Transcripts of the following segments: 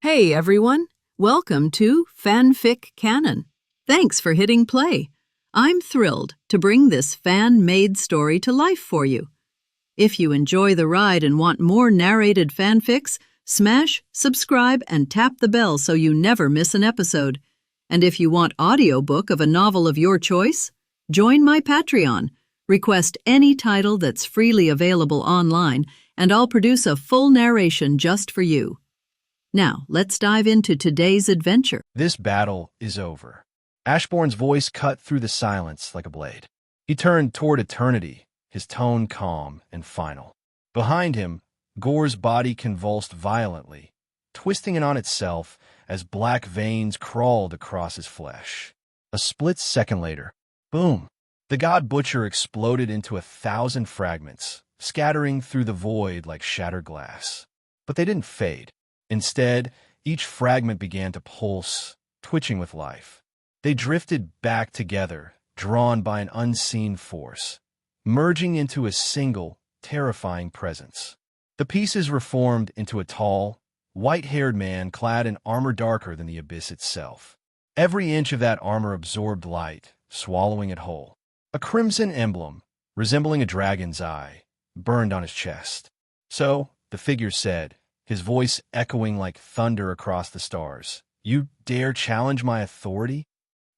Hey everyone, welcome to FanFic Canon. Thanks for hitting play. I'm thrilled to bring this fan-made story to life for you. If you enjoy the ride and want more narrated fanfics, smash, subscribe, and tap the bell so you never miss an episode. And if you want audiobook of a novel of your choice, join my Patreon. Request any title that's freely available online, and I'll produce a full narration just for you. Now, let's dive into today's adventure. This battle is over. Ashburn's voice cut through the silence like a blade. He turned toward eternity, his tone calm and final. Behind him, Gore's body convulsed violently, twisting in on itself as black veins crawled across his flesh. A split second later, boom! The god butcher exploded into 1,000 fragments, scattering through the void like shattered glass. But they didn't fade. Instead, each fragment began to pulse, twitching with life. They drifted back together, drawn by an unseen force, merging into a single, terrifying presence. The pieces reformed into a tall, white-haired man clad in armor darker than the abyss itself. Every inch of that armor absorbed light, swallowing it whole. A crimson emblem, resembling a dragon's eye, burned on his chest. So, the figure said, his voice echoing like thunder across the stars, "You dare challenge my authority?"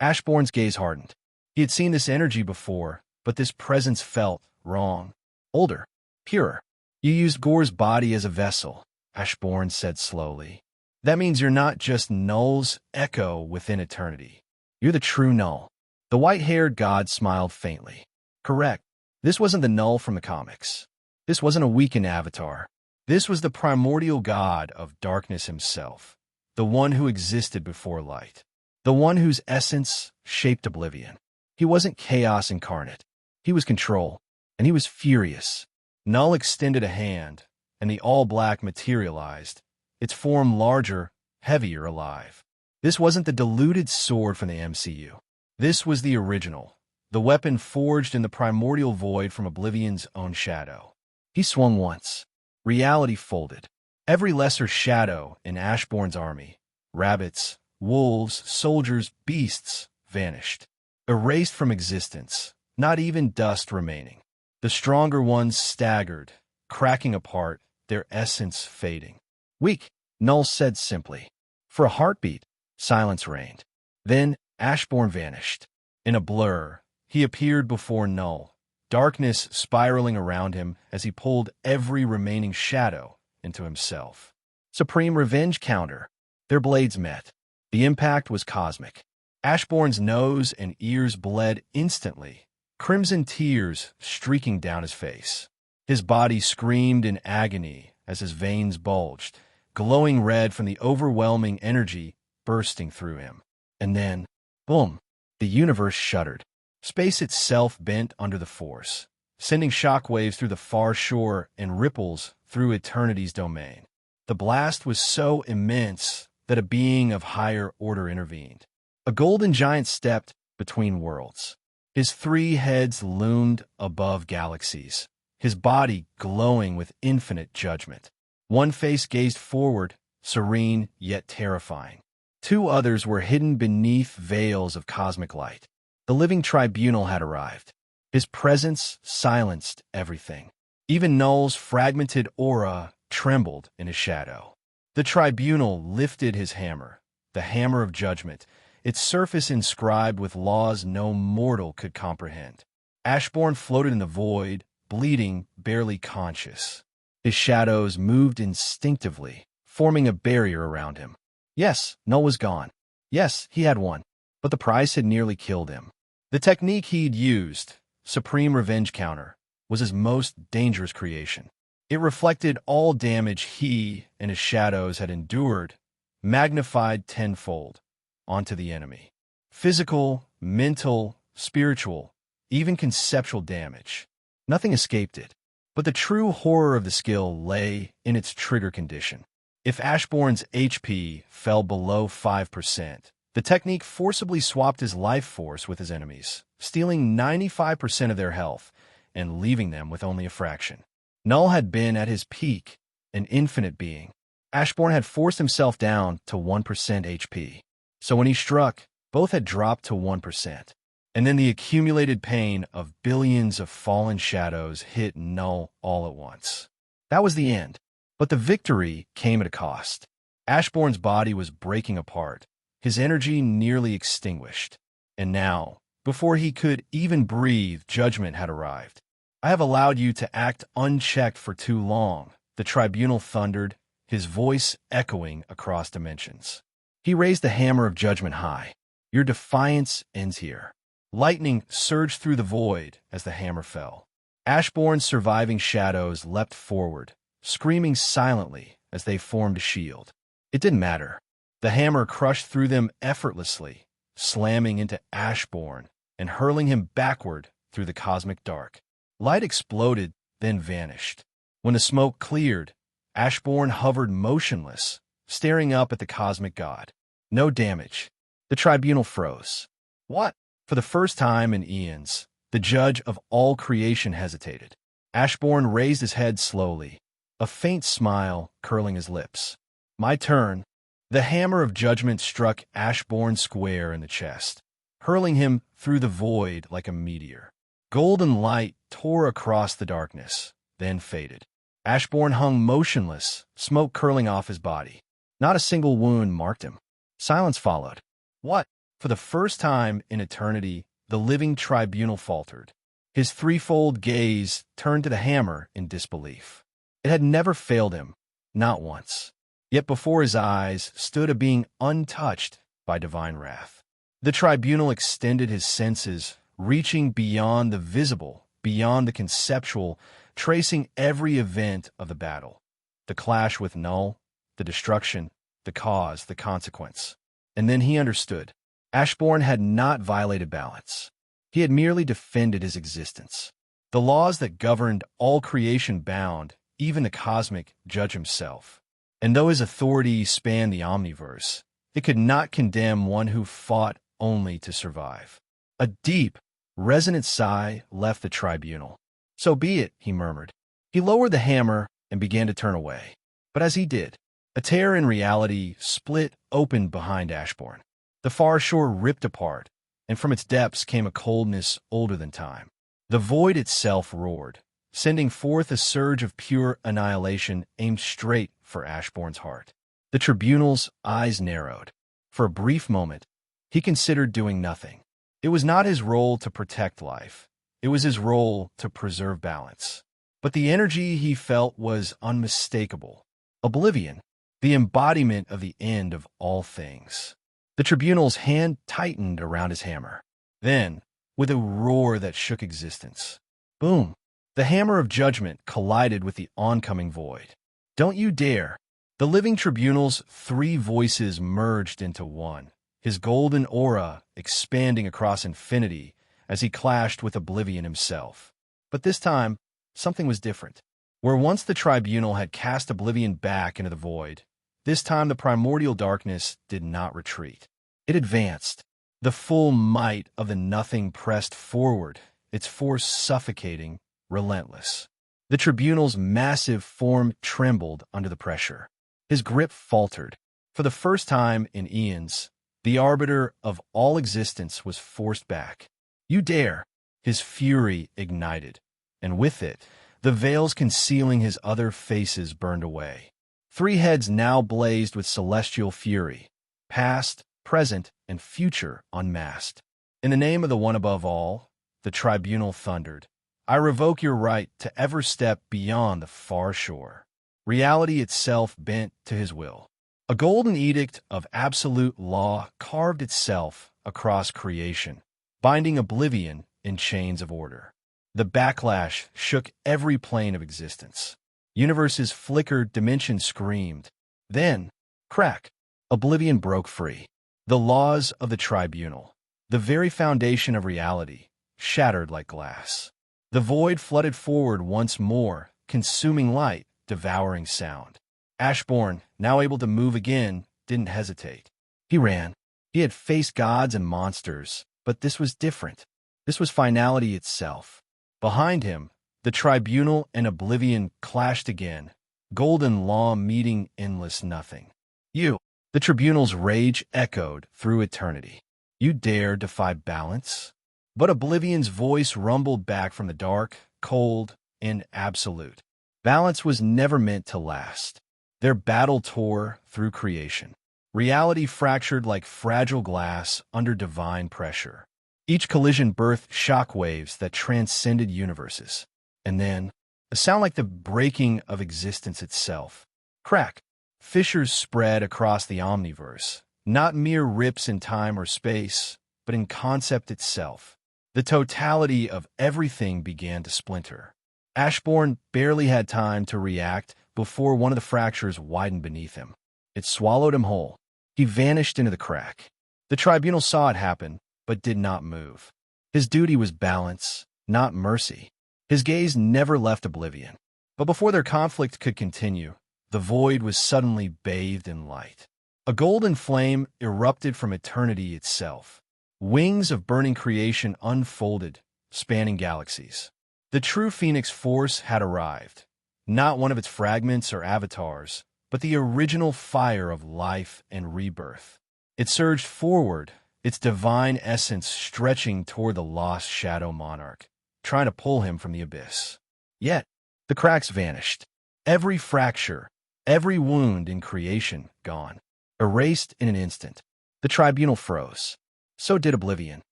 Ashburn's gaze hardened. He had seen this energy before, but this presence felt wrong. Older, purer. "You used Gore's body as a vessel," Ashburn said slowly. "That means you're not just Null's echo within eternity. You're the true Null." The white-haired god smiled faintly. "Correct. This wasn't the Null from the comics. This wasn't a weakened avatar. This was the primordial god of darkness himself, the one who existed before light, the one whose essence shaped oblivion. He wasn't chaos incarnate. He was control, and he was furious." Null extended a hand, and the all-black materialized, its form larger, heavier, alive. This wasn't the diluted sword from the MCU. This was the original, the weapon forged in the primordial void from Oblivion's own shadow. He swung once. Reality folded. Every lesser shadow in Ashburn's army, rabbits, wolves, soldiers, beasts, vanished. Erased from existence, not even dust remaining. The stronger ones staggered, cracking apart, their essence fading. "Weak," Null said simply. For a heartbeat, silence reigned. Then Ashburn vanished. In a blur, he appeared before Null, darkness spiraling around him as he pulled every remaining shadow into himself. Supreme revenge counter. Their blades met. The impact was cosmic. Ashburn's nose and ears bled instantly, crimson tears streaking down his face. His body screamed in agony as his veins bulged, glowing red from the overwhelming energy bursting through him. And then, boom, the universe shuddered. Space itself bent under the force, sending shockwaves through the far shore and ripples through eternity's domain. The blast was so immense that a being of higher order intervened. A golden giant stepped between worlds. His 3 heads loomed above galaxies, his body glowing with infinite judgment. One face gazed forward, serene yet terrifying. 2 others were hidden beneath veils of cosmic light. The living tribunal had arrived. His presence silenced everything. Even Null's fragmented aura trembled in his shadow. The tribunal lifted his hammer, the hammer of judgment, its surface inscribed with laws no mortal could comprehend. Ashburn floated in the void, bleeding, barely conscious. His shadows moved instinctively, forming a barrier around him. Yes, Null was gone. Yes, he had won. But the price had nearly killed him. The technique he'd used, Supreme Revenge Counter, was his most dangerous creation. It reflected all damage he and his shadows had endured, magnified tenfold, onto the enemy. Physical, mental, spiritual, even conceptual damage. Nothing escaped it. But the true horror of the skill lay in its trigger condition. If Ashburn's HP fell below 5%, the technique forcibly swapped his life force with his enemies, stealing 95% of their health and leaving them with only a fraction. Null had been at his peak, an infinite being. Ashburn had forced himself down to 1% HP. So when he struck, both had dropped to 1%. And then the accumulated pain of billions of fallen shadows hit null all at once. That was the end. But the victory came at a cost. Ashburn's body was breaking apart, his energy nearly extinguished. And now, before he could even breathe, judgment had arrived. I have allowed you to act unchecked for too long, the tribunal thundered, his voice echoing across dimensions. He raised the hammer of judgment high. Your defiance ends here. Lightning surged through the void as the hammer fell. Ashburn's surviving shadows leapt forward, screaming silently as they formed a shield. It didn't matter. The hammer crushed through them effortlessly, slamming into Ashburn and hurling him backward through the cosmic dark. Light exploded, then vanished. When the smoke cleared, Ashburn hovered motionless, staring up at the cosmic god. No damage. The tribunal froze. What? For the first time in eons, the judge of all creation hesitated. Ashburn raised his head slowly, a faint smile curling his lips. My turn. The hammer of judgment struck Ashburn square in the chest, hurling him through the void like a meteor. Golden light tore across the darkness, then faded. Ashburn hung motionless, smoke curling off his body. Not a single wound marked him. Silence followed. What? For the first time in eternity, the living tribunal faltered. His threefold gaze turned to the hammer in disbelief. It had never failed him, not once. Yet before his eyes stood a being untouched by divine wrath. The tribunal extended his senses, reaching beyond the visible, beyond the conceptual, tracing every event of the battle. The clash with Null, the destruction, the cause, the consequence. And then he understood. Ashburn had not violated balance. He had merely defended his existence. The laws that governed all creation bound, even the cosmic judge himself. And though his authority spanned the omniverse, it could not condemn one who fought only to survive. A deep, resonant sigh left the tribunal. So be it, he murmured. He lowered the hammer and began to turn away. But as he did, a tear in reality split open behind Ashburn. The far shore ripped apart, and from its depths came a coldness older than time. The void itself roared, sending forth a surge of pure annihilation aimed straight for Ashburn's heart. The tribunal's eyes narrowed. For a brief moment, he considered doing nothing. It was not his role to protect life. It was his role to preserve balance. But the energy he felt was unmistakable. Oblivion, the embodiment of the end of all things. The tribunal's hand tightened around his hammer. Then, with a roar that shook existence, boom, the hammer of judgment collided with the oncoming void. Don't you dare! The living tribunal's three voices merged into one, his golden aura expanding across infinity as he clashed with Oblivion himself. But this time, something was different. Where once the tribunal had cast Oblivion back into the void, this time the primordial darkness did not retreat. It advanced. The full might of the nothing pressed forward, its force suffocating, relentless. The tribunal's massive form trembled under the pressure. His grip faltered. For the first time in eons, the arbiter of all existence was forced back. You dare! His fury ignited, and with it, the veils concealing his other faces burned away. Three heads now blazed with celestial fury, past, present, and future unmasked. In the name of the one above all, the tribunal thundered, I revoke your right to ever step beyond the far shore. Reality itself bent to his will. A golden edict of absolute law carved itself across creation, binding Oblivion in chains of order. The backlash shook every plane of existence. Universes flickered, dimensions screamed. Then, crack, Oblivion broke free. The laws of the tribunal, the very foundation of reality, shattered like glass. The void flooded forward once more, consuming light, devouring sound. Ashburn, now able to move again, didn't hesitate. He ran. He had faced gods and monsters, but this was different. This was finality itself. Behind him, the tribunal and Oblivion clashed again, golden law meeting endless nothing. You. The tribunal's rage echoed through eternity. You dare defy balance? But Oblivion's voice rumbled back from the dark, cold, and absolute. Balance was never meant to last. Their battle tore through creation. Reality fractured like fragile glass under divine pressure. Each collision birthed shockwaves that transcended universes. And then, a sound like the breaking of existence itself. Crack. Fissures spread across the omniverse, not mere rips in time or space, but in concept itself. The totality of everything began to splinter. Ashburn barely had time to react before one of the fractures widened beneath him. It swallowed him whole. He vanished into the crack. The tribunal saw it happen, but did not move. His duty was balance, not mercy. His gaze never left Oblivion. But before their conflict could continue, the void was suddenly bathed in light. A golden flame erupted from eternity itself. Wings of burning creation unfolded, spanning galaxies. The true Phoenix Force had arrived. Not one of its fragments or avatars, but the original fire of life and rebirth. It surged forward, its divine essence stretching toward the lost Shadow Monarch, trying to pull him from the abyss. Yet, the cracks vanished. Every fracture, every wound in creation gone, erased in an instant. The tribunal froze. So did Oblivion.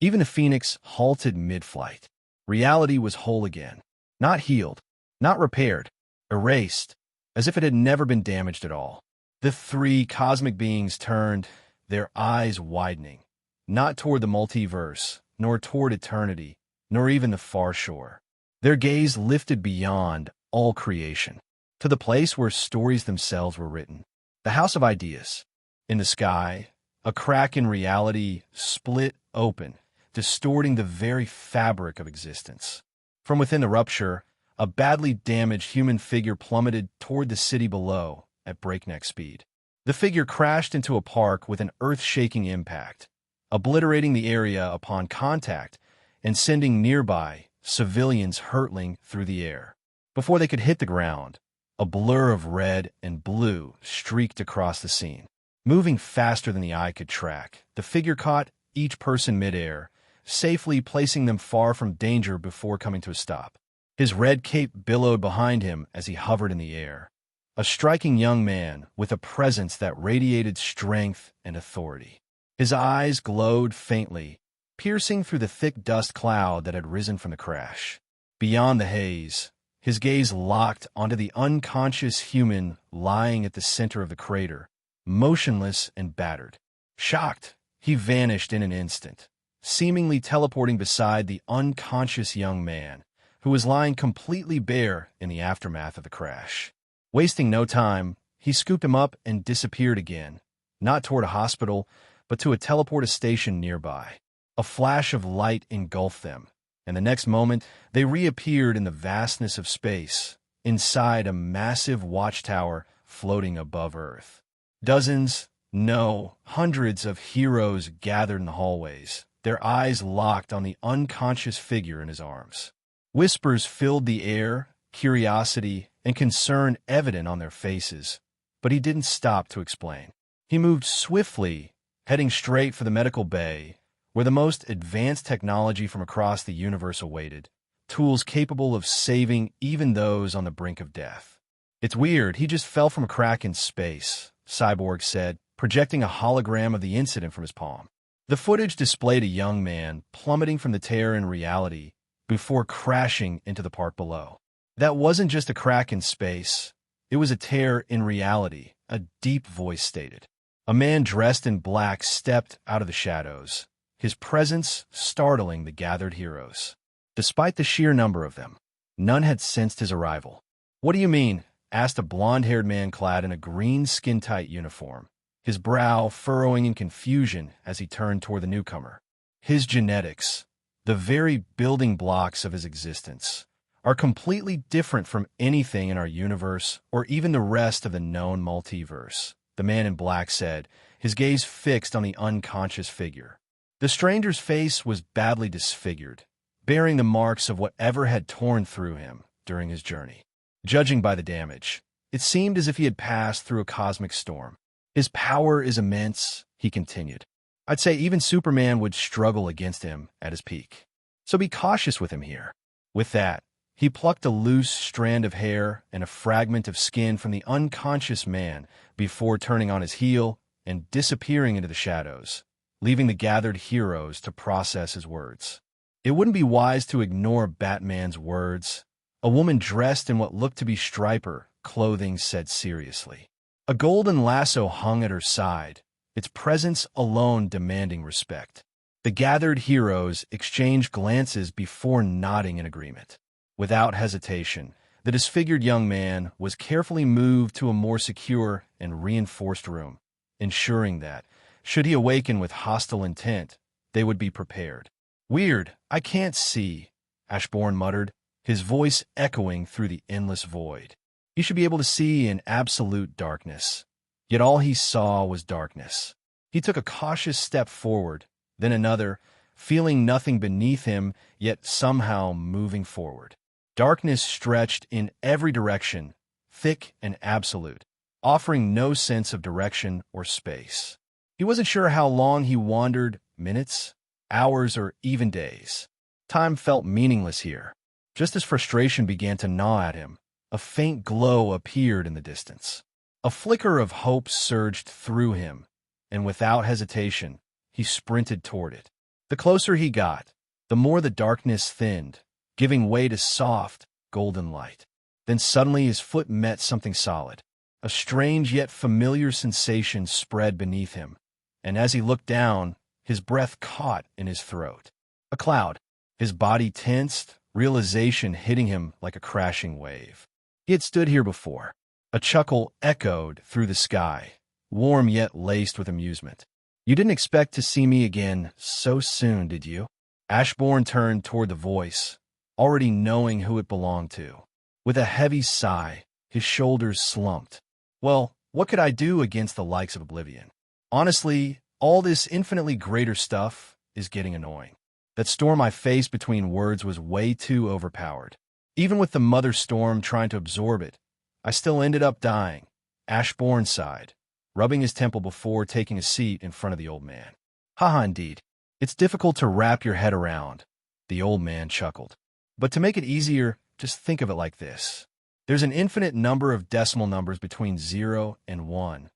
Even the Phoenix halted mid-flight. Reality was whole again. Not healed, not repaired, erased, as if it had never been damaged at all. The three cosmic beings turned, their eyes widening, not toward the multiverse, nor toward eternity, nor even the far shore. Their gaze lifted beyond all creation, to the place where stories themselves were written. The House of Ideas. In the sky, a crack in reality split open, distorting the very fabric of existence. From within the rupture, a badly damaged human figure plummeted toward the city below at breakneck speed. The figure crashed into a park with an earth-shaking impact, obliterating the area upon contact and sending nearby civilians hurtling through the air. Before they could hit the ground, a blur of red and blue streaked across the scene. Moving faster than the eye could track, the figure caught each person midair, safely placing them far from danger before coming to a stop. His red cape billowed behind him as he hovered in the air. A striking young man with a presence that radiated strength and authority. His eyes glowed faintly, piercing through the thick dust cloud that had risen from the crash. Beyond the haze, his gaze locked onto the unconscious human lying at the center of the crater, motionless and battered. Shocked, he vanished in an instant, seemingly teleporting beside the unconscious young man, who was lying completely bare in the aftermath of the crash. Wasting no time, he scooped him up and disappeared again, not toward a hospital, but to a teleporter station nearby. A flash of light engulfed them, and the next moment they reappeared in the vastness of space, inside a massive watchtower floating above Earth. Dozens, no, hundreds of heroes gathered in the hallways, their eyes locked on the unconscious figure in his arms. Whispers filled the air, curiosity and concern evident on their faces, but he didn't stop to explain. He moved swiftly, heading straight for the medical bay, where the most advanced technology from across the universe awaited, tools capable of saving even those on the brink of death. It's weird, he just fell from a crack in space, Cyborg said, projecting a hologram of the incident from his palm. The footage displayed a young man plummeting from the tear in reality before crashing into the park below. That wasn't just a crack in space, it was a tear in reality, a deep voice stated. A man dressed in black stepped out of the shadows, his presence startling the gathered heroes. Despite the sheer number of them, none had sensed his arrival. "What do you mean?" asked a blond-haired man clad in a green skin-tight uniform, his brow furrowing in confusion as he turned toward the newcomer. His genetics, the very building blocks of his existence, are completely different from anything in our universe or even the rest of the known multiverse, the man in black said, his gaze fixed on the unconscious figure. The stranger's face was badly disfigured, bearing the marks of whatever had torn through him during his journey. Judging by the damage, It seemed as if he had passed through a cosmic storm. His power is immense, he continued. I'd say even Superman would struggle against him at his peak. So be cautious with him here. With that, he plucked a loose strand of hair and a fragment of skin from the unconscious man before turning on his heel and disappearing into the shadows, leaving the gathered heroes to process his words. It wouldn't be wise to ignore Batman's words. A woman dressed in what looked to be striper clothing said seriously. A golden lasso hung at her side, its presence alone demanding respect. The gathered heroes exchanged glances before nodding in agreement. Without hesitation, the disfigured young man was carefully moved to a more secure and reinforced room, ensuring that, should he awaken with hostile intent, they would be prepared. Weird, I can't see, Ashburn muttered, his voice echoing through the endless void. He should be able to see in absolute darkness. Yet all he saw was darkness. He took a cautious step forward, then another, feeling nothing beneath him, yet somehow moving forward. Darkness stretched in every direction, thick and absolute, offering no sense of direction or space. He wasn't sure how long he wandered, minutes, hours, or even days. Time felt meaningless here. Just as frustration began to gnaw at him, a faint glow appeared in the distance. A flicker of hope surged through him, and without hesitation, he sprinted toward it. The closer he got, the more the darkness thinned, giving way to soft, golden light. Then suddenly his foot met something solid. A strange yet familiar sensation spread beneath him, and as he looked down, his breath caught in his throat. A cloud. His body tensed, realization hitting him like a crashing wave. He had stood here before. A chuckle echoed through the sky, warm yet laced with amusement. You didn't expect to see me again so soon, did you? Ashburn turned toward the voice, already knowing who it belonged to. With a heavy sigh, his shoulders slumped. Well, what could I do against the likes of Oblivion? Honestly, all this infinitely greater stuff is getting annoying. That storm I faced between words was way too overpowered. Even with the mother storm trying to absorb it, I still ended up dying. Ashburn sighed, rubbing his temple before taking a seat in front of the old man. Haha, indeed. It's difficult to wrap your head around. The old man chuckled. But to make it easier, just think of it like this. There's an infinite number of decimal numbers between 0 and 1.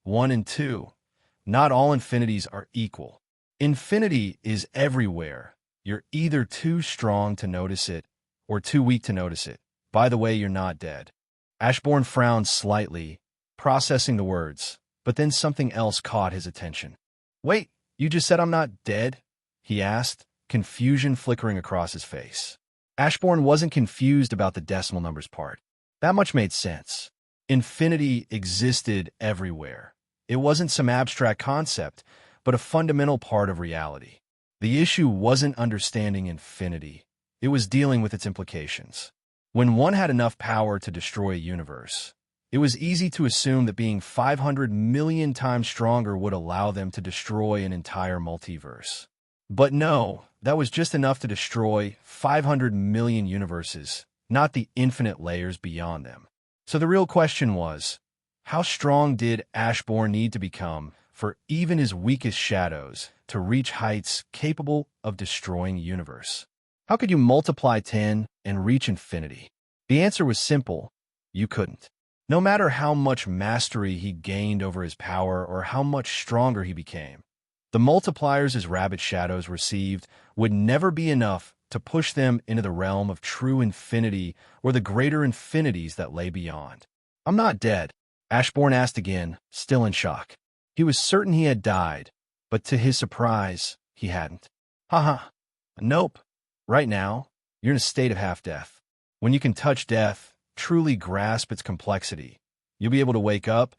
1 and 2. Not all infinities are equal. Infinity is everywhere. You're either too strong to notice it or too weak to notice it. By the way, you're not dead. Ashburn frowned slightly, processing the words, but then something else caught his attention. Wait, you just said I'm not dead? He asked, confusion flickering across his face. Ashburn wasn't confused about the decimal numbers part. That much made sense. Infinity existed everywhere. It wasn't some abstract concept, but a fundamental part of reality. The issue wasn't understanding infinity. It was dealing with its implications. When one had enough power to destroy a universe, it was easy to assume that being 500 million times stronger would allow them to destroy an entire multiverse. But no, that was just enough to destroy 500 million universes, not the infinite layers beyond them. So the real question was, how strong did Ashburn need to become for even his weakest shadows to reach heights capable of destroying a universe? How could you multiply 10 and reach infinity? The answer was simple. You couldn't. No matter how much mastery he gained over his power or how much stronger he became, the multipliers his rabbit shadows received would never be enough to push them into the realm of true infinity or the greater infinities that lay beyond. I'm not dead, Ashburn asked again, still in shock. He was certain he had died, but to his surprise, he hadn't. Haha. Nope. Right now, you're in a state of half-death. When you can touch death, truly grasp its complexity, you'll be able to wake up,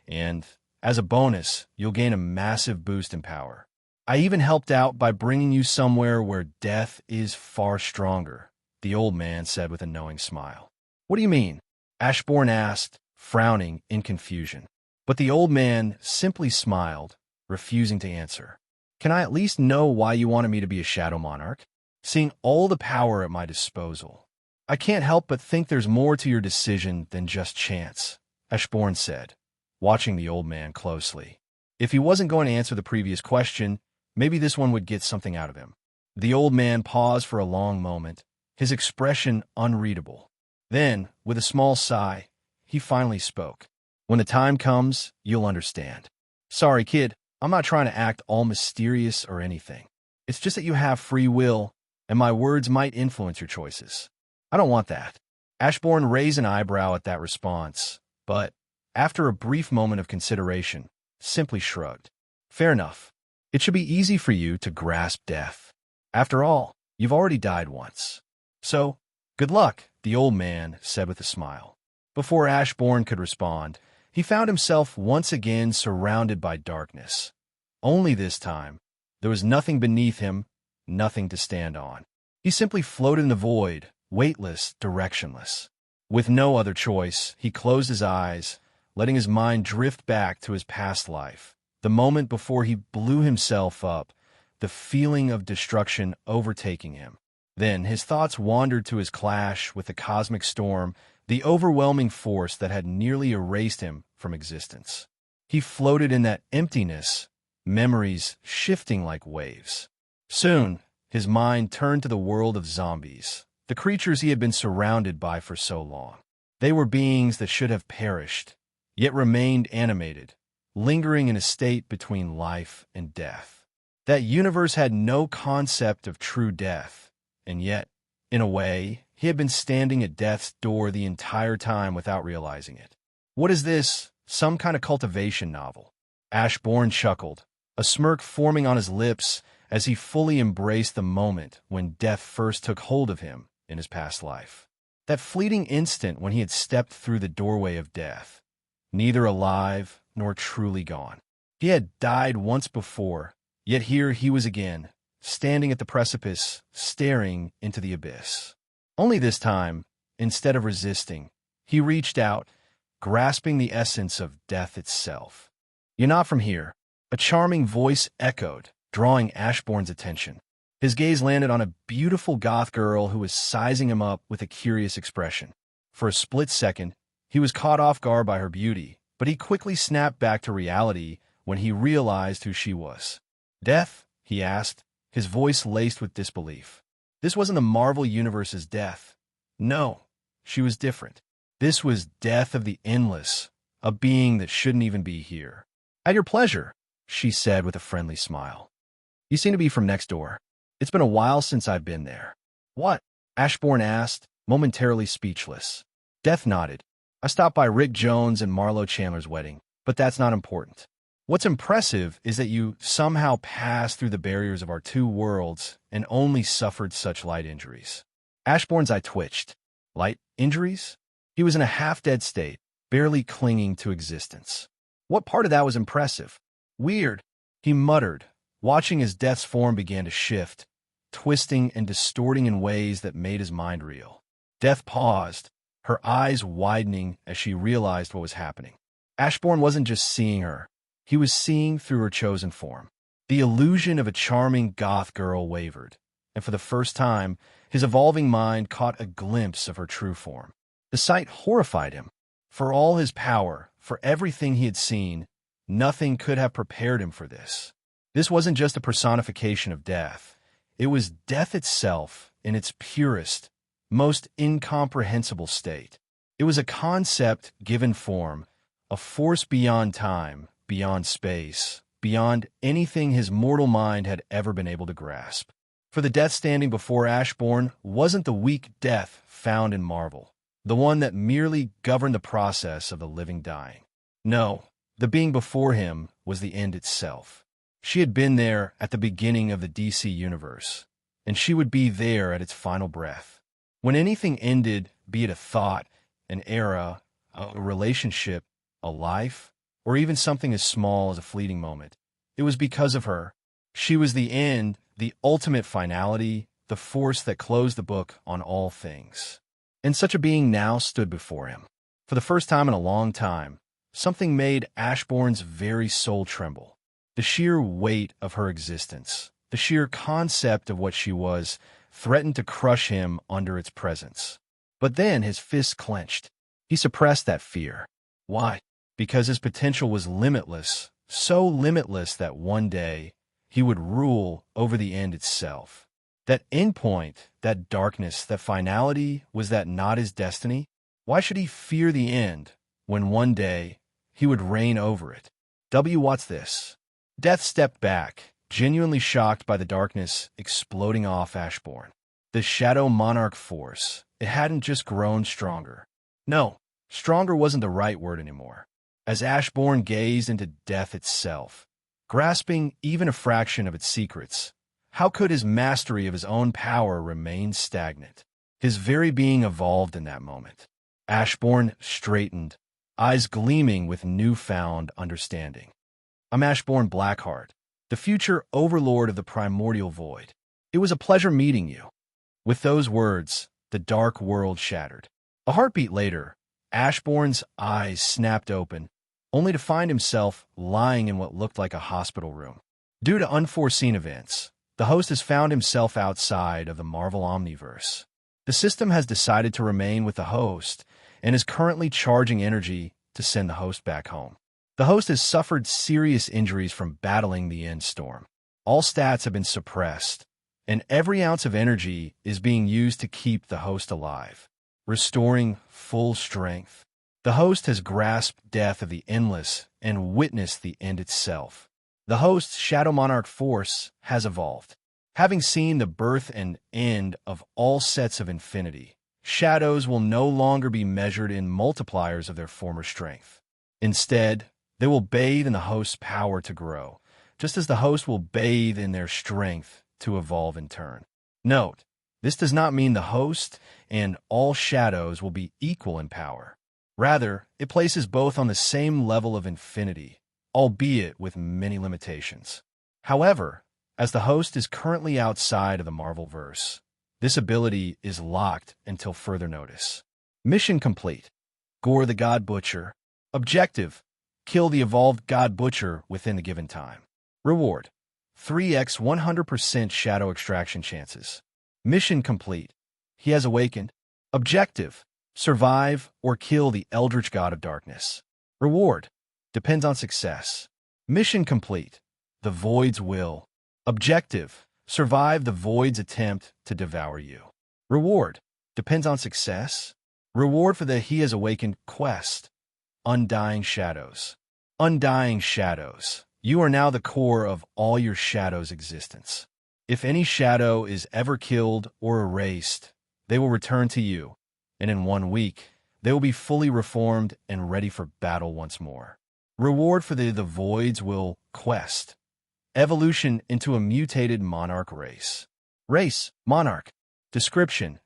and, as a bonus, you'll gain a massive boost in power. I even helped out by bringing you somewhere where death is far stronger, the old man said with a knowing smile. What do you mean? Ashburn asked, frowning in confusion. But the old man simply smiled, refusing to answer. Can I at least know why you wanted me to be a Shadow Monarch? Seeing all the power at my disposal, I can't help but think there's more to your decision than just chance, Ashburn said, watching the old man closely. If he wasn't going to answer the previous question, maybe this one would get something out of him. The old man paused for a long moment, his expression unreadable. Then, with a small sigh, he finally spoke. When the time comes, you'll understand. Sorry, kid, I'm not trying to act all mysterious or anything. It's just that you have free will, and my words might influence your choices. I don't want that. Ashburn raised an eyebrow at that response, but, after a brief moment of consideration, simply shrugged. Fair enough. It should be easy for you to grasp death. After all, you've already died once. So, good luck, the old man said with a smile. Before Ashburn could respond, he found himself once again surrounded by darkness. Only this time, there was nothing beneath him, nothing to stand on. He simply floated in the void, weightless, directionless. With no other choice, he closed his eyes, letting his mind drift back to his past life, the moment before he blew himself up, the feeling of destruction overtaking him. Then his thoughts wandered to his clash with the cosmic storm, the overwhelming force that had nearly erased him from existence. He floated in that emptiness, memories shifting like waves. Soon, his mind turned to the world of zombies, the creatures he had been surrounded by for so long. They were beings that should have perished, yet remained animated, lingering in a state between life and death. That universe had no concept of true death, and yet, in a way, he had been standing at death's door the entire time without realizing it. What is this? Some kind of cultivation novel? Ashburn chuckled, a smirk forming on his lips as he fully embraced the moment when death first took hold of him in his past life. That fleeting instant when he had stepped through the doorway of death, neither alive nor truly gone. He had died once before, yet here he was again, standing at the precipice, staring into the abyss. Only this time, instead of resisting, he reached out, grasping the essence of death itself. "You're not from here," a charming voice echoed, drawing Ashburn's attention. His gaze landed on a beautiful goth girl who was sizing him up with a curious expression. For a split second, he was caught off guard by her beauty, but he quickly snapped back to reality when he realized who she was. "Death?" he asked, his voice laced with disbelief. This wasn't the Marvel Universe's death. No, she was different. This was death of the endless, a being that shouldn't even be here. "At your pleasure," she said with a friendly smile. "You seem to be from next door. It's been a while since I've been there." "What?" Ashburn asked, momentarily speechless. Death nodded. "I stopped by Rick Jones and Marlo Chandler's wedding, but that's not important. What's impressive is that you somehow passed through the barriers of our two worlds and only suffered such light injuries." Ashburn's eye twitched. Light injuries? He was in a half-dead state, barely clinging to existence. What part of that was impressive? "Weird," he muttered, watching as death's form began to shift, twisting and distorting in ways that made his mind reel. Death paused, her eyes widening as she realized what was happening. Ashburn wasn't just seeing her. He was seeing through her chosen form. The illusion of a charming goth girl wavered, and for the first time, his evolving mind caught a glimpse of her true form. The sight horrified him. For all his power, for everything he had seen, nothing could have prepared him for this. This wasn't just a personification of death. It was death itself in its purest, most incomprehensible state. It was a concept given form, a force beyond time, beyond space, beyond anything his mortal mind had ever been able to grasp. For the death standing before Ashburn wasn't the weak death found in Marvel, the one that merely governed the process of the living dying. No, the being before him was the end itself. She had been there at the beginning of the DC universe, and she would be there at its final breath. When anything ended, be it a thought, an era, a relationship, a life, or even something as small as a fleeting moment, it was because of her. She was the end, the ultimate finality, the force that closed the book on all things. And such a being now stood before him. For the first time in a long time, something made Ashburn's very soul tremble. The sheer weight of her existence, the sheer concept of what she was, threatened to crush him under its presence. But then his fists clenched. He suppressed that fear. Why? Because his potential was limitless, so limitless that one day he would rule over the end itself. That endpoint, that darkness, that finality, was that not his destiny? Why should he fear the end when one day he would reign over it? What's this? Death stepped back, genuinely shocked by the darkness exploding off Ashburn. The Shadow Monarch force, it hadn't just grown stronger. No, stronger wasn't the right word anymore. As Ashburn gazed into death itself, grasping even a fraction of its secrets, how could his mastery of his own power remain stagnant? His very being evolved in that moment. Ashburn straightened, eyes gleaming with newfound understanding. I'm Ashburn Blackheart, the future overlord of the primordial void. It was a pleasure meeting you. With those words, the dark world shattered. A heartbeat later, Ashburn's eyes snapped open, only to find himself lying in what looked like a hospital room. Due to unforeseen events, the host has found himself outside of the Marvel Omniverse. The system has decided to remain with the host and is currently charging energy to send the host back home. The host has suffered serious injuries from battling the end storm. All stats have been suppressed, and every ounce of energy is being used to keep the host alive, restoring full strength. The host has grasped death of the endless and witnessed the end itself. The host's Shadow Monarch force has evolved. Having seen the birth and end of all sets of infinity, shadows will no longer be measured in multipliers of their former strength. Instead, they will bathe in the host's power to grow, just as the host will bathe in their strength to evolve in turn. Note, this does not mean the host and all shadows will be equal in power. Rather, it places both on the same level of infinity, albeit with many limitations. However, as the host is currently outside of the Marvelverse, this ability is locked until further notice. Mission complete. Gore the God Butcher. Objective: kill the evolved God Butcher within the given time. Reward: 3x 100% shadow extraction chances. Mission complete. He has awakened. Objective: survive or kill the Eldritch God of Darkness. Reward: depends on success. Mission complete. The Void's will. Objective: survive the Void's attempt to devour you. Reward: depends on success. Reward for the He Has Awakened quest. Undying Shadows. Undying Shadows. You are now the core of all your shadows' existence. If any shadow is ever killed or erased, they will return to you, and in 1 week, they will be fully reformed and ready for battle once more. Reward for the Void's Will quest. Evolution into a mutated monarch race. Race: Monarch. Description: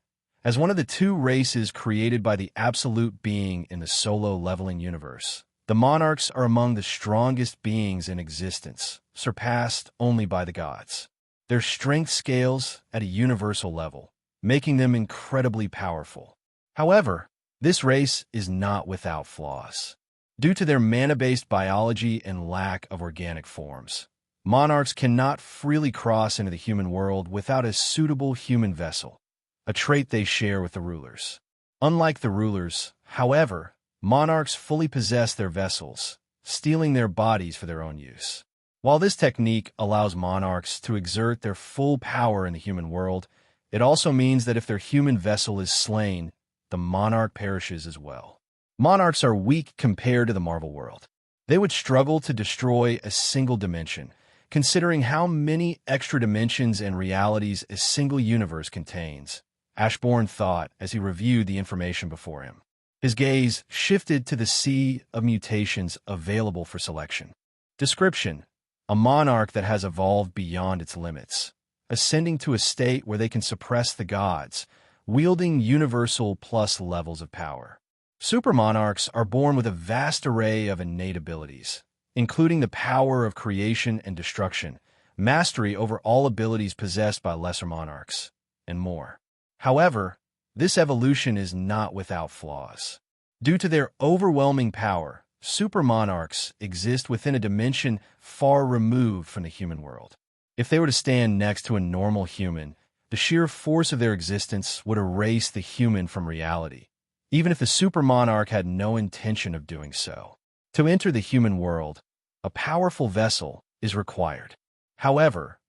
as one of the 2 races created by the absolute being in the solo leveling universe, the monarchs are among the strongest beings in existence, surpassed only by the gods. Their strength scales at a universal level, making them incredibly powerful. However, this race is not without flaws. Due to their mana-based biology and lack of organic forms, monarchs cannot freely cross into the human world without a suitable human vessel, a trait they share with the rulers. Unlike the rulers, however, monarchs fully possess their vessels, stealing their bodies for their own use. While this technique allows monarchs to exert their full power in the human world, it also means that if their human vessel is slain, the monarch perishes as well. Monarchs are weak compared to the Marvel world. They would struggle to destroy a single dimension, considering how many extra dimensions and realities a single universe contains, Ashburn thought as he reviewed the information before him. His gaze shifted to the sea of mutations available for selection. Description: a monarch that has evolved beyond its limits, ascending to a state where they can suppress the gods, wielding universal plus levels of power. Supermonarchs are born with a vast array of innate abilities, including the power of creation and destruction, mastery over all abilities possessed by lesser monarchs, and more. However, this evolution is not without flaws. Due to their overwhelming power, supermonarchs exist within a dimension far removed from the human world. If they were to stand next to a normal human, the sheer force of their existence would erase the human from reality, even if the Super Monarch had no intention of doing so. To enter the human world, a powerful vessel is required. However,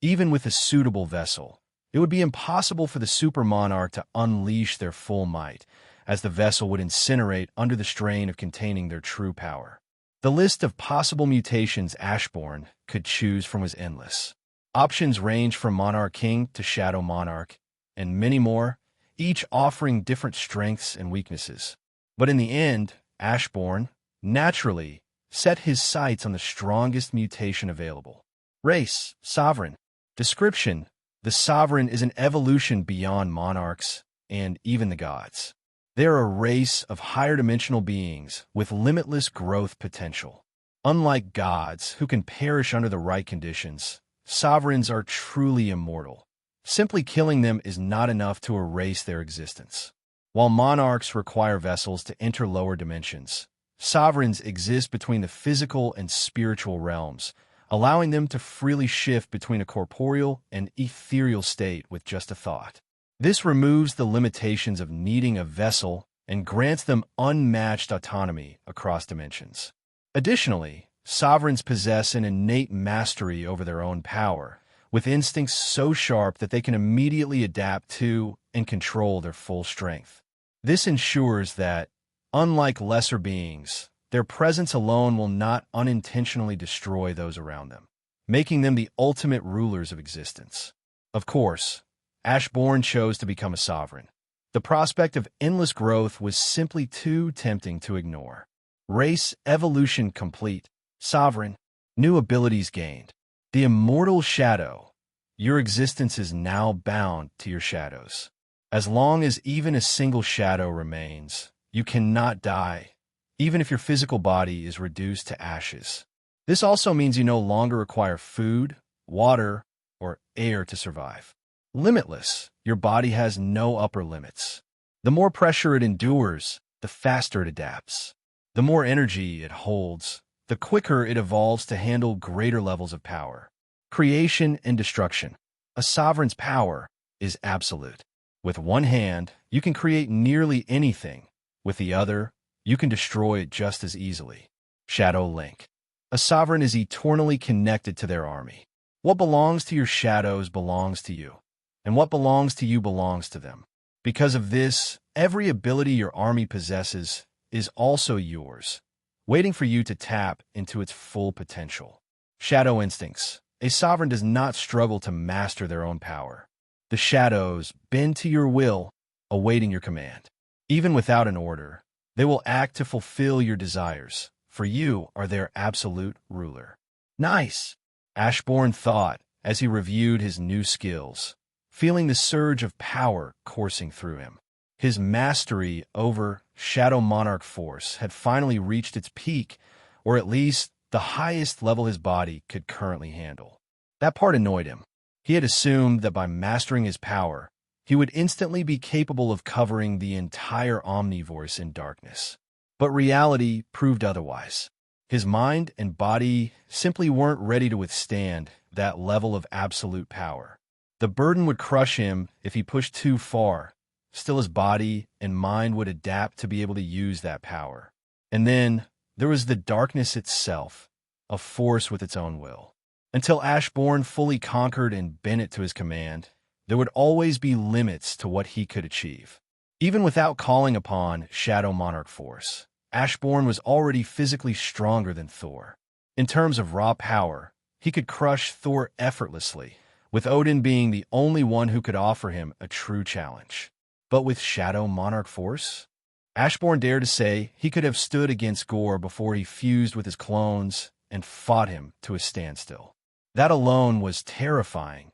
even with a suitable vessel, it would be impossible for the Super Monarch to unleash their full might, as the vessel would incinerate under the strain of containing their true power. The list of possible mutations Ashburn could choose from was endless. Options range from Monarch King to Shadow Monarch, and many more, each offering different strengths and weaknesses. But in the end, Ashburn, naturally, set his sights on the strongest mutation available. Race, Sovereign. Description: the Sovereign is an evolution beyond monarchs and even the gods. They are a race of higher-dimensional beings with limitless growth potential. Unlike gods, who can perish under the right conditions, sovereigns are truly immortal. Simply killing them is not enough to erase their existence. While monarchs require vessels to enter lower dimensions, sovereigns exist between the physical and spiritual realms, allowing them to freely shift between a corporeal and ethereal state with just a thought. This removes the limitations of needing a vessel and grants them unmatched autonomy across dimensions. Additionally, sovereigns possess an innate mastery over their own power, with instincts so sharp that they can immediately adapt to and control their full strength. This ensures that, unlike lesser beings, their presence alone will not unintentionally destroy those around them, making them the ultimate rulers of existence. Of course, Ashburn chose to become a sovereign. The prospect of endless growth was simply too tempting to ignore. Race evolution complete. Sovereign. New abilities gained. The immortal shadow. Your existence is now bound to your shadows. As long as even a single shadow remains, you cannot die, even if your physical body is reduced to ashes. This also means you no longer require food, water, or air to survive. Limitless, your body has no upper limits. The more pressure it endures, the faster it adapts. The more energy it holds, the quicker it evolves to handle greater levels of power. Creation and destruction. A sovereign's power is absolute. With one hand, you can create nearly anything. With the other, you can destroy it just as easily. Shadow Link. A sovereign is eternally connected to their army. What belongs to your shadows belongs to you, and what belongs to you belongs to them. Because of this, every ability your army possesses is also yours, waiting for you to tap into its full potential. Shadow Instincts. A sovereign does not struggle to master their own power. The shadows bend to your will, awaiting your command. Even without an order, they will act to fulfill your desires, for you are their absolute ruler. Nice, Ashburn thought as he reviewed his new skills, feeling the surge of power coursing through him. His mastery over Shadow Monarch force had finally reached its peak, or at least the highest level his body could currently handle. That part annoyed him. He had assumed that by mastering his power, he would instantly be capable of covering the entire Omniverse in darkness. But reality proved otherwise. His mind and body simply weren't ready to withstand that level of absolute power. The burden would crush him if he pushed too far. Still, his body and mind would adapt to be able to use that power. And then there was the darkness itself, a force with its own will. Until Ashburn fully conquered and bent it to his command, there would always be limits to what he could achieve. Even without calling upon Shadow Monarch force, Ashburn was already physically stronger than Thor. In terms of raw power, he could crush Thor effortlessly, with Odin being the only one who could offer him a true challenge. But with Shadow Monarch force, Ashburn dared to say he could have stood against Gore before he fused with his clones and fought him to a standstill. That alone was terrifying,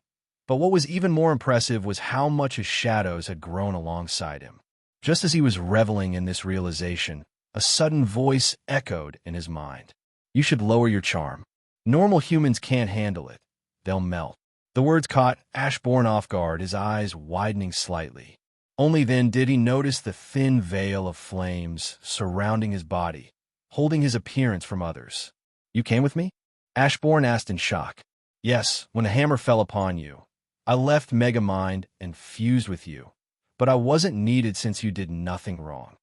but what was even more impressive was how much his shadows had grown alongside him. Just as he was reveling in this realization, a sudden voice echoed in his mind. You should lower your charm. Normal humans can't handle it. They'll melt. The words caught Ashburn off guard, his eyes widening slightly. Only then did he notice the thin veil of flames surrounding his body, holding his appearance from others. You came with me? Ashburn asked in shock. Yes, when the hammer fell upon you. I left Megamind and fused with you, but I wasn't needed since you did nothing wrong.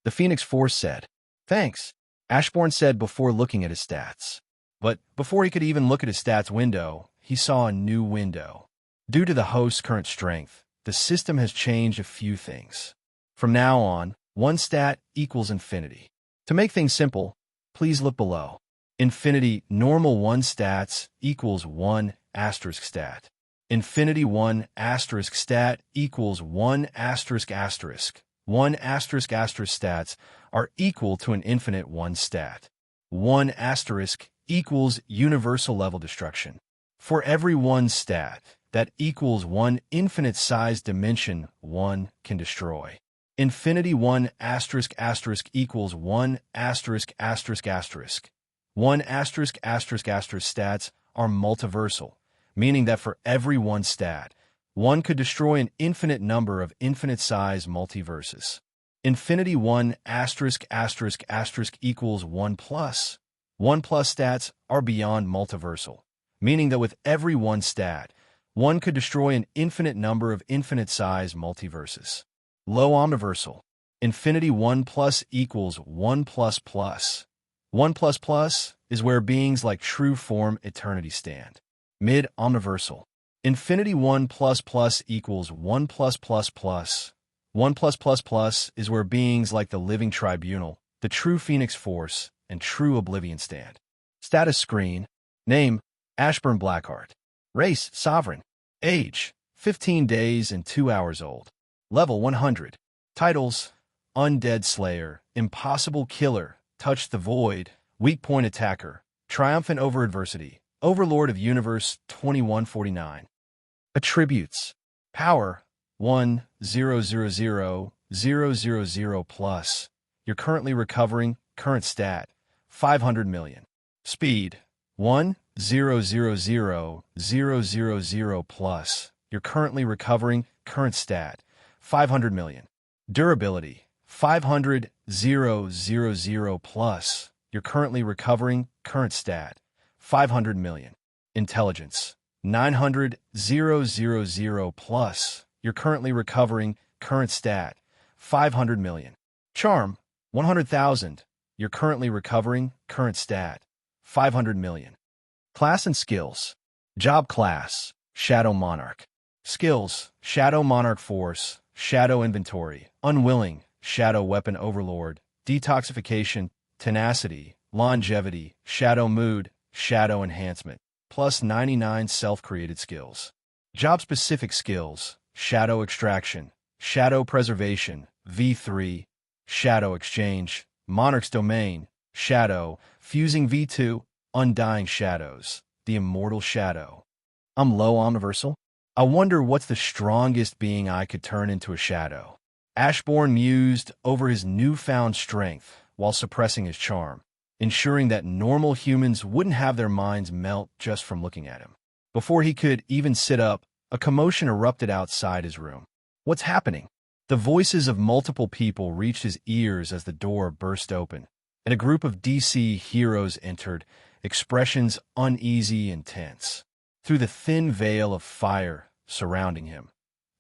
The Phoenix Force said. Thanks, Ashburn said before looking at his stats. But before he could even look at his stats window, he saw a new window. Due to the host's current strength, the system has changed a few things. From now on, one stat equals infinity. To make things simple, please look below. Infinity normal 1 stats equals 1 asterisk stat. Infinity 1 asterisk stat equals 1 asterisk asterisk. 1 asterisk asterisk stats are equal to an infinite 1 stat. 1 asterisk equals universal level destruction. For every 1 stat that equals 1 infinite size dimension 1 can destroy. Infinity 1 asterisk asterisk equals 1 asterisk asterisk asterisk. 1 asterisk asterisk asterisk stats are multiversal, meaning that for every 1 stat, 1 could destroy an infinite number of infinite-size multiverses. Infinity 1 asterisk asterisk asterisk equals 1 plus. 1 plus stats are beyond multiversal, meaning that with every 1 stat, 1 could destroy an infinite number of infinite-size multiverses. Low omniversal. Infinity 1 plus equals 1 plus plus. 1 plus plus is where beings like true form eternity stand. Mid omniversal. Infinity 1 plus plus equals 1 plus plus plus. 1 plus plus plus is where beings like the living tribunal, the true Phoenix Force, and true Oblivion stand. Status screen. Name, Ashburn Blackheart. Race, Sovereign. Age, 15 days and 2 hours old. Level 100. Titles, Undead Slayer, Impossible Killer, Touch the Void, Weak Point Attacker, Triumphant over Adversity, Overlord of Universe 2149. Attributes. Power, 1,000,000 plus. You're currently recovering, current stat, 500 million. Speed, 1,000,000 plus. You're currently recovering, current stat, 500 million. Durability, 500,000 plus. You're currently recovering, current stat, 500 million. Intelligence, 900,000 plus. You're currently recovering, current stat, 500 million. Charm, 100,000. You're currently recovering, current stat, 500 million. Class and skills. Job class, Shadow Monarch. Skills, Shadow Monarch Force, Shadow Inventory, Unwilling, Shadow Weapon Overlord, Detoxification, Tenacity, Longevity, Shadow Mood, Shadow Enhancement, plus 99 self-created skills. Job-specific skills, Shadow Extraction, Shadow Preservation, V3, Shadow Exchange, Monarch's Domain, Shadow, Fusing V2, Undying Shadows, The Immortal Shadow. I'm low omniversal? I wonder what's the strongest being I could turn into a shadow. Ashburn mused over his newfound strength while suppressing his charm, ensuring that normal humans wouldn't have their minds melt just from looking at him. Before he could even sit up, a commotion erupted outside his room. What's happening? The voices of multiple people reached his ears as the door burst open, and a group of DC heroes entered, expressions uneasy and tense. Through the thin veil of fire surrounding him,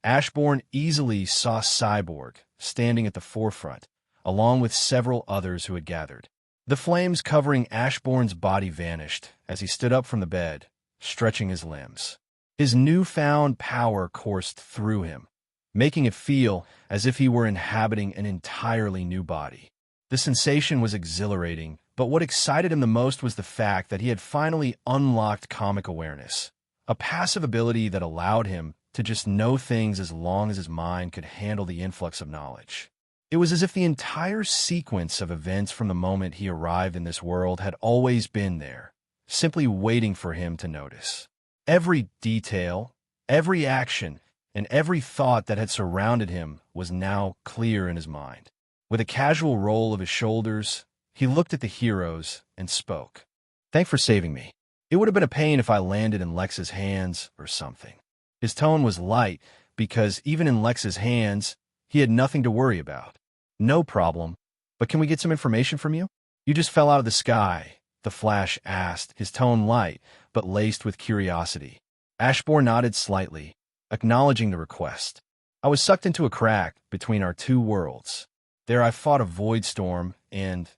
Ashburn easily saw Cyborg standing at the forefront, along with several others who had gathered. The flames covering Ashburn's body vanished as he stood up from the bed, stretching his limbs. His newfound power coursed through him, making it feel as if he were inhabiting an entirely new body. The sensation was exhilarating, but what excited him the most was the fact that he had finally unlocked comic awareness, a passive ability that allowed him to just know things as long as his mind could handle the influx of knowledge. It was as if the entire sequence of events from the moment he arrived in this world had always been there, simply waiting for him to notice. Every detail, every action, and every thought that had surrounded him was now clear in his mind. With a casual roll of his shoulders, he looked at the heroes and spoke. "Thanks for saving me. It would have been a pain if I landed in Lex's hands or something." His tone was light because even in Lex's hands, he had nothing to worry about. "No problem, but can we get some information from you? You just fell out of the sky," the Flash asked, his tone light but laced with curiosity. Ashburn nodded slightly, acknowledging the request. "I was sucked into a crack between our two worlds. There I fought a void storm and,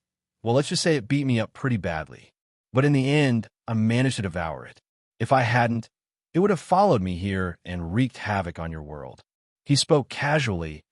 well, let's just say it beat me up pretty badly. But in the end, I managed to devour it. If I hadn't, it would have followed me here and wreaked havoc on your world." He spoke casually,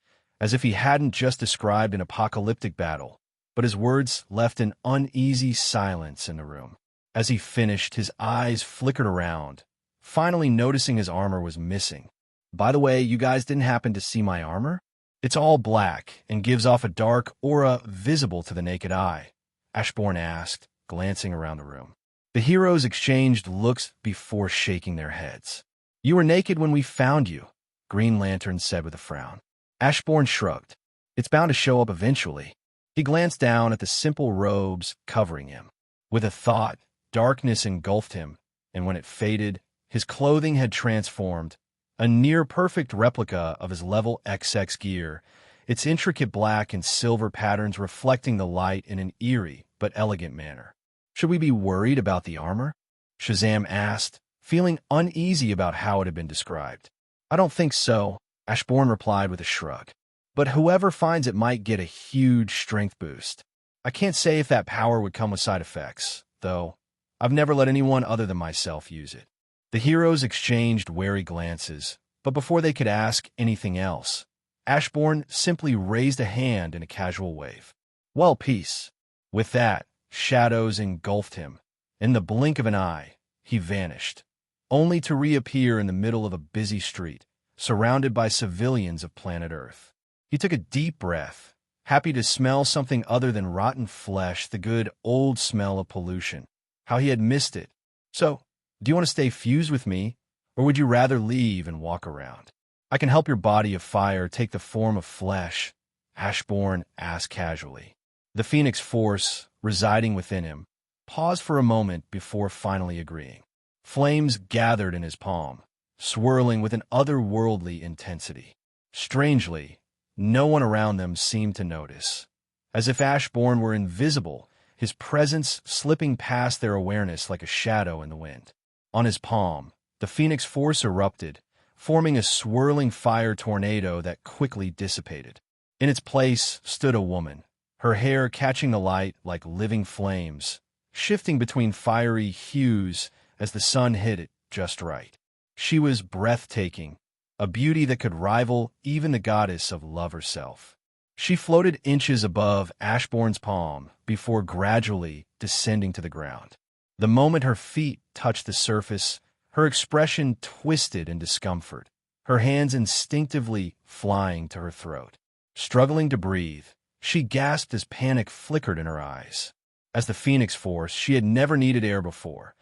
as if he hadn't just described an apocalyptic battle, but his words left an uneasy silence in the room. As he finished, his eyes flickered around, finally noticing his armor was missing. "By the way, you guys didn't happen to see my armor? It's all black and gives off a dark aura visible to the naked eye," Ashburn asked, glancing around the room. The heroes exchanged looks before shaking their heads. "You were naked when we found you," Green Lantern said with a frown. Ashburn shrugged. "It's bound to show up eventually." He glanced down at the simple robes covering him. With a thought, darkness engulfed him, and when it faded, his clothing had transformed, a near-perfect replica of his level XX gear, its intricate black and silver patterns reflecting the light in an eerie but elegant manner. "Should we be worried about the armor?" Shazam asked, feeling uneasy about how it had been described. "I don't think so," Ashburn replied with a shrug. "But whoever finds it might get a huge strength boost. I can't say if that power would come with side effects, though. I've never let anyone other than myself use it." The heroes exchanged wary glances, but before they could ask anything else, Ashburn simply raised a hand in a casual wave. "Well, peace." With that, shadows engulfed him. In the blink of an eye, he vanished, only to reappear in the middle of a busy street, surrounded by civilians of planet Earth. He took a deep breath, happy to smell something other than rotten flesh, the good old smell of pollution. How he had missed it. "So, do you want to stay fused with me, or would you rather leave and walk around? I can help your body of fire take the form of flesh," Ashburn asked casually. The Phoenix Force, residing within him, paused for a moment before finally agreeing. Flames gathered in his palm, swirling with an otherworldly intensity. Strangely, no one around them seemed to notice. As if Ashburn were invisible, his presence slipping past their awareness like a shadow in the wind. On his palm, the Phoenix Force erupted, forming a swirling fire tornado that quickly dissipated. In its place stood a woman, her hair catching the light like living flames, shifting between fiery hues as the sun hit it just right. She was breathtaking, a beauty that could rival even the goddess of love herself. She floated inches above Ashburn's palm before gradually descending to the ground. The moment her feet touched the surface, her expression twisted in discomfort, her hands instinctively flying to her throat. Struggling to breathe, she gasped as panic flickered in her eyes. As the Phoenix Force, she had never needed air before,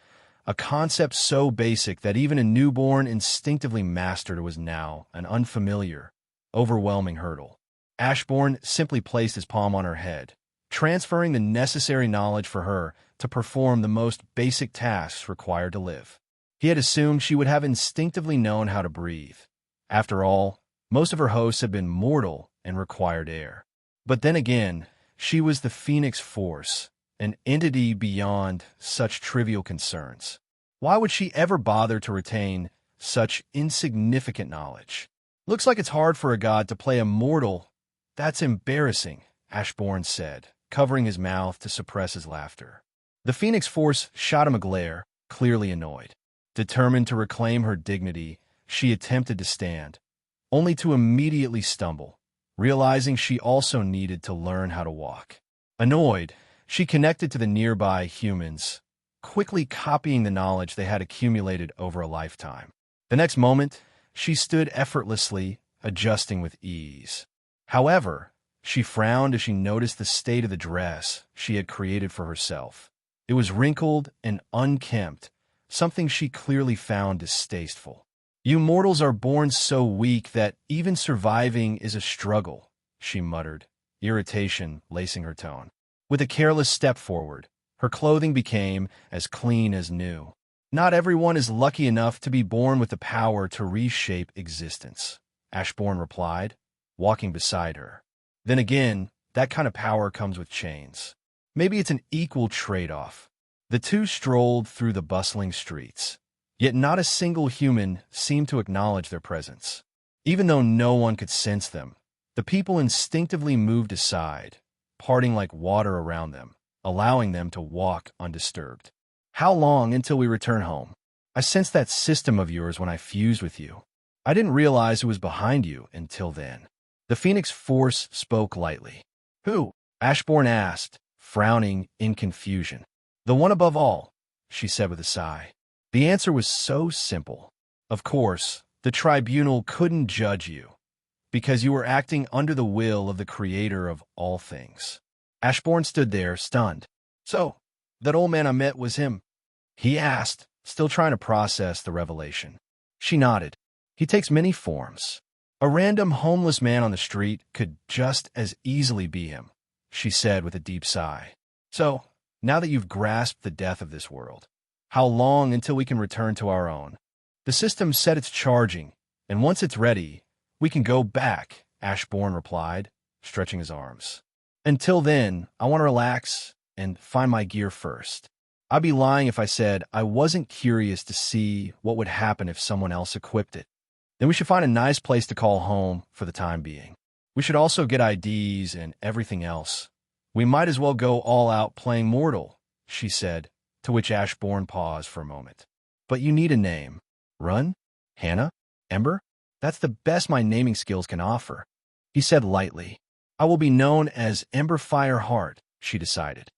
a concept so basic that even a newborn instinctively mastered it was now an unfamiliar, overwhelming hurdle. Ashburn simply placed his palm on her head, transferring the necessary knowledge for her to perform the most basic tasks required to live. He had assumed she would have instinctively known how to breathe. After all, most of her hosts had been mortal and required air. But then again, she was the Phoenix Force, an entity beyond such trivial concerns. Why would she ever bother to retain such insignificant knowledge? "Looks like it's hard for a god to play a mortal. That's embarrassing," Ashburn said, covering his mouth to suppress his laughter. The Phoenix Force shot him a glare, clearly annoyed. Determined to reclaim her dignity, she attempted to stand, only to immediately stumble, realizing she also needed to learn how to walk. Annoyed, she connected to the nearby humans, quickly copying the knowledge they had accumulated over a lifetime. The next moment, she stood effortlessly, adjusting with ease. However, she frowned as she noticed the state of the dress she had created for herself. It was wrinkled and unkempt, something she clearly found distasteful. "You mortals are born so weak that even surviving is a struggle," she muttered, irritation lacing her tone. With a careless step forward, her clothing became as clean as new. "Not everyone is lucky enough to be born with the power to reshape existence," Ashburn replied, walking beside her. "Then again, that kind of power comes with chains. Maybe it's an equal trade-off." The two strolled through the bustling streets, yet not a single human seemed to acknowledge their presence. Even though no one could sense them, The people instinctively moved aside, parting like water around them, allowing them to walk undisturbed. How long until we return home? I sensed that system of yours when I fused with you. I didn't realize it was behind you until then. The Phoenix Force spoke lightly. Who? Ashburn asked, frowning in confusion. The one above all, she said with a sigh. The answer was so simple. Of course, the tribunal couldn't judge you, because you were acting under the will of the creator of all things. Ashburn stood there, stunned. So, that old man I met was him? He asked, still trying to process the revelation. She nodded. He takes many forms. A random homeless man on the street could just as easily be him, she said with a deep sigh. So, now that you've grasped the death of this world, how long until we can return to our own? The system said it's charging, and once it's ready, we can go back, Ashburn replied, stretching his arms. Until then, I want to relax and find my gear first. I'd be lying if I said I wasn't curious to see what would happen if someone else equipped it. Then we should find a nice place to call home for the time being. We should also get IDs and everything else. We might as well go all out playing mortal, she said, to which Ashburn paused for a moment. But you need a name. Run? Hannah? Ember? That's the best my naming skills can offer. He said lightly. I will be known as Ember Fire Heart, she decided.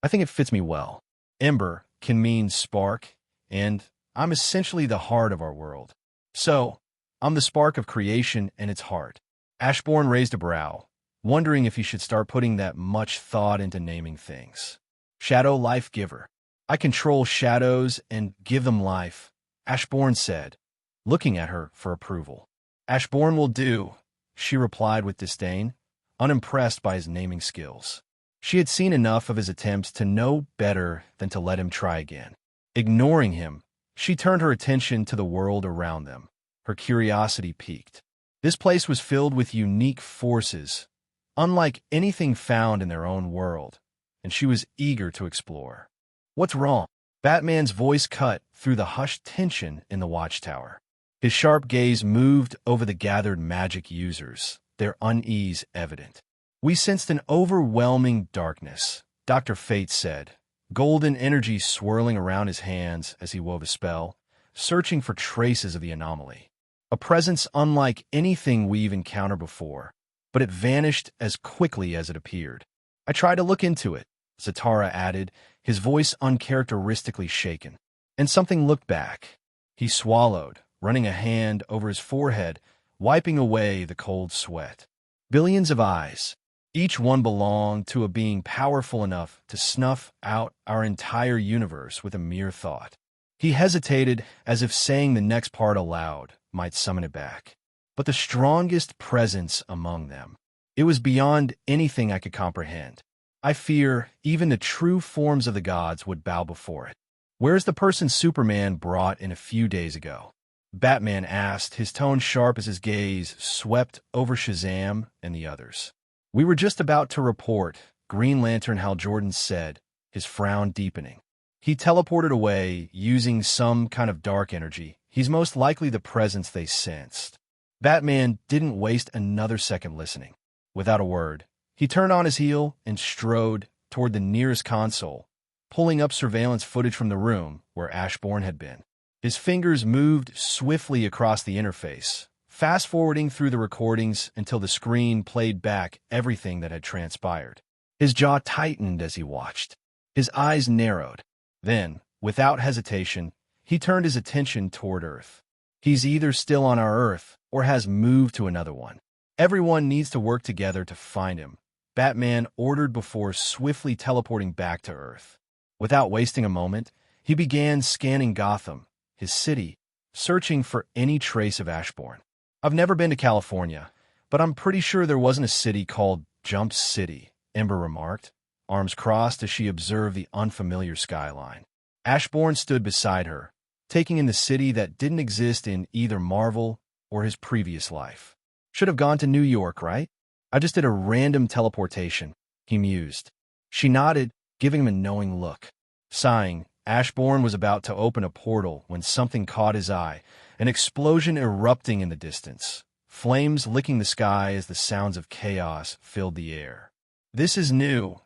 I think it fits me well. Ember can mean spark, and I'm essentially the heart of our world. So, I'm the spark of creation and its heart. Ashburn raised a brow, wondering if he should start putting that much thought into naming things. Shadow Life Giver. I control shadows and give them life, Ashburn said, looking at her for approval. Ashburn will do, she replied with disdain, unimpressed by his naming skills. She had seen enough of his attempts to know better than to let him try again. Ignoring him, she turned her attention to the world around them. Her curiosity piqued. This place was filled with unique forces, unlike anything found in their own world, and she was eager to explore. What's wrong? Batman's voice cut through the hushed tension in the watchtower. His sharp gaze moved over the gathered magic users, their unease evident. We sensed an overwhelming darkness, Dr. Fate said, golden energy swirling around his hands as he wove a spell, searching for traces of the anomaly. A presence unlike anything we've encountered before, but it vanished as quickly as it appeared. I tried to look into it, Zatara added, his voice uncharacteristically shaken. And something looked back. He swallowed, running a hand over his forehead, wiping away the cold sweat. Billions of eyes. Each one belonged to a being powerful enough to snuff out our entire universe with a mere thought. He hesitated, as if saying the next part aloud might summon it back. But the strongest presence among them. It was beyond anything I could comprehend. I fear even the true forms of the gods would bow before it. Where's the person Superman brought in a few days ago? Batman asked, his tone sharp as his gaze swept over Shazam and the others. We were just about to report, Green Lantern Hal Jordan said, his frown deepening. He teleported away using some kind of dark energy. He's most likely the presence they sensed. Batman didn't waste another second listening. Without a word, he turned on his heel and strode toward the nearest console, pulling up surveillance footage from the room where Ashburn had been. His fingers moved swiftly across the interface, fast-forwarding through the recordings until the screen played back everything that had transpired. His jaw tightened as he watched. His eyes narrowed. Then, without hesitation, he turned his attention toward Earth. He's either still on our Earth or has moved to another one. Everyone needs to work together to find him, Batman ordered before swiftly teleporting back to Earth. Without wasting a moment, he began scanning Gotham, his city, searching for any trace of Ashburn. I've never been to California, but I'm pretty sure there wasn't a city called Jump City, Ember remarked, arms crossed as she observed the unfamiliar skyline. Ashburn stood beside her, taking in the city that didn't exist in either Marvel or his previous life. Should have gone to New York, right? I just did a random teleportation, he mused. She nodded, giving him a knowing look. Sighing, Ashburn was about to open a portal when something caught his eye, an explosion erupting in the distance. flames licking the sky as the sounds of chaos filled the air. "This is new."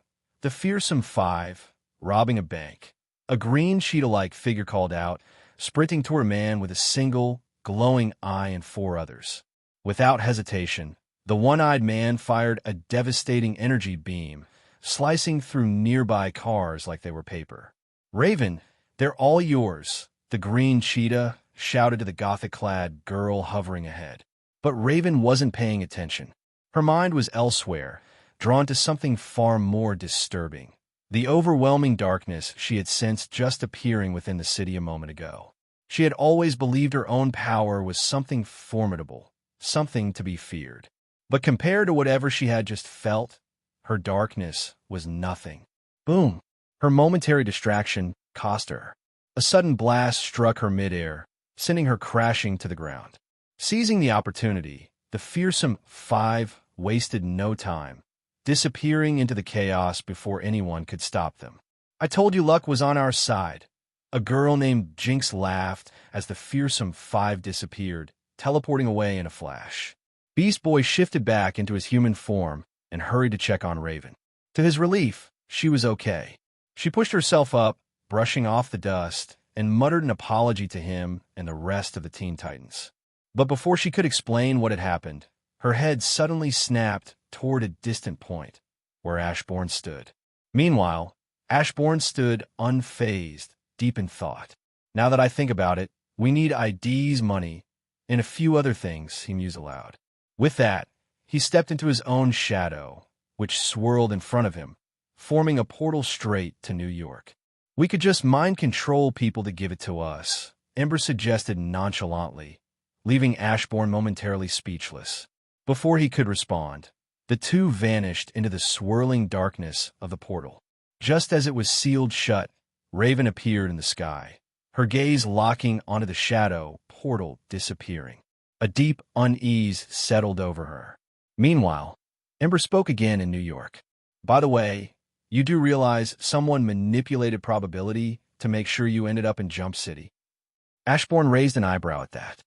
The fearsome five, robbing a bank. A green cheetah-like figure called out, sprinting toward a man with a single, glowing eye and four others. Without hesitation, the one-eyed man fired a devastating energy beam, slicing through nearby cars like they were paper. "Raven, they're all yours," the green cheetah shouted to the gothic-clad girl hovering ahead. But Raven wasn't paying attention. Her mind was elsewhere, drawn to something far more disturbing. The overwhelming darkness she had sensed just appearing within the city a moment ago. She had always believed her own power was something formidable, something to be feared. But compared to whatever she had just felt, her darkness was nothing. Boom! Her momentary distraction cost her. A sudden blast struck her midair, sending her crashing to the ground. Seizing the opportunity, the fearsome five wasted no time, disappearing into the chaos before anyone could stop them. "I told you luck was on our side." A girl named Jinx laughed as the fearsome five disappeared, teleporting away in a flash. Beast Boy shifted back into his human form and hurried to check on Raven. To his relief, she was okay. She pushed herself up, brushing off the dust, and muttered an apology to him and the rest of the Teen Titans. But before she could explain what had happened, her head suddenly snapped toward a distant point, where Ashburn stood. Meanwhile, Ashburn stood unfazed, deep in thought. "Now that I think about it, we need IDs, money, and a few other things," he mused aloud. With that, he stepped into his own shadow, which swirled in front of him, forming a portal straight to New York. "We could just mind control people to give it to us," Ember suggested nonchalantly, leaving Ashburn momentarily speechless. Before he could respond, the two vanished into the swirling darkness of the portal. Just as it was sealed shut, Raven appeared in the sky, her gaze locking onto the shadow portal disappearing. A deep unease settled over her. Meanwhile, Ember spoke again in New York. "By the way, you do realize someone manipulated probability to make sure you ended up in Jump City?" Ashburn raised an eyebrow at that.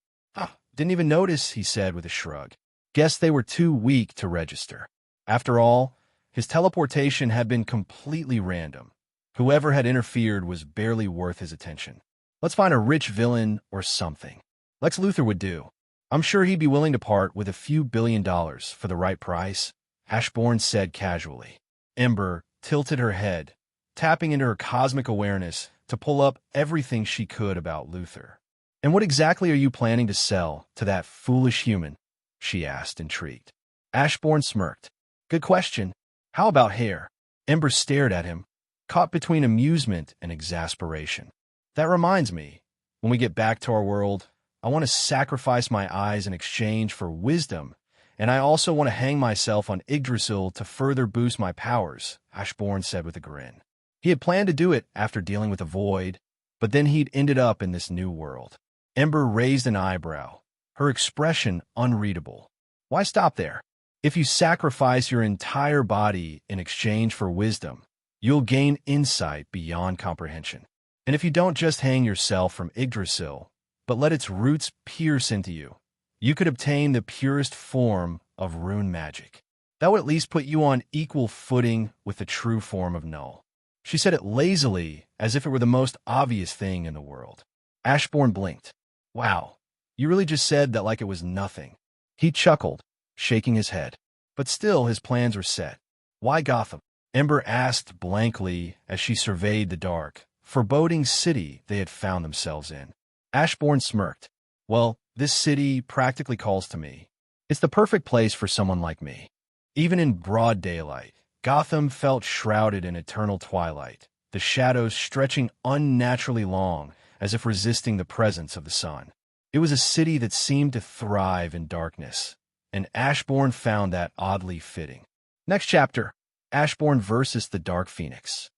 "Didn't even notice," he said with a shrug. "Guess they were too weak to register." After all, his teleportation had been completely random. Whoever had interfered was barely worth his attention. "Let's find a rich villain or something. Lex Luthor would do. I'm sure he'd be willing to part with a few $1 billion for the right price," Ashburn said casually. Ember tilted her head, tapping into her cosmic awareness to pull up everything she could about Luthor. "And what exactly are you planning to sell to that foolish human?" she asked, intrigued. Ashburn smirked. "Good question. How about hair?" Ember stared at him, caught between amusement and exasperation. "That reminds me, when we get back to our world, I want to sacrifice my eyes in exchange for wisdom, and I also want to hang myself on Yggdrasil to further boost my powers," Ashburn said with a grin. He had planned to do it after dealing with the Void, but then he'd ended up in this new world. Ember raised an eyebrow, her expression unreadable. "Why stop there? If you sacrifice your entire body in exchange for wisdom, you'll gain insight beyond comprehension. And if you don't just hang yourself from Yggdrasil, but let its roots pierce into you, you could obtain the purest form of rune magic. That would at least put you on equal footing with the true form of Null." She said it lazily, as if it were the most obvious thing in the world. Ashburn blinked. "Wow, you really just said that like it was nothing." He chuckled, shaking his head. But still his plans were set. "Why Gotham?" Ember asked blankly as she surveyed the dark, foreboding city they had found themselves in. Ashburn smirked. "Well, this city practically calls to me. It's the perfect place for someone like me." Even in broad daylight, Gotham felt shrouded in eternal twilight, the shadows stretching unnaturally long as if resisting the presence of the sun. It was a city that seemed to thrive in darkness, and Ashburn found that oddly fitting. Next chapter, Ashburn versus the Dark Phoenix.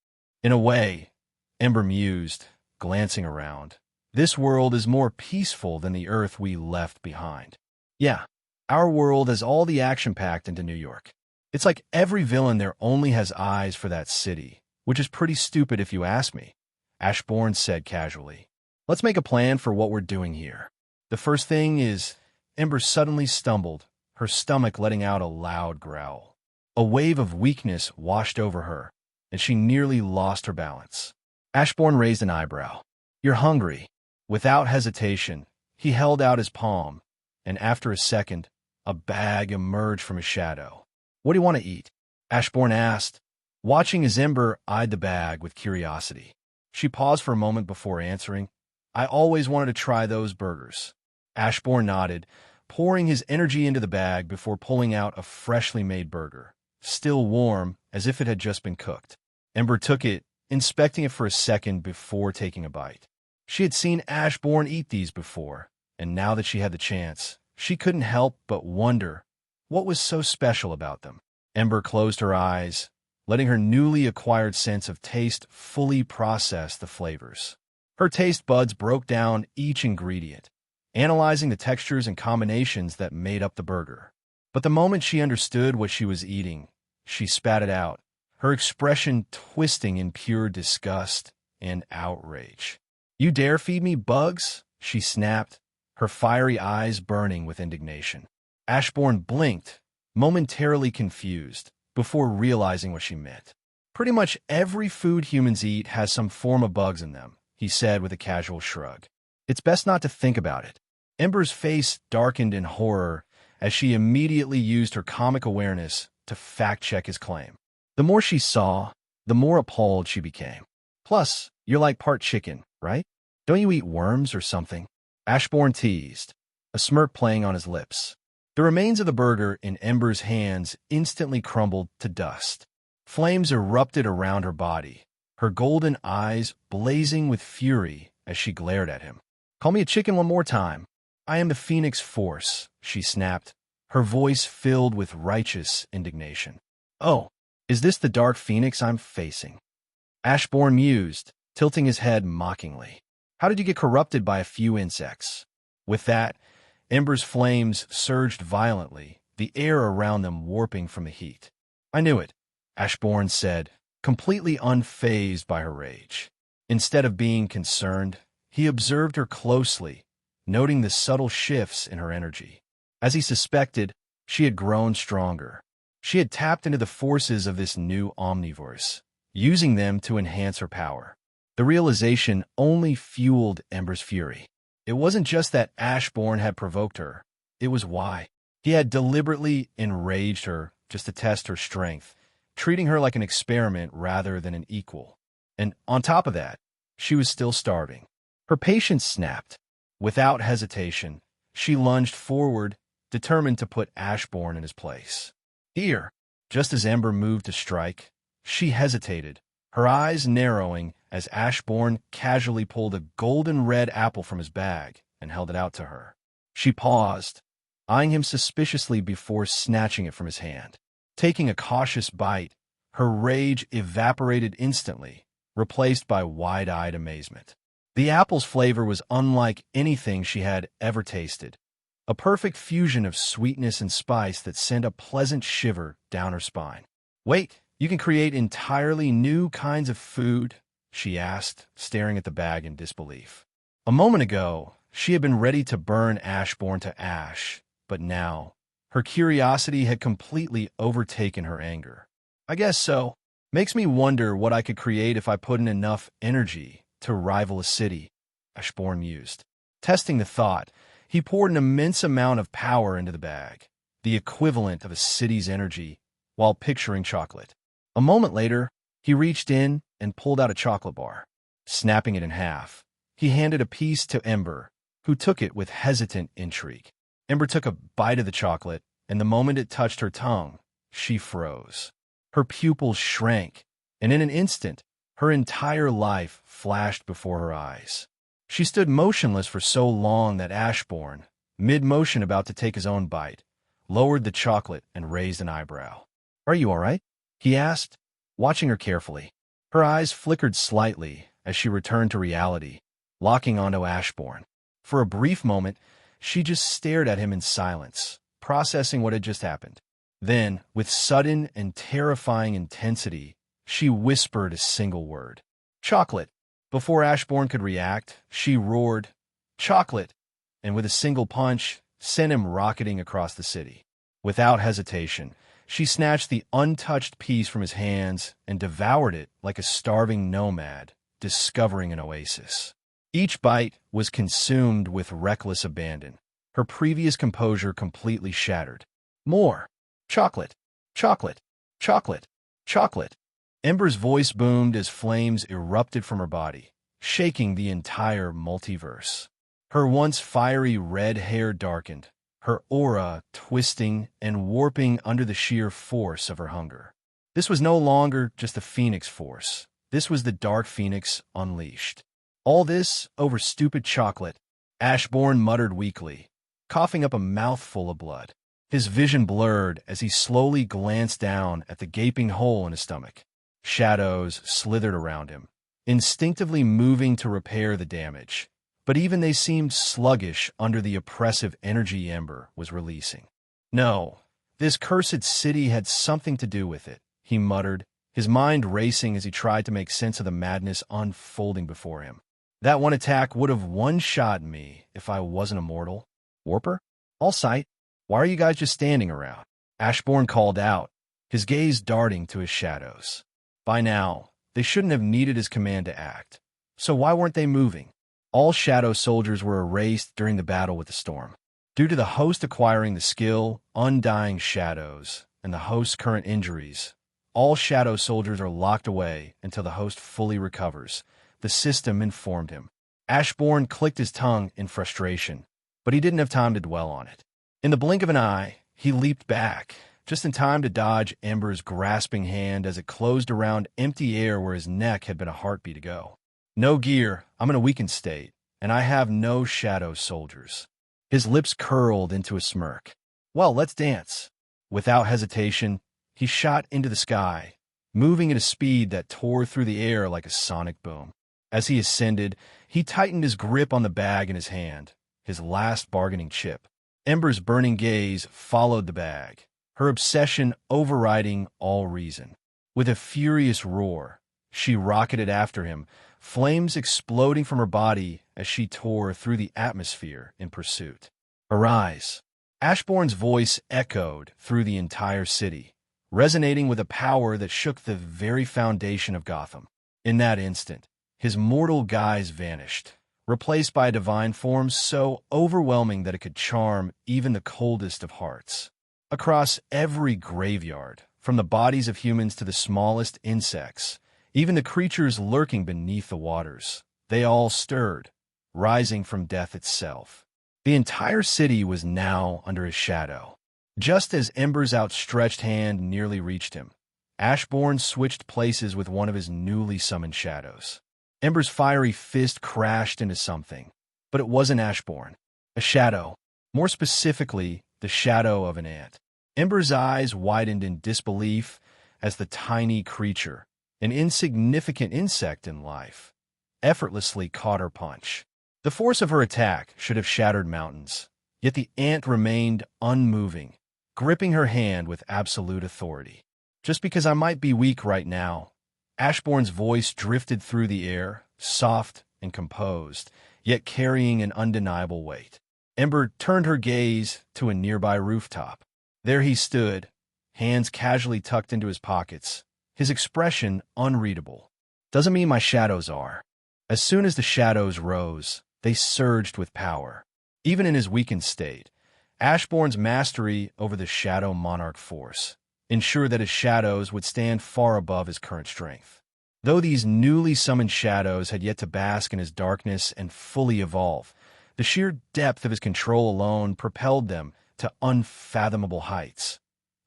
"In a way," Ember mused, glancing around, "this world is more peaceful than the Earth we left behind. Yeah, our world has all the action packed into New York. It's like every villain there only has eyes for that city, which is pretty stupid if you ask me," Ashburn said casually. "Let's make a plan for what we're doing here. The first thing is Ember suddenly stumbled, her stomach letting out a loud growl. A wave of weakness washed over her, and she nearly lost her balance. Ashburn raised an eyebrow. "You're hungry." Without hesitation, he held out his palm, and after a second, a bag emerged from his shadow. "What do you want to eat?" Ashburn asked, watching as Ember eyed the bag with curiosity. She paused for a moment before answering. "I always wanted to try those burgers." Ashburn nodded, pouring his energy into the bag before pulling out a freshly made burger, still warm as if it had just been cooked. Ember took it, inspecting it for a second before taking a bite. She had seen Ashburn eat these before, and now that she had the chance, she couldn't help but wonder what was so special about them. Ember closed her eyes, letting her newly acquired sense of taste fully process the flavors. Her taste buds broke down each ingredient, analyzing the textures and combinations that made up the burger. But the moment she understood what she was eating, she spat it out, her expression twisting in pure disgust and outrage. "You dare feed me bugs?" she snapped, her fiery eyes burning with indignation. Ashburn blinked, momentarily confused, before realizing what she meant. "Pretty much every food humans eat has some form of bugs in them," he said with a casual shrug. "It's best not to think about it." Ember's face darkened in horror as she immediately used her comic awareness to fact-check his claim. The more she saw, the more appalled she became. "Plus, you're like part chicken, right? Don't you eat worms or something?" Ashburn teased, a smirk playing on his lips. The remains of the burger in Ember's hands instantly crumbled to dust. Flames erupted around her body, her golden eyes blazing with fury as she glared at him. "Call me a chicken one more time. I am the Phoenix Force," she snapped, her voice filled with righteous indignation. "Oh, is this the dark phoenix I'm facing?" Ashburn mused, tilting his head mockingly. "How did you get corrupted by a few insects?" With that, Ember's flames surged violently, the air around them warping from the heat. "I knew it," Ashburn said, completely unfazed by her rage. Instead of being concerned, he observed her closely, noting the subtle shifts in her energy. As he suspected, she had grown stronger. She had tapped into the forces of this new omnivorous, using them to enhance her power. The realization only fueled Ember's fury. It wasn't just that Ashburn had provoked her. It was why. He had deliberately enraged her just to test her strength, treating her like an experiment rather than an equal. And on top of that, she was still starving. Her patience snapped. Without hesitation, she lunged forward, determined to put Ashburn in his place. "Here!" Just as Ember moved to strike, she hesitated, her eyes narrowing as Ashburn casually pulled a golden red apple from his bag and held it out to her. She paused, eyeing him suspiciously before snatching it from his hand. Taking a cautious bite, her rage evaporated instantly, replaced by wide-eyed amazement. The apple's flavor was unlike anything she had ever tasted, a perfect fusion of sweetness and spice that sent a pleasant shiver down her spine. "Wait, you can create entirely new kinds of food?" she asked, staring at the bag in disbelief. A moment ago, she had been ready to burn Ashburn to ash, but now, her curiosity had completely overtaken her anger. "I guess so. Makes me wonder what I could create if I put in enough energy to rival a city," Ashburn mused. Testing the thought, he poured an immense amount of power into the bag, the equivalent of a city's energy, while picturing chocolate. A moment later, he reached in and pulled out a chocolate bar. Snapping it in half, he handed a piece to Ember, who took it with hesitant intrigue. Ember took a bite of the chocolate, and the moment it touched her tongue, she froze. Her pupils shrank, and in an instant, her entire life flashed before her eyes. She stood motionless for so long that Ashburn, mid-motion about to take his own bite, lowered the chocolate and raised an eyebrow. "Are you all right?" he asked, watching her carefully. Her eyes flickered slightly as she returned to reality, locking onto Ashburn. For a brief moment, she just stared at him in silence, processing what had just happened. Then, with sudden and terrifying intensity, she whispered a single word. "Chocolate." Before Ashburn could react, she roared, "Chocolate!" and with a single punch, sent him rocketing across the city. Without hesitation, she snatched the untouched piece from his hands and devoured it like a starving nomad discovering an oasis. Each bite was consumed with reckless abandon, her previous composure completely shattered. More. Chocolate. Chocolate. Chocolate. Chocolate. Ember's voice boomed as flames erupted from her body, shaking the entire multiverse. Her once fiery red hair darkened, her aura twisting and warping under the sheer force of her hunger. This was no longer just the Phoenix Force. This was the Dark Phoenix unleashed. All this over stupid chocolate, Ashburn muttered weakly, coughing up a mouthful of blood. His vision blurred as he slowly glanced down at the gaping hole in his stomach. Shadows slithered around him, instinctively moving to repair the damage. But even they seemed sluggish under the oppressive energy Ember was releasing. No, this cursed city had something to do with it, he muttered, his mind racing as he tried to make sense of the madness unfolding before him. That one attack would have one-shot me if I wasn't immortal. Warper? All sight. Why are you guys just standing around? Ashburn called out, his gaze darting to his shadows. By now, they shouldn't have needed his command to act. So why weren't they moving? All Shadow soldiers were erased during the battle with the storm. Due to the host acquiring the skill, Undying Shadows, and the host's current injuries, all Shadow soldiers are locked away until the host fully recovers, the system informed him. Ashburn clicked his tongue in frustration, but he didn't have time to dwell on it. In the blink of an eye, he leaped back, just in time to dodge Ember's grasping hand as it closed around empty air where his neck had been a heartbeat ago. No gear, I'm in a weakened state, and I have no Shadow soldiers. His lips curled into a smirk. Well, let's dance. Without hesitation, he shot into the sky, moving at a speed that tore through the air like a sonic boom. As he ascended, he tightened his grip on the bag in his hand, his last bargaining chip. Ember's burning gaze followed the bag, her obsession overriding all reason. With a furious roar, she rocketed after him, flames exploding from her body as she tore through the atmosphere in pursuit. Arise! Ashburn's voice echoed through the entire city, resonating with a power that shook the very foundation of Gotham. In that instant, his mortal guise vanished, replaced by a divine form so overwhelming that it could charm even the coldest of hearts. Across every graveyard, from the bodies of humans to the smallest insects, even the creatures lurking beneath the waters, they all stirred, rising from death itself. The entire city was now under his shadow. Just as Ember's outstretched hand nearly reached him, Ashburn switched places with one of his newly summoned shadows. Ember's fiery fist crashed into something, but it wasn't Ashburn. A shadow, more specifically, the shadow of an ant. Ember's eyes widened in disbelief as the tiny creature, an insignificant insect in life, effortlessly caught her punch. The force of her attack should have shattered mountains, yet the ant remained unmoving, gripping her hand with absolute authority. Just because I might be weak right now, Ashburn's voice drifted through the air, soft and composed, yet carrying an undeniable weight. Ember turned her gaze to a nearby rooftop. There he stood, hands casually tucked into his pockets, his expression unreadable. Doesn't mean my shadows are. As soon as the shadows rose, they surged with power. Even in his weakened state, Ashburn's mastery over the Shadow Monarch force ensured that his shadows would stand far above his current strength. Though these newly summoned shadows had yet to bask in his darkness and fully evolve, the sheer depth of his control alone propelled them to unfathomable heights,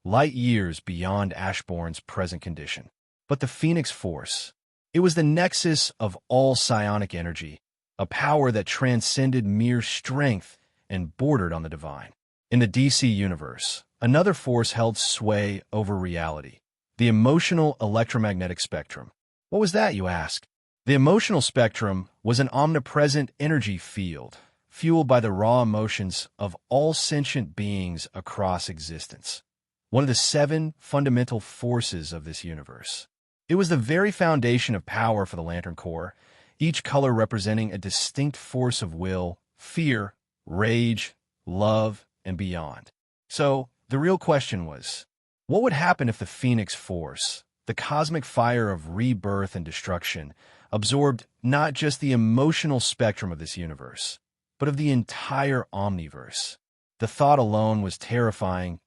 light years beyond Ashburn's present condition. But the Phoenix Force, it was the nexus of all psionic energy, a power that transcended mere strength and bordered on the divine. In the DC universe, another force held sway over reality, the emotional electromagnetic spectrum. What was that, you ask? The emotional spectrum was an omnipresent energy field, fueled by the raw emotions of all sentient beings across existence. One of the 7 fundamental forces of this universe. It was the very foundation of power for the Lantern Corps, each color representing a distinct force of will, fear, rage, love, and beyond. So, the real question was, what would happen if the Phoenix Force, the cosmic fire of rebirth and destruction, absorbed not just the emotional spectrum of this universe, but of the entire omniverse? The thought alone was terrifying,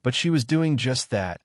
but she was doing just that,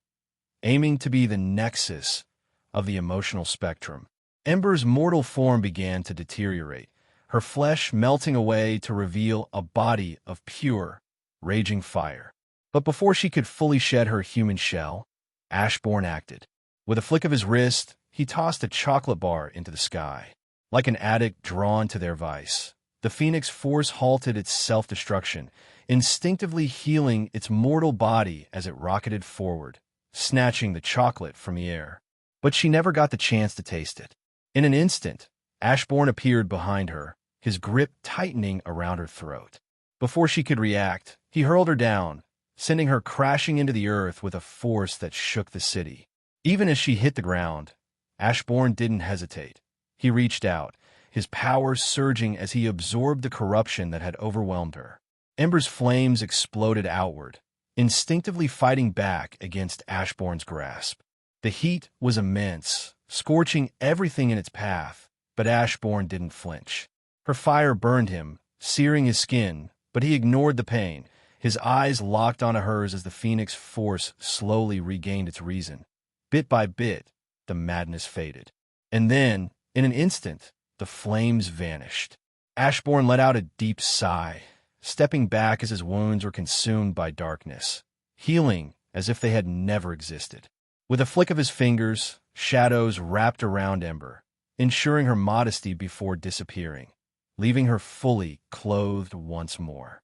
aiming to be the nexus of the emotional spectrum. Ember's mortal form began to deteriorate, her flesh melting away to reveal a body of pure, raging fire. But before she could fully shed her human shell, Ashburn acted. With a flick of his wrist, he tossed a chocolate bar into the sky. Like an addict drawn to their vice, the Phoenix Force halted its self-destruction, instinctively healing its mortal body as it rocketed forward, snatching the chocolate from the air. But she never got the chance to taste it. In an instant, Ashburn appeared behind her, his grip tightening around her throat. Before she could react, he hurled her down, sending her crashing into the earth with a force that shook the city. Even as she hit the ground, Ashburn didn't hesitate. He reached out, his power surging as he absorbed the corruption that had overwhelmed her. Ember's flames exploded outward, instinctively fighting back against Ashburn's grasp. The heat was immense, scorching everything in its path, but Ashburn didn't flinch. Her fire burned him, searing his skin, but he ignored the pain, his eyes locked onto hers as the Phoenix Force slowly regained its reason. Bit by bit, the madness faded. And then, in an instant, the flames vanished. Ashburn let out a deep sigh, stepping back as his wounds were consumed by darkness, healing as if they had never existed. With a flick of his fingers, shadows wrapped around Ember, ensuring her modesty before disappearing, leaving her fully clothed once more.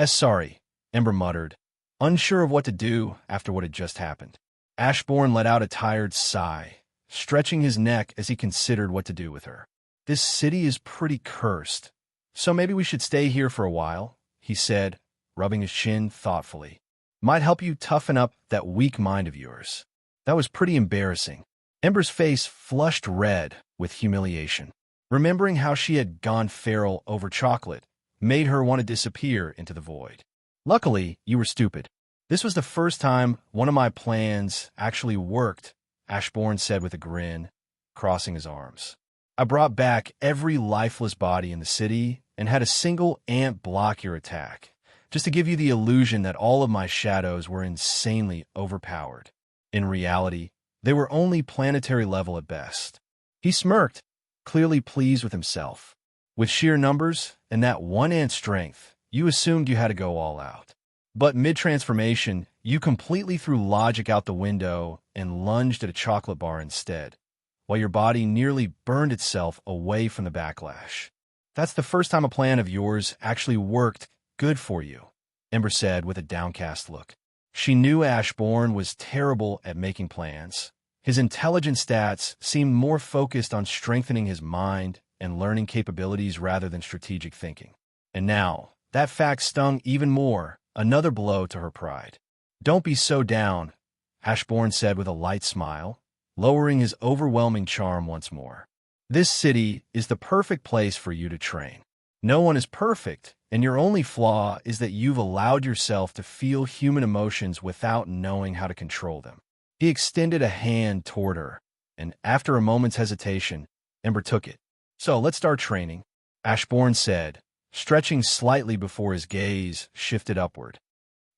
Sorry, Ember muttered, unsure of what to do after what had just happened. Ashburn let out a tired sigh, stretching his neck as he considered what to do with her. This city is pretty cursed, so maybe we should stay here for a while, he said, rubbing his chin thoughtfully. Might help you toughen up that weak mind of yours. That was pretty embarrassing. Ember's face flushed red with humiliation. Remembering how she had gone feral over chocolate made her want to disappear into the void. Luckily, you were stupid. This was the first time one of my plans actually worked, Ashburn said with a grin, crossing his arms. I brought back every lifeless body in the city and had a single ant block your attack, just to give you the illusion that all of my shadows were insanely overpowered. In reality, they were only planetary level at best. He smirked, clearly pleased with himself. With sheer numbers and that one ant strength, you assumed you had to go all out. But mid-transformation, you completely threw logic out the window and lunged at a chocolate bar instead, while your body nearly burned itself away from the backlash. That's the first time a plan of yours actually worked good for you, Ember said with a downcast look. She knew Ashburn was terrible at making plans. His intelligence stats seemed more focused on strengthening his mind and learning capabilities rather than strategic thinking. And now, that fact stung even more, another blow to her pride. Don't be so down, Ashburn said with a light smile, lowering his overwhelming charm once more. This city is the perfect place for you to train. No one is perfect, and your only flaw is that you've allowed yourself to feel human emotions without knowing how to control them. He extended a hand toward her, and after a moment's hesitation, Ember took it. So let's start training, Ashburn said, stretching slightly before his gaze shifted upward.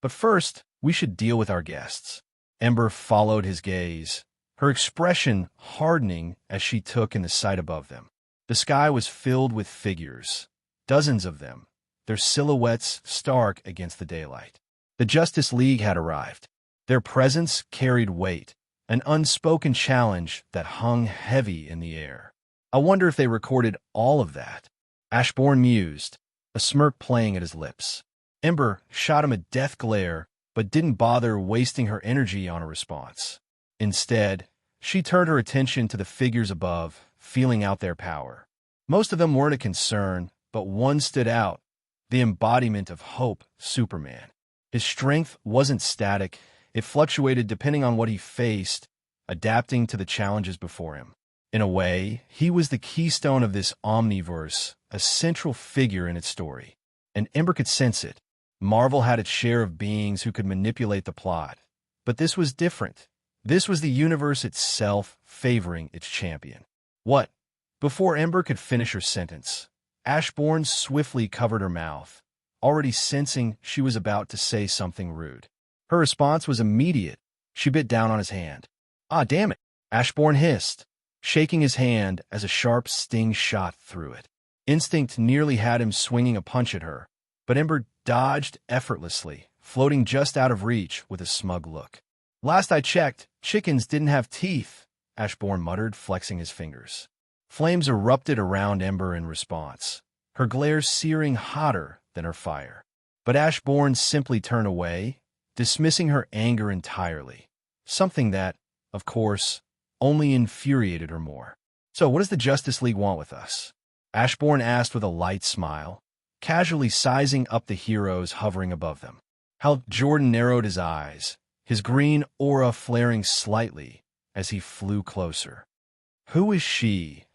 But first, we should deal with our guests. Ember followed his gaze, her expression hardening as she took in the sight above them. The sky was filled with figures, dozens of them, their silhouettes stark against the daylight. The Justice League had arrived. Their presence carried weight, an unspoken challenge that hung heavy in the air. I wonder if they recorded all of that. Ashburn mused, a smirk playing at his lips. Ember shot him a death glare, but didn't bother wasting her energy on a response. Instead, she turned her attention to the figures above, feeling out their power. Most of them weren't a concern, but one stood out, the embodiment of hope, Superman. His strength wasn't static, it fluctuated depending on what he faced, adapting to the challenges before him. In a way, he was the keystone of this omniverse, a central figure in its story. And Ember could sense it. Marvel had its share of beings who could manipulate the plot. But this was different. This was the universe itself favoring its champion. What? Before Ember could finish her sentence, Ashburn swiftly covered her mouth, already sensing she was about to say something rude. Her response was immediate. She bit down on his hand. "Ah, damn it," Ashburn hissed, shaking his hand as a sharp sting shot through it. Instinct nearly had him swinging a punch at her, but Ember dodged effortlessly, floating just out of reach with a smug look. "Last I checked, chickens didn't have teeth," Ashburn muttered, flexing his fingers. Flames erupted around Ember in response, her glare searing hotter than her fire. But Ashburn simply turned away, dismissing her anger entirely, something that, of course, only infuriated her more. "So what does the Justice League want with us?" Ashburn asked with a light smile, casually sizing up the heroes hovering above them. Hal Jordan narrowed his eyes, his green aura flaring slightly as he flew closer. "Who is she,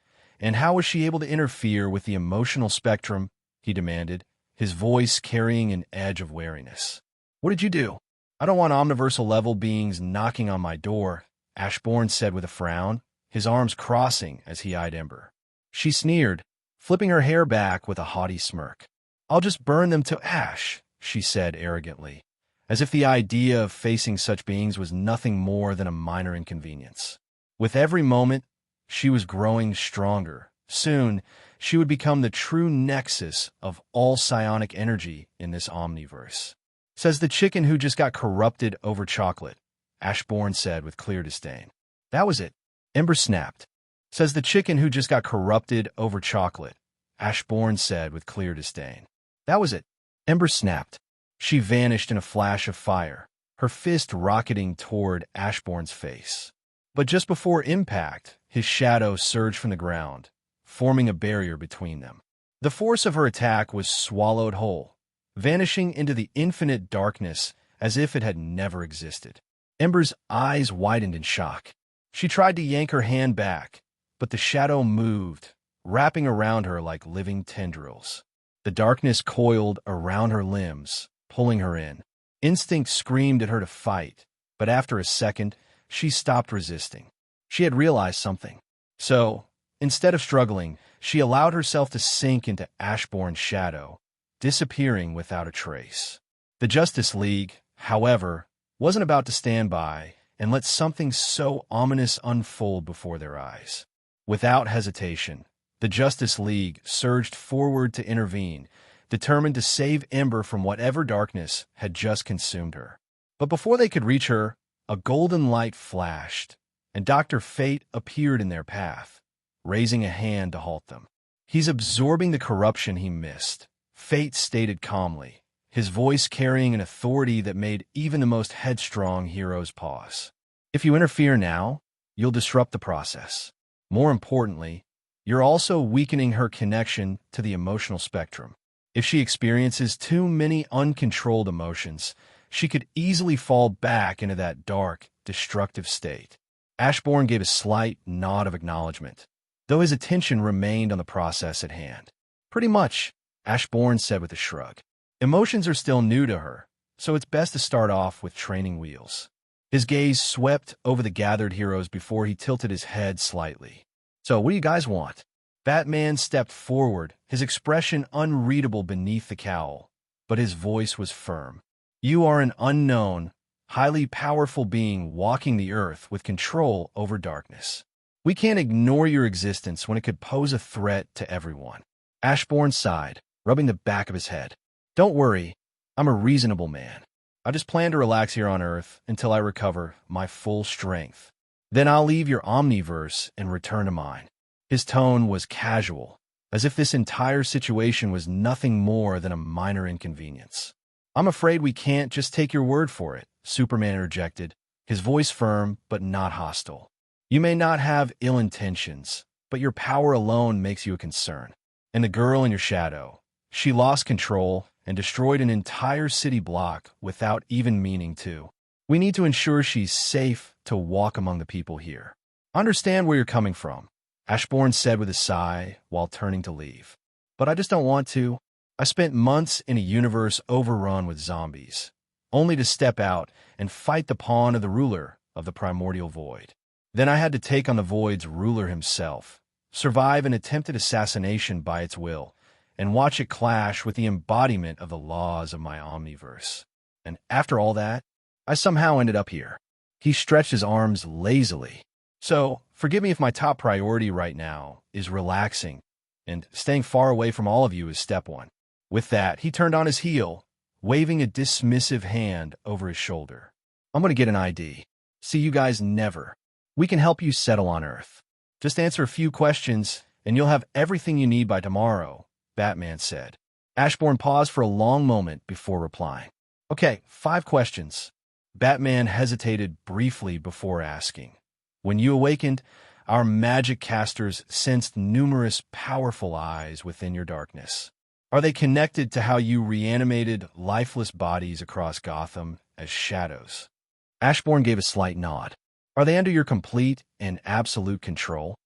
and how was she able to interfere with the emotional spectrum?" he demanded, his voice carrying an edge of wariness. "What did you do?" "I don't want omniversal-level beings knocking on my door," Ashburn said with a frown, his arms crossing as he eyed Ember. She sneered, flipping her hair back with a haughty smirk. "I'll just burn them to ash," she said arrogantly, as if the idea of facing such beings was nothing more than a minor inconvenience. With every moment, she was growing stronger. Soon, she would become the true nexus of all psionic energy in this omniverse. "Says the chicken who just got corrupted over chocolate," Ashburn said with clear disdain. "That was it," Ember snapped. "Says the chicken who just got corrupted over chocolate," Ashburn said with clear disdain. "That was it," Ember snapped. She vanished in a flash of fire, her fist rocketing toward Ashburn's face. But just before impact, his shadow surged from the ground, forming a barrier between them. The force of her attack was swallowed whole, vanishing into the infinite darkness as if it had never existed. Ember's eyes widened in shock. She tried to yank her hand back, but the shadow moved, wrapping around her like living tendrils. The darkness coiled around her limbs, pulling her in. Instinct screamed at her to fight, but after a second, she stopped resisting. She had realized something. So, instead of struggling, she allowed herself to sink into Ashburn's shadow, disappearing without a trace. The Justice League, however, wasn't about to stand by and let something so ominous unfold before their eyes. Without hesitation, the Justice League surged forward to intervene, determined to save Ember from whatever darkness had just consumed her. But before they could reach her, a golden light flashed, and Dr. Fate appeared in their path, raising a hand to halt them. "He's absorbing the corruption he missed," Fate stated calmly, his voice carrying an authority that made even the most headstrong heroes pause. "If you interfere now, you'll disrupt the process. More importantly, you're also weakening her connection to the emotional spectrum. If she experiences too many uncontrolled emotions, she could easily fall back into that dark, destructive state." Ashburn gave a slight nod of acknowledgement, though his attention remained on the process at hand. "Pretty much," Ashburn said with a shrug. Emotions are still new to her, so it's best to start off with training wheels. His gaze swept over the gathered heroes before he tilted his head slightly. "So, what do you guys want?" Batman stepped forward, his expression unreadable beneath the cowl, but his voice was firm. "You are an unknown, highly powerful being walking the earth with control over darkness. We can't ignore your existence when it could pose a threat to everyone." Ashburn sighed, rubbing the back of his head. "Don't worry, I'm a reasonable man. I just plan to relax here on Earth until I recover my full strength. Then I'll leave your omniverse and return to mine." His tone was casual, as if this entire situation was nothing more than a minor inconvenience. "I'm afraid we can't just take your word for it," Superman interjected, his voice firm but not hostile. "You may not have ill intentions, but your power alone makes you a concern. And the girl in your shadow, she lost control and destroyed an entire city block without even meaning to. We need to ensure she's safe to walk among the people here." "I understand where you're coming from," Ashburn said with a sigh while turning to leave. "But I just don't want to." I spent months in a universe overrun with zombies, only to step out and fight the pawn of the ruler of the primordial void. Then I had to take on the void's ruler himself, survive an attempted assassination by its will, and watch it clash with the embodiment of the laws of my omniverse. And after all that, I somehow ended up here. He stretched his arms lazily. So, forgive me if my top priority right now is relaxing, and staying far away from all of you is step one. With that, he turned on his heel, waving a dismissive hand over his shoulder. I'm going to get an ID. See you guys never. We can help you settle on Earth. Just answer a few questions, and you'll have everything you need by tomorrow, Batman said. Ashburn paused for a long moment before replying. Okay, 5 questions. Batman hesitated briefly before asking. When you awakened, our magic casters sensed numerous powerful eyes within your darkness. Are they connected to how you reanimated lifeless bodies across Gotham as shadows? Ashburn gave a slight nod. Are they under your complete and absolute control?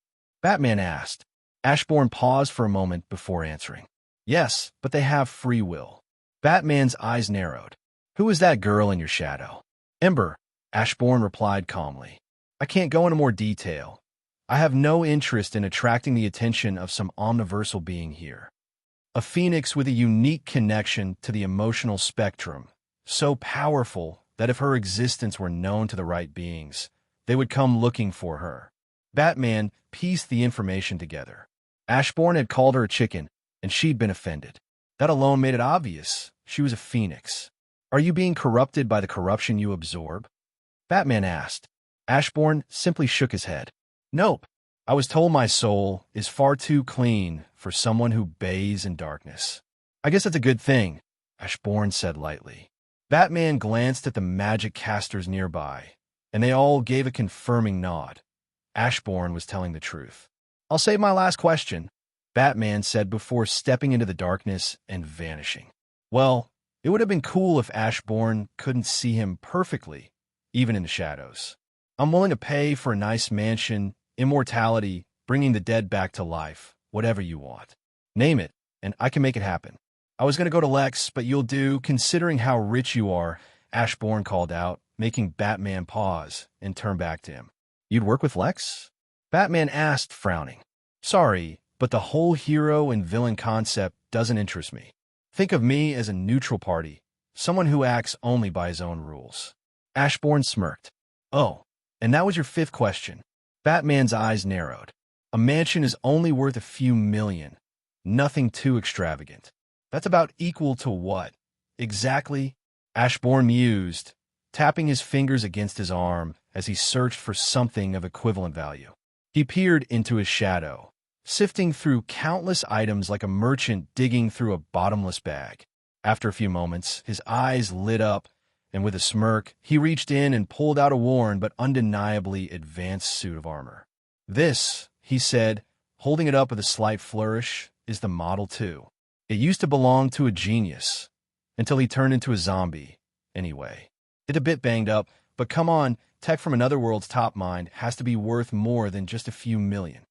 Batman asked. Ashburn paused for a moment before answering. Yes, but they have free will. Batman's eyes narrowed. Who is that girl in your shadow? Ember, Ashburn replied calmly. I can't go into more detail. I have no interest in attracting the attention of some omniversal being here. A phoenix with a unique connection to the emotional spectrum, so powerful that if her existence were known to the right beings, they would come looking for her. Batman pieced the information together. Ashburn had called her a chicken, and she'd been offended. That alone made it obvious she was a phoenix. Are you being corrupted by the corruption you absorb? Batman asked. Ashburn simply shook his head. Nope. I was told my soul is far too clean for someone who bathes in darkness. I guess that's a good thing, Ashburn said lightly. Batman glanced at the magic casters nearby, and they all gave a confirming nod. Ashburn was telling the truth. I'll save my last question, Batman said before stepping into the darkness and vanishing. Well, it would have been cool if Ashburn couldn't see him perfectly, even in the shadows. I'm willing to pay for a nice mansion, immortality, bringing the dead back to life, whatever you want. Name it, and I can make it happen. I was going to go to Lex, but you'll do, considering how rich you are, Ashburn called out, making Batman pause and turn back to him. You'd work with Lex? Batman asked, frowning. Sorry, but the whole hero and villain concept doesn't interest me. Think of me as a neutral party, someone who acts only by his own rules. Ashburn smirked. Oh, and that was your 5th question. Batman's eyes narrowed. A mansion is only worth a few million. Nothing too extravagant. That's about equal to what? Exactly? Ashburn mused, tapping his fingers against his arm as he searched for something of equivalent value. He peered into his shadow, sifting through countless items like a merchant digging through a bottomless bag. After a few moments, his eyes lit up, and with a smirk, he reached in and pulled out a worn but undeniably advanced suit of armor. This, he said, holding it up with a slight flourish, is the Model 2. It used to belong to a genius, until he turned into a zombie. Anyway, it's a bit banged up, but come on, tech from another world's top mind has to be worth more than just a few million.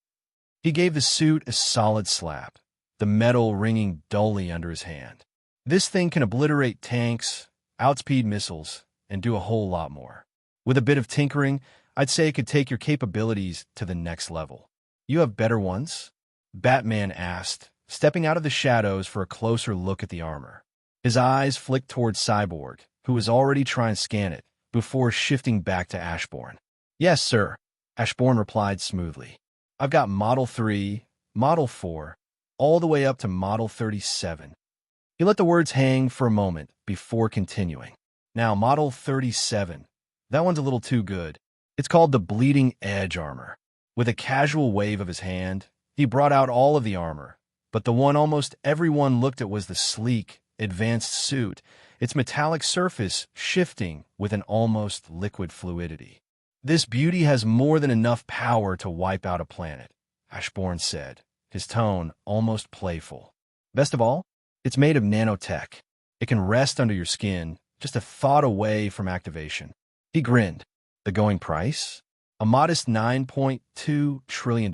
He gave the suit a solid slap, the metal ringing dully under his hand. This thing can obliterate tanks, outspeed missiles, and do a whole lot more. With a bit of tinkering, I'd say it could take your capabilities to the next level. You have better ones? Batman asked, stepping out of the shadows for a closer look at the armor. His eyes flicked towards Cyborg, who was already trying to scan it, before shifting back to Ashburn. Yes, sir, Ashburn replied smoothly. I've got Model 3, Model 4, all the way up to Model 37. He let the words hang for a moment before continuing. Now, Model 37. That one's a little too good. It's called the Bleeding Edge armor. With a casual wave of his hand, he brought out all of the armor, but the one almost everyone looked at was the sleek, advanced suit, its metallic surface shifting with an almost liquid fluidity. This beauty has more than enough power to wipe out a planet, Ashburn said, his tone almost playful. Best of all, it's made of nanotech. It can rest under your skin, just a thought away from activation. He grinned. The going price? A modest $9.2 trillion.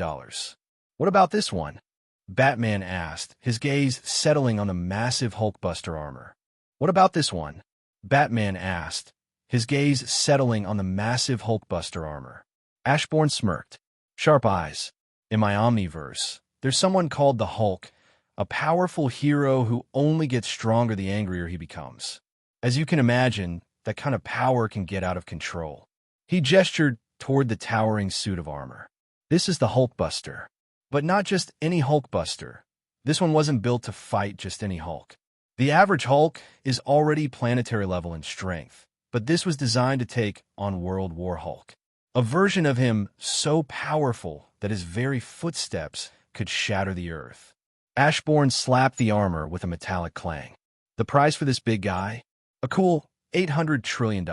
What about this one? Batman asked, his gaze settling on the massive Hulkbuster armor. What about this one? Batman asked, his gaze settling on the massive Hulkbuster armor. Ashburn smirked. Sharp eyes. In my Omniverse, there's someone called the Hulk, a powerful hero who only gets stronger the angrier he becomes. As you can imagine, that kind of power can get out of control. He gestured toward the towering suit of armor. This is the Hulkbuster. But not just any Hulkbuster. This one wasn't built to fight just any Hulk. The average Hulk is already planetary level in strength, but this was designed to take on World War Hulk. A version of him so powerful that his very footsteps could shatter the earth. Ashburn slapped the armor with a metallic clang. The price for this big guy? A cool $800 trillion.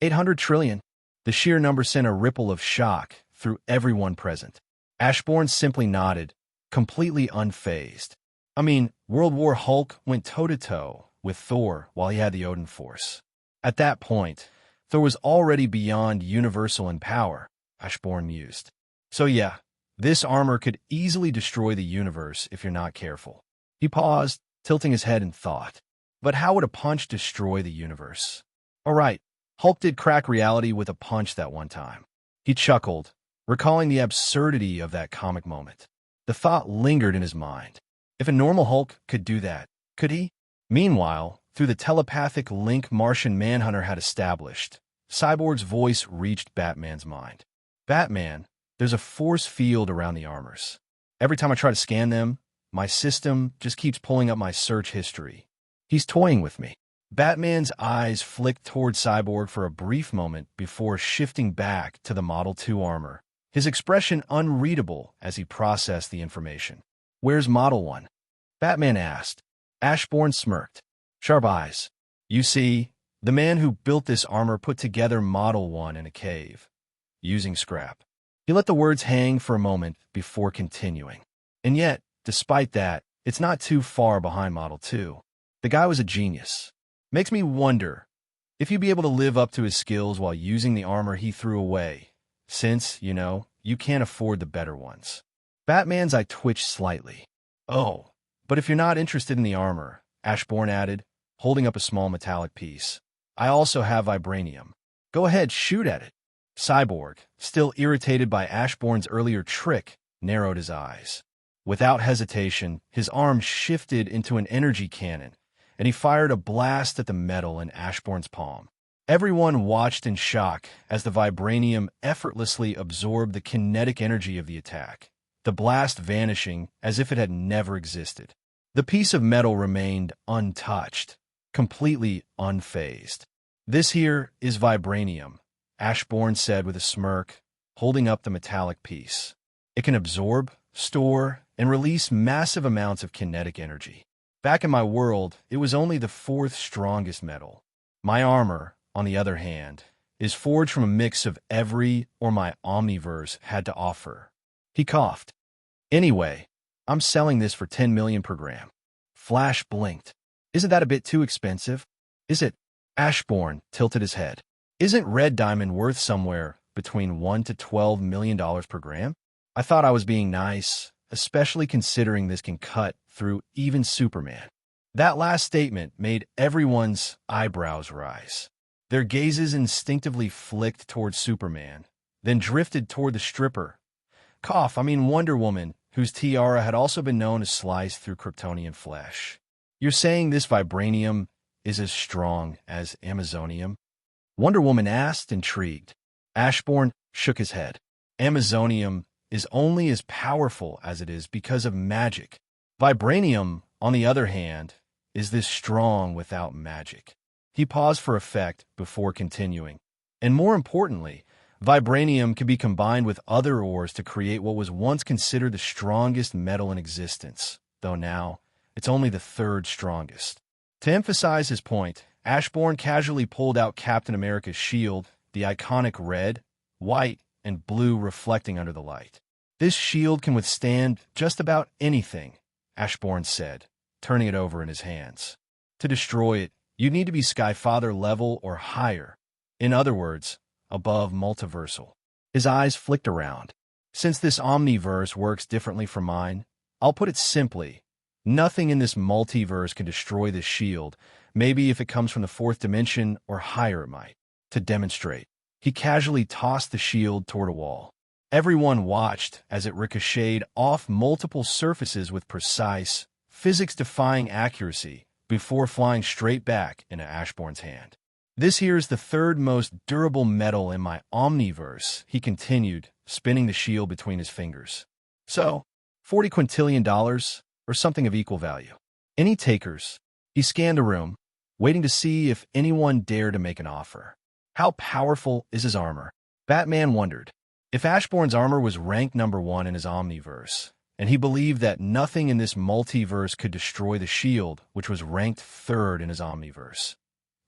800 trillion? The sheer number sent a ripple of shock through everyone present. Ashburn simply nodded, completely unfazed. I mean, World War Hulk went toe-to-toe with Thor while he had the Odin Force. At that point, Thor was already beyond universal in power, Ashburn mused. So yeah, this armor could easily destroy the universe if you're not careful. He paused, tilting his head in thought. But how would a punch destroy the universe? All right, Hulk did crack reality with a punch that one time. He chuckled, recalling the absurdity of that comic moment. The thought lingered in his mind. If a normal Hulk could do that, could he? Meanwhile, through the telepathic link Martian Manhunter had established, Cyborg's voice reached Batman's mind. Batman, there's a force field around the armors. Every time I try to scan them, my system just keeps pulling up my search history. He's toying with me. Batman's eyes flicked toward Cyborg for a brief moment before shifting back to the Model 2 armor, his expression unreadable as he processed the information. Where's Model 1? Batman asked. Ashburn smirked. Sharp eyes. You see, the man who built this armor put together Model 1 in a cave, using scrap. He let the words hang for a moment before continuing. And yet, despite that, it's not too far behind Model 2. The guy was a genius. Makes me wonder if he'd be able to live up to his skills while using the armor he threw away, since, you can't afford the better ones. Batman's eye twitched slightly. Oh, but if you're not interested in the armor, Ashburn added, holding up a small metallic piece, I also have vibranium. Go ahead, shoot at it. Cyborg, still irritated by Ashburn's earlier trick, narrowed his eyes. Without hesitation, his arm shifted into an energy cannon, and he fired a blast at the metal in Ashburn's palm. Everyone watched in shock as the vibranium effortlessly absorbed the kinetic energy of the attack, the blast vanishing as if it had never existed. The piece of metal remained untouched, completely unfazed. This here is vibranium, Ashburn said with a smirk, holding up the metallic piece. It can absorb, store, and release massive amounts of kinetic energy. Back in my world, it was only the fourth strongest metal. My armor, on the other hand, is forged from a mix of every or my Omniverse had to offer. He coughed. Anyway, I'm selling this for 10 million per gram. Flash blinked. Isn't that a bit too expensive? Is it? Ashburn tilted his head. Isn't red diamond worth somewhere between $1 to $12 million per gram? I thought I was being nice, especially considering this can cut through even Superman. That last statement made everyone's eyebrows rise. Their gazes instinctively flicked toward Superman, then drifted toward the stripper. Wonder Woman, whose tiara had also been known to slice through Kryptonian flesh. You're saying this vibranium is as strong as Amazonium? Wonder Woman asked, intrigued. Ashburn shook his head. Amazonium is only as powerful as it is because of magic. Vibranium, on the other hand, is this strong without magic. He paused for effect before continuing. And more importantly, vibranium can be combined with other ores to create what was once considered the strongest metal in existence, though now it's only the third strongest. To emphasize his point, Ashburn casually pulled out Captain America's shield, the iconic red, white, and blue reflecting under the light. This shield can withstand just about anything, Ashburn said, turning it over in his hands. To destroy it, you'd need to be Skyfather level or higher. In other words, above multiversal. His eyes flicked around. Since this Omniverse works differently from mine, I'll put it simply. Nothing in this multiverse can destroy this shield. Maybe if it comes from the fourth dimension or higher it might. To demonstrate, he casually tossed the shield toward a wall. Everyone watched as it ricocheted off multiple surfaces with precise, physics-defying accuracy before flying straight back into Ashbourne's hand. This here is the third most durable metal in my omniverse, he continued, spinning the shield between his fingers. So, $40 quintillion, or something of equal value. Any takers? He scanned the room, waiting to see if anyone dared to make an offer. How powerful is his armor? Batman wondered. If Ashbourne's armor was ranked number 1 in his omniverse, and he believed that nothing in this multiverse could destroy the shield, which was ranked 3rd in his omniverse,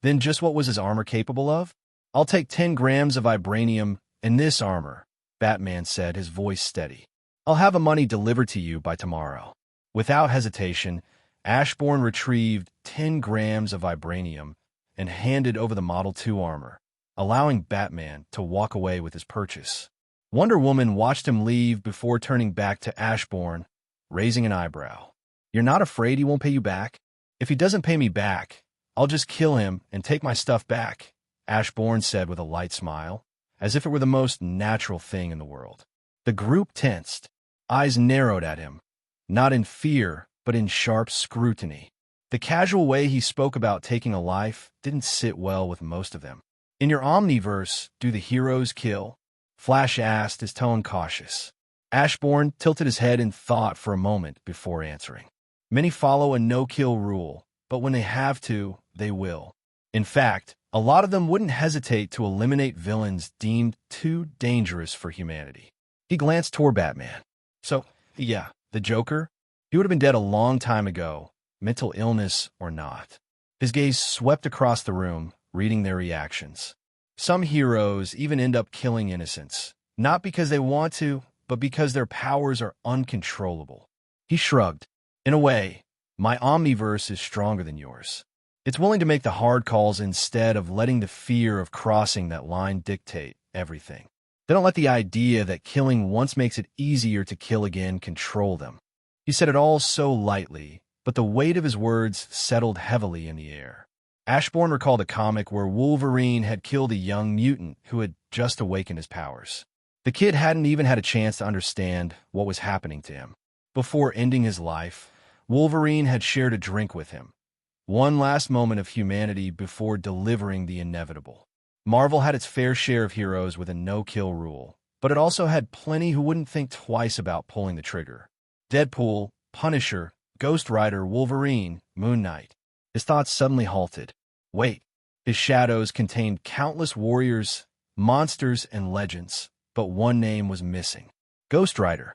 then just what was his armor capable of? I'll take 10 grams of vibranium in this armor, Batman said, his voice steady. I'll have the money delivered to you by tomorrow. Without hesitation, Ashbourne retrieved 10 grams of vibranium and handed over the Model 2 armor, allowing Batman to walk away with his purchase. Wonder Woman watched him leave before turning back to Ashbourne, raising an eyebrow. You're not afraid he won't pay you back? If he doesn't pay me back, I'll just kill him and take my stuff back, Ashbourne said with a light smile, as if it were the most natural thing in the world. The group tensed, eyes narrowed at him, not in fear, but in sharp scrutiny. The casual way he spoke about taking a life didn't sit well with most of them. In your omniverse, do the heroes kill? Flash asked, his tone cautious. Ashbourne tilted his head in thought for a moment before answering. Many follow a no-kill rule, but when they have to, they will. In fact, a lot of them wouldn't hesitate to eliminate villains deemed too dangerous for humanity. He glanced toward Batman. So, yeah, the Joker? He would have been dead a long time ago, mental illness or not. His gaze swept across the room, reading their reactions. Some heroes even end up killing innocents, not because they want to, but because their powers are uncontrollable. He shrugged. In a way, my omniverse is stronger than yours. It's willing to make the hard calls instead of letting the fear of crossing that line dictate everything. They don't let the idea that killing once makes it easier to kill again control them. He said it all so lightly, but the weight of his words settled heavily in the air. Ashbourne recalled a comic where Wolverine had killed a young mutant who had just awakened his powers. The kid hadn't even had a chance to understand what was happening to him. Before ending his life, Wolverine had shared a drink with him. One last moment of humanity before delivering the inevitable. Marvel had its fair share of heroes with a no-kill rule, but it also had plenty who wouldn't think twice about pulling the trigger. Deadpool, Punisher, Ghost Rider, Wolverine, Moon Knight. His thoughts suddenly halted. Wait, his shadows contained countless warriors, monsters, and legends, but one name was missing. Ghost Rider.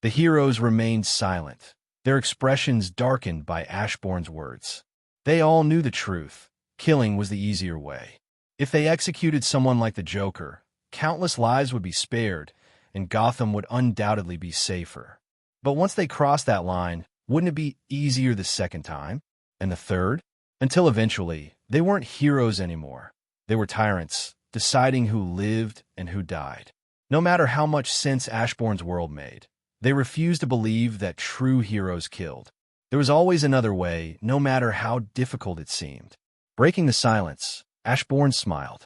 The heroes remained silent, their expressions darkened by Ashbourne's words. They all knew the truth. Killing was the easier way. If they executed someone like the Joker, countless lives would be spared, and Gotham would undoubtedly be safer. But once they crossed that line, wouldn't it be easier the second time? And the third? Until eventually, they weren't heroes anymore. They were tyrants, deciding who lived and who died. No matter how much sense Ashbourne's world made, they refused to believe that true heroes killed. There was always another way, no matter how difficult it seemed. Breaking the silence, Ashbourne smiled.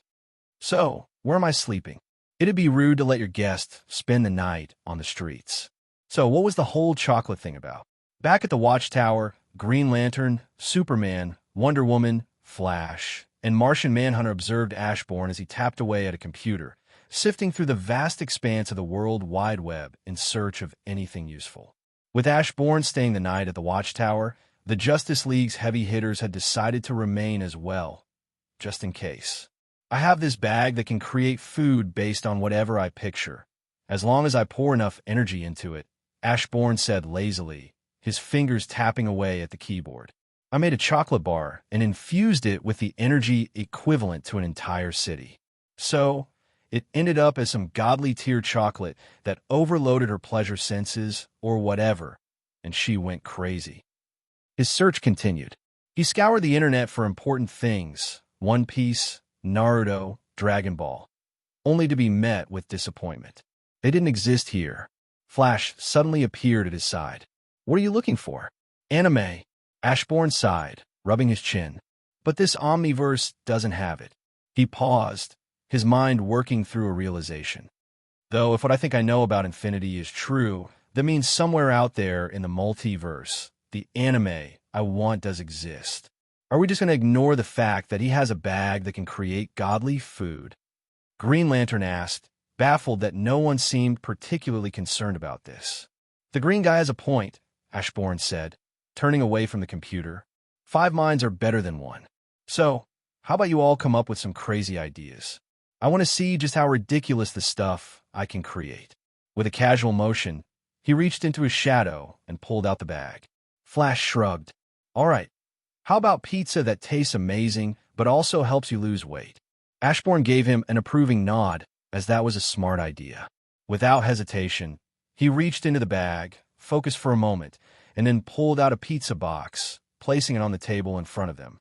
So, where am I sleeping? It'd be rude to let your guest spend the night on the streets. So, what was the whole chocolate thing about? Back at the Watchtower, Green Lantern, Superman, Wonder Woman, Flash, and Martian Manhunter observed Ashbourne as he tapped away at a computer, sifting through the vast expanse of the World Wide Web in search of anything useful. With Ashbourne staying the night at the Watchtower, the Justice League's heavy hitters had decided to remain as well, just in case. I have this bag that can create food based on whatever I picture, as long as I pour enough energy into it, Ashbourne said lazily, his fingers tapping away at the keyboard. I made a chocolate bar and infused it with the energy equivalent to an entire city. So, it ended up as some godly tier chocolate that overloaded her pleasure senses or whatever, and she went crazy. His search continued. He scoured the internet for important things, One Piece, Naruto, Dragon Ball, only to be met with disappointment. They didn't exist here. Flash suddenly appeared at his side. What are you looking for? Anime. Ashburn sighed, rubbing his chin. But this omniverse doesn't have it. He paused, his mind working through a realization. Though if what I think I know about infinity is true, that means somewhere out there in the multiverse, the anime I want does exist. Are we just going to ignore the fact that he has a bag that can create godly food? Green Lantern asked, baffled that no one seemed particularly concerned about this. The green guy has a point, Ashburn said, turning away from the computer. 5 minds are better than one. So, how about you all come up with some crazy ideas? I want to see just how ridiculous the stuff I can create. With a casual motion, he reached into his shadow and pulled out the bag. Flash shrugged. All right, how about pizza that tastes amazing but also helps you lose weight? Ashburn gave him an approving nod, as that was a smart idea. Without hesitation, he reached into the bag, focused for a moment, and then pulled out a pizza box, placing it on the table in front of them.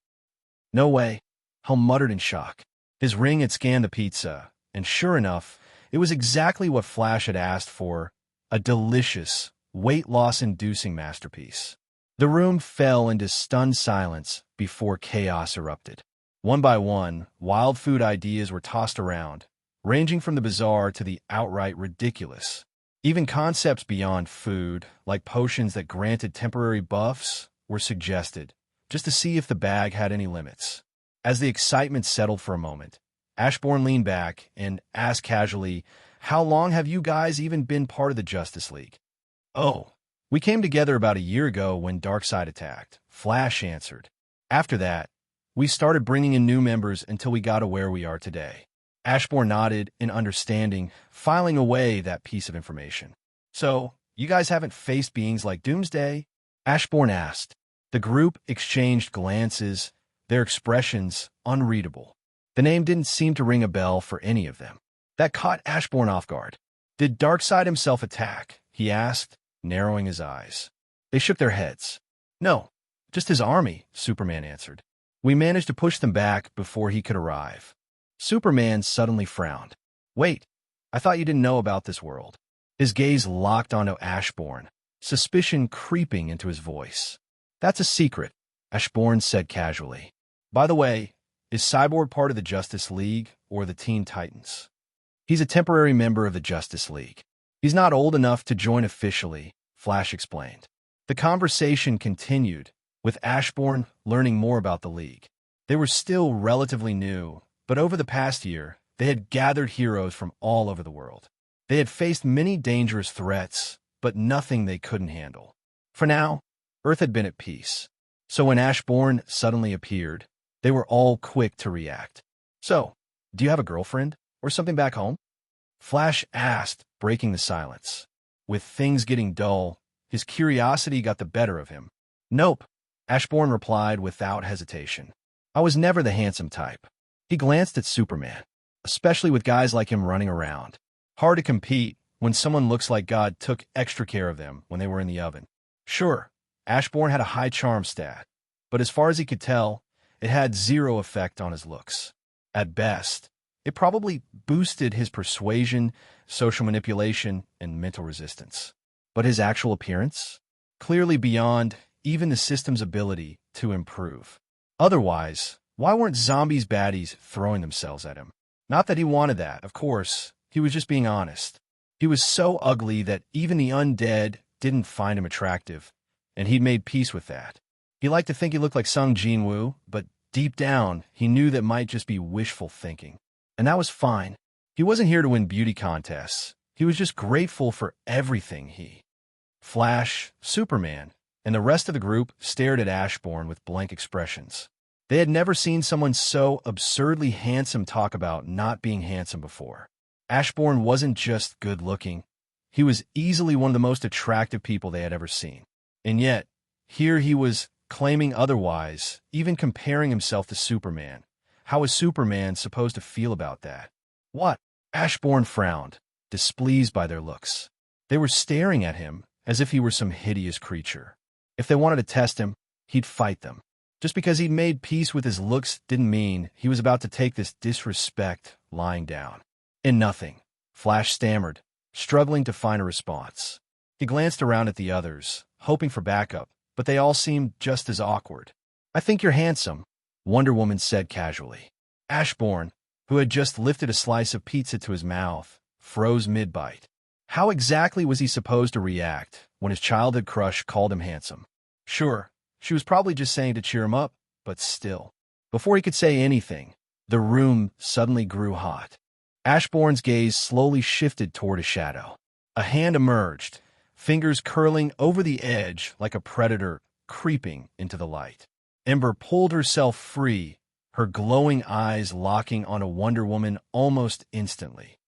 No way, Hal muttered in shock. His ring had scanned the pizza, and sure enough, it was exactly what Flash had asked for, a delicious, weight-loss-inducing masterpiece. The room fell into stunned silence before chaos erupted. One by one, wild food ideas were tossed around, ranging from the bizarre to the outright ridiculous. Even concepts beyond food, like potions that granted temporary buffs, were suggested, just to see if the bag had any limits. As the excitement settled for a moment, Ashburn leaned back and asked casually, "How long have you guys even been part of the Justice League?" "Oh, we came together about a year ago when Darkseid attacked," Flash answered. "After that, we started bringing in new members until we got to where we are today." Ashburn nodded in understanding, filing away that piece of information. "So, you guys haven't faced beings like Doomsday?" Ashburn asked. The group exchanged glances, their expressions unreadable. The name didn't seem to ring a bell for any of them. That caught Ashburn off guard. "Did Darkseid himself attack?" he asked, narrowing his eyes. They shook their heads. "No, just his army," Superman answered. "We managed to push them back before he could arrive." Superman suddenly frowned. "Wait, I thought you didn't know about this world." His gaze locked onto Ashburn, suspicion creeping into his voice. "That's a secret," Ashburn said casually. "By the way, is Cyborg part of the Justice League or the Teen Titans?" "He's a temporary member of the Justice League. He's not old enough to join officially," Flash explained. The conversation continued, with Ashburn learning more about the League. They were still relatively new, but over the past year, they had gathered heroes from all over the world. They had faced many dangerous threats, but nothing they couldn't handle. For now, Earth had been at peace. So when Ashburn suddenly appeared, they were all quick to react. "So, do you have a girlfriend or something back home?" Flash asked, breaking the silence. With things getting dull, his curiosity got the better of him. "Nope," Ashburn replied without hesitation. "I was never the handsome type." He glanced at Superman, especially with guys like him running around. Hard to compete when someone looks like God took extra care of them when they were in the oven. Sure, Ashburn had a high charm stat, but as far as he could tell, it had zero effect on his looks. At best, it probably boosted his persuasion, social manipulation, and mental resistance. But his actual appearance? Clearly beyond even the system's ability to improve. Otherwise, why weren't zombies baddies throwing themselves at him? Not that he wanted that, of course. He was just being honest. He was so ugly that even the undead didn't find him attractive, and he'd made peace with that. He liked to think he looked like Sung Jin-woo, but deep down, he knew that might just be wishful thinking. And that was fine. He wasn't here to win beauty contests. He was just grateful for everything he. Flash, Superman, and the rest of the group stared at Ashburn with blank expressions. They had never seen someone so absurdly handsome talk about not being handsome before. Ashburn wasn't just good-looking. He was easily one of the most attractive people they had ever seen. And yet, here he was claiming otherwise, even comparing himself to Superman. How was Superman supposed to feel about that? "What?" Ashburn frowned, displeased by their looks. They were staring at him as if he were some hideous creature. If they wanted to test him, he'd fight them. Just because he'd made peace with his looks didn't mean he was about to take this disrespect lying down. "And nothing," Flash stammered, struggling to find a response. He glanced around at the others, hoping for backup, but they all seemed just as awkward. "I think you're handsome," Wonder Woman said casually. Ashburn, who had just lifted a slice of pizza to his mouth, froze mid-bite. How exactly was he supposed to react when his childhood crush called him handsome? Sure, she was probably just saying to cheer him up, but still. Before he could say anything, the room suddenly grew hot. Ashbourne's gaze slowly shifted toward a shadow. A hand emerged, fingers curling over the edge like a predator creeping into the light. Ember pulled herself free, her glowing eyes locking on a Wonder Woman almost instantly.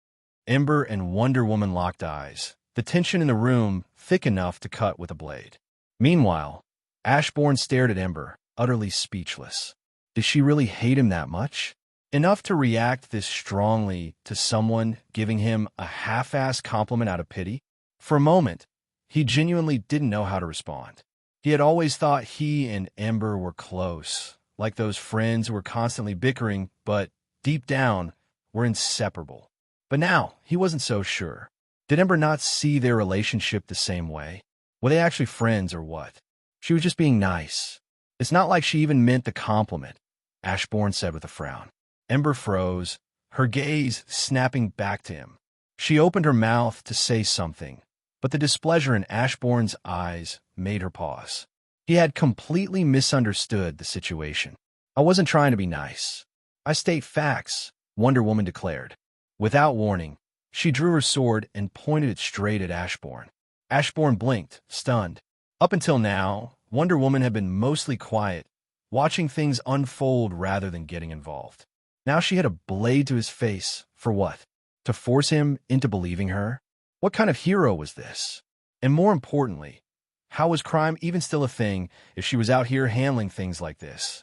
Ember and Wonder Woman locked eyes, the tension in the room thick enough to cut with a blade. Meanwhile, Ashbourne stared at Ember, utterly speechless. Did she really hate him that much? Enough to react this strongly to someone giving him a half-assed compliment out of pity? For a moment, he genuinely didn't know how to respond. He had always thought he and Ember were close, like those friends who were constantly bickering, but deep down were inseparable. But now, he wasn't so sure. Did Ember not see their relationship the same way? Were they actually friends or what? She was just being nice. It's not like she even meant the compliment, Ashbourne said with a frown. Ember froze, her gaze snapping back to him. She opened her mouth to say something, but the displeasure in Ashbourne's eyes made her pause. He had completely misunderstood the situation. "I wasn't trying to be nice. I state facts," Wonder Woman declared. Without warning, she drew her sword and pointed it straight at Ashbourne. Ashbourne blinked, stunned. Up until now, Wonder Woman had been mostly quiet, watching things unfold rather than getting involved. Now she had a blade to his face. For what? To force him into believing her? What kind of hero was this? And more importantly, how was crime even still a thing if she was out here handling things like this?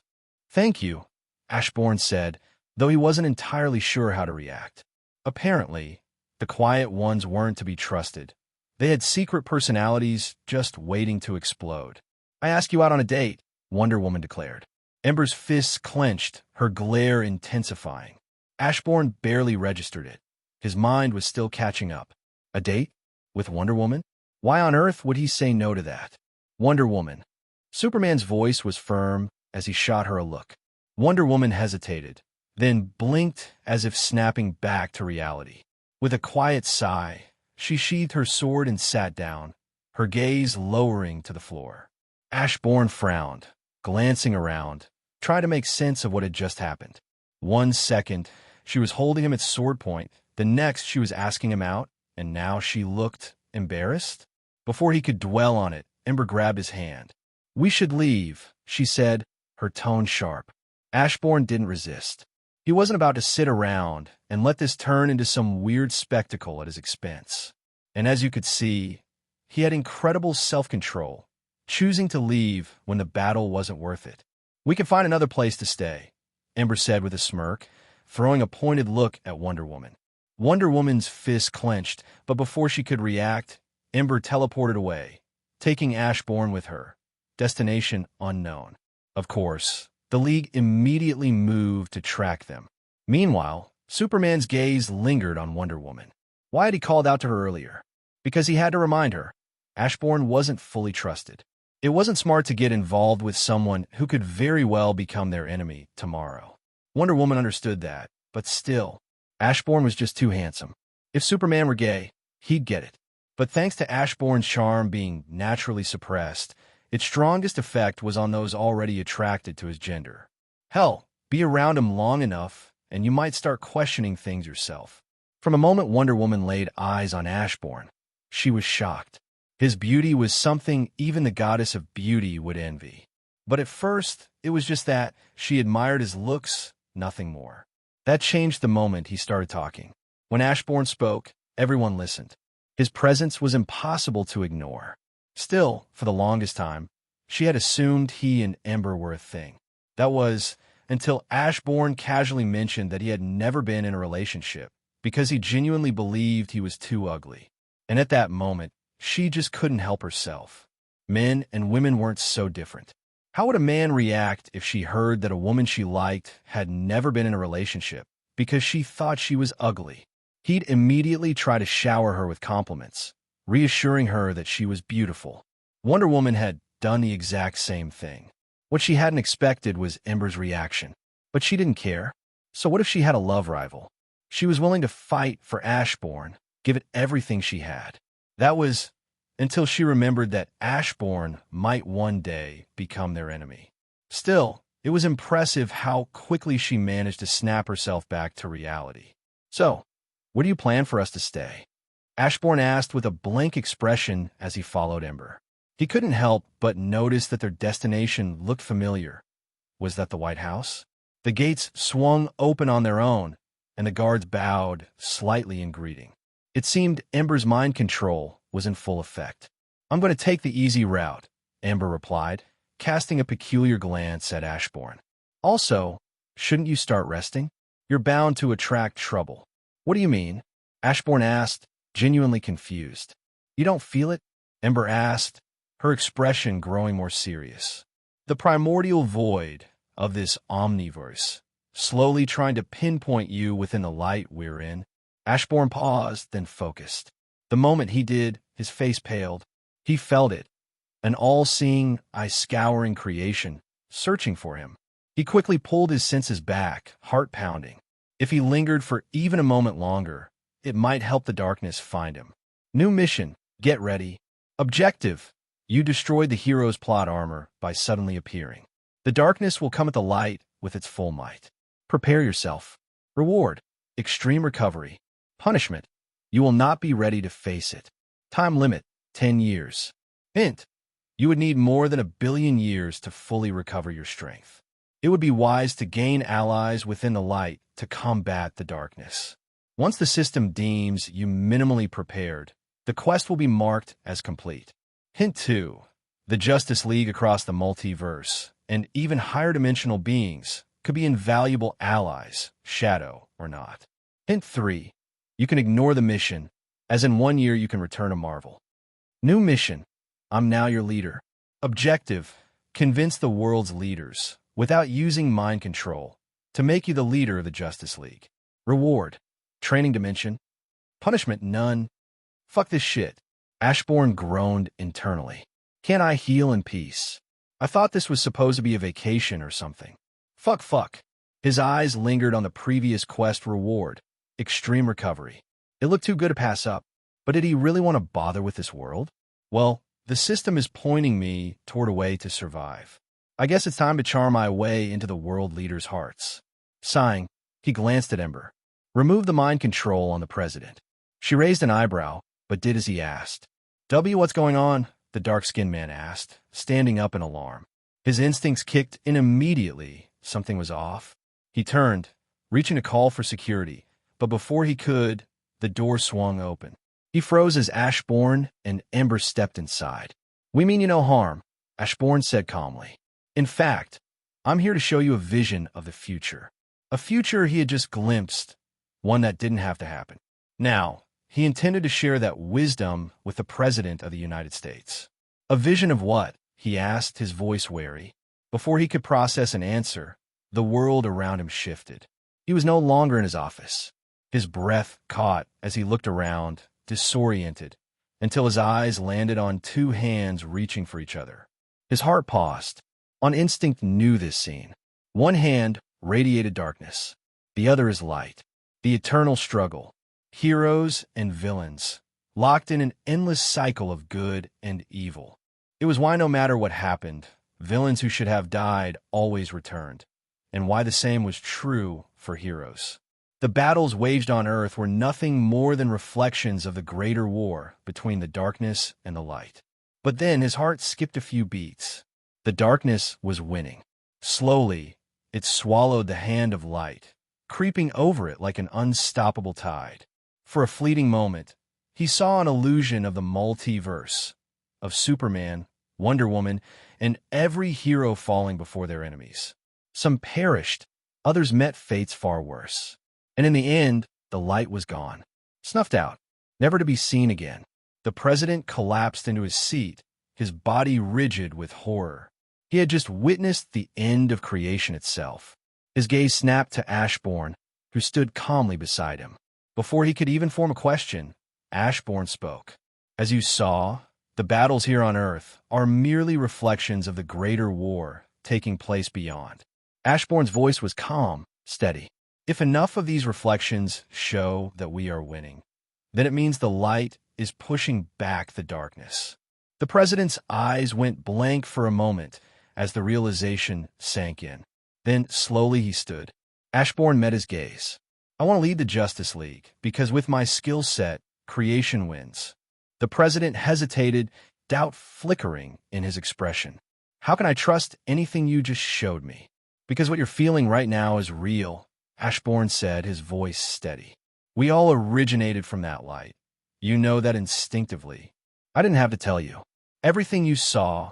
"Thank you," Ashbourne said, though he wasn't entirely sure how to react. Apparently, the quiet ones weren't to be trusted. They had secret personalities just waiting to explode. "I ask you out on a date," Wonder Woman declared. Ember's fists clenched, her glare intensifying. Ashbourne barely registered it. His mind was still catching up. A date? With Wonder Woman? Why on earth would he say no to that? Wonder Woman. Superman's voice was firm as he shot her a look. Wonder Woman hesitated, then blinked as if snapping back to reality. With a quiet sigh, she sheathed her sword and sat down, her gaze lowering to the floor. Ashbourne frowned, glancing around, trying to make sense of what had just happened. 1 second, she was holding him at sword point. The next, she was asking him out, and now she looked embarrassed. Before he could dwell on it, Ember grabbed his hand. "We should leave," she said, her tone sharp. Ashbourne didn't resist. He wasn't about to sit around and let this turn into some weird spectacle at his expense. And as you could see, he had incredible self-control, choosing to leave when the battle wasn't worth it. "We can find another place to stay," Ember said with a smirk, throwing a pointed look at Wonder Woman. Wonder Woman's fist clenched, but before she could react, Ember teleported away, taking Ashbourne with her. Destination unknown. Of course, the League immediately moved to track them. Meanwhile, Superman's gaze lingered on Wonder Woman. Why had he called out to her earlier? Because he had to remind her. Ashbourne wasn't fully trusted. It wasn't smart to get involved with someone who could very well become their enemy tomorrow. Wonder Woman understood that, but still, Ashbourne was just too handsome. If Superman were gay, he'd get it. But thanks to Ashbourne's charm being naturally suppressed, its strongest effect was on those already attracted to his gender. Hell, be around him long enough, and you might start questioning things yourself. From a moment Wonder Woman laid eyes on Ashbourne, she was shocked. His beauty was something even the goddess of beauty would envy. But at first, it was just that she admired his looks, nothing more. That changed the moment he started talking. When Ashbourne spoke, everyone listened. His presence was impossible to ignore. Still, for the longest time, she had assumed he and Ember were a thing. That was, until Ashbourne casually mentioned that he had never been in a relationship, because he genuinely believed he was too ugly. And at that moment, she just couldn't help herself. Men and women weren't so different. How would a man react if she heard that a woman she liked had never been in a relationship because she thought she was ugly? He'd immediately try to shower her with compliments, reassuring her that she was beautiful. Wonder Woman had done the exact same thing. What she hadn't expected was Ember's reaction. But she didn't care. So what if she had a love rival? She was willing to fight for Ashburn, give it everything she had. That was until she remembered that Ashburn might one day become their enemy. Still, it was impressive how quickly she managed to snap herself back to reality. So, where do you plan for us to stay? Ashburn asked with a blank expression as he followed Ember. He couldn't help but notice that their destination looked familiar. Was that the White House? The gates swung open on their own, and the guards bowed slightly in greeting. It seemed Ember's mind control was in full effect. "I'm going to take the easy route," Ember replied, casting a peculiar glance at Ashburn. "Also, shouldn't you start resting? You're bound to attract trouble." "What do you mean?" Ashburn asked, genuinely confused. "You don't feel it?" Ember asked, her expression growing more serious. "The primordial void of this omniverse, slowly trying to pinpoint you within the light we're in." Ashburn paused, then focused. The moment he did, his face paled. He felt it, an all-seeing, eye-scouring creation, searching for him. He quickly pulled his senses back, heart pounding. If he lingered for even a moment longer, it might help the darkness find him. New mission, get ready. Objective, you destroyed the hero's plot armor by suddenly appearing. The darkness will come at the light with its full might. Prepare yourself. Reward, extreme recovery. Punishment, you will not be ready to face it. Time limit, 10 years. Hint, you would need more than 1 billion years to fully recover your strength. It would be wise to gain allies within the light to combat the darkness. Once the system deems you minimally prepared, the quest will be marked as complete. Hint 2. The Justice League across the multiverse, and even higher dimensional beings, could be invaluable allies, Shadow or not. Hint 3. You can ignore the mission, as in 1 year you can return to Marvel. New mission. I'm now your leader. Objective. Convince the world's leaders, without using mind control, to make you the leader of the Justice League. Reward. Training dimension. Punishment none. Fuck this shit. Ashburn groaned internally. Can't I heal in peace? I thought this was supposed to be a vacation or something. Fuck. His eyes lingered on the previous quest reward. Extreme recovery. It looked too good to pass up. But did he really want to bother with this world? Well, the system is pointing me toward a way to survive. I guess it's time to charm my way into the world leaders' hearts. Sighing, he glanced at Ember. Remove the mind control on the president. She raised an eyebrow, but did as he asked. What's going on? The dark-skinned man asked, standing up in alarm. His instincts kicked in immediately. Something was off. He turned, reaching to call for security, but before he could, the door swung open. He froze as Ashburn and Ember stepped inside. We mean you no harm, Ashburn said calmly. In fact, I'm here to show you a vision of the future. A future he had just glimpsed, one that didn't have to happen. Now, he intended to share that wisdom with the President of the United States. A vision of what? He asked, his voice wary. Before he could process an answer, the world around him shifted. He was no longer in his office. His breath caught as he looked around, disoriented, until his eyes landed on two hands reaching for each other. His heart paused. On instinct knew this scene. One hand radiated darkness. The other is light. The eternal struggle. Heroes and villains, locked in an endless cycle of good and evil. It was why no matter what happened, villains who should have died always returned, and why the same was true for heroes. The battles waged on Earth were nothing more than reflections of the greater war between the darkness and the light. But then his heart skipped a few beats. The darkness was winning. Slowly, it swallowed the hand of light, creeping over it like an unstoppable tide. For a fleeting moment, he saw an illusion of the multiverse, of Superman, Wonder Woman, and every hero falling before their enemies. Some perished, others met fates far worse. And in the end, the light was gone, snuffed out, never to be seen again. The president collapsed into his seat, his body rigid with horror. He had just witnessed the end of creation itself. His gaze snapped to Ashburn, who stood calmly beside him. Before he could even form a question, Ashburn spoke. As you saw, The battles here on Earth are merely reflections of the greater war taking place beyond. Ashbourne's voice was calm, steady. If enough of these reflections show that we are winning, then it means the light is pushing back the darkness. The president's eyes went blank for a moment as the realization sank in. Then, slowly he stood. Ashbourne met his gaze. I want to lead the Justice League, because with my skill set, creation wins. The president hesitated, doubt flickering in his expression. How can I trust anything you just showed me? Because what you're feeling right now is real, Ashbourne said, his voice steady. We all originated from that light. You know that instinctively. I didn't have to tell you. Everything you saw,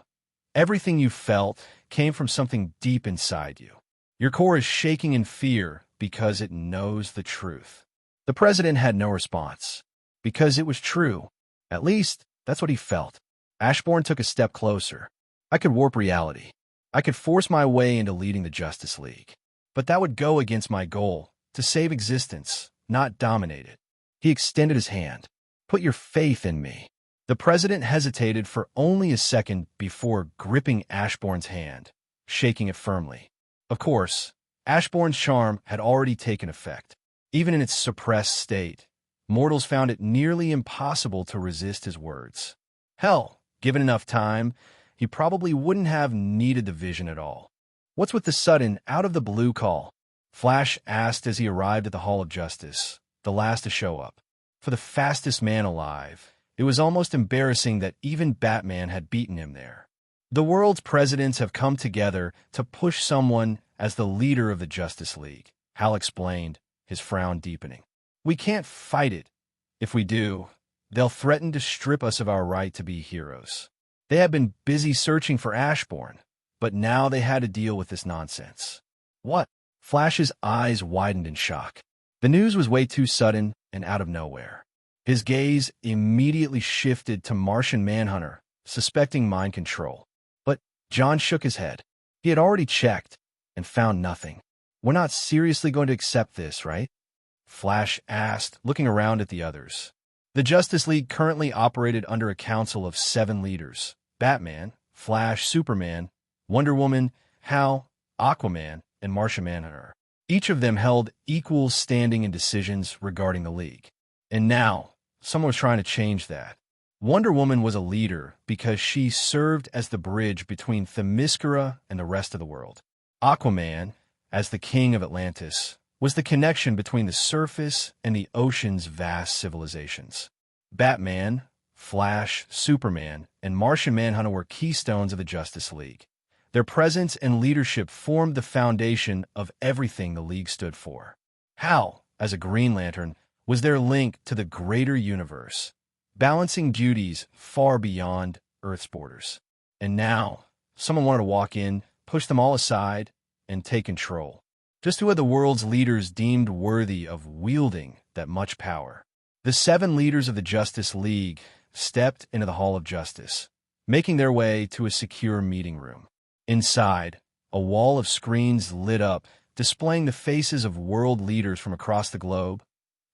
everything you felt, came from something deep inside you. Your core is shaking in fear because it knows the truth. The president had no response, because it was true. At least, that's what he felt. Ashbourne took a step closer. I could warp reality. I could force my way into leading the Justice League. But that would go against my goal, to save existence, not dominate it. He extended his hand. Put your faith in me. The president hesitated for only a second before gripping Ashbourne's hand, shaking it firmly. Of course, Ashbourne's charm had already taken effect. Even in its suppressed state, mortals found it nearly impossible to resist his words. Hell, given enough time, he probably wouldn't have needed the vision at all. What's with the sudden, out-of-the-blue call? Flash asked as he arrived at the Hall of Justice, the last to show up. For the fastest man alive, it was almost embarrassing that even Batman had beaten him there. The world's presidents have come together to push someone as the leader of the Justice League, Hal explained, his frown deepening. We can't fight it. If we do, they'll threaten to strip us of our right to be heroes. They have been busy searching for Ashbourne, but now they had to deal with this nonsense. What? Flash's eyes widened in shock. The news was way too sudden and out of nowhere. His gaze immediately shifted to Martian Manhunter, suspecting mind control. But John shook his head. He had already checked and found nothing. We're not seriously going to accept this, right? Flash asked, looking around at the others. The Justice League currently operated under a council of 7 leaders: Batman, Flash, Superman, Wonder Woman, Hal, Aquaman, and Martian Manhunter. Each of them held equal standing in decisions regarding the League. And now, someone was trying to change that. Wonder Woman was a leader because she served as the bridge between Themyscira and the rest of the world. Aquaman, as the king of Atlantis, was the connection between the surface and the ocean's vast civilizations. Batman, Flash, Superman, and Martian Manhunter were keystones of the Justice League. Their presence and leadership formed the foundation of everything the League stood for. Hal, as a Green Lantern, was their link to the greater universe, balancing duties far beyond Earth's borders. And now, someone wanted to walk in, push them all aside, and take control. Just who had the world's leaders deemed worthy of wielding that much power? The 7 leaders of the Justice League stepped into the Hall of Justice, making their way to a secure meeting room. Inside, a wall of screens lit up, displaying the faces of world leaders from across the globe,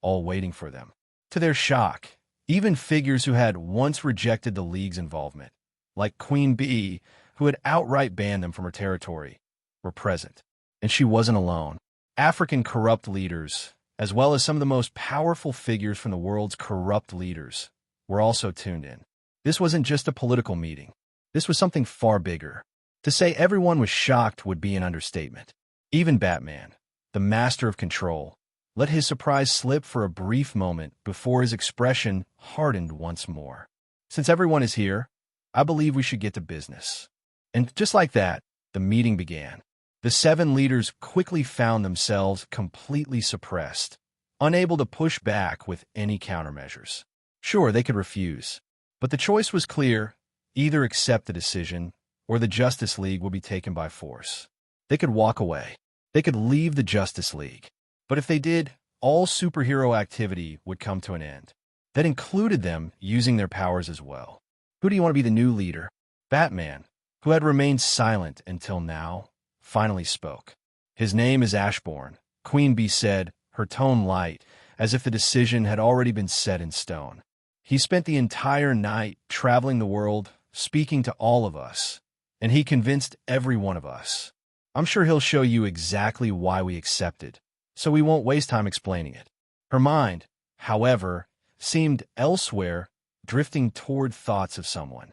all waiting for them. To their shock, even figures who had once rejected the League's involvement, like Queen Bee, who had outright banned them from her territory, were present. And she wasn't alone. African corrupt leaders, as well as some of the most powerful figures from the world's corrupt leaders, were also tuned in. This wasn't just a political meeting. This was something far bigger. To say everyone was shocked would be an understatement. Even Batman, the master of control, let his surprise slip for a brief moment before his expression hardened once more. Since everyone is here, I believe we should get to business. And just like that, the meeting began. The 7 leaders quickly found themselves completely suppressed, unable to push back with any countermeasures. Sure, they could refuse, but the choice was clear: either accept the decision, or the Justice League would be taken by force. They could walk away. They could leave the Justice League. But if they did, all superhero activity would come to an end. That included them using their powers as well. Who do you want to be the new leader? Batman, who had remained silent until now, finally spoke. His name is Ashbourne, Queen Bee said, her tone light, as if the decision had already been set in stone. He spent the entire night traveling the world, speaking to all of us, and he convinced every one of us. I'm sure he'll show you exactly why we accepted, so we won't waste time explaining it. Her mind, however, seemed elsewhere, drifting toward thoughts of someone.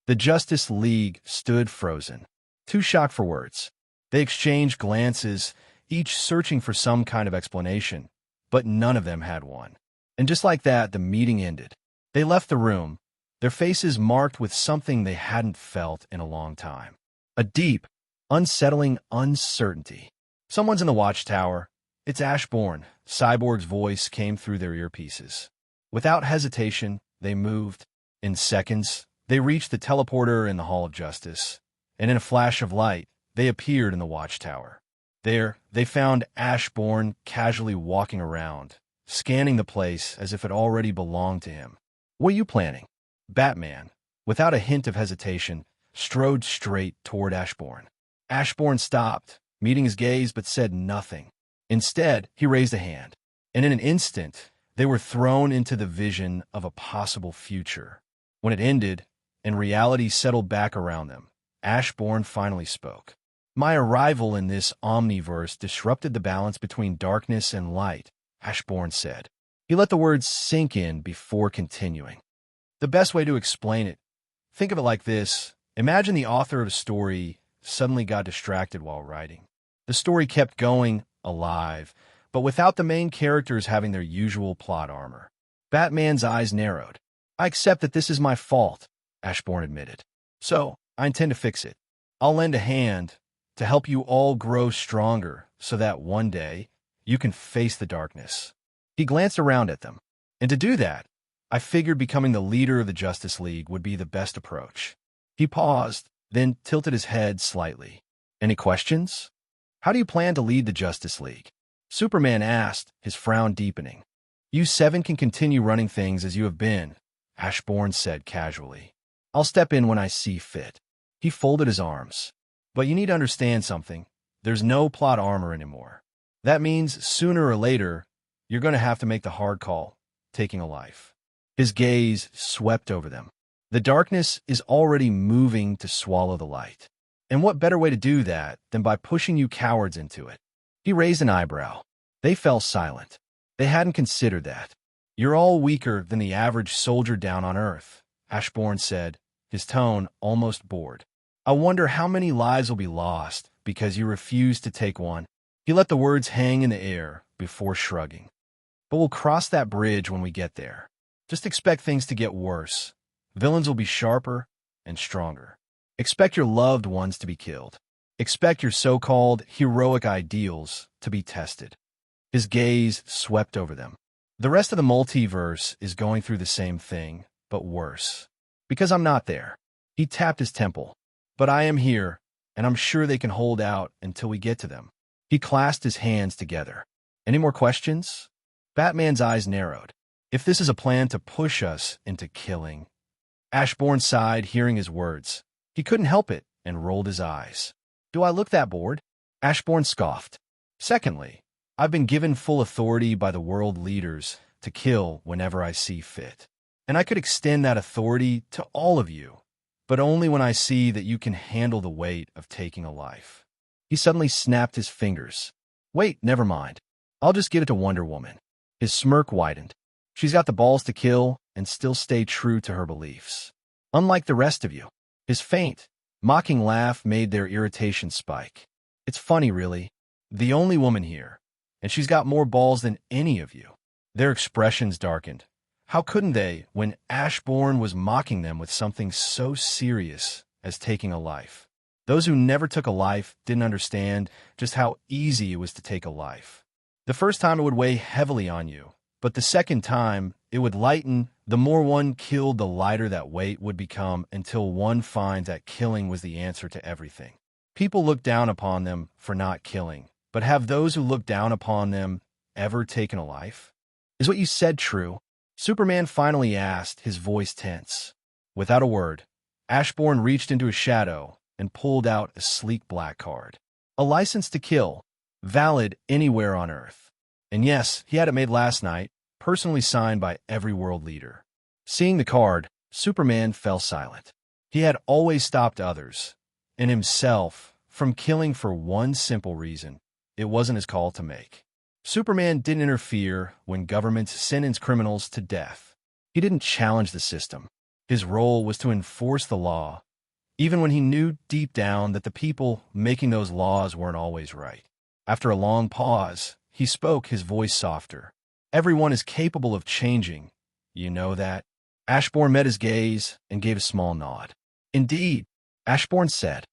The Justice League stood frozen, too shocked for words. They exchanged glances, each searching for some kind of explanation, but none of them had one. And just like that, the meeting ended. They left the room, their faces marked with something they hadn't felt in a long time. A deep, unsettling uncertainty. Someone's in the watchtower. It's Ashburn. Cyborg's voice came through their earpieces. Without hesitation, they moved. In seconds, they reached the teleporter in the Hall of Justice, and in a flash of light, they appeared in the watchtower. There, they found Ashburn casually walking around, scanning the place as if it already belonged to him. "What are you planning?" Batman, without a hint of hesitation, strode straight toward Ashburn. Ashburn stopped, meeting his gaze, but said nothing. Instead, he raised a hand, and in an instant, they were thrown into the vision of a possible future. When it ended, and reality settled back around them, Ashburn finally spoke. "My arrival in this omniverse disrupted the balance between darkness and light," Ashburn said. He let the words sink in before continuing. "The best way to explain it, think of it like this. Imagine the author of a story suddenly got distracted while writing. The story kept going, alive, but without the main characters having their usual plot armor." Batman's eyes narrowed. "I accept that this is my fault," Ashburn admitted. "So, I intend to fix it. I'll lend a hand to help you all grow stronger so that one day you can face the darkness." He glanced around at them. "And to do that, I figured becoming the leader of the Justice League would be the best approach." He paused, then tilted his head slightly. "Any questions?" "How do you plan to lead the Justice League?" Superman asked, his frown deepening. "You seven can continue running things as you have been," Ashburn said casually. "I'll step in when I see fit." He folded his arms. "But you need to understand something. There's no plot armor anymore. That means sooner or later, you're going to have to make the hard call, taking a life." His gaze swept over them. The darkness is already moving to swallow the light. And what better way to do that than by pushing you cowards into it? He raised an eyebrow. They fell silent. They hadn't considered that. "You're all weaker than the average soldier down on Earth," Ashburn said, his tone almost bored. "I wonder how many lives will be lost because you refuse to take one." He let the words hang in the air before shrugging. "But we'll cross that bridge when we get there. Just expect things to get worse. Villains will be sharper and stronger. Expect your loved ones to be killed. Expect your so-called heroic ideals to be tested." His gaze swept over them. "The rest of the multiverse is going through the same thing, but worse. Because I'm not there." He tapped his temple. "But I am here, and I'm sure they can hold out until we get to them." He clasped his hands together. "Any more questions?" Batman's eyes narrowed. "If this is a plan to push us into killing..." Ashburn sighed, hearing his words. He couldn't help it and rolled his eyes. "Do I look that bored?" Ashburn scoffed. "Secondly, I've been given full authority by the world leaders to kill whenever I see fit. And I could extend that authority to all of you, but only when I see that you can handle the weight of taking a life." He suddenly snapped his fingers. "Wait, never mind. I'll just give it to Wonder Woman." His smirk widened. "She's got the balls to kill and still stay true to her beliefs. Unlike the rest of you." His faint, mocking laugh made their irritation spike. "It's funny, really. The only woman here, and she's got more balls than any of you." Their expressions darkened. How couldn't they when Ashburn was mocking them with something so serious as taking a life? Those who never took a life didn't understand just how easy it was to take a life. The first time it would weigh heavily on you, but the second time it would lighten. The more one killed, the lighter that weight would become until one finds that killing was the answer to everything. People look down upon them for not killing, but have those who look down upon them ever taken a life? "Is what you said true?" Superman finally asked, his voice tense. Without a word, Ashburn reached into his shadow and pulled out a sleek black card. A license to kill, valid anywhere on Earth. And yes, he had it made last night, personally signed by every world leader. Seeing the card, Superman fell silent. He had always stopped others, and himself, from killing for one simple reason: it wasn't his call to make. Superman didn't interfere when governments sentenced criminals to death. He didn't challenge the system. His role was to enforce the law, even when he knew deep down that the people making those laws weren't always right. After a long pause, he spoke, his voice softer. Everyone is capable of changing. You know that? Ashburn met his gaze and gave a small nod. Indeed, Ashburn said,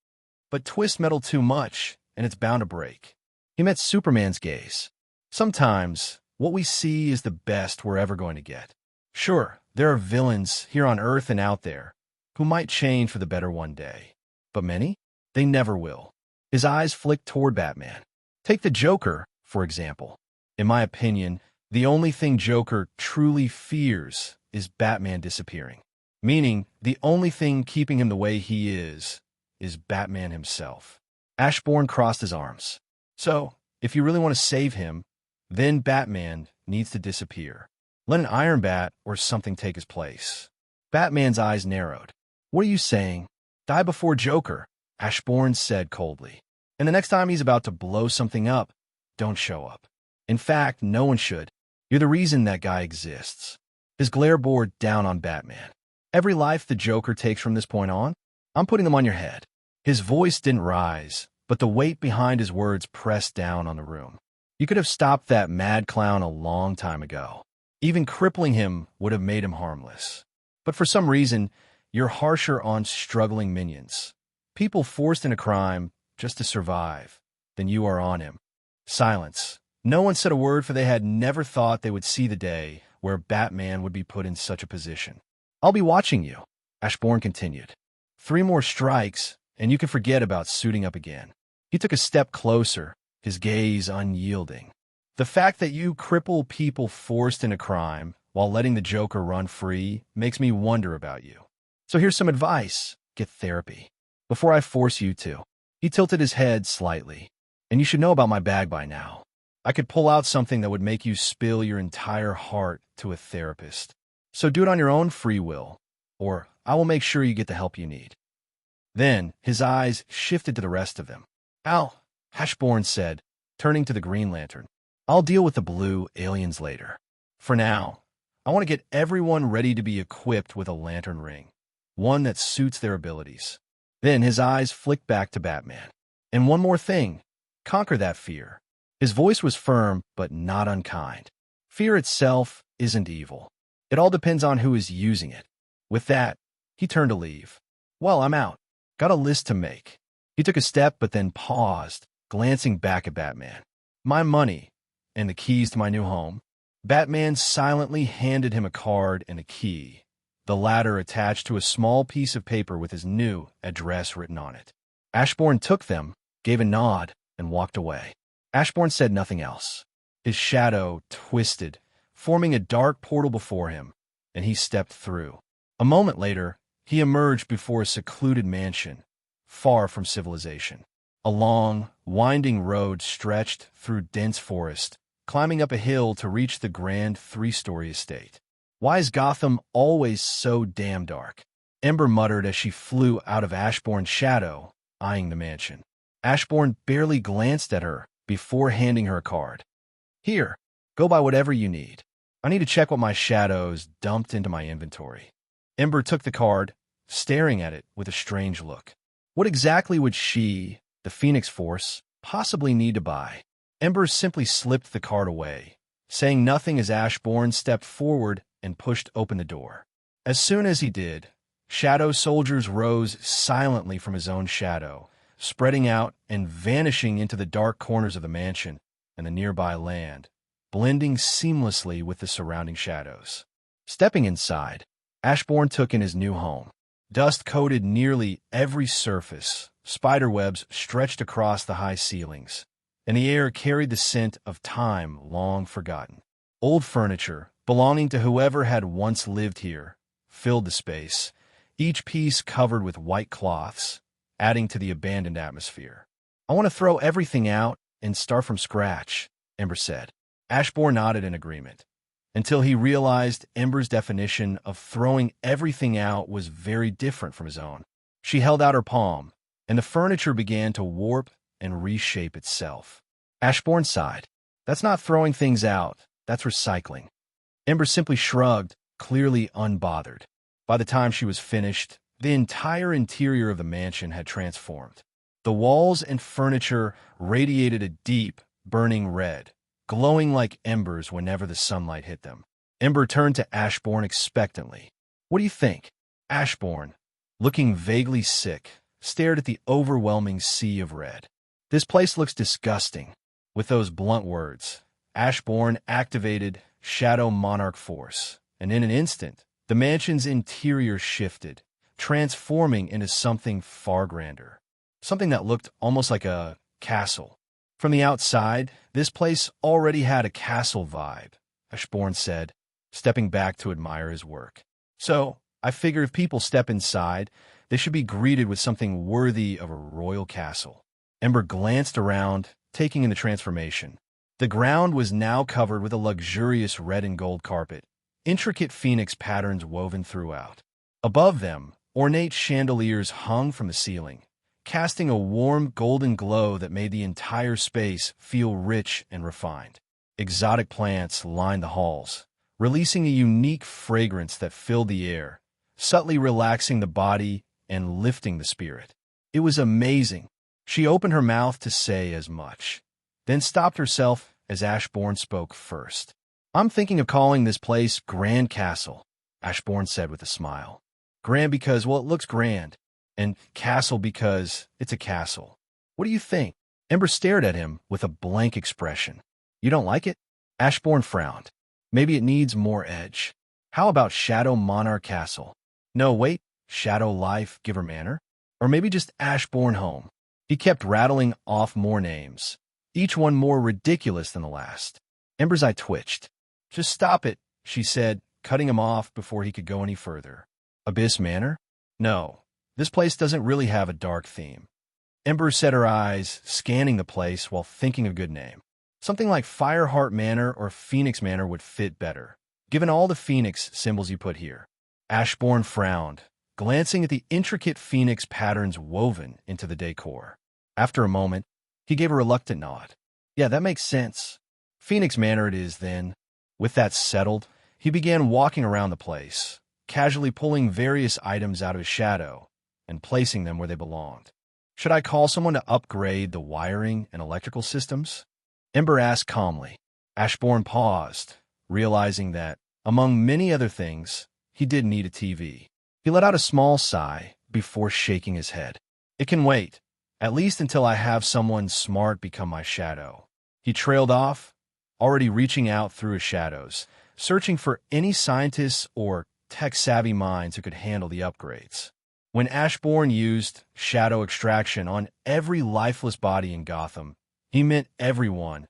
but twist metal too much, and it's bound to break. He met Superman's gaze. Sometimes, what we see is the best we're ever going to get. Sure, there are villains here on Earth and out there who might change for the better one day. But many? They never will. His eyes flicked toward Batman. Take the Joker, for example. In my opinion, the only thing Joker truly fears is Batman disappearing. Meaning, the only thing keeping him the way he is Batman himself. Ashburn crossed his arms. So, if you really want to save him, then Batman needs to disappear. Let an Iron Bat or something take his place. Batman's eyes narrowed. What are you saying? Die before Joker, Ashburn said coldly. And the next time he's about to blow something up, don't show up. In fact, no one should. You're the reason that guy exists. His glare bore down on Batman. Every life the Joker takes from this point on, I'm putting them on your head. His voice didn't rise, but the weight behind his words pressed down on the room. You could have stopped that mad clown a long time ago. Even crippling him would have made him harmless. But for some reason, you're harsher on struggling minions. People forced into crime just to survive than you are on him. Silence. No one said a word, for they had never thought they would see the day where Batman would be put in such a position. I'll be watching you, Ashburn continued. 3 more strikes, and you can forget about suiting up again. He took a step closer, his gaze unyielding. The fact that you cripple people forced into crime while letting the Joker run free makes me wonder about you. So here's some advice. Get therapy. Before I force you to. He tilted his head slightly. And you should know about my bag by now. I could pull out something that would make you spill your entire heart to a therapist. So do it on your own free will, or I will make sure you get the help you need. Then his eyes shifted to the rest of them. Al, Ashburn said, turning to the Green Lantern. I'll deal with the blue aliens later. For now, I want to get everyone ready to be equipped with a lantern ring, one that suits their abilities. Then his eyes flicked back to Batman. And one more thing, conquer that fear. His voice was firm, but not unkind. Fear itself isn't evil. It all depends on who is using it. With that, he turned to leave. Well, I'm out. Got a list to make. He took a step, but then paused, glancing back at Batman. My money and the keys to my new home. Batman silently handed him a card and a key, the latter attached to a small piece of paper with his new address written on it. Ashburn took them, gave a nod, and walked away. Ashburn said nothing else. His shadow twisted, forming a dark portal before him, and he stepped through. A moment later, he emerged before a secluded mansion, far from civilization. A long, winding road stretched through dense forest, climbing up a hill to reach the grand 3-story estate. Why is Gotham always so damn dark? Ember muttered as she flew out of Ashburn's shadow, eyeing the mansion. Ashburn barely glanced at her before handing her a card. Here, go buy whatever you need. I need to check what my shadows dumped into my inventory. Ember took the card, staring at it with a strange look. What exactly would she, the Phoenix Force, possibly need to buy? Ember simply slipped the card away, saying nothing as Ashburn stepped forward and pushed open the door. As soon as he did, shadow soldiers rose silently from his own shadow, spreading out and vanishing into the dark corners of the mansion and the nearby land, blending seamlessly with the surrounding shadows. Stepping inside, Ashburn took in his new home. Dust coated nearly every surface, spiderwebs stretched across the high ceilings, and the air carried the scent of time long forgotten. Old furniture, belonging to whoever had once lived here, filled the space, each piece covered with white cloths, adding to the abandoned atmosphere. I want to throw everything out and start from scratch, Ember said. Ashburn nodded in agreement. until he realized Ember's definition of throwing everything out was very different from his own. She held out her palm, and the furniture began to warp and reshape itself. Ashburn sighed. That's not throwing things out, that's recycling. Ember simply shrugged, clearly unbothered. By the time she was finished, the entire interior of the mansion had transformed. The walls and furniture radiated a deep, burning red, glowing like embers whenever the sunlight hit them. Ember turned to Ashburn expectantly. "What do you think?" Ashburn, looking vaguely sick, stared at the overwhelming sea of red. "This place looks disgusting." With those blunt words, Ashburn activated Shadow Monarch force, and in an instant, the mansion's interior shifted, transforming into something far grander. Something that looked almost like a castle. From the outside, this place already had a castle vibe, Ashburn said, stepping back to admire his work. "So, I figure if people step inside, they should be greeted with something worthy of a royal castle." Ember glanced around, taking in the transformation. The ground was now covered with a luxurious red and gold carpet, intricate phoenix patterns woven throughout. Above them, ornate chandeliers hung from the ceiling, casting a warm golden glow that made the entire space feel rich and refined. Exotic plants lined the halls, releasing a unique fragrance that filled the air, subtly relaxing the body and lifting the spirit. It was amazing. She opened her mouth to say as much, then stopped herself as Ashburn spoke first. "I'm thinking of calling this place Grand Castle," Ashburn said with a smile. "Grand because, well, it looks grand, and castle because it's a castle. What do you think?" Ember stared at him with a blank expression. "You don't like it?" Ashburn frowned. "Maybe it needs more edge. How about Shadow Monarch Castle? No, wait, Shadow Life Giver Manor? Or maybe just Ashburn Home?" He kept rattling off more names, each one more ridiculous than the last. Ember's eye twitched. "Just stop it," she said, cutting him off before he could go any further. "Abyss Manor? No, this place doesn't really have a dark theme." Ember set her eyes, scanning the place while thinking of a good name. Something like Fireheart Manor or Phoenix Manor would fit better, given all the phoenix symbols you put here. Ashburn frowned, glancing at the intricate phoenix patterns woven into the decor. After a moment, he gave a reluctant nod. "Yeah, that makes sense. Phoenix Manor it is, then." With that settled, he began walking around the place, casually pulling various items out of his shadow and placing them where they belonged. "Should I call someone to upgrade the wiring and electrical systems?" Ember asked calmly. Ashburn paused, realizing that, among many other things, he did need a TV. He let out a small sigh before shaking his head. "It can wait, at least until I have someone smart become my shadow." He trailed off, already reaching out through his shadows, searching for any scientists or tech-savvy minds who could handle the upgrades. When Ashburn used shadow extraction on every lifeless body in Gotham, he meant everyone,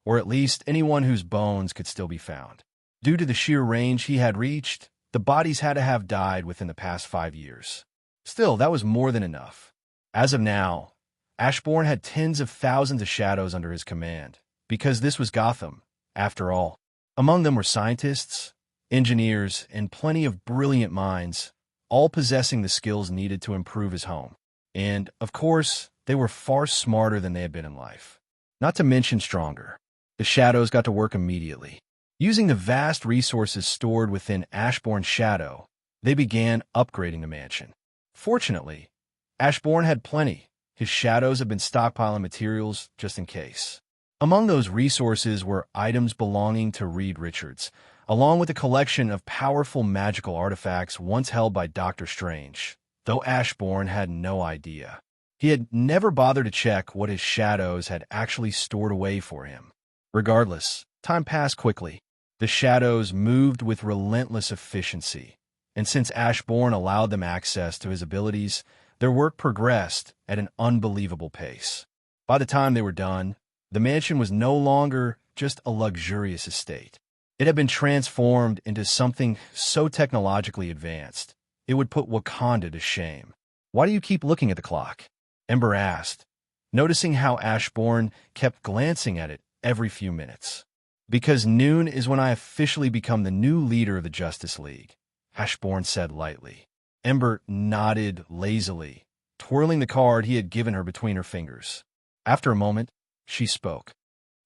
or at least anyone whose bones could still be found. Due to the sheer range he had reached, the bodies had to have died within the past 5 years. Still, that was more than enough. As of now, Ashburn had tens of thousands of shadows under his command, because this was Gotham, after all. Among them were scientists, engineers, and plenty of brilliant minds, all possessing the skills needed to improve his home. And, of course, they were far smarter than they had been in life. Not to mention stronger. The shadows got to work immediately. Using the vast resources stored within Ashburn's shadow, they began upgrading the mansion. Fortunately, Ashburn had plenty. His shadows had been stockpiling materials just in case. Among those resources were items belonging to Reed Richards, along with a collection of powerful magical artifacts once held by Dr. Strange, though Ashburn had no idea. He had never bothered to check what his shadows had actually stored away for him. Regardless, time passed quickly. The shadows moved with relentless efficiency, and since Ashburn allowed them access to his abilities, their work progressed at an unbelievable pace. By the time they were done, the mansion was no longer just a luxurious estate. It had been transformed into something so technologically advanced, it would put Wakanda to shame. "Why do you keep looking at the clock?" Ember asked, noticing how Ashburn kept glancing at it every few minutes. Because noon is when I officially become the new leader of the Justice League, Ashburn said lightly. Ember nodded lazily, twirling the card he had given her between her fingers. After a moment, she spoke.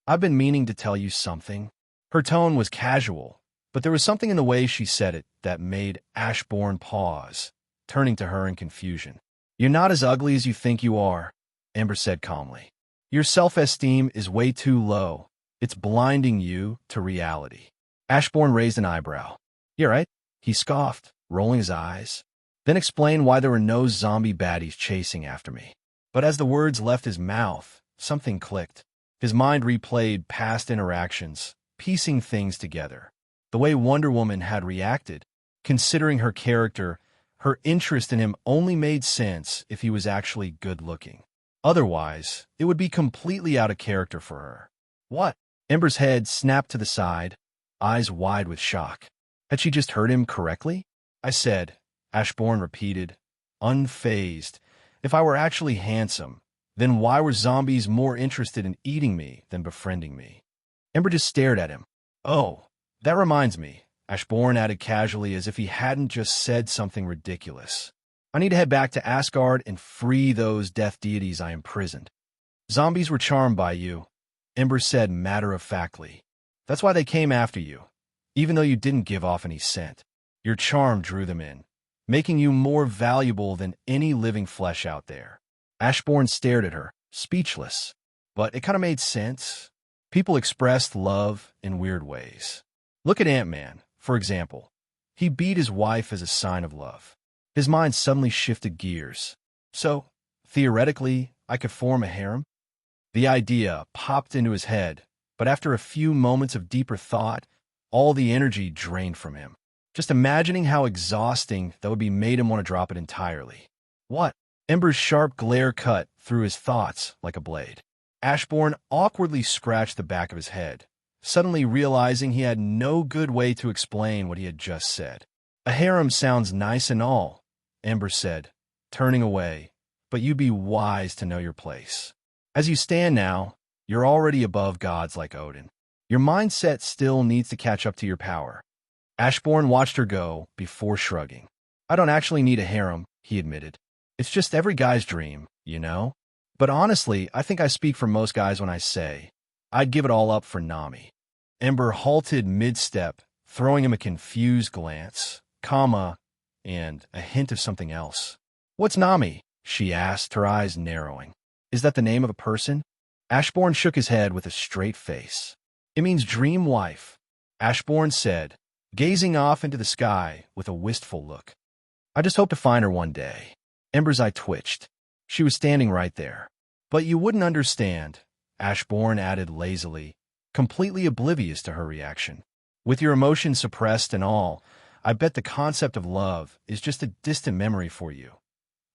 I've been meaning to tell you something. Her tone was casual, but there was something in the way she said it that made Ashburn pause, turning to her in confusion. You're not as ugly as you think you are, Ember said calmly. Your self-esteem is way too low. It's blinding you to reality. Ashburn raised an eyebrow. You're right, he scoffed, rolling his eyes. Then explained why there were no zombie baddies chasing after me. But as the words left his mouth, something clicked. His mind replayed past interactions, piecing things together. The way Wonder Woman had reacted, considering her character, her interest in him only made sense if he was actually good-looking. Otherwise, it would be completely out of character for her. What? Ember's head snapped to the side, eyes wide with shock. Had she just heard him correctly? I said, Ashburn repeated, unfazed. If I were actually handsome, then why were zombies more interested in eating me than befriending me? Ember just stared at him. Oh, that reminds me, Ashburn added casually as if he hadn't just said something ridiculous. I need to head back to Asgard and free those death deities I imprisoned. Zombies were charmed by you, Ember said matter-of-factly. That's why they came after you, even though you didn't give off any scent. Your charm drew them in, making you more valuable than any living flesh out there. Ashburn stared at her, speechless. But it kind of made sense. People expressed love in weird ways. Look at Ant-Man, for example. He beat his wife as a sign of love. His mind suddenly shifted gears. So, theoretically, I could form a harem? The idea popped into his head, but after a few moments of deeper thought, all the energy drained from him. Just imagining how exhausting that would be made him want to drop it entirely. What? Ember's sharp glare cut through his thoughts like a blade. Ashburn awkwardly scratched the back of his head, suddenly realizing he had no good way to explain what he had just said. A harem sounds nice and all, Ember said, turning away, but you'd be wise to know your place. As you stand now, you're already above gods like Odin. Your mindset still needs to catch up to your power. Ashburn watched her go before shrugging. I don't actually need a harem, he admitted. It's just every guy's dream, you know? But honestly, I think I speak for most guys when I say, I'd give it all up for Nami. Ember halted mid-step, throwing him a confused glance, and a hint of something else. What's Nami? She asked, her eyes narrowing. Is that the name of a person? Ashburn shook his head with a straight face. It means dream wife, Ashburn said, gazing off into the sky with a wistful look. I just hope to find her one day. Ember's eye twitched. She was standing right there. But you wouldn't understand, Ashburn added lazily, completely oblivious to her reaction. With your emotions suppressed and all, I bet the concept of love is just a distant memory for you.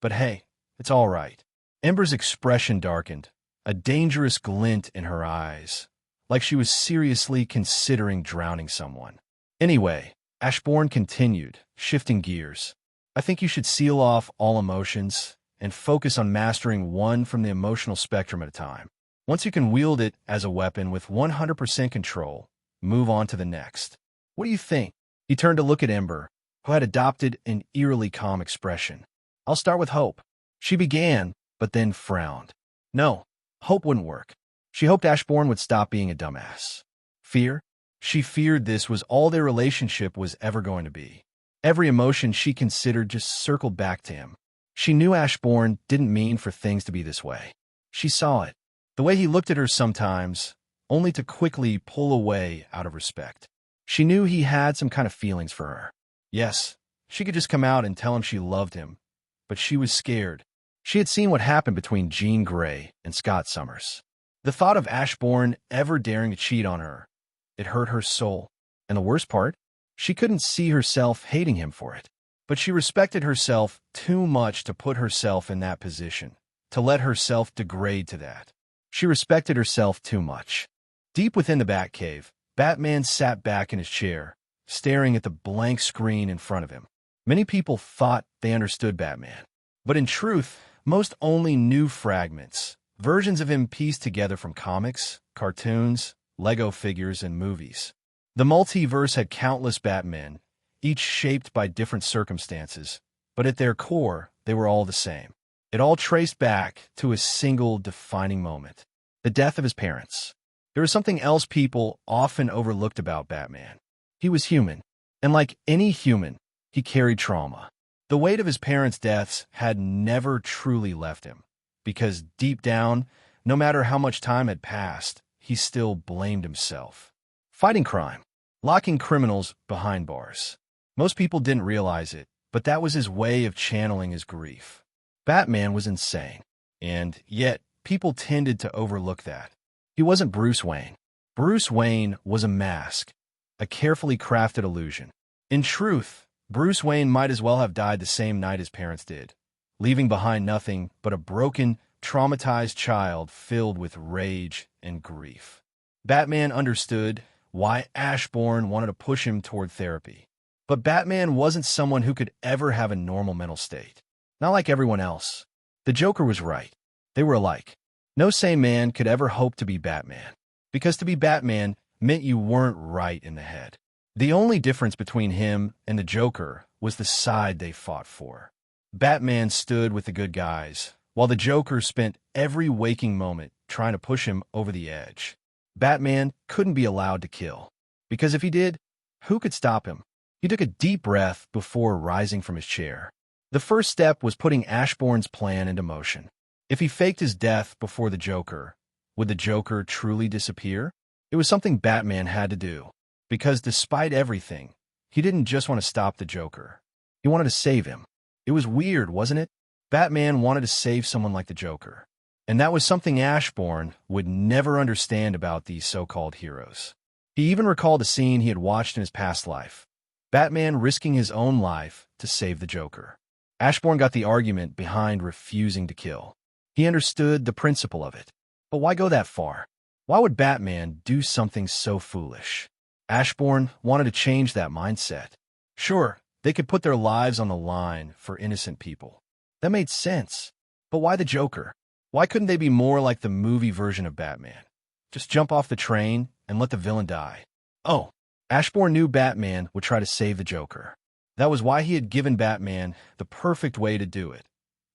But hey, it's all right. Ember's expression darkened, a dangerous glint in her eyes, like she was seriously considering drowning someone. Anyway, Ashburn continued, shifting gears. I think you should seal off all emotions and focus on mastering one from the emotional spectrum at a time. Once you can wield it as a weapon with 100% control, move on to the next. What do you think? He turned to look at Ember, who had adopted an eerily calm expression. I'll start with hope. She began, but then frowned. No, hope wouldn't work. She hoped Ashburn would stop being a dumbass. Fear? She feared this was all their relationship was ever going to be. Every emotion she considered just circled back to him. She knew Ashburn didn't mean for things to be this way. She saw it. The way he looked at her sometimes, only to quickly pull away out of respect. She knew he had some kind of feelings for her. Yes, she could just come out and tell him she loved him, but she was scared. She had seen what happened between Jean Grey and Scott Summers. The thought of Ashburn ever daring to cheat on her, it hurt her soul. And the worst part, she couldn't see herself hating him for it. But she respected herself too much to put herself in that position, to let herself degrade to that. She respected herself too much. Deep within the Batcave, Batman sat back in his chair, staring at the blank screen in front of him. Many people thought they understood Batman, but in truth, most only knew fragments, versions of him pieced together from comics, cartoons, Lego figures, and movies. The multiverse had countless Batmen, each shaped by different circumstances, but at their core, they were all the same. It all traced back to a single defining moment: the death of his parents. There was something else people often overlooked about Batman. He was human, and like any human, he carried trauma. The weight of his parents' deaths had never truly left him, because deep down, no matter how much time had passed, he still blamed himself. Fighting crime, locking criminals behind bars. Most people didn't realize it, but that was his way of channeling his grief. Batman was insane, and yet people tended to overlook that. He wasn't Bruce Wayne. Bruce Wayne was a mask, a carefully crafted illusion. In truth, Bruce Wayne might as well have died the same night his parents did, leaving behind nothing but a broken, traumatized child filled with rage and grief. Batman understood why Ashburn wanted to push him toward therapy. But Batman wasn't someone who could ever have a normal mental state. Not like everyone else. The Joker was right. They were alike. No sane man could ever hope to be Batman, because to be Batman meant you weren't right in the head. The only difference between him and the Joker was the side they fought for. Batman stood with the good guys, while the Joker spent every waking moment trying to push him over the edge. Batman couldn't be allowed to kill, because if he did, who could stop him? He took a deep breath before rising from his chair. The first step was putting Ashburn's plan into motion. If he faked his death before the Joker, would the Joker truly disappear? It was something Batman had to do, because despite everything, he didn't just want to stop the Joker. He wanted to save him. It was weird, wasn't it? Batman wanted to save someone like the Joker. And that was something Ashburn would never understand about these so-called heroes. He even recalled a scene he had watched in his past life: Batman risking his own life to save the Joker. Ashburn got the argument behind refusing to kill. He understood the principle of it. But why go that far? Why would Batman do something so foolish? Ashburn wanted to change that mindset. Sure, they could put their lives on the line for innocent people. That made sense. But why the Joker? Why couldn't they be more like the movie version of Batman? Just jump off the train and let the villain die. Oh, Ashburn knew Batman would try to save the Joker. That was why he had given Batman the perfect way to do it,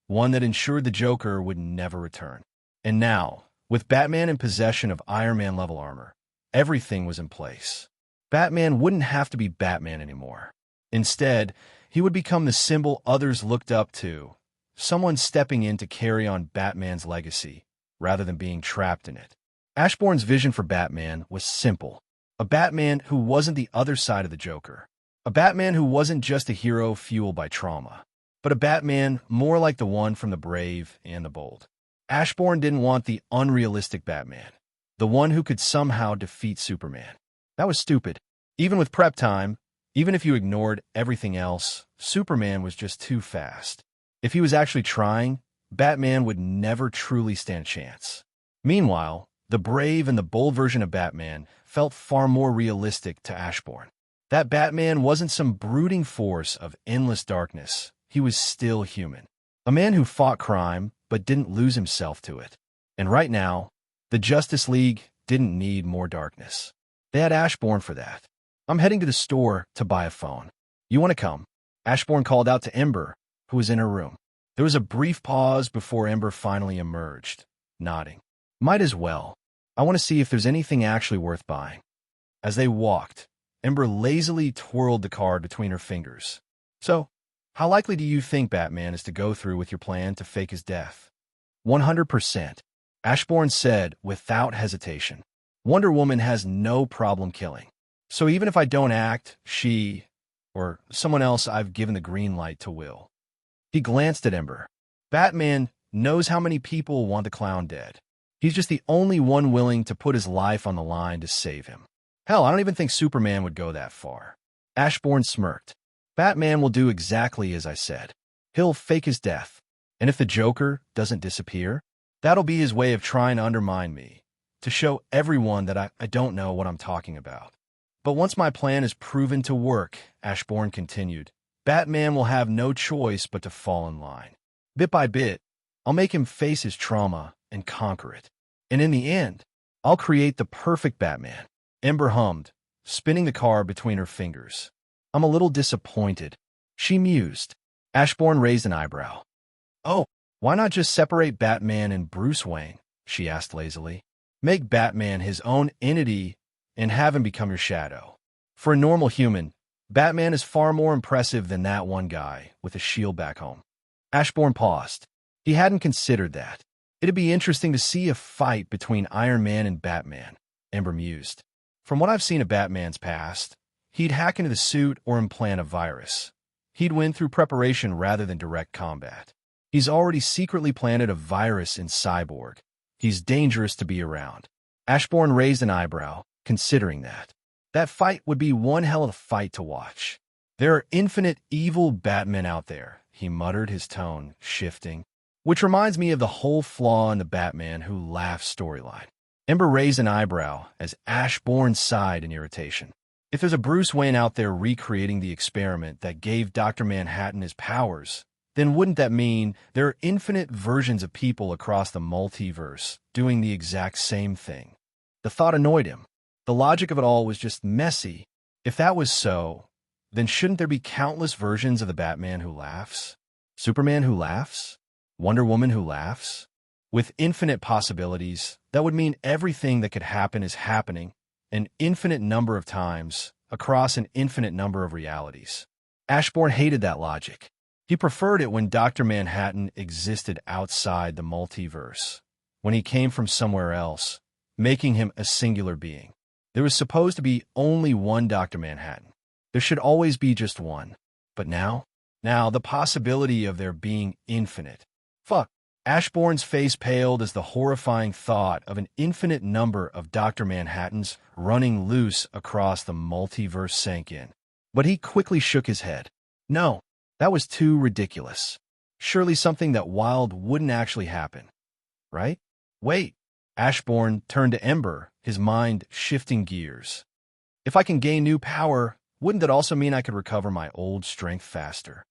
one that ensured the Joker would never return. And now, with Batman in possession of Iron Man-level armor, everything was in place. Batman wouldn't have to be Batman anymore. Instead, he would become the symbol others looked up to, someone stepping in to carry on Batman's legacy, rather than being trapped in it. Ashburn's vision for Batman was simple: a Batman who wasn't the other side of the Joker. A Batman who wasn't just a hero fueled by trauma, but a Batman more like the one from The Brave and the Bold. Ashburn didn't want the unrealistic Batman, the one who could somehow defeat Superman. That was stupid. Even with prep time, even if you ignored everything else, Superman was just too fast. If he was actually trying, Batman would never truly stand a chance. Meanwhile, the brave and the bold version of Batman felt far more realistic to Ashburn. That Batman wasn't some brooding force of endless darkness. He was still human. A man who fought crime but didn't lose himself to it. And right now, the Justice League didn't need more darkness. They had Ashburn for that. I'm heading to the store to buy a phone. You want to come? Ashburn called out to Ember, who was in her room. There was a brief pause before Ember finally emerged, nodding. Might as well. I want to see if there's anything actually worth buying. As they walked, Ember lazily twirled the card between her fingers. So, how likely do you think Batman is to go through with your plan to fake his death? 100%, Ashburn said without hesitation. Wonder Woman has no problem killing. So even if I don't act, she, or someone else I've given the green light to will. He glanced at Ember. Batman knows how many people want the clown dead. He's just the only one willing to put his life on the line to save him. Hell, I don't even think Superman would go that far. Ashburn smirked. Batman will do exactly as I said. He'll fake his death. And if the Joker doesn't disappear, that'll be his way of trying to undermine me, to show everyone that I don't know what I'm talking about. But once my plan is proven to work, Ashburn continued, Batman will have no choice but to fall in line. Bit by bit, I'll make him face his trauma and conquer it. And in the end, I'll create the perfect Batman. Ember hummed, spinning the car between her fingers. I'm a little disappointed, she mused. Ashburn raised an eyebrow. Oh, why not just separate Batman and Bruce Wayne? She asked lazily. Make Batman his own entity and have him become your shadow. For a normal human, Batman is far more impressive than that one guy with a shield back home. Ashburn paused. He hadn't considered that. It'd be interesting to see a fight between Iron Man and Batman, Ember mused. From what I've seen of Batman's past, he'd hack into the suit or implant a virus. He'd win through preparation rather than direct combat. He's already secretly planted a virus in Cyborg. He's dangerous to be around. Ashburn raised an eyebrow, considering that. That fight would be one hell of a fight to watch. There are infinite evil Batmen out there, he muttered, his tone shifting. Which reminds me of the whole flaw in the Batman Who Laughs storyline. Ember raised an eyebrow as Ashburn sighed in irritation. If there's a Bruce Wayne out there recreating the experiment that gave Dr. Manhattan his powers, then wouldn't that mean there are infinite versions of people across the multiverse doing the exact same thing? The thought annoyed him. The logic of it all was just messy. If that was so, then shouldn't there be countless versions of the Batman Who Laughs? Superman Who Laughs? Wonder Woman Who Laughs? With infinite possibilities, that would mean everything that could happen is happening an infinite number of times across an infinite number of realities. Ashburn hated that logic. He preferred it when Dr. Manhattan existed outside the multiverse, when he came from somewhere else, making him a singular being. There was supposed to be only one Dr. Manhattan. There should always be just one. But now the possibility of there being infinite. Fuck. Ashburn's face paled as the horrifying thought of an infinite number of Dr. Manhattans running loose across the multiverse sank in. But he quickly shook his head. No, that was too ridiculous. Surely something that wild wouldn't actually happen. Right? Wait. Ashburn turned to Ember, his mind shifting gears. If I can gain new power, wouldn't that also mean I could recover my old strength faster?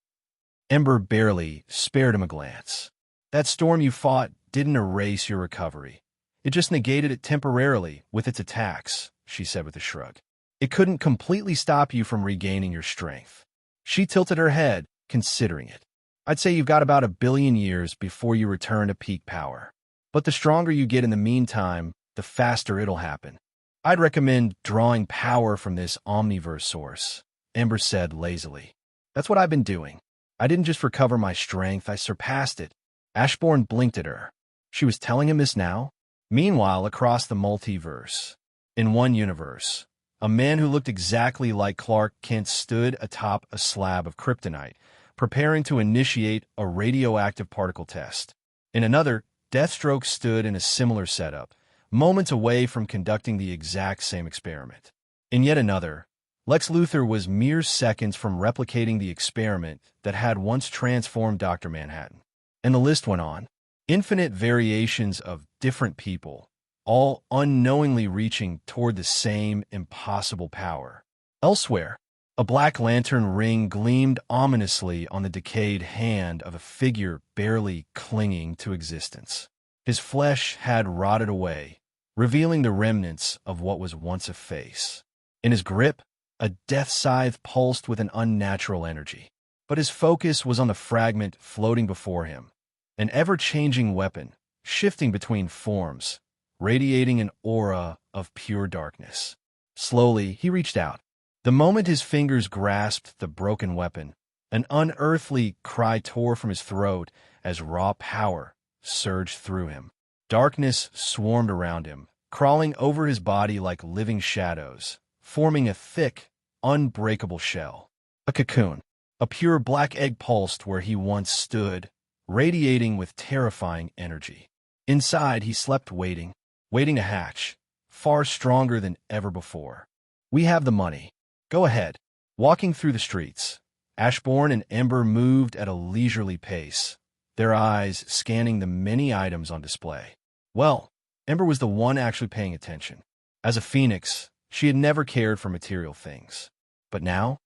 Ember barely spared him a glance. That storm you fought didn't erase your recovery. It just negated it temporarily with its attacks, she said with a shrug. It couldn't completely stop you from regaining your strength. She tilted her head, considering it. I'd say you've got about 1 billion years before you return to peak power. But the stronger you get in the meantime, the faster it'll happen. I'd recommend drawing power from this omniverse source, Ember said lazily. That's what I've been doing. I didn't just recover my strength, I surpassed it. Ashburn blinked at her. She was telling him this now? Meanwhile, across the multiverse, in one universe, a man who looked exactly like Clark Kent stood atop a slab of kryptonite, preparing to initiate a radioactive particle test. In another, Deathstroke stood in a similar setup, moments away from conducting the exact same experiment. In yet another, Lex Luthor was mere seconds from replicating the experiment that had once transformed Dr. Manhattan. And the list went on. Infinite variations of different people, all unknowingly reaching toward the same impossible power. Elsewhere, a black lantern ring gleamed ominously on the decayed hand of a figure barely clinging to existence. His flesh had rotted away, revealing the remnants of what was once a face. In his grip, a death scythe pulsed with an unnatural energy. But his focus was on the fragment floating before him, an ever-changing weapon, shifting between forms, radiating an aura of pure darkness. Slowly, he reached out. The moment his fingers grasped the broken weapon, an unearthly cry tore from his throat as raw power surged through him. Darkness swarmed around him, crawling over his body like living shadows, forming a thick, unbreakable shell. A cocoon. A pure black egg pulsed where he once stood, radiating with terrifying energy. Inside, he slept waiting to hatch, far stronger than ever before. We have the money. Go ahead. Walking through the streets, Ashburn and Ember moved at a leisurely pace, their eyes scanning the many items on display. Well, Ember was the one actually paying attention. As a phoenix, she had never cared for material things. But now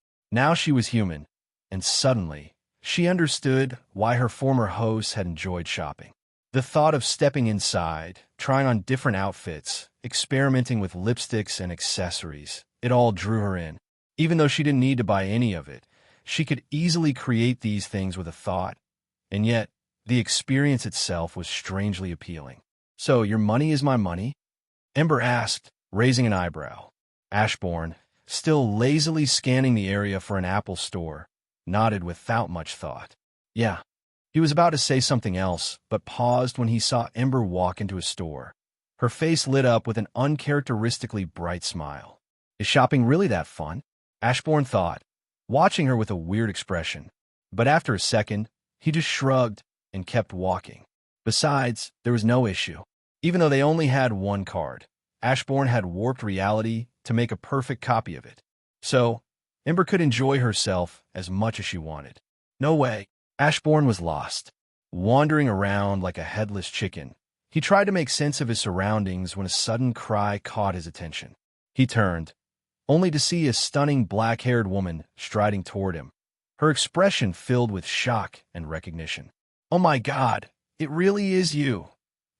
she was human, and suddenly, she understood why her former hosts had enjoyed shopping. The thought of stepping inside, trying on different outfits, experimenting with lipsticks and accessories. It all drew her in. Even though she didn't need to buy any of it, she could easily create these things with a thought, and yet the experience itself was strangely appealing. "So, your money is my money?" Ember asked, raising an eyebrow. Ashburn, still lazily scanning the area for an Apple store, nodded without much thought. "Yeah." He was about to say something else, but paused when he saw Ember walk into a store. Her face lit up with an uncharacteristically bright smile. "Is shopping really that fun?" Ashburn thought, watching her with a weird expression. But after a second, he just shrugged and kept walking. Besides, there was no issue. Even though they only had one card, Ashburn had warped reality to make a perfect copy of it. So, Ember could enjoy herself as much as she wanted. No way. Ashburn was lost, wandering around like a headless chicken. He tried to make sense of his surroundings when a sudden cry caught his attention. He turned, only to see a stunning black-haired woman striding toward him, her expression filled with shock and recognition. "Oh my God, it really is you!"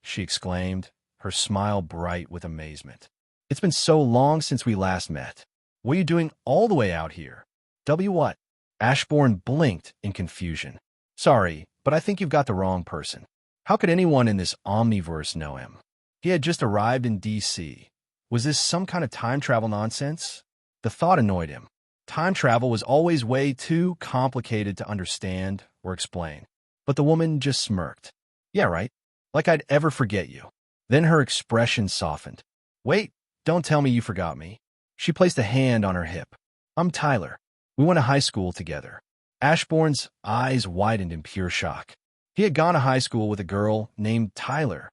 she exclaimed, her smile bright with amazement. "It's been so long since we last met. What are you doing all the way out here?" What?" Ashburn blinked in confusion. "Sorry, but I think you've got the wrong person. How could anyone in this omniverse know him?" He had just arrived in D.C. Was this some kind of time travel nonsense? The thought annoyed him. Time travel was always way too complicated to understand or explain. But the woman just smirked. "Yeah, right. Like I'd ever forget you." Then her expression softened. "Wait, don't tell me you forgot me." She placed a hand on her hip. "I'm Tyler. We went to high school together." Ashburn's eyes widened in pure shock. He had gone to high school with a girl named Tyler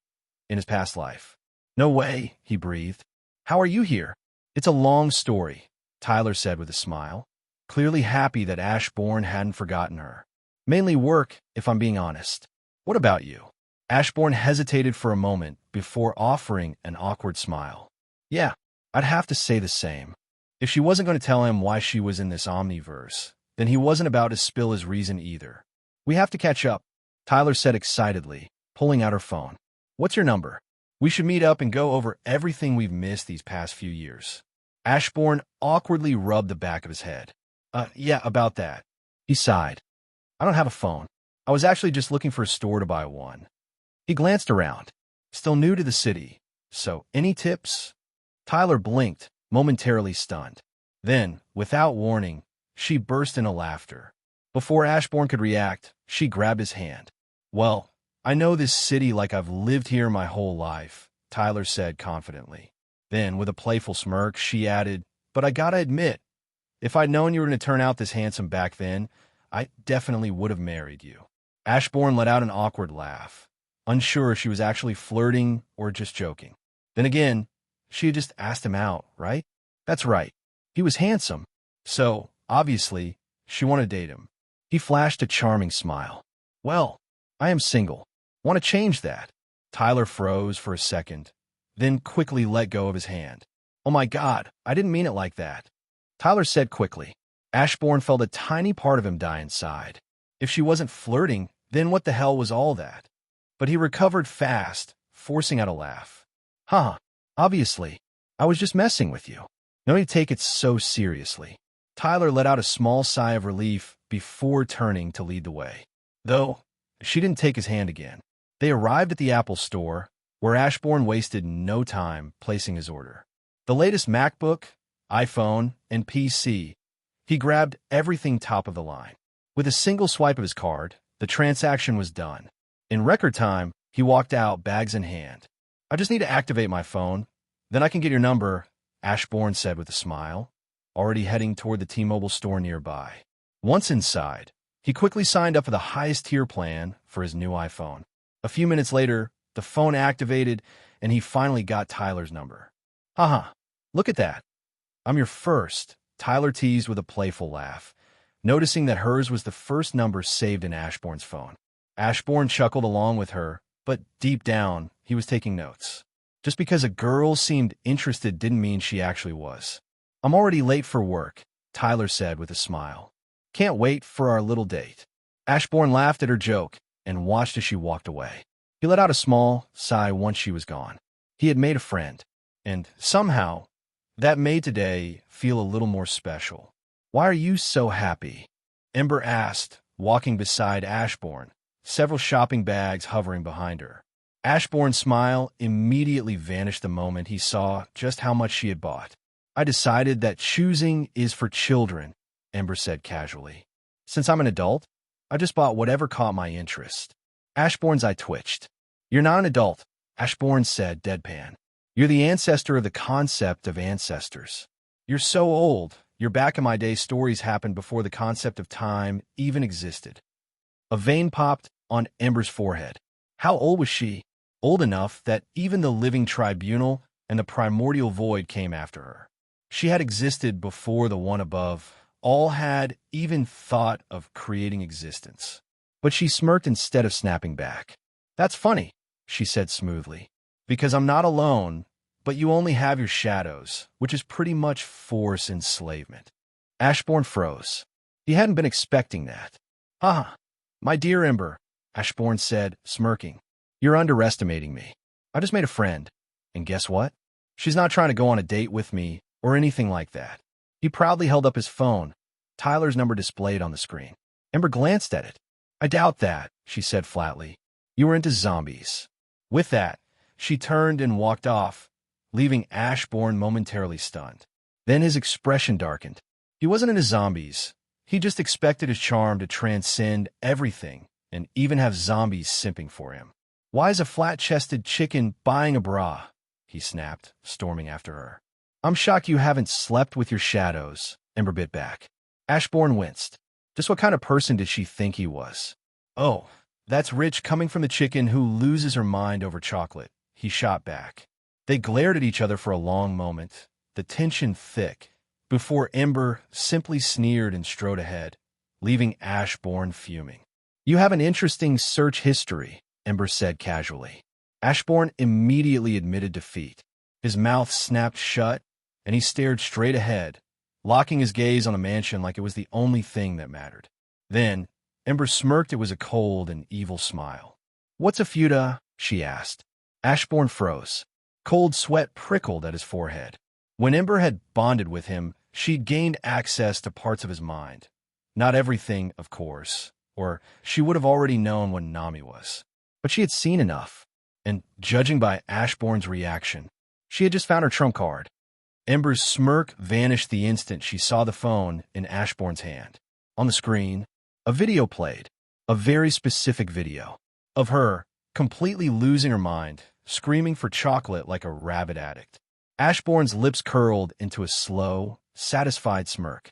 in his past life. "No way," he breathed. "How are you here?" "It's a long story," Tyler said with a smile, clearly happy that Ashburn hadn't forgotten her. "Mainly work, if I'm being honest." "What about you?" Ashburn hesitated for a moment before offering an awkward smile. "Yeah, I'd have to say the same." If she wasn't going to tell him why she was in this omniverse, then he wasn't about to spill his reason either. "We have to catch up," Tyler said excitedly, pulling out her phone. "What's your number? We should meet up and go over everything we've missed these past few years." Ashburn awkwardly rubbed the back of his head. Yeah, about that." He sighed. "I don't have a phone. I was actually just looking for a store to buy one." He glanced around. Still new to the city. "So, any tips?" Tyler blinked, momentarily stunned. Then, without warning, she burst into laughter. Before Ashburn could react, she grabbed his hand. "Well, I know this city like I've lived here my whole life," Tyler said confidently. Then, with a playful smirk, she added, "But I gotta admit, if I'd known you were going to turn out this handsome back then, I definitely would have married you." Ashburn let out an awkward laugh, unsure if she was actually flirting or just joking. Then again, she had just asked him out, right? That's right. He was handsome. So, obviously, she wanted to date him. He flashed a charming smile. "Well, I am single. Want to change that?" Tyler froze for a second, then quickly let go of his hand. "Oh my God, I didn't mean it like that," Tyler said quickly. Ashburn felt a tiny part of him die inside. If she wasn't flirting, then what the hell was all that? But he recovered fast, forcing out a laugh. "Huh, obviously. I was just messing with you. No need to take it so seriously." Tyler let out a small sigh of relief before turning to lead the way. Though, she didn't take his hand again. They arrived at the Apple store, where Ashburn wasted no time placing his order. The latest MacBook, iPhone, and PC. He grabbed everything top of the line. With a single swipe of his card, the transaction was done. In record time, he walked out, bags in hand. "I just need to activate my phone. Then I can get your number," Ashburn said with a smile, already heading toward the T-Mobile store nearby. Once inside, he quickly signed up for the highest tier plan for his new iPhone. A few minutes later, the phone activated, and he finally got Tyler's number. "Haha, look at that. I'm your first," Tyler teased with a playful laugh, noticing that hers was the first number saved in Ashburn's phone. Ashburn chuckled along with her, but deep down, he was taking notes. Just because a girl seemed interested didn't mean she actually was. "I'm already late for work," Tyler said with a smile. "Can't wait for our little date." Ashburn laughed at her joke and watched as she walked away. He let out a small sigh once she was gone. He had made a friend, And somehow, that made today feel a little more special. "Why are you so happy?" Ember asked, walking beside Ashburn, several shopping bags hovering behind her. Ashbourne's smile immediately vanished the moment he saw just how much she had bought. "I decided that choosing is for children," Ember said casually. "Since I'm an adult, I just bought whatever caught my interest." Ashbourne's eye twitched. "You're not an adult," Ashbourne said deadpan. "You're the ancestor of the concept of ancestors. You're so old, your back-in-my-day stories happened before the concept of time even existed." A vein popped on Ember's forehead. How old was she? Old enough that even the living tribunal and the primordial void came after her. She had existed before the one above all had even thought of creating existence. But she smirked instead of snapping back. "That's funny," she said smoothly, "because I'm not alone, but you only have your shadows, which is pretty much forced enslavement." Ashbourne froze. He hadn't been expecting that. "Ah, my dear Ember," Ashbourne said, smirking. "You're underestimating me. I just made a friend, and guess what? She's not trying to go on a date with me or anything like that." He proudly held up his phone, Tyler's number displayed on the screen. Ember glanced at it. "I doubt that," she said flatly. "You were into zombies." With that, she turned and walked off, leaving Ashbourne momentarily stunned. Then his expression darkened. He wasn't into zombies. He just expected his charm to transcend everything and even have zombies simping for him. "Why is a flat-chested chicken buying a bra?" he snapped, storming after her. "I'm shocked you haven't slept with your shadows," Ember bit back. Ashbourne winced. Just what kind of person did she think he was? "Oh, that's rich coming from the chicken who loses her mind over chocolate," he shot back. They glared at each other for a long moment, the tension thick, before Ember simply sneered and strode ahead, leaving Ashbourne fuming. "You have an interesting search history," Ember said casually. Ashbourne immediately admitted defeat. His mouth snapped shut, and he stared straight ahead, locking his gaze on the mansion like it was the only thing that mattered. Then, Ember smirked. It was a cold and evil smile. "What's a feuda?" she asked. Ashbourne froze. Cold sweat prickled at his forehead. When Ember had bonded with him, she'd gained access to parts of his mind. Not everything, of course, or she would have already known what Nami was. But she had seen enough, and judging by Ashbourne's reaction, she had just found her trump card. Ember's smirk vanished the instant she saw the phone in Ashbourne's hand. On the screen, a video played, a very specific video, of her, completely losing her mind, screaming for chocolate like a rabid addict. Ashbourne's lips curled into a slow, satisfied smirk.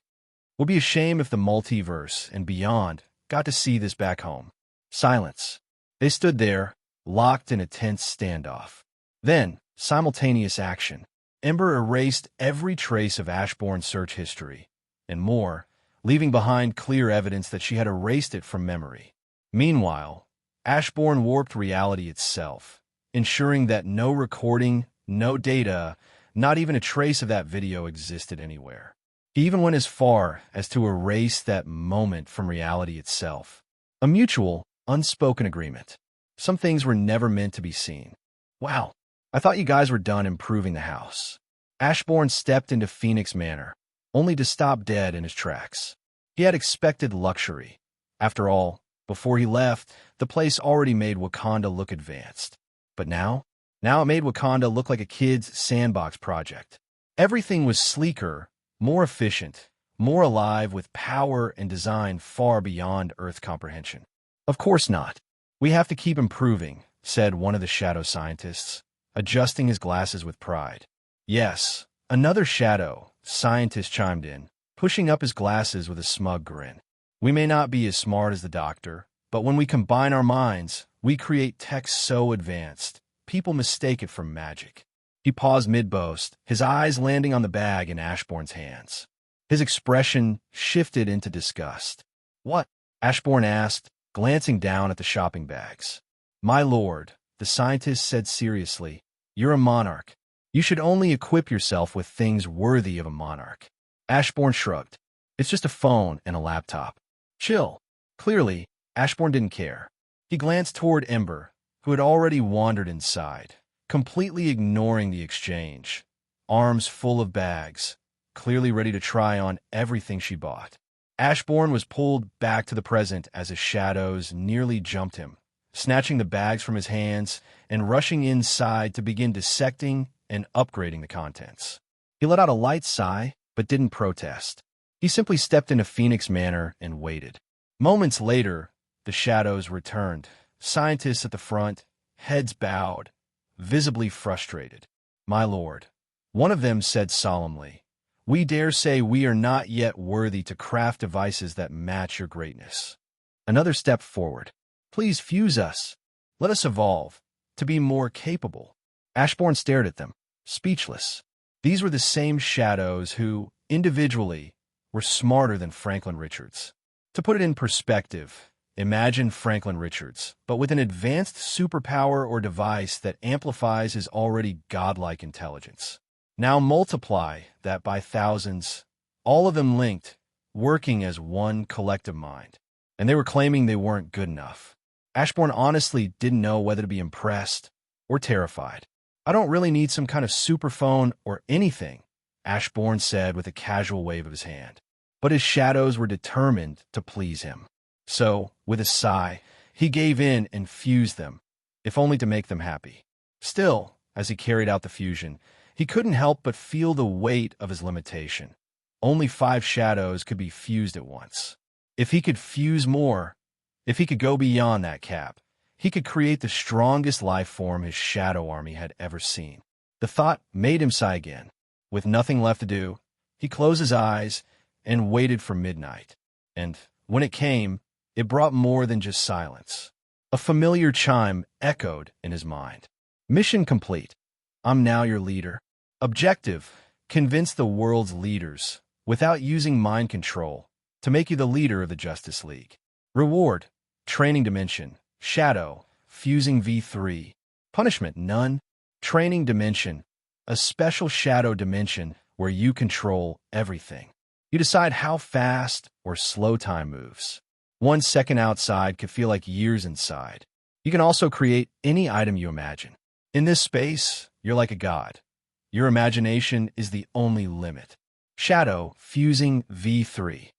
"Would be a shame if the multiverse and beyond got to see this back home." Silence. They stood there, locked in a tense standoff. Then, simultaneous action. Ember erased every trace of Ashbourne's search history, and more, leaving behind clear evidence that she had erased it from memory. Meanwhile, Ashbourne warped reality itself, ensuring that no recording, no data, not even a trace of that video existed anywhere. He even went as far as to erase that moment from reality itself. A mutual, unspoken agreement. Some things were never meant to be seen. "Wow, I thought you guys were done improving the house." Ashbourne stepped into Phoenix Manor, only to stop dead in his tracks. He had expected luxury. After all, before he left, the place already made Wakanda look advanced. But now it made Wakanda look like a kid's sandbox project. Everything was sleeker, more efficient, more alive, with power and design far beyond Earth comprehension. "Of course not. We have to keep improving," said one of the shadow scientists, adjusting his glasses with pride. "Yes," another shadow scientist chimed in, pushing up his glasses with a smug grin. "We may not be as smart as the doctor, but when we combine our minds, we create tech so advanced, people mistake it for magic." He paused mid-boast, his eyes landing on the bag in Ashbourne's hands. His expression shifted into disgust. "What?" Ashbourne asked, glancing down at the shopping bags. "My lord," the scientist said seriously, "you're a monarch. You should only equip yourself with things worthy of a monarch." Ashbourne shrugged. "It's just a phone and a laptop. Chill." Clearly, Ashbourne didn't care. He glanced toward Ember, who had already wandered inside, completely ignoring the exchange, arms full of bags, clearly ready to try on everything she bought. Ashburn was pulled back to the present as his shadows nearly jumped him, snatching the bags from his hands and rushing inside to begin dissecting and upgrading the contents. He let out a light sigh, but didn't protest. He simply stepped into Phoenix Manor and waited. Moments later, the shadows returned, scientists at the front, heads bowed, visibly frustrated. "My lord," one of them said solemnly, "we dare say we are not yet worthy to craft devices that match your greatness." Another stepped forward. "Please fuse us. Let us evolve, to be more capable." Ashburn stared at them, speechless. These were the same shadows who, individually, were smarter than Franklin Richards. To put it in perspective, imagine Franklin Richards, but with an advanced superpower or device that amplifies his already godlike intelligence. Now multiply that by thousands, all of them linked, working as one collective mind. And they were claiming they weren't good enough. Ashburn honestly didn't know whether to be impressed or terrified. "I don't really need some kind of superphone or anything," Ashburn said with a casual wave of his hand. But his shadows were determined to please him. So, with a sigh, he gave in and fused them, if only to make them happy. Still, as he carried out the fusion, he couldn't help but feel the weight of his limitation. Only 5 shadows could be fused at once. If he could fuse more, if he could go beyond that cap, he could create the strongest life form his shadow army had ever seen. The thought made him sigh again. With nothing left to do, he closed his eyes and waited for midnight. And when it came, it brought more than just silence. A familiar chime echoed in his mind. "Mission complete. I'm now your leader." Objective: convince the world's leaders, without using mind control, to make you the leader of the Justice League. Reward: training dimension. Shadow: fusing V3. Punishment: none. Training dimension: a special shadow dimension where you control everything. You decide how fast or slow time moves. 1 second outside could feel like years inside. You can also create any item you imagine. In this space, you're like a god. Your imagination is the only limit. Shadow: fusing V3.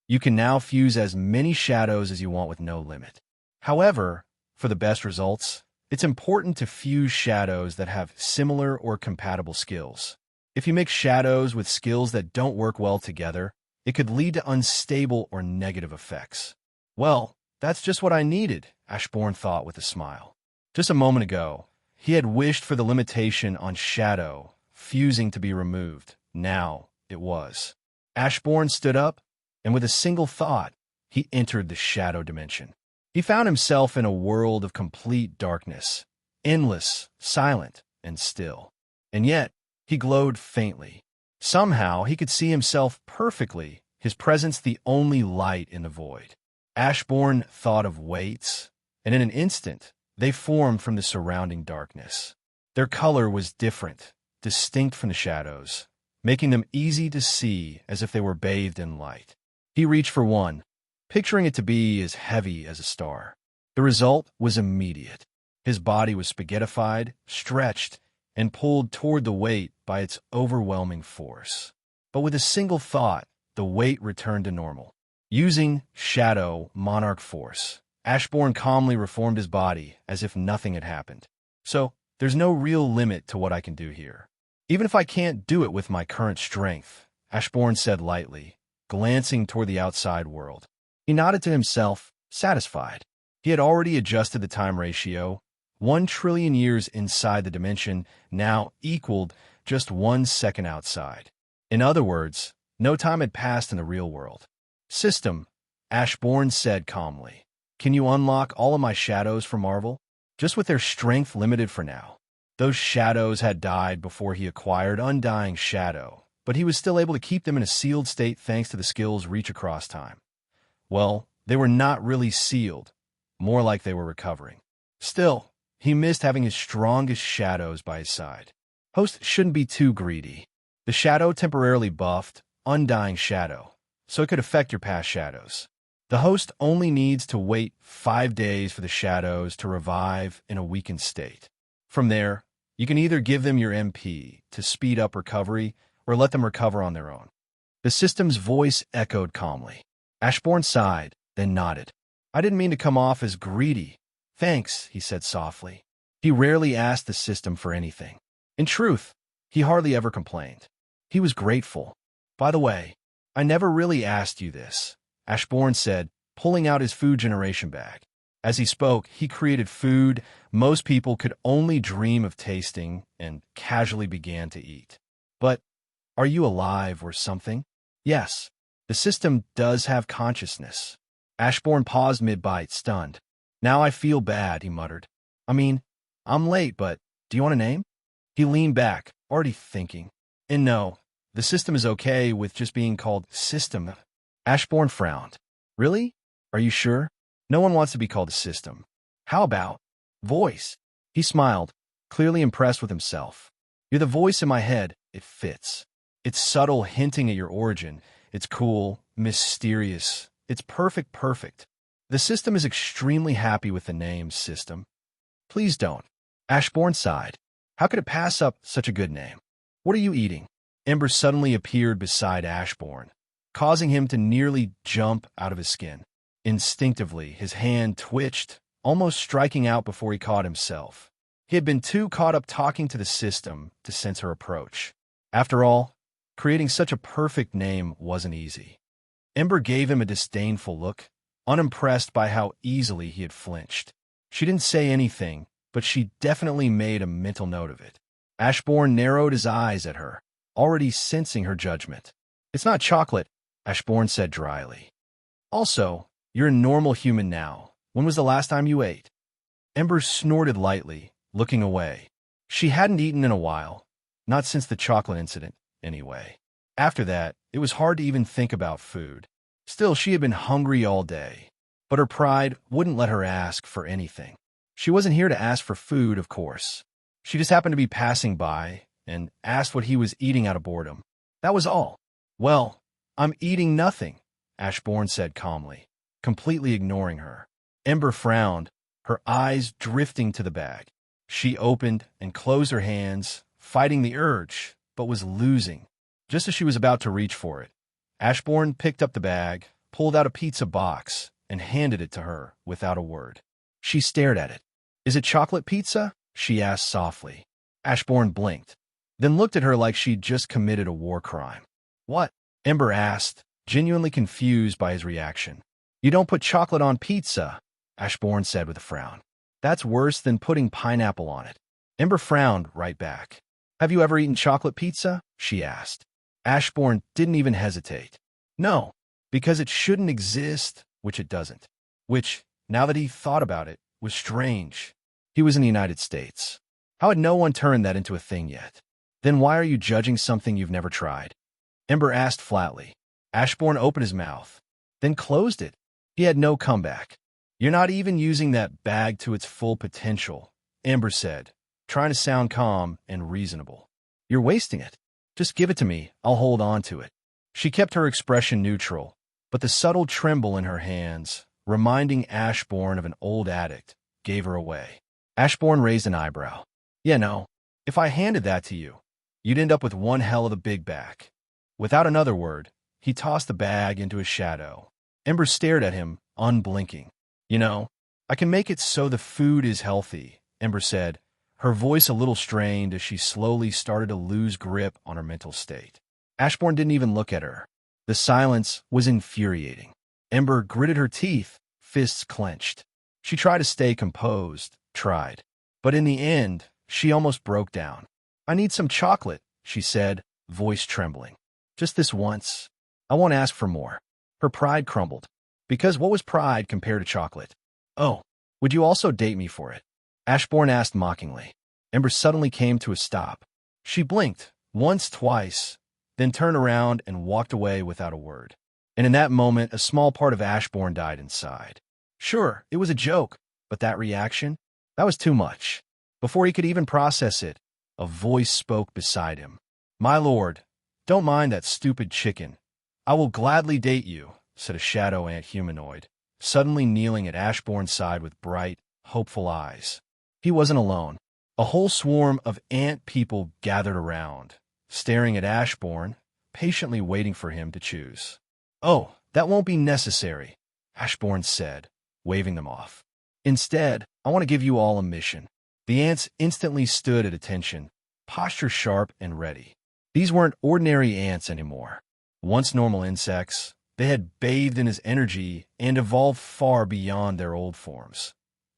You can now fuse as many shadows as you want with no limit. However, for the best results, it's important to fuse shadows that have similar or compatible skills. If you mix shadows with skills that don't work well together, it could lead to unstable or negative effects. "Well, that's just what I needed," Ashburn thought with a smile. Just a moment ago, he had wished for the limitation on shadow fusing to be removed. Now it was. Ashburn stood up, and with a single thought, he entered the shadow dimension. He found himself in a world of complete darkness, endless, silent, and still. And yet, he glowed faintly. Somehow, he could see himself perfectly, his presence the only light in the void. Ashburn thought of weights, and in an instant, they formed from the surrounding darkness. Their color was different, distinct from the shadows, making them easy to see as if they were bathed in light. He reached for one, picturing it to be as heavy as a star. The result was immediate. His body was spaghettified, stretched, and pulled toward the weight by its overwhelming force. But with a single thought, the weight returned to normal. Using Shadow Monarch force, Ashburn calmly reformed his body as if nothing had happened. "So, there's no real limit to what I can do here. Even if I can't do it with my current strength," Ashburn said lightly, glancing toward the outside world. He nodded to himself, satisfied. He had already adjusted the time ratio. 1 trillion years inside the dimension now equaled just 1 second outside. In other words, no time had passed in the real world. "System," Ashburn said calmly. "Can you unlock all of my shadows for Marvel? Just with their strength limited for now." Those shadows had died before he acquired Undying Shadow, but he was still able to keep them in a sealed state thanks to the skill's reach across time. Well, they were not really sealed, more like they were recovering. Still, he missed having his strongest shadows by his side. Host shouldn't be too greedy. The shadow temporarily buffed Undying Shadow, so it could affect your past shadows. The host only needs to wait 5 days for the shadows to revive in a weakened state. From there, You can either give them your MP to speed up recovery or let them recover on their own. The system's voice echoed calmly. Ashburn sighed, then nodded. I didn't mean to come off as greedy. Thanks, he said softly. He rarely asked the system for anything. In truth, he hardly ever complained. He was grateful. By the way, I never really asked you this, Ashburn said, pulling out his food generation bag. As he spoke, he created food most people could only dream of tasting and casually began to eat. But are you alive or something? Yes, the system does have consciousness. Ashburn paused mid-bite, stunned. Now I feel bad, he muttered. I mean, I'm late, but do you want a name? He leaned back, already thinking. And no, the system is okay with just being called System. Ashburn frowned. Really? Are you sure? No one wants to be called a system. How about voice? He smiled, clearly impressed with himself. You're the voice in my head. It fits. It's subtle, hinting at your origin. It's cool, mysterious. It's perfect. The system is extremely happy with the name System. Please don't. Ashburn sighed. How could it pass up such a good name? What are you eating? Ember suddenly appeared beside Ashburn, causing him to nearly jump out of his skin. Instinctively, his hand twitched, almost striking out before he caught himself. He had been too caught up talking to the system to sense her approach. After all, creating such a perfect name wasn't easy. Ember gave him a disdainful look, unimpressed by how easily he had flinched. She didn't say anything, but she definitely made a mental note of it. Ashburn narrowed his eyes at her, already sensing her judgment. It's not chocolate, Ashburn said dryly. Also, you're a normal human now. When was the last time you ate? Ember snorted lightly, looking away. She hadn't eaten in a while, not since the chocolate incident, anyway. After that, it was hard to even think about food. Still, she had been hungry all day, but her pride wouldn't let her ask for anything. She wasn't here to ask for food, of course. She just happened to be passing by and asked what he was eating out of boredom. That was all. Well, I'm eating nothing, Ashburn said calmly, completely ignoring her. Ember frowned, her eyes drifting to the bag. She opened and closed her hands, fighting the urge, but was losing. Just as she was about to reach for it, Ashburn picked up the bag, pulled out a pizza box, and handed it to her without a word. She stared at it. Is it chocolate pizza? She asked softly. Ashburn blinked, then looked at her like she'd just committed a war crime. What? Ember asked, genuinely confused by his reaction. You don't put chocolate on pizza, Ashburn said with a frown. That's worse than putting pineapple on it. Ember frowned right back. Have you ever eaten chocolate pizza? She asked. Ashburn didn't even hesitate. No, because it shouldn't exist, which it doesn't. Which, now that he thought about it, was strange. He was in the United States. How had no one turned that into a thing yet? Then why are you judging something you've never tried? Ember asked flatly. Ashburn opened his mouth, then closed it. He had no comeback. You're not even using that bag to its full potential, Ember said, trying to sound calm and reasonable. You're wasting it. Just give it to me. I'll hold on to it. She kept her expression neutral, but the subtle tremble in her hands, reminding Ashburn of an old addict, gave her away. Ashburn raised an eyebrow. Yeah, no. If I handed that to you, you'd end up with one hell of a big back. Without another word, he tossed the bag into his shadow. Ember stared at him, unblinking. You know, I can make it so the food is healthy, Ember said, her voice a little strained as she slowly started to lose grip on her mental state. Ashburn didn't even look at her. The silence was infuriating. Ember gritted her teeth, fists clenched. She tried to stay composed, but in the end, she almost broke down. I need some chocolate, she said, voice trembling. Just this once. I won't ask for more. Her pride crumbled. Because what was pride compared to chocolate? Oh, would you also date me for it? Ashburn asked mockingly. Ember suddenly came to a stop. She blinked, once, twice, then turned around and walked away without a word. And in that moment, a small part of Ashburn died inside. Sure, it was a joke, but that reaction? That was too much. Before he could even process it, a voice spoke beside him. My lord, don't mind that stupid chicken. I will gladly date you, said a shadow ant humanoid, suddenly kneeling at Ashburn's side with bright, hopeful eyes. He wasn't alone. A whole swarm of ant people gathered around, staring at Ashburn, patiently waiting for him to choose. "Oh, that won't be necessary," Ashburn said, waving them off. "Instead, I want to give you all a mission." The ants instantly stood at attention, posture sharp and ready. These weren't ordinary ants anymore. Once normal insects, they had bathed in his energy and evolved far beyond their old forms.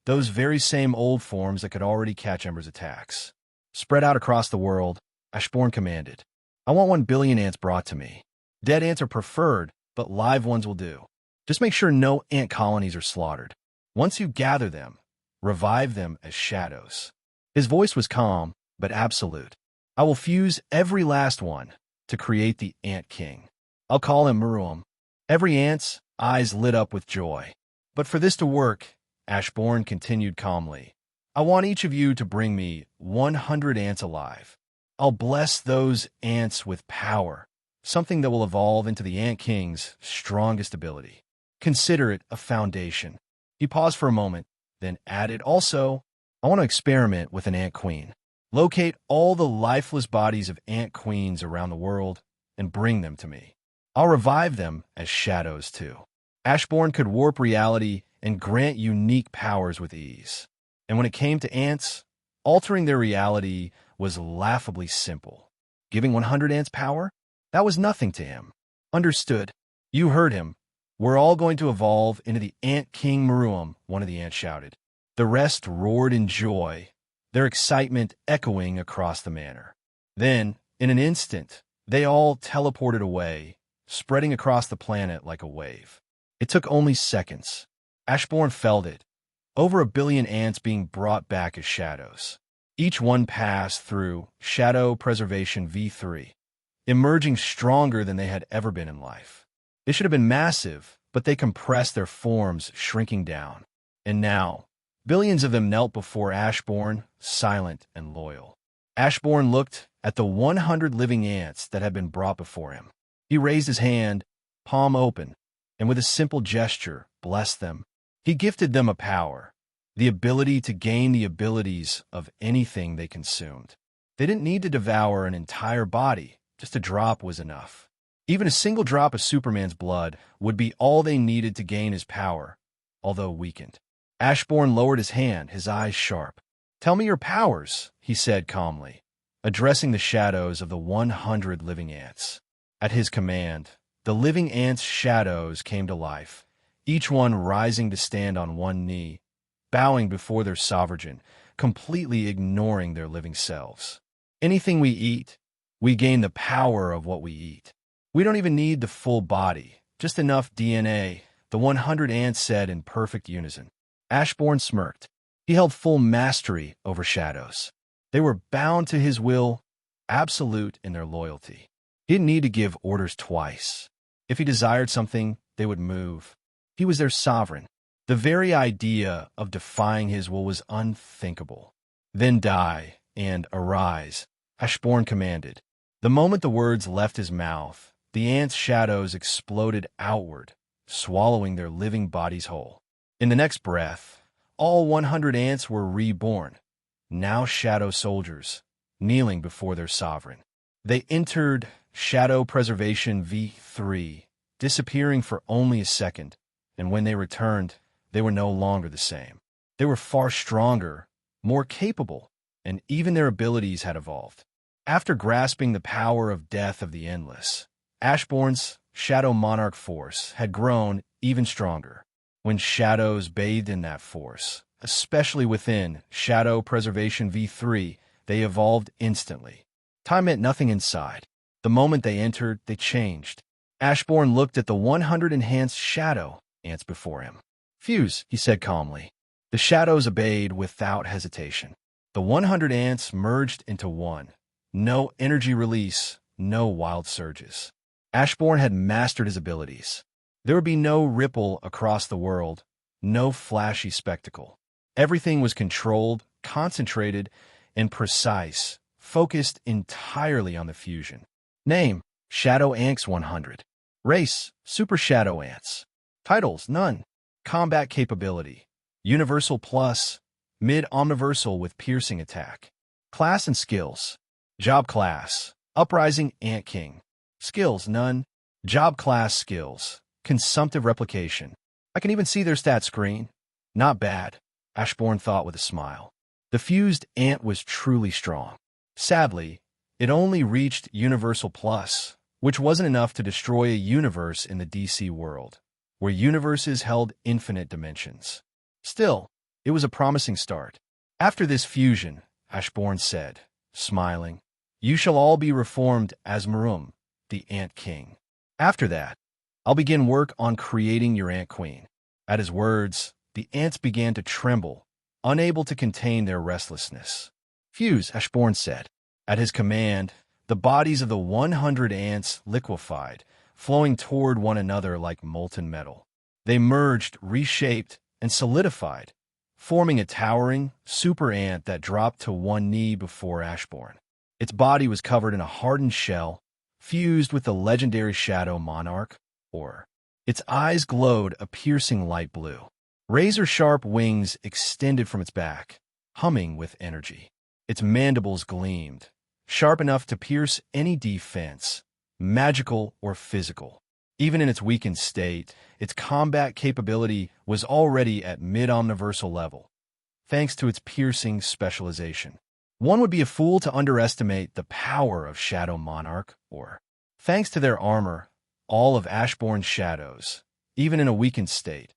Those very same old forms that could already catch Ember's attacks. Spread out across the world, Ashburn commanded. "I want 1 billion ants brought to me. Dead ants are preferred, but live ones will do. Just make sure no ant colonies are slaughtered. Once you gather them, revive them as shadows." His voice was calm, but absolute. "I will fuse every last one to create the Ant King. I'll call him Muruum." Every ant's eyes lit up with joy. "But for this to work," Ashburn continued calmly, "I want each of you to bring me 100 ants alive. I'll bless those ants with power, something that will evolve into the Ant King's strongest ability. Consider it a foundation." He paused for a moment, then added, "Also, I want to experiment with an ant queen. Locate all the lifeless bodies of ant queens around the world and bring them to me. I'll revive them as shadows, too." Ashburn could warp reality and grant unique powers with ease. And when it came to ants, altering their reality was laughably simple. Giving 100 ants power? That was nothing to him. "Understood. You heard him. We're all going to evolve into the Ant King Muruum," one of the ants shouted. The rest roared in joy, their excitement echoing across the manor. Then, in an instant, they all teleported away, spreading across the planet like a wave. It took only seconds. Ashburn felt it. Over 1 billion ants being brought back as shadows. Each one passed through Shadow Preservation V3, emerging stronger than they had ever been in life. They should have been massive, but they compressed their forms, shrinking down. And now, billions of them knelt before Ashburn, silent and loyal. Ashburn looked at the 100 living ants that had been brought before him. He raised his hand, palm open, and with a simple gesture, blessed them. He gifted them a power, the ability to gain the abilities of anything they consumed. They didn't need to devour an entire body, just a drop was enough. Even a single drop of Superman's blood would be all they needed to gain his power, although weakened. Ashburn lowered his hand, his eyes sharp. "Tell me your powers," he said calmly, addressing the shadows of the 100 living ants. At his command, the living ants' shadows came to life, each one rising to stand on one knee, bowing before their sovereign, completely ignoring their living selves. "Anything we eat, we gain the power of what we eat. We don't even need the full body, just enough DNA," the 100 ants said in perfect unison. Ashburn smirked. He held full mastery over shadows. They were bound to his will, absolute in their loyalty. He didn't need to give orders twice. If he desired something, they would move. He was their sovereign. The very idea of defying his will was unthinkable. "Then die and arise," Ashburn commanded. The moment the words left his mouth, the ants' shadows exploded outward, swallowing their living bodies whole. In the next breath, all 100 ants were reborn, now shadow soldiers, kneeling before their sovereign. They entered Shadow Preservation V3, disappearing for only a second, and when they returned, they were no longer the same. They were far stronger, more capable, and even their abilities had evolved. After grasping the power of death of the endless, Ashburn's Shadow Monarch force had grown even stronger. When shadows bathed in that force, especially within Shadow Preservation V3, they evolved instantly. Time meant nothing inside. The moment they entered, they changed. Ashburn looked at the 100 enhanced shadow ants before him. "Fuse," he said calmly. The shadows obeyed without hesitation. The 100 ants merged into one. No energy release, no wild surges. Ashburn had mastered his abilities. There would be no ripple across the world, no flashy spectacle. Everything was controlled, concentrated, and precise, focused entirely on the fusion. Name: Shadow Ants 100. Race: Super Shadow Ants. Titles: none. Combat capability: Universal Plus, mid-omniversal with piercing attack. Class and skills. Job class. Uprising Ant King. Skills none. Job class skills. Consumptive replication. I can even see their stat screen. Not bad, Ashburn thought with a smile. The fused ant was truly strong. Sadly, it only reached Universal Plus, which wasn't enough to destroy a universe in the DC world, where universes held infinite dimensions. Still, it was a promising start. After this fusion, Ashburn said, smiling, you shall all be reformed as Marum, the Ant King. After that, I'll begin work on creating your Ant Queen. At his words, the ants began to tremble, unable to contain their restlessness. Fuse, Ashburn said. At his command, the bodies of the 100 ants liquefied, flowing toward one another like molten metal. They merged, reshaped, and solidified, forming a towering, super ant that dropped to one knee before Ashburn. Its body was covered in a hardened shell, fused with the legendary Shadow Monarch, or its eyes glowed a piercing light blue. Razor-sharp wings extended from its back, humming with energy. Its mandibles gleamed, sharp enough to pierce any defense, magical or physical. Even in its weakened state, its combat capability was already at mid-omniversal level, thanks to its piercing specialization. One would be a fool to underestimate the power of Shadow Monarch, or, thanks to their armor, all of Ashburn's shadows, even in a weakened state,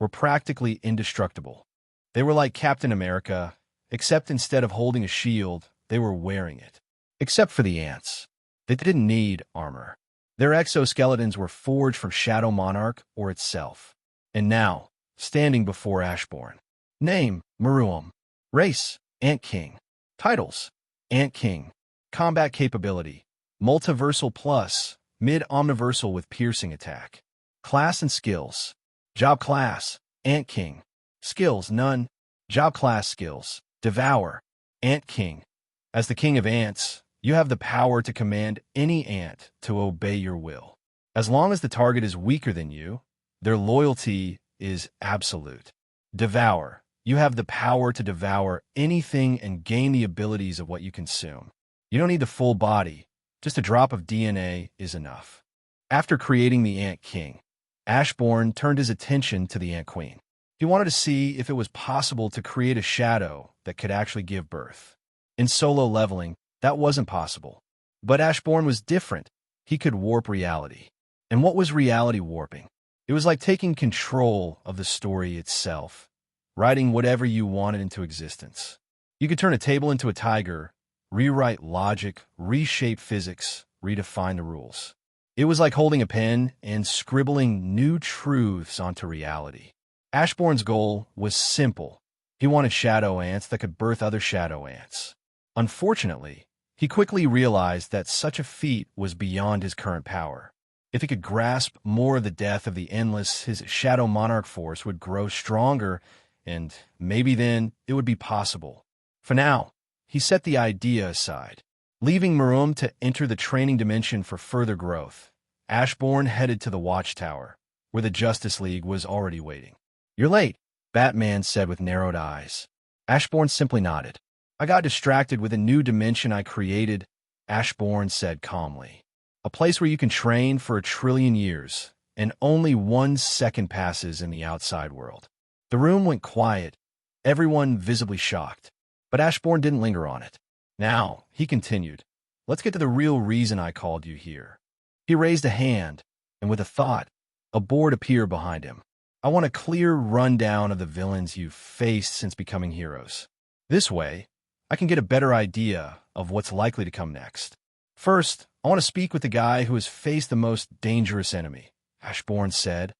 were practically indestructible. They were like Captain America, except instead of holding a shield, they were wearing it. Except for the ants. They didn't need armor. Their exoskeletons were forged from Shadow Monarch or itself. And now, standing before Ashburn. Name, Maruam. Race, Ant King. Titles, Ant King. Combat capability, Multiversal Plus, mid-omniversal with piercing attack. Class and skills. Job class, Ant King. Skills, none. Job class skills, Devour, Ant King. As the king of ants, you have the power to command any ant to obey your will. As long as the target is weaker than you, their loyalty is absolute. Devour. You have the power to devour anything and gain the abilities of what you consume. You don't need the full body. Just a drop of DNA is enough. After creating the Ant King, Ashburn turned his attention to the Ant Queen. He wanted to see if it was possible to create a shadow that could actually give birth. In solo leveling, that wasn't possible. But Ashburn was different. He could warp reality. And what was reality warping? It was like taking control of the story itself, writing whatever you wanted into existence. You could turn a table into a tiger, rewrite logic, reshape physics, redefine the rules. It was like holding a pen and scribbling new truths onto reality. Ashburn's goal was simple. He wanted shadow ants that could birth other shadow ants. Unfortunately, he quickly realized that such a feat was beyond his current power. If he could grasp more of the death of the endless, his Shadow Monarch force would grow stronger, and maybe then it would be possible. For now, he set the idea aside. Leaving Marum to enter the training dimension for further growth, Ashburn headed to the Watchtower, where the Justice League was already waiting. "You're late," Batman said with narrowed eyes. Ashburn simply nodded. "I got distracted with a new dimension I created," Ashburn said calmly. "A place where you can train for 1,000,000,000 years, and only 1 second passes in the outside world." The room went quiet, everyone visibly shocked. But Ashburn didn't linger on it. "Now," he continued, "let's get to the real reason I called you here." He raised a hand, and with a thought, a board appeared behind him. "I want a clear rundown of the villains you've faced since becoming heroes. This way, I can get a better idea of what's likely to come next. First, I want to speak with the guy who has faced the most dangerous enemy," Ashburn said,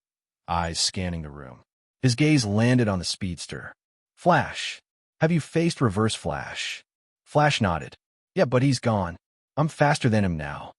eyes scanning the room. His gaze landed on the speedster. "Flash. Have you faced Reverse Flash?" Flash nodded. "Yeah, but he's gone. I'm faster than him now."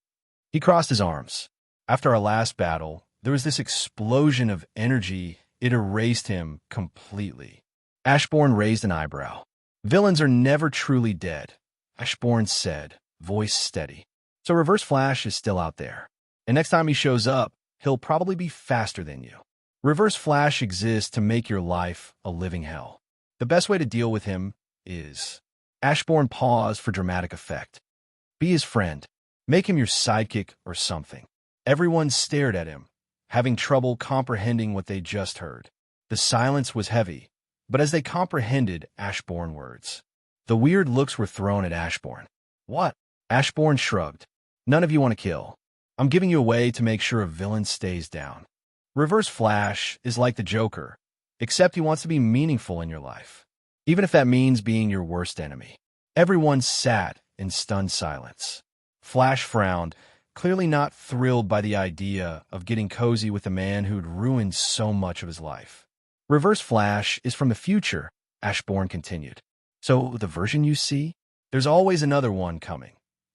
He crossed his arms. "After our last battle, there was this explosion of energy. It erased him completely." Ashburn raised an eyebrow. "Villains are never truly dead," Ashburn said, voice steady. "So Reverse Flash is still out there. And next time he shows up, he'll probably be faster than you. Reverse Flash exists to make your life a living hell. The best way to deal with him is... Ashburn paused for dramatic effect. Be his friend. Make him your sidekick or something. Everyone stared at him, having trouble comprehending what they just heard. The silence was heavy, but as they comprehended Ashburn words, the weird looks were thrown at Ashburn. What? Ashburn shrugged. None of you want to kill. I'm giving you a way to make sure a villain stays down. Reverse Flash is like the Joker, except he wants to be meaningful in your life, even if that means being your worst enemy. Everyone sat in stunned silence. Flash frowned, clearly not thrilled by the idea of getting cozy with a man who'd ruined so much of his life. Reverse Flash is from the future, Ashburn continued. So the version you see? There's always another one coming.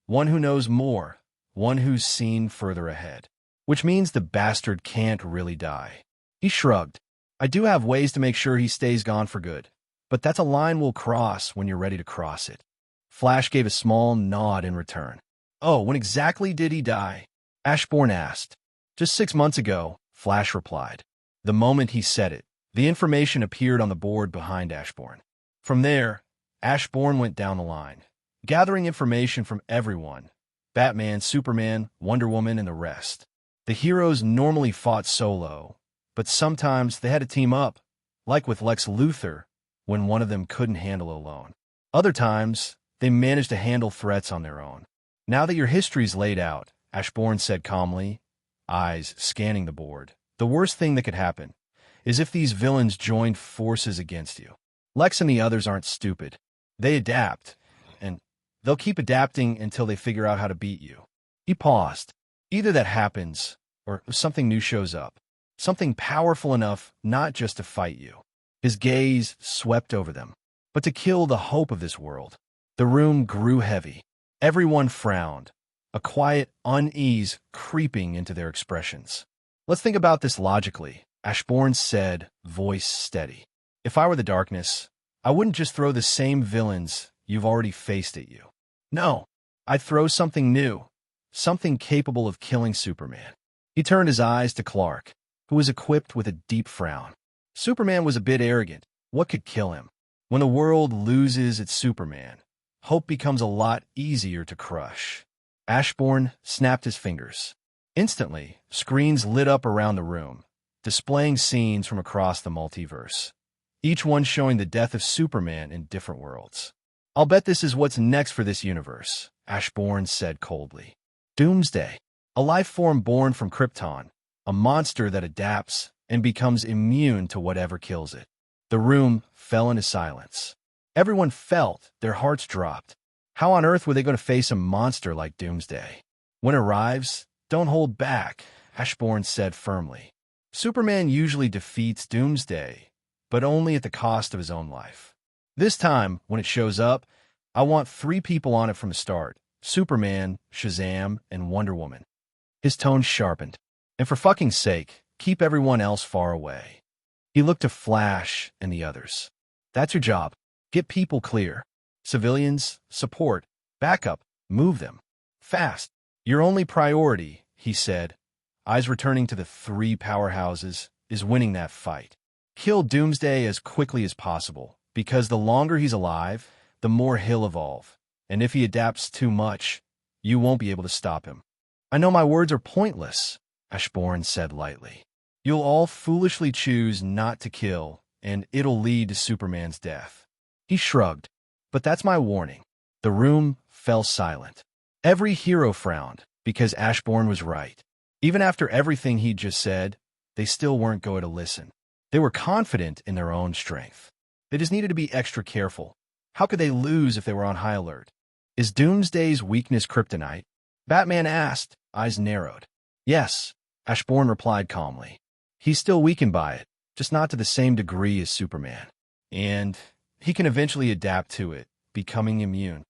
One who knows more, one who's seen further ahead. Which means the bastard can't really die. He shrugged. I do have ways to make sure he stays gone for good, but that's a line we'll cross when you're ready to cross it. Flash gave a small nod in return. Oh, when exactly did he die? Ashburn asked. Just 6 months ago, Flash replied. The moment he said it, the information appeared on the board behind Ashburn. From there, Ashburn went down the line, gathering information from everyone. Batman, Superman, Wonder Woman, and the rest. The heroes normally fought solo, but sometimes they had to team up, like with Lex Luthor, when one of them couldn't handle it alone. Other times, they managed to handle threats on their own. Now that your history's laid out, Ashburn said calmly, eyes scanning the board, the worst thing that could happen is if these villains joined forces against you. Lex and the others aren't stupid. They adapt, and they'll keep adapting until they figure out how to beat you. He paused. Either that happens, or something new shows up. Something powerful enough not just to fight you. His gaze swept over them, but to kill the hope of this world. The room grew heavy. Everyone frowned, a quiet unease creeping into their expressions. Let's think about this logically, Ashburn said, voice steady. If I were the darkness, I wouldn't just throw the same villains you've already faced at you. No, I'd throw something new, something capable of killing Superman. He turned his eyes to Clark, who was equipped with a deep frown. Superman was a bit arrogant. What could kill him? When the world loses its Superman, hope becomes a lot easier to crush. Ashburn snapped his fingers. Instantly, screens lit up around the room, displaying scenes from across the multiverse, each one showing the death of Superman in different worlds. I'll bet this is what's next for this universe, Ashburn said coldly. Doomsday, a life form born from Krypton, a monster that adapts and becomes immune to whatever kills it. The room fell into silence. Everyone felt their hearts dropped. How on earth were they going to face a monster like Doomsday? When it arrives, don't hold back, Ashburn said firmly. Superman usually defeats Doomsday, but only at the cost of his own life. This time, when it shows up, I want 3 people on it from the start. Superman, Shazam, and Wonder Woman. His tone sharpened. And for fucking sake, keep everyone else far away. He looked to Flash and the others. That's your job. Get people clear. Civilians, support, backup, move them. Fast. Your only priority, he said, eyes returning to the 3 powerhouses, is winning that fight. Kill Doomsday as quickly as possible, because the longer he's alive, the more he'll evolve. And if he adapts too much, you won't be able to stop him. I know my words are pointless, Ashburn said lightly. You'll all foolishly choose not to kill, and it'll lead to Superman's death. He shrugged. But that's my warning. The room fell silent. Every hero frowned, because Ashburn was right. Even after everything he'd just said, they still weren't going to listen. They were confident in their own strength. They just needed to be extra careful. How could they lose if they were on high alert? Is Doomsday's weakness kryptonite? Batman asked, eyes narrowed. Yes, Ashburn replied calmly. He's still weakened by it, just not to the same degree as Superman. And he can eventually adapt to it, becoming immune.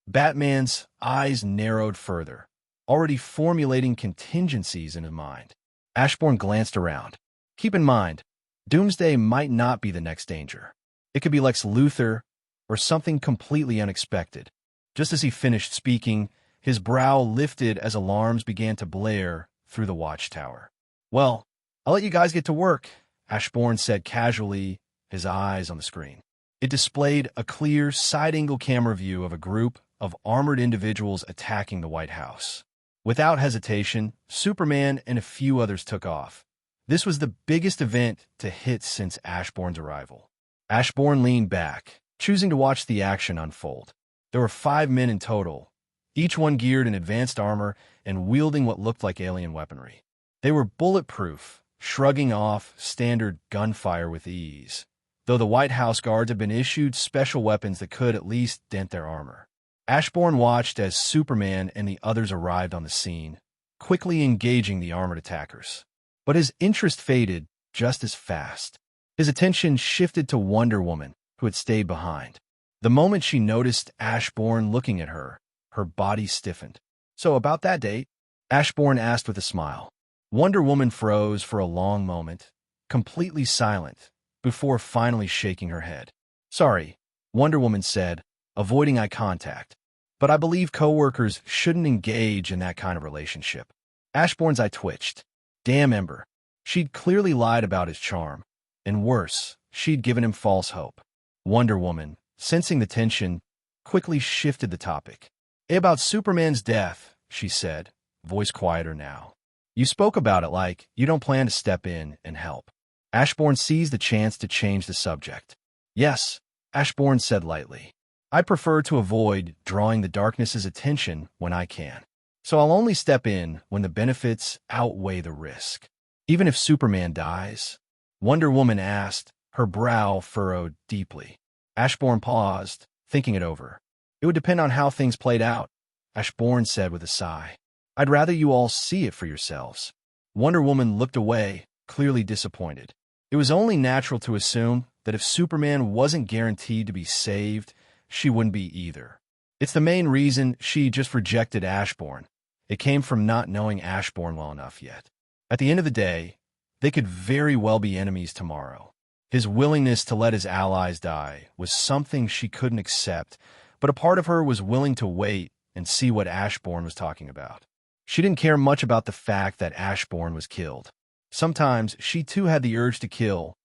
Batman's eyes narrowed further, already formulating contingencies in his mind. Ashburn glanced around. Keep in mind, Doomsday might not be the next danger. It could be Lex Luthor or something completely unexpected. Just as he finished speaking, his brow lifted as alarms began to blare through the watchtower. Well, I'll let you guys get to work, Ashburn said casually, his eyes on the screen. It displayed a clear, side-angle camera view of a group of armored individuals attacking the White House. Without hesitation, Superman and a few others took off. This was the biggest event to hit since Ashbourne's arrival. Ashburn leaned back, choosing to watch the action unfold. There were 5 men in total, each one geared in advanced armor and wielding what looked like alien weaponry. They were bulletproof, shrugging off standard gunfire with ease, though the White House guards had been issued special weapons that could at least dent their armor. Ashburn watched as Superman and the others arrived on the scene, quickly engaging the armored attackers. But his interest faded just as fast. His attention shifted to Wonder Woman, who had stayed behind. The moment she noticed Ashburn looking at her, her body stiffened. "So about that date?" Ashburn asked with a smile. Wonder Woman froze for a long moment, completely silent, before finally shaking her head. "Sorry," Wonder Woman said, avoiding eye contact. "But I believe coworkers shouldn't engage in that kind of relationship." Ashbourne's eye twitched. Damn Ember. She'd clearly lied about his charm. And worse, she'd given him false hope. Wonder Woman, sensing the tension, quickly shifted the topic. "About Superman's death," she said, voice quieter now. "You spoke about it like you don't plan to step in and help." Ashburn seized the chance to change the subject. "Yes," Ashburn said lightly. "I prefer to avoid drawing the darkness's attention when I can. So I'll only step in when the benefits outweigh the risk." "Even if Superman dies?" Wonder Woman asked, her brow furrowed deeply. Ashburn paused, thinking it over. "It would depend on how things played out," Ashburn said with a sigh. "I'd rather you all see it for yourselves." Wonder Woman looked away, clearly disappointed. It was only natural to assume that if Superman wasn't guaranteed to be saved, she wouldn't be either. It's the main reason she just rejected Ashburn. It came from not knowing Ashburn well enough yet. At the end of the day, they could very well be enemies tomorrow. His willingness to let his allies die was something she couldn't accept, but a part of her was willing to wait and see what Ashburn was talking about. She didn't care much about the fact that Ashburn was killed. Sometimes she too had the urge to kill,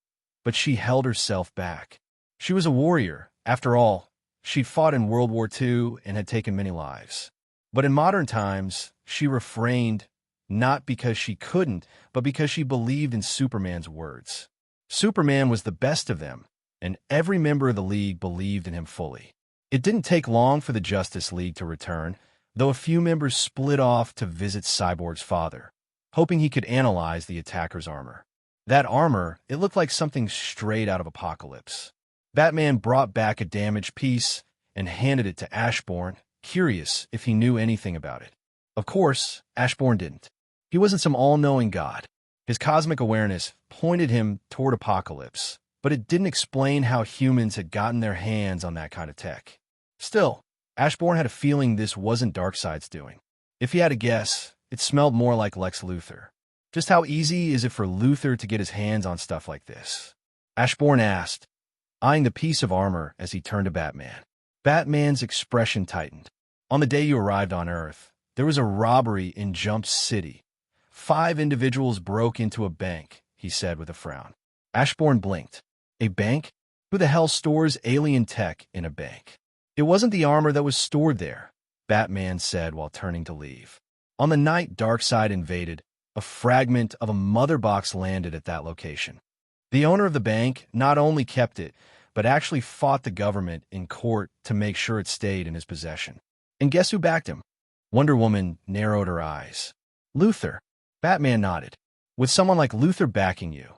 but she held herself back. She was a warrior. After all, she'd fought in World War II and had taken many lives. But in modern times, she refrained, not because she couldn't, but because she believed in Superman's words. Superman was the best of them, and every member of the League believed in him fully. It didn't take long for the Justice League to return, though a few members split off to visit Cyborg's father, hoping he could analyze the attacker's armor. That armor, it looked like something straight out of Apocalypse. Batman brought back a damaged piece and handed it to Ashburn, curious if he knew anything about it. Of course, Ashburn didn't. He wasn't some all-knowing god. His cosmic awareness pointed him toward Apocalypse, but it didn't explain how humans had gotten their hands on that kind of tech. Still, Ashburn had a feeling this wasn't Darkseid's doing. If he had to guess, it smelled more like Lex Luthor. Just how easy is it for Luthor to get his hands on stuff like this? Ashburn asked, eyeing the piece of armor as he turned to Batman. Batman's expression tightened. "On the day you arrived on Earth, there was a robbery in Jump City. 5 individuals broke into a bank," he said with a frown. Ashburn blinked. "A bank? Who the hell stores alien tech in a bank?" "It wasn't the armor that was stored there," Batman said while turning to leave. "On the night Darkseid invaded, a fragment of a mother box landed at that location. The owner of the bank not only kept it, but actually fought the government in court to make sure it stayed in his possession. And guess who backed him?" Wonder Woman narrowed her eyes. "Luthor." Batman nodded. "With someone like Luthor backing you,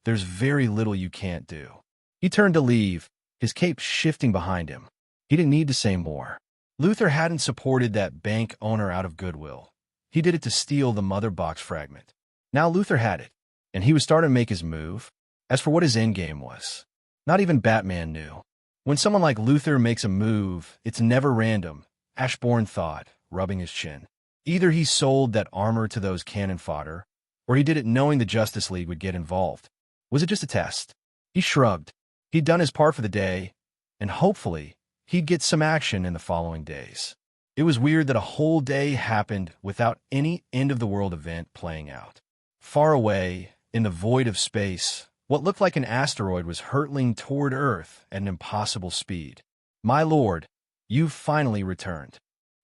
there's very little you can't do." He turned to leave, his cape shifting behind him. He didn't need to say more. Luthor hadn't supported that bank owner out of goodwill. He did it to steal the mother box fragment. Now Luthor had it, and he was starting to make his move. As for what his endgame was, not even Batman knew. When someone like Luthor makes a move, it's never random, Ashburn thought, rubbing his chin. Either he sold that armor to those cannon fodder, or he did it knowing the Justice League would get involved. Was it just a test? He shrugged. He'd done his part for the day, and hopefully, he'd get some action in the following days. It was weird that a whole day happened without any end-of-the-world event playing out. Far away, in the void of space, What looked like an asteroid was hurtling toward Earth at an impossible speed. "My lord, you've finally returned."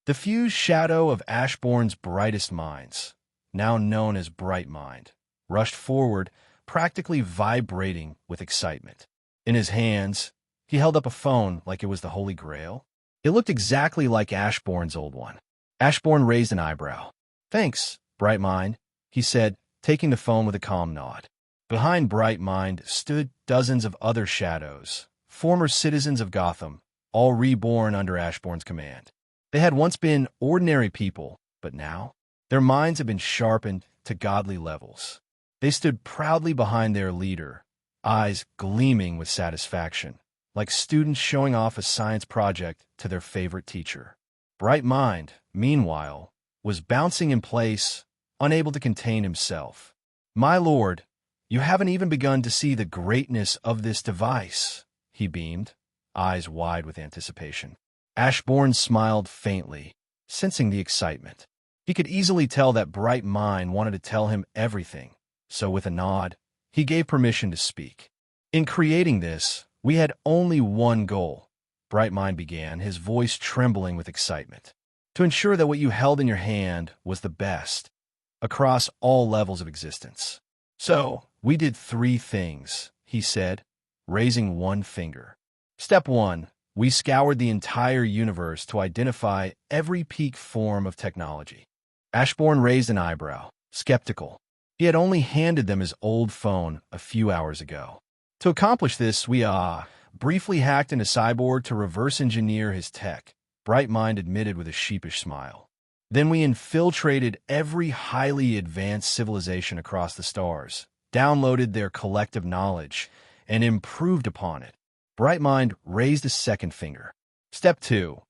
The fused shadow of Ashbourne's brightest minds, now known as Bright Mind, rushed forward, practically vibrating with excitement. In his hands, he held up a phone like it was the Holy Grail. It looked exactly like Ashbourne's old one. Ashbourne raised an eyebrow. "Thanks, Bright Mind," he said, taking the phone with a calm nod. Behind Bright Mind stood dozens of other shadows, former citizens of Gotham, all reborn under Ashbourne's command. They had once been ordinary people, but now their minds had been sharpened to godly levels. They stood proudly behind their leader, eyes gleaming with satisfaction, like students showing off a science project to their favorite teacher. Bright Mind, meanwhile, was bouncing in place, unable to contain himself. "My lord, you haven't even begun to see the greatness of this device," he beamed, eyes wide with anticipation. Ashbourne smiled faintly, sensing the excitement. He could easily tell that Bright Mind wanted to tell him everything, so with a nod, he gave permission to speak. "In creating this, we had only one goal," Bright Mind began, his voice trembling with excitement. "To ensure that what you held in your hand was the best, across all levels of existence. So, we did 3 things," he said, raising one finger. "Step 1. We scoured the entire universe to identify every peak form of technology." Ashbourne raised an eyebrow, skeptical. He had only handed them his old phone a few hours ago. "To accomplish this, we briefly hacked into Cyborg to reverse engineer his tech," Bright Mind admitted with a sheepish smile. "Then we infiltrated every highly advanced civilization across the stars, downloaded their collective knowledge, and improved upon it." Bright Mind raised a second finger. "Step 2.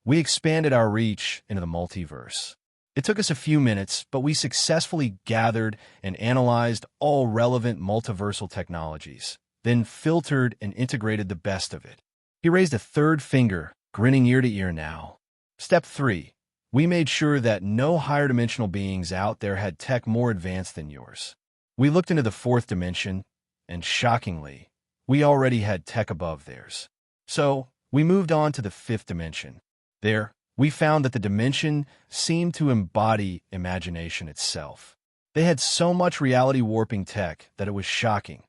We expanded our reach into the multiverse. It took us a few minutes, but we successfully gathered and analyzed all relevant multiversal technologies, then filtered and integrated the best of it." He raised a third finger, grinning ear to ear now. "Step 3. We made sure that no higher dimensional beings out there had tech more advanced than yours. We looked into the 4th dimension, and shockingly, we already had tech above theirs. So, we moved on to the 5th dimension. There, we found that the dimension seemed to embody imagination itself. They had so much reality-warping tech that it was shocking,"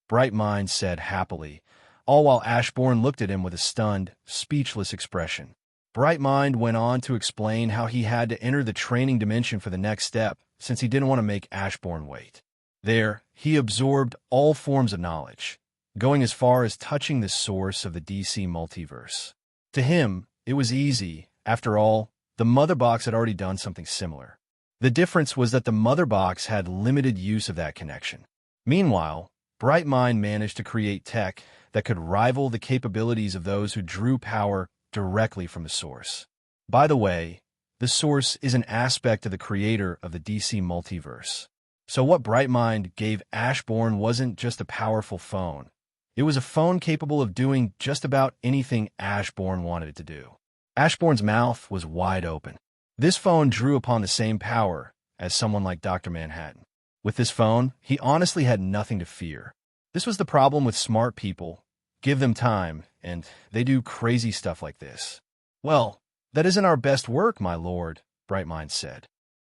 Bright Mind said happily, all while Ashbourne looked at him with a stunned, speechless expression. Bright Mind went on to explain how he had to enter the training dimension for the next step, since he didn't want to make Ashbourne wait. There, he absorbed all forms of knowledge, going as far as touching the source of the DC multiverse. To him, it was easy. After all, the Mother Box had already done something similar. The difference was that the Mother Box had limited use of that connection. Meanwhile, Bright Mind managed to create tech that could rival the capabilities of those who drew power directly from the source. By the way, the source is an aspect of the creator of the DC multiverse. So what Bright Mind gave Ashbourne wasn't just a powerful phone. It was a phone capable of doing just about anything Ashbourne wanted it to do. Ashbourne's mouth was wide open. This phone drew upon the same power as someone like Dr. Manhattan. With this phone, he honestly had nothing to fear. This was the problem with smart people. Give them time, and they do crazy stuff like this. "Well, that isn't our best work, my lord," Bright Mind said.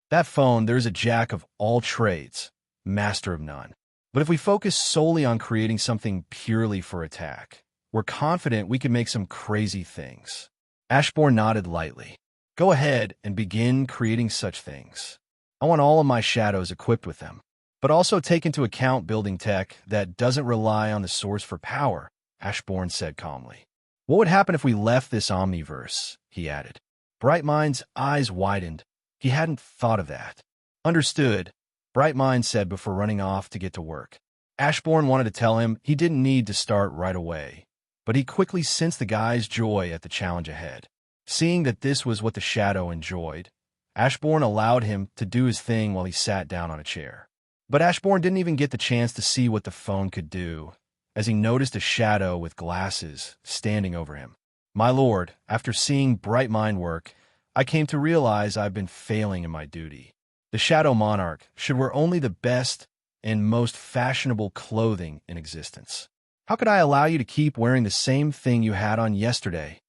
"That phone, there's a jack of all trades, master of none. But if we focus solely on creating something purely for attack, we're confident we can make some crazy things." Ashbourne nodded lightly. "Go ahead and begin creating such things. I want all of my shadows equipped with them. But also take into account building tech that doesn't rely on the source for power," Ashbourne said calmly. "What would happen if we left this omniverse?" he added. Bright Mind's eyes widened. He hadn't thought of that. "Understood," Bright Mind said before running off to get to work. Ashbourne wanted to tell him he didn't need to start right away, but he quickly sensed the guy's joy at the challenge ahead. Seeing that this was what the Shadow enjoyed, Ashbourne allowed him to do his thing while he sat down on a chair. But Ashbourne didn't even get the chance to see what the phone could do, as he noticed a shadow with glasses standing over him. "My lord, after seeing Bright Mind work, I came to realize I've been failing in my duty. The Shadow Monarch should wear only the best and most fashionable clothing in existence. How could I allow you to keep wearing the same thing you had on yesterday?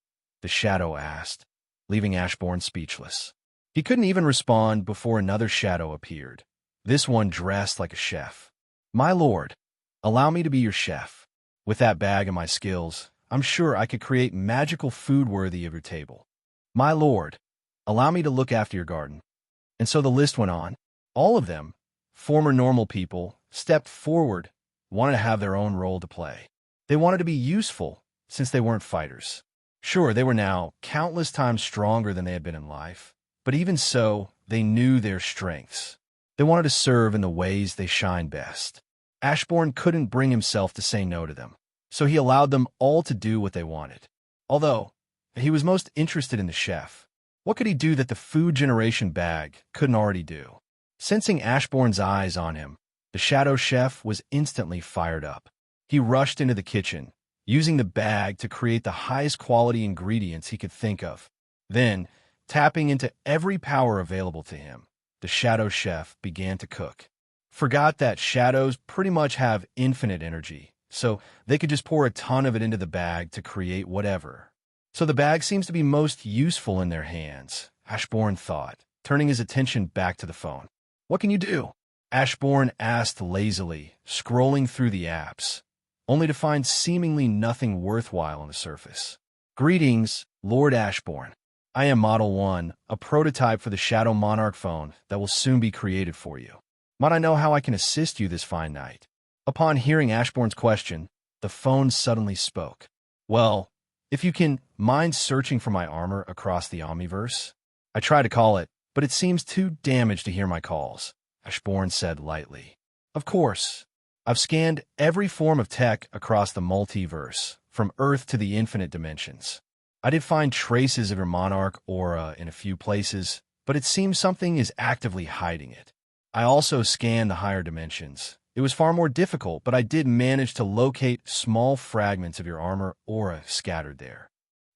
The shadow asked, leaving Ashburn speechless. He couldn't even respond before another shadow appeared, this one dressed like a chef. My lord, allow me to be your chef. With that bag and my skills, I'm sure I could create magical food worthy of your table. My lord, allow me to look after your garden. And so the list went on. All of them, former normal people, stepped forward, wanted to have their own role to play. They wanted to be useful, since they weren't fighters. Sure, they were now countless times stronger than they had been in life, but even so, they knew their strengths. They wanted to serve in the ways they shine best. Ashburn couldn't bring himself to say no to them, so he allowed them all to do what they wanted. Although, he was most interested in the chef. What could he do that the food generation bag couldn't already do? Sensing Ashburn's eyes on him, the shadow chef was instantly fired up. He rushed into the kitchen, using the bag to create the highest quality ingredients he could think of. Then, tapping into every power available to him, the shadow chef began to cook. Forgot that shadows pretty much have infinite energy, so they could just pour a ton of it into the bag to create whatever. So the bag seems to be most useful in their hands, Ashburn thought, turning his attention back to the phone. What can you do? Ashburn asked lazily, scrolling through the apps, only to find seemingly nothing worthwhile on the surface. Greetings, Lord Ashburn. I am Model 1, a prototype for the Shadow Monarch phone that will soon be created for you. Might I know how I can assist you this fine night? Upon hearing Ashburn's question, the phone suddenly spoke. Well, if you can mind searching for my armor across the Omniverse? I tried to call it, but it seems too damaged to hear my calls, Ashburn said lightly. Of course. I've scanned every form of tech across the multiverse, from Earth to the infinite dimensions. I did find traces of your Monarch aura in a few places, but it seems something is actively hiding it. I also scanned the higher dimensions. It was far more difficult, but I did manage to locate small fragments of your armor aura scattered there.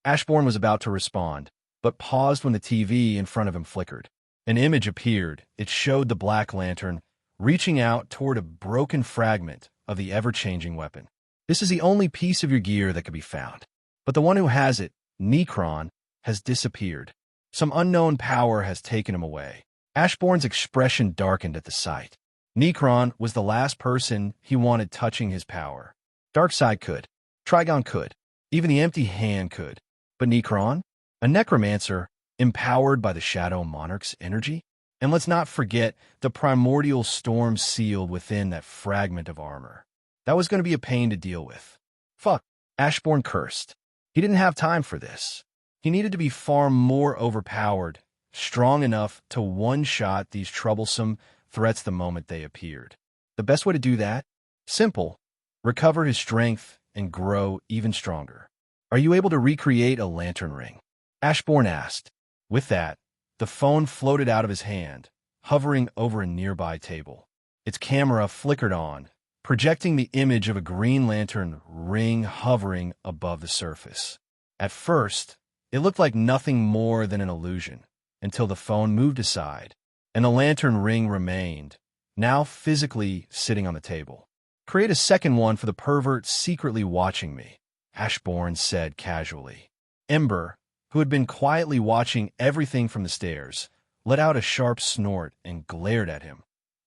Ashburn was about to respond, but paused when the TV in front of him flickered. An image appeared. It showed the Black Lantern reaching out toward a broken fragment of the ever-changing weapon. This is the only piece of your gear that could be found. But the one who has it, Necron, has disappeared. Some unknown power has taken him away. Ashburn's expression darkened at the sight. Necron was the last person he wanted touching his power. Darkseid could. Trigon could. Even the Empty Hand could. But Necron? A necromancer empowered by the Shadow Monarch's energy? And let's not forget the primordial storm sealed within that fragment of armor. That was going to be a pain to deal with. Fuck, Ashburn cursed. He didn't have time for this. He needed to be far more overpowered, strong enough to one-shot these troublesome threats the moment they appeared. The best way to do that? Simple. Recover his strength and grow even stronger. Are you able to recreate a lantern ring? Ashburn asked. With that, the phone floated out of his hand, hovering over a nearby table. Its camera flickered on, projecting the image of a Green Lantern ring hovering above the surface. At first, it looked like nothing more than an illusion, until the phone moved aside, and the lantern ring remained, now physically sitting on the table. Create a second one for the pervert secretly watching me, Ashburn said casually. Ember, who had been quietly watching everything from the stairs, let out a sharp snort and glared at him,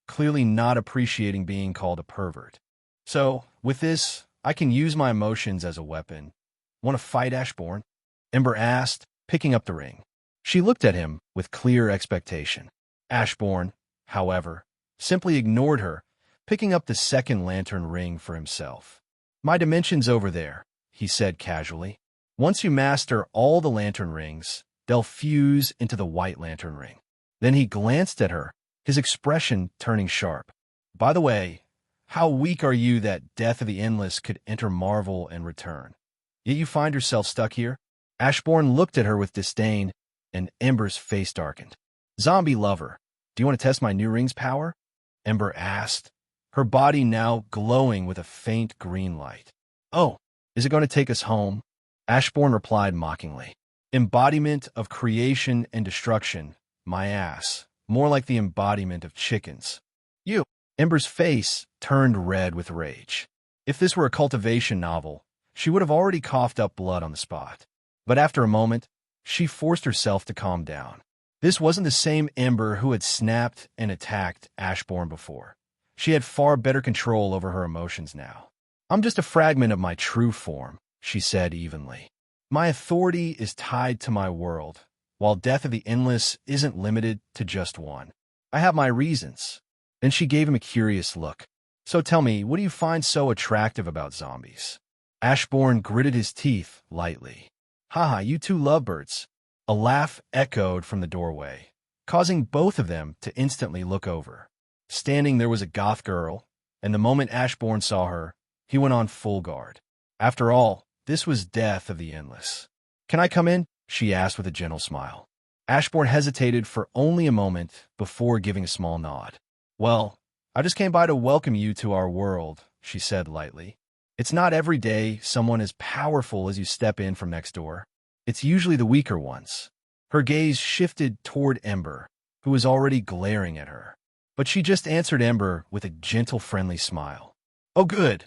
clearly not appreciating being called a pervert. So, with this, I can use my emotions as a weapon. Want to fight, Ashburn? Ember asked, picking up the ring. She looked at him with clear expectation. Ashburn, however, simply ignored her, picking up the second lantern ring for himself. My dimension's over there, he said casually. Once you master all the lantern rings, they'll fuse into the white lantern ring. Then he glanced at her, his expression turning sharp. By the way, how weak are you that Death of the Endless could enter Marvel and return? Yet you find yourself stuck here? Ashburn looked at her with disdain, and Ember's face darkened. Zombie lover, do you want to test my new ring's power? Ember asked, her body now glowing with a faint green light. Oh, is it going to take us home? Ashburn replied mockingly. Embodiment of creation and destruction, my ass. More like the embodiment of chickens. You, Ember's face turned red with rage. If this were a cultivation novel, she would have already coughed up blood on the spot. But after a moment, she forced herself to calm down. This wasn't the same Ember who had snapped and attacked Ashburn before. She had far better control over her emotions now. "I'm just a fragment of my true form," she said evenly. "My authority is tied to my world, while death of the endless isn't limited to just one. I have my reasons." Then she gave him a curious look. "So tell me, what do you find so attractive about zombies?" Ashburn gritted his teeth lightly. "Haha, you two lovebirds." A laugh echoed from the doorway, causing both of them to instantly look over. Standing there was a goth girl, and the moment Ashburn saw her, he went on full guard. After all, this was death of the endless. "Can I come in?" she asked with a gentle smile. Ashburn hesitated for only a moment before giving a small nod. "Well, I just came by to welcome you to our world," she said lightly. "It's not every day someone as powerful as you step in from next door. It's usually the weaker ones." Her gaze shifted toward Ember, who was already glaring at her. But she just answered Ember with a gentle, friendly smile. "Oh, good.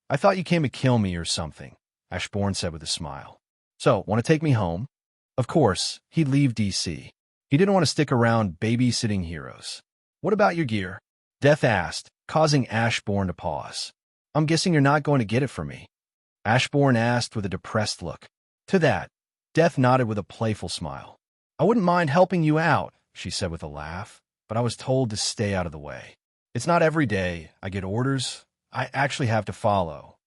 I thought you came to kill me or something," Ashburn said with a smile. "So, want to take me home?" Of course, he'd leave DC. He didn't want to stick around babysitting heroes. "What about your gear?" Death asked, causing Ashburn to pause. "I'm guessing you're not going to get it for me?" Ashburn asked with a depressed look. To that, Death nodded with a playful smile. "I wouldn't mind helping you out," she said with a laugh, "but I was told to stay out of the way. It's not every day I get orders I actually have to follow."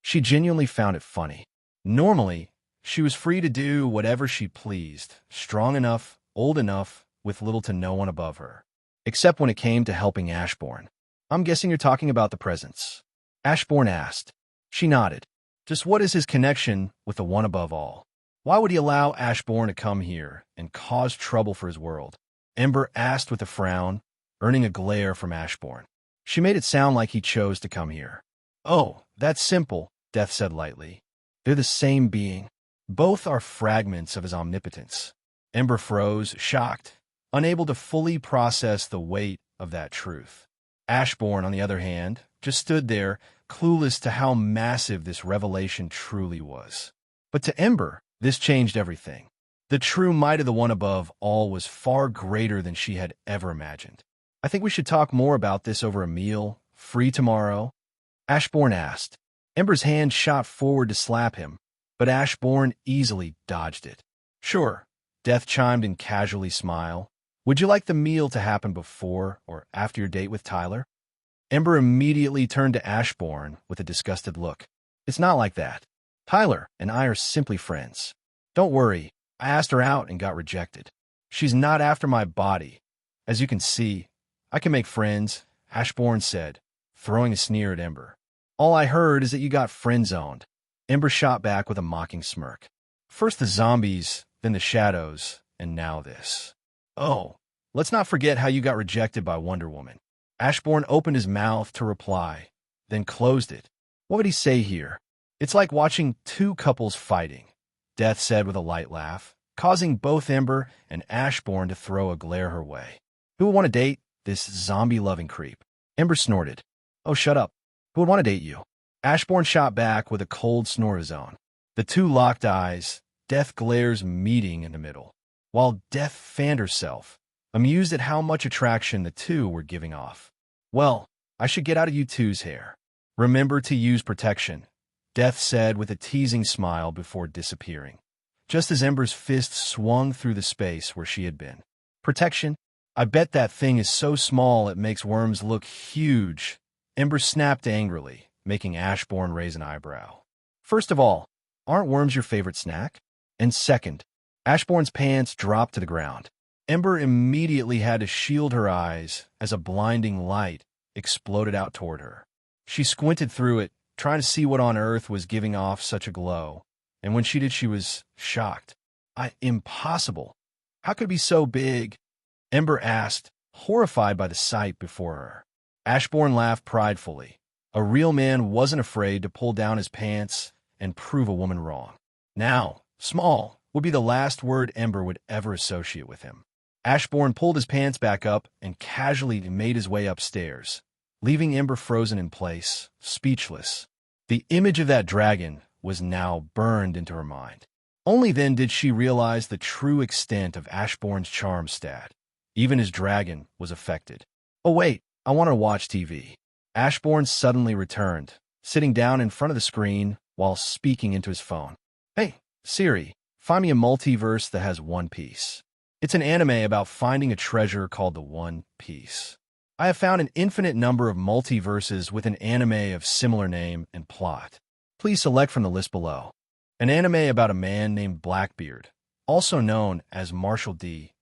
She genuinely found it funny. Normally, she was free to do whatever she pleased, strong enough, old enough, with little to no one above her. Except when it came to helping Ashburn. "I'm guessing you're talking about the presents?" Ashburn asked. She nodded. Just what is his connection with the one above all? Why would he allow Ashburn to come here and cause trouble for his world? Ember asked with a frown, earning a glare from Ashburn. She made it sound like he chose to come here. "Oh, that's simple," Death said lightly. "They're the same being. Both are fragments of his omnipotence." Ember froze, shocked, unable to fully process the weight of that truth. Ashburn, on the other hand, just stood there, clueless to how massive this revelation truly was. But to Ember, this changed everything. The true might of the one above all was far greater than she had ever imagined. "I think we should talk more about this over a meal, free tomorrow?" Ashburn asked. Ember's hand shot forward to slap him, but Ashburn easily dodged it. "Sure," Death chimed in casually smile. "Would you like the meal to happen before or after your date with Tyler?" Ember immediately turned to Ashburn with a disgusted look. "It's not like that. Tyler and I are simply friends. Don't worry, I asked her out and got rejected. She's not after my body. As you can see, I can make friends," Ashburn said, throwing a sneer at Ember. "All I heard is that you got friend-zoned." Ember shot back with a mocking smirk. "First the zombies, then the shadows, and now this. Oh, let's not forget how you got rejected by Wonder Woman." Ashburn opened his mouth to reply, then closed it. What would he say here? "It's like watching two couples fighting," Death said with a light laugh, causing both Ember and Ashburn to throw a glare her way. "Who would want to date this zombie-loving creep?" Ember snorted. "Oh, shut up. Who would want to date you?" Ashburn shot back with a cold snore of his own. The two locked eyes, Death glares meeting in the middle, while Death fanned herself, amused at how much attraction the two were giving off. "Well, I should get out of you two's hair. Remember to use protection," Death said with a teasing smile before disappearing, just as Ember's fist swung through the space where she had been. "Protection? I bet that thing is so small it makes worms look huge." Ember snapped angrily, making Ashburn raise an eyebrow. "First of all, aren't worms your favorite snack? And second," Ashburn's pants dropped to the ground. Ember immediately had to shield her eyes as a blinding light exploded out toward her. She squinted through it, trying to see what on earth was giving off such a glow, and when she did, she was shocked. Impossible. How could it be so big?" Ember asked, horrified by the sight before her. Ashburn laughed pridefully. A real man wasn't afraid to pull down his pants and prove a woman wrong. Now, small would be the last word Ember would ever associate with him. Ashburn pulled his pants back up and casually made his way upstairs, leaving Ember frozen in place, speechless. The image of that dragon was now burned into her mind. Only then did she realize the true extent of Ashbourne's charm stat. Even his dragon was affected. Oh wait, I want to watch TV. Ashbourne suddenly returned, sitting down in front of the screen while speaking into his phone. Hey, Siri, find me a multiverse that has One Piece. It's an anime about finding a treasure called the One Piece. I have found an infinite number of multiverses with an anime of similar name and plot. Please select from the list below. An anime about a man named Blackbeard, also known as Marshall D.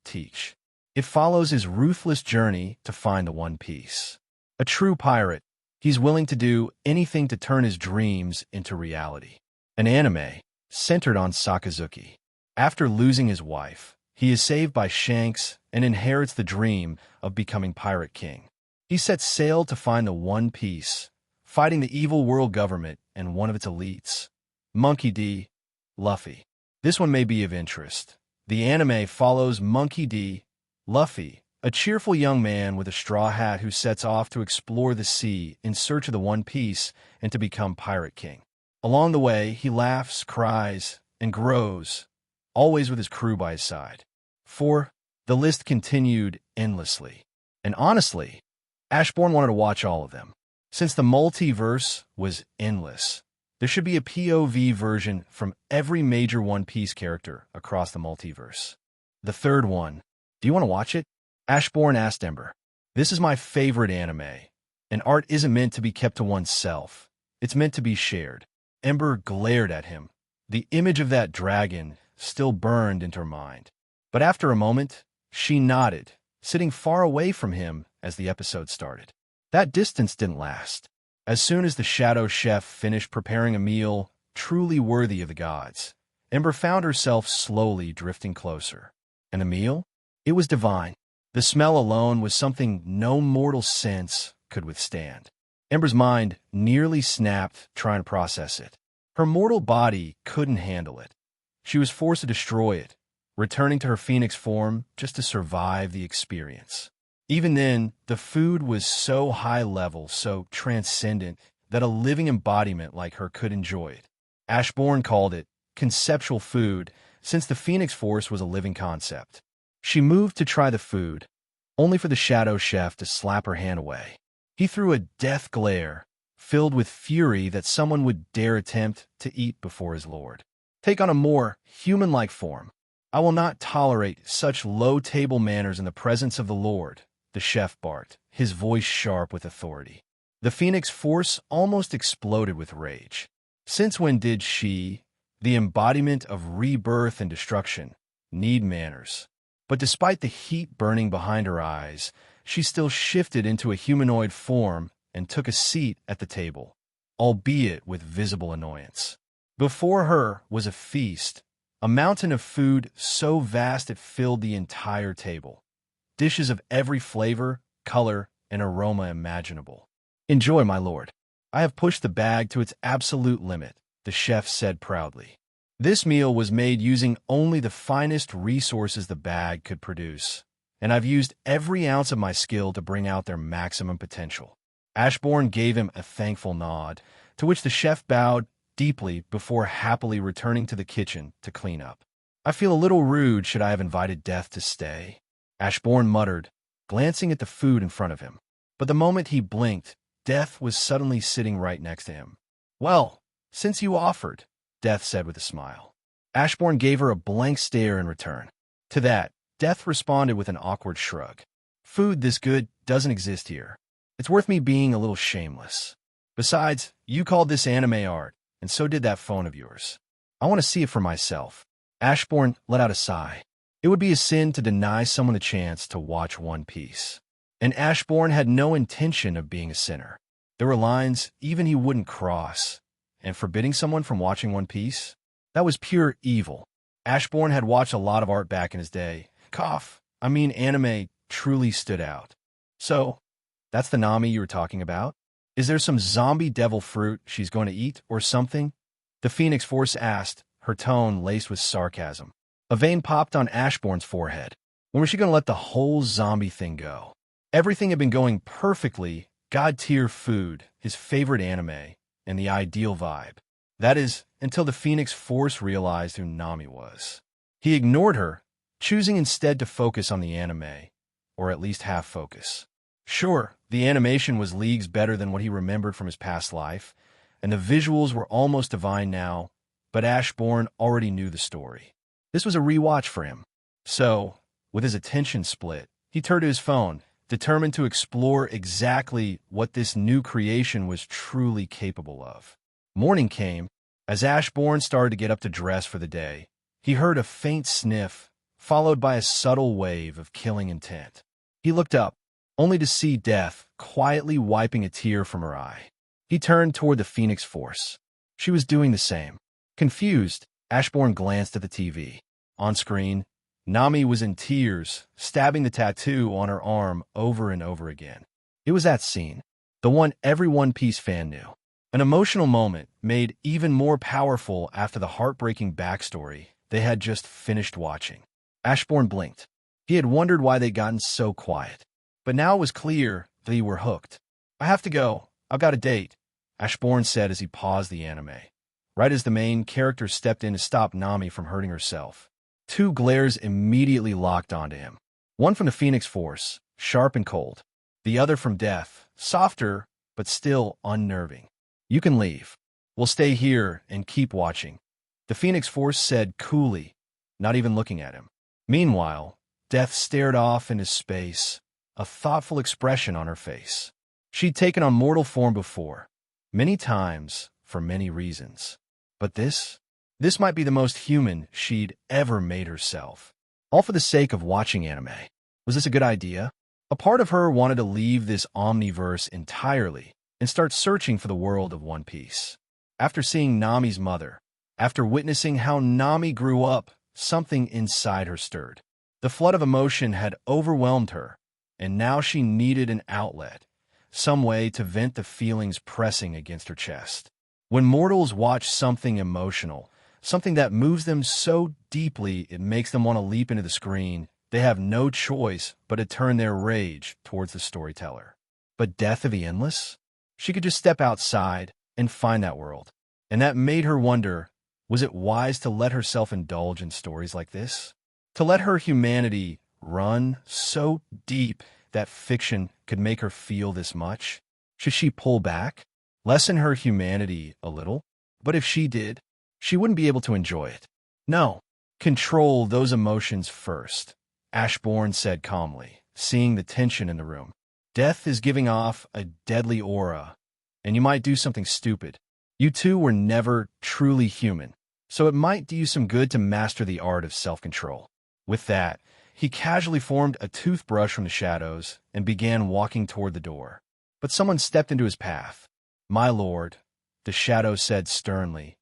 Teach. It follows his ruthless journey to find the One Piece. A true pirate, he's willing to do anything to turn his dreams into reality. An anime centered on Sakazuki. After losing his wife, he is saved by Shanks and inherits the dream of becoming Pirate King. He sets sail to find the One Piece, fighting the evil world government and one of its elites, Monkey D. Luffy. This one may be of interest. The anime follows Monkey D. Luffy, a cheerful young man with a straw hat who sets off to explore the sea in search of the One Piece and to become Pirate King. Along the way, he laughs, cries, and grows, always with his crew by his side. 4. The list continued endlessly. And honestly, Ashbourne wanted to watch all of them. Since the multiverse was endless, there should be a POV version from every major One Piece character across the multiverse. The third one. Do you want to watch it? Ashbourne asked Ember. This is my favorite anime, and art isn't meant to be kept to oneself. It's meant to be shared. Ember glared at him. The image of that dragon still burned into her mind. But after a moment, she nodded, sitting far away from him as the episode started. That distance didn't last. As soon as the Shadow Chef finished preparing a meal truly worthy of the gods, Ember found herself slowly drifting closer. And the meal? It was divine. The smell alone was something no mortal sense could withstand. Ember's mind nearly snapped trying to process it. Her mortal body couldn't handle it. She was forced to destroy it, returning to her phoenix form just to survive the experience. Even then, the food was so high level, so transcendent, that a living embodiment like her could enjoy it. Ashbourne called it conceptual food, since the Phoenix Force was a living concept. She moved to try the food, only for the Shadow Chef to slap her hand away. He threw a death glare, filled with fury that someone would dare attempt to eat before his lord. Take on a more human-like form. I will not tolerate such low-table manners in the presence of the Lord, the chef barked, his voice sharp with authority. The Phoenix Force almost exploded with rage. Since when did she, the embodiment of rebirth and destruction, need manners? But despite the heat burning behind her eyes, she still shifted into a humanoid form and took a seat at the table, albeit with visible annoyance. Before her was a feast, a mountain of food so vast it filled the entire table. Dishes of every flavor, color, and aroma imaginable. Enjoy, my lord. I have pushed the bag to its absolute limit, the chef said proudly. This meal was made using only the finest resources the bag could produce, and I've used every ounce of my skill to bring out their maximum potential. Ashbourne gave him a thankful nod, to which the chef bowed deeply before happily returning to the kitchen to clean up. I feel a little rude should I have invited Death to stay, Ashbourne muttered, glancing at the food in front of him. But the moment he blinked, Death was suddenly sitting right next to him. Well, since you offered, Death said with a smile. Ashbourne gave her a blank stare in return. To that, Death responded with an awkward shrug. Food this good doesn't exist here. It's worth me being a little shameless. Besides, you called this anime art, and so did that phone of yours. I want to see it for myself. Ashbourne let out a sigh. It would be a sin to deny someone the chance to watch One Piece. And Ashbourne had no intention of being a sinner. There were lines even he wouldn't cross. And forbidding someone from watching One Piece? That was pure evil. Ashbourne had watched a lot of art back in his day. Anime truly stood out. So, that's the Nami you were talking about? Is there some zombie devil fruit she's going to eat or something? The Phoenix Force asked, her tone laced with sarcasm. A vein popped on Ashbourne's forehead. When was she going to let the whole zombie thing go? Everything had been going perfectly God-tier food, his favorite anime, and the ideal vibe. That is, until the Phoenix Force realized who Nami was. He ignored her, choosing instead to focus on the anime, or at least half focus. Sure, the animation was leagues better than what he remembered from his past life, and the visuals were almost divine now, but Ashburn already knew the story. This was a rewatch for him. So, with his attention split, he turned to his phone, determined to explore exactly what this new creation was truly capable of. Morning came. As Ashburn started to get up to dress for the day, he heard a faint sniff, followed by a subtle wave of killing intent. He looked up, only to see Death quietly wiping a tear from her eye. He turned toward the Phoenix Force. She was doing the same. Confused, Ashburn glanced at the TV. On screen, Nami was in tears, stabbing the tattoo on her arm over and over again. It was that scene, the one every One Piece fan knew. An emotional moment made even more powerful after the heartbreaking backstory they had just finished watching. Ashburn blinked. He had wondered why they'd gotten so quiet. But now it was clear that he were hooked. "I have to go. I've got a date," Ashburn said as he paused the anime. Right as the main character stepped in to stop Nami from hurting herself, two glares immediately locked onto him. One from the Phoenix Force, sharp and cold. The other from Death, softer, but still unnerving. "You can leave. We'll stay here and keep watching," the Phoenix Force said coolly, not even looking at him. Meanwhile, Death stared off into space, a thoughtful expression on her face. She'd taken on mortal form before, many times, for many reasons. But this might be the most human she'd ever made herself. All for the sake of watching anime. Was this a good idea? A part of her wanted to leave this omniverse entirely and start searching for the world of One Piece. After seeing Nami's mother, after witnessing how Nami grew up, something inside her stirred. The flood of emotion had overwhelmed her, and now she needed an outlet, some way to vent the feelings pressing against her chest. When mortals watch something emotional, something that moves them so deeply it makes them want to leap into the screen, they have no choice but to turn their rage towards the storyteller. But Death of the Endless? She could just step outside and find that world. And that made her wonder, was it wise to let herself indulge in stories like this? To let her humanity run so deep that fiction could make her feel this much? Should she pull back? Lessen her humanity a little? But if she did, she wouldn't be able to enjoy it. No, control those emotions first, Ashburn said calmly, seeing the tension in the room. Death is giving off a deadly aura, and you might do something stupid. You two were never truly human, so it might do you some good to master the art of self-control. With that, he casually formed a toothbrush from the shadows and began walking toward the door. But someone stepped into his path. "My lord," the shadow said sternly,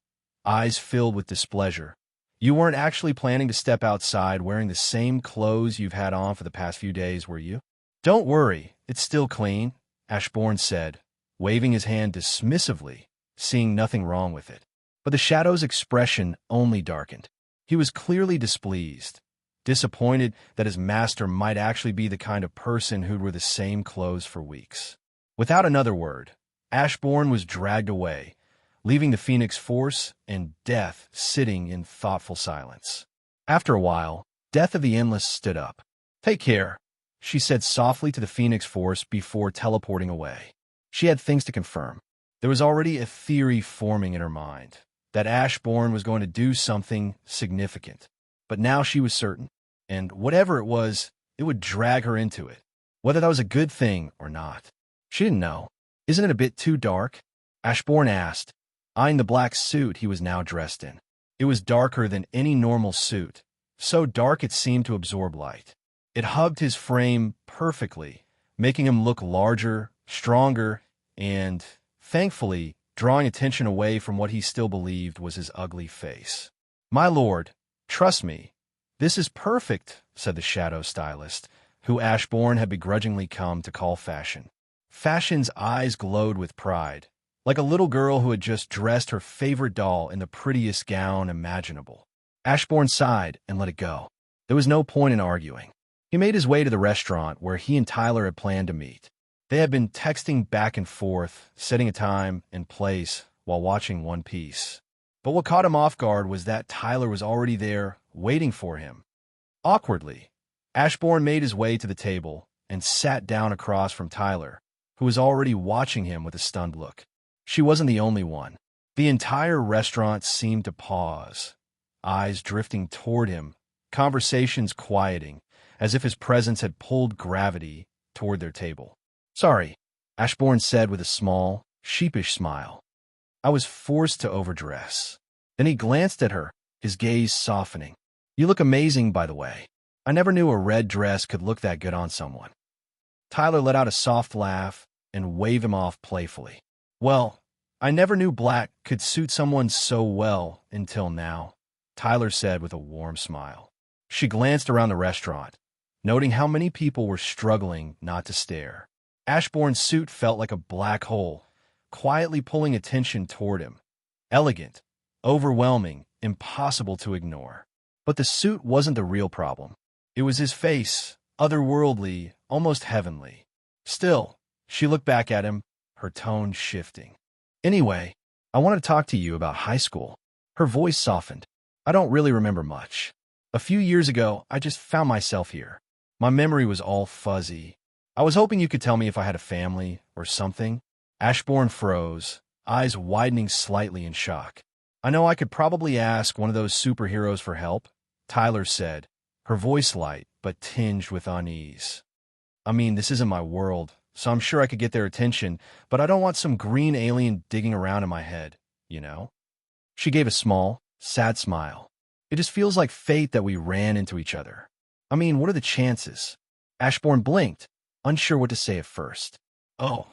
eyes filled with displeasure. "You weren't actually planning to step outside wearing the same clothes you've had on for the past few days, were you?" "Don't worry, it's still clean," Ashburn said, waving his hand dismissively, seeing nothing wrong with it. But the shadow's expression only darkened. He was clearly displeased, disappointed that his master might actually be the kind of person who'd wear the same clothes for weeks. Without another word, Ashburn was dragged away, leaving the Phoenix Force and Death sitting in thoughtful silence. After a while, Death of the Endless stood up. "Take care," she said softly to the Phoenix Force before teleporting away. She had things to confirm. There was already a theory forming in her mind that Ashburn was going to do something significant. But now she was certain, and whatever it was, it would drag her into it, whether that was a good thing or not. She didn't know. "Isn't it a bit too dark?" Ashburn asked, eyeing the black suit he was now dressed in. It was darker than any normal suit, so dark it seemed to absorb light. It hugged his frame perfectly, making him look larger, stronger, and, thankfully, drawing attention away from what he still believed was his ugly face. "My lord, trust me, this is perfect," said the shadow stylist, who Ashburn had begrudgingly come to call Fashion. Fashion's eyes glowed with pride, like a little girl who had just dressed her favorite doll in the prettiest gown imaginable. Ashburn sighed and let it go. There was no point in arguing. He made his way to the restaurant where he and Tyler had planned to meet. They had been texting back and forth, setting a time and place while watching One Piece. But what caught him off guard was that Tyler was already there, waiting for him. Awkwardly, Ashburn made his way to the table and sat down across from Tyler, who was already watching him with a stunned look. She wasn't the only one. The entire restaurant seemed to pause, eyes drifting toward him, conversations quieting, as if his presence had pulled gravity toward their table. "Sorry," Ashburn said with a small, sheepish smile. "I was forced to overdress." Then he glanced at her, his gaze softening. "You look amazing, by the way. I never knew a red dress could look that good on someone." Tyler let out a soft laugh and waved him off playfully. "Well, I never knew black could suit someone so well until now," Tyler said with a warm smile. She glanced around the restaurant, noting how many people were struggling not to stare. Ashburn's suit felt like a black hole, quietly pulling attention toward him. Elegant, overwhelming, impossible to ignore. But the suit wasn't the real problem. It was his face, otherworldly, almost heavenly. Still, she looked back at him, her tone shifting. "Anyway, I want to talk to you about high school." Her voice softened. "I don't really remember much. A few years ago, I just found myself here. My memory was all fuzzy. I was hoping you could tell me if I had a family or something." Ashburn froze, eyes widening slightly in shock. "I know I could probably ask one of those superheroes for help," Tyler said, her voice light but tinged with unease. "I mean, this isn't my world, so I'm sure I could get their attention, but I don't want some green alien digging around in my head, you know?" She gave a small, sad smile. "It just feels like fate that we ran into each other. I mean, what are the chances?" Ashburn blinked, unsure what to say at first. "Oh,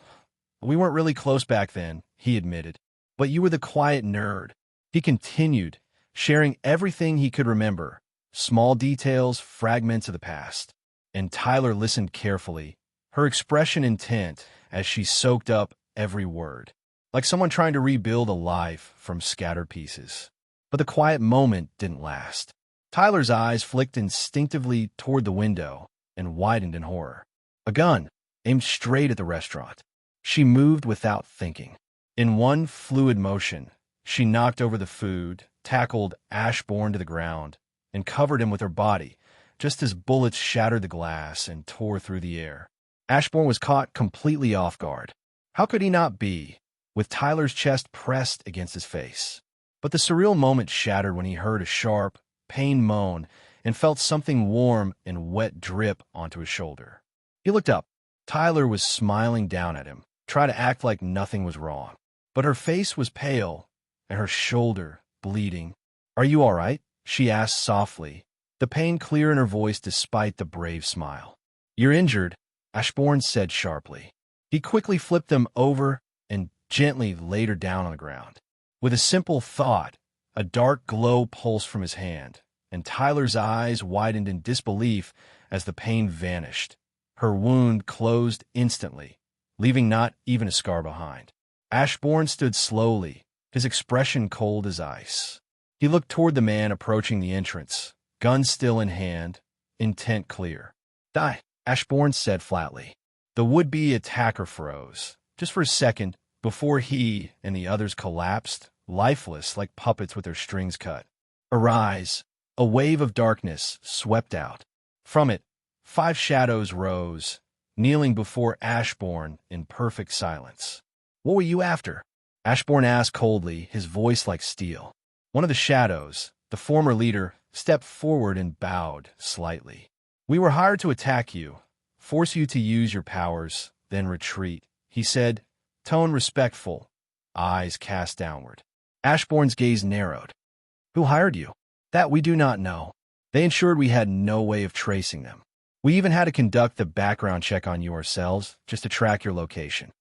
we weren't really close back then," he admitted. "But you were the quiet nerd." He continued, sharing everything he could remember, small details, fragments of the past. And Tyler listened carefully, her expression intent as she soaked up every word, like someone trying to rebuild a life from scattered pieces. But the quiet moment didn't last. Tyler's eyes flicked instinctively toward the window and widened in horror. A gun, aimed straight at the restaurant. She moved without thinking. In one fluid motion, she knocked over the food, tackled Ashburn to the ground, and covered him with her body, just as bullets shattered the glass and tore through the air. Ashburn was caught completely off guard. How could he not be, with Tyler's chest pressed against his face? But the surreal moment shattered when he heard a sharp, pained moan and felt something warm and wet drip onto his shoulder. He looked up. Tyler was smiling down at him, trying to act like nothing was wrong. But her face was pale and her shoulder bleeding. "Are you all right?" she asked softly, the pain clear in her voice despite the brave smile. "You're injured," Ashburn said sharply. He quickly flipped them over and gently laid her down on the ground. With a simple thought, a dark glow pulsed from his hand, and Tyler's eyes widened in disbelief as the pain vanished. Her wound closed instantly, leaving not even a scar behind. Ashburn stood slowly, his expression cold as ice. He looked toward the man approaching the entrance, gun still in hand, intent clear. "Die," Ashburn said flatly. The would-be attacker froze, just for a second, before he and the others collapsed, lifeless like puppets with their strings cut. "Arise." A wave of darkness swept out. From it, 5 shadows rose, kneeling before Ashburn in perfect silence. "What were you after?" Ashburn asked coldly, his voice like steel. One of the shadows, the former leader, stepped forward and bowed slightly. "We were hired to attack you, force you to use your powers, then retreat," he said, tone respectful, eyes cast downward. Ashburn's gaze narrowed. "Who hired you?" "That we do not know. They ensured we had no way of tracing them. We even had to conduct the background check on you ourselves, just to track your location."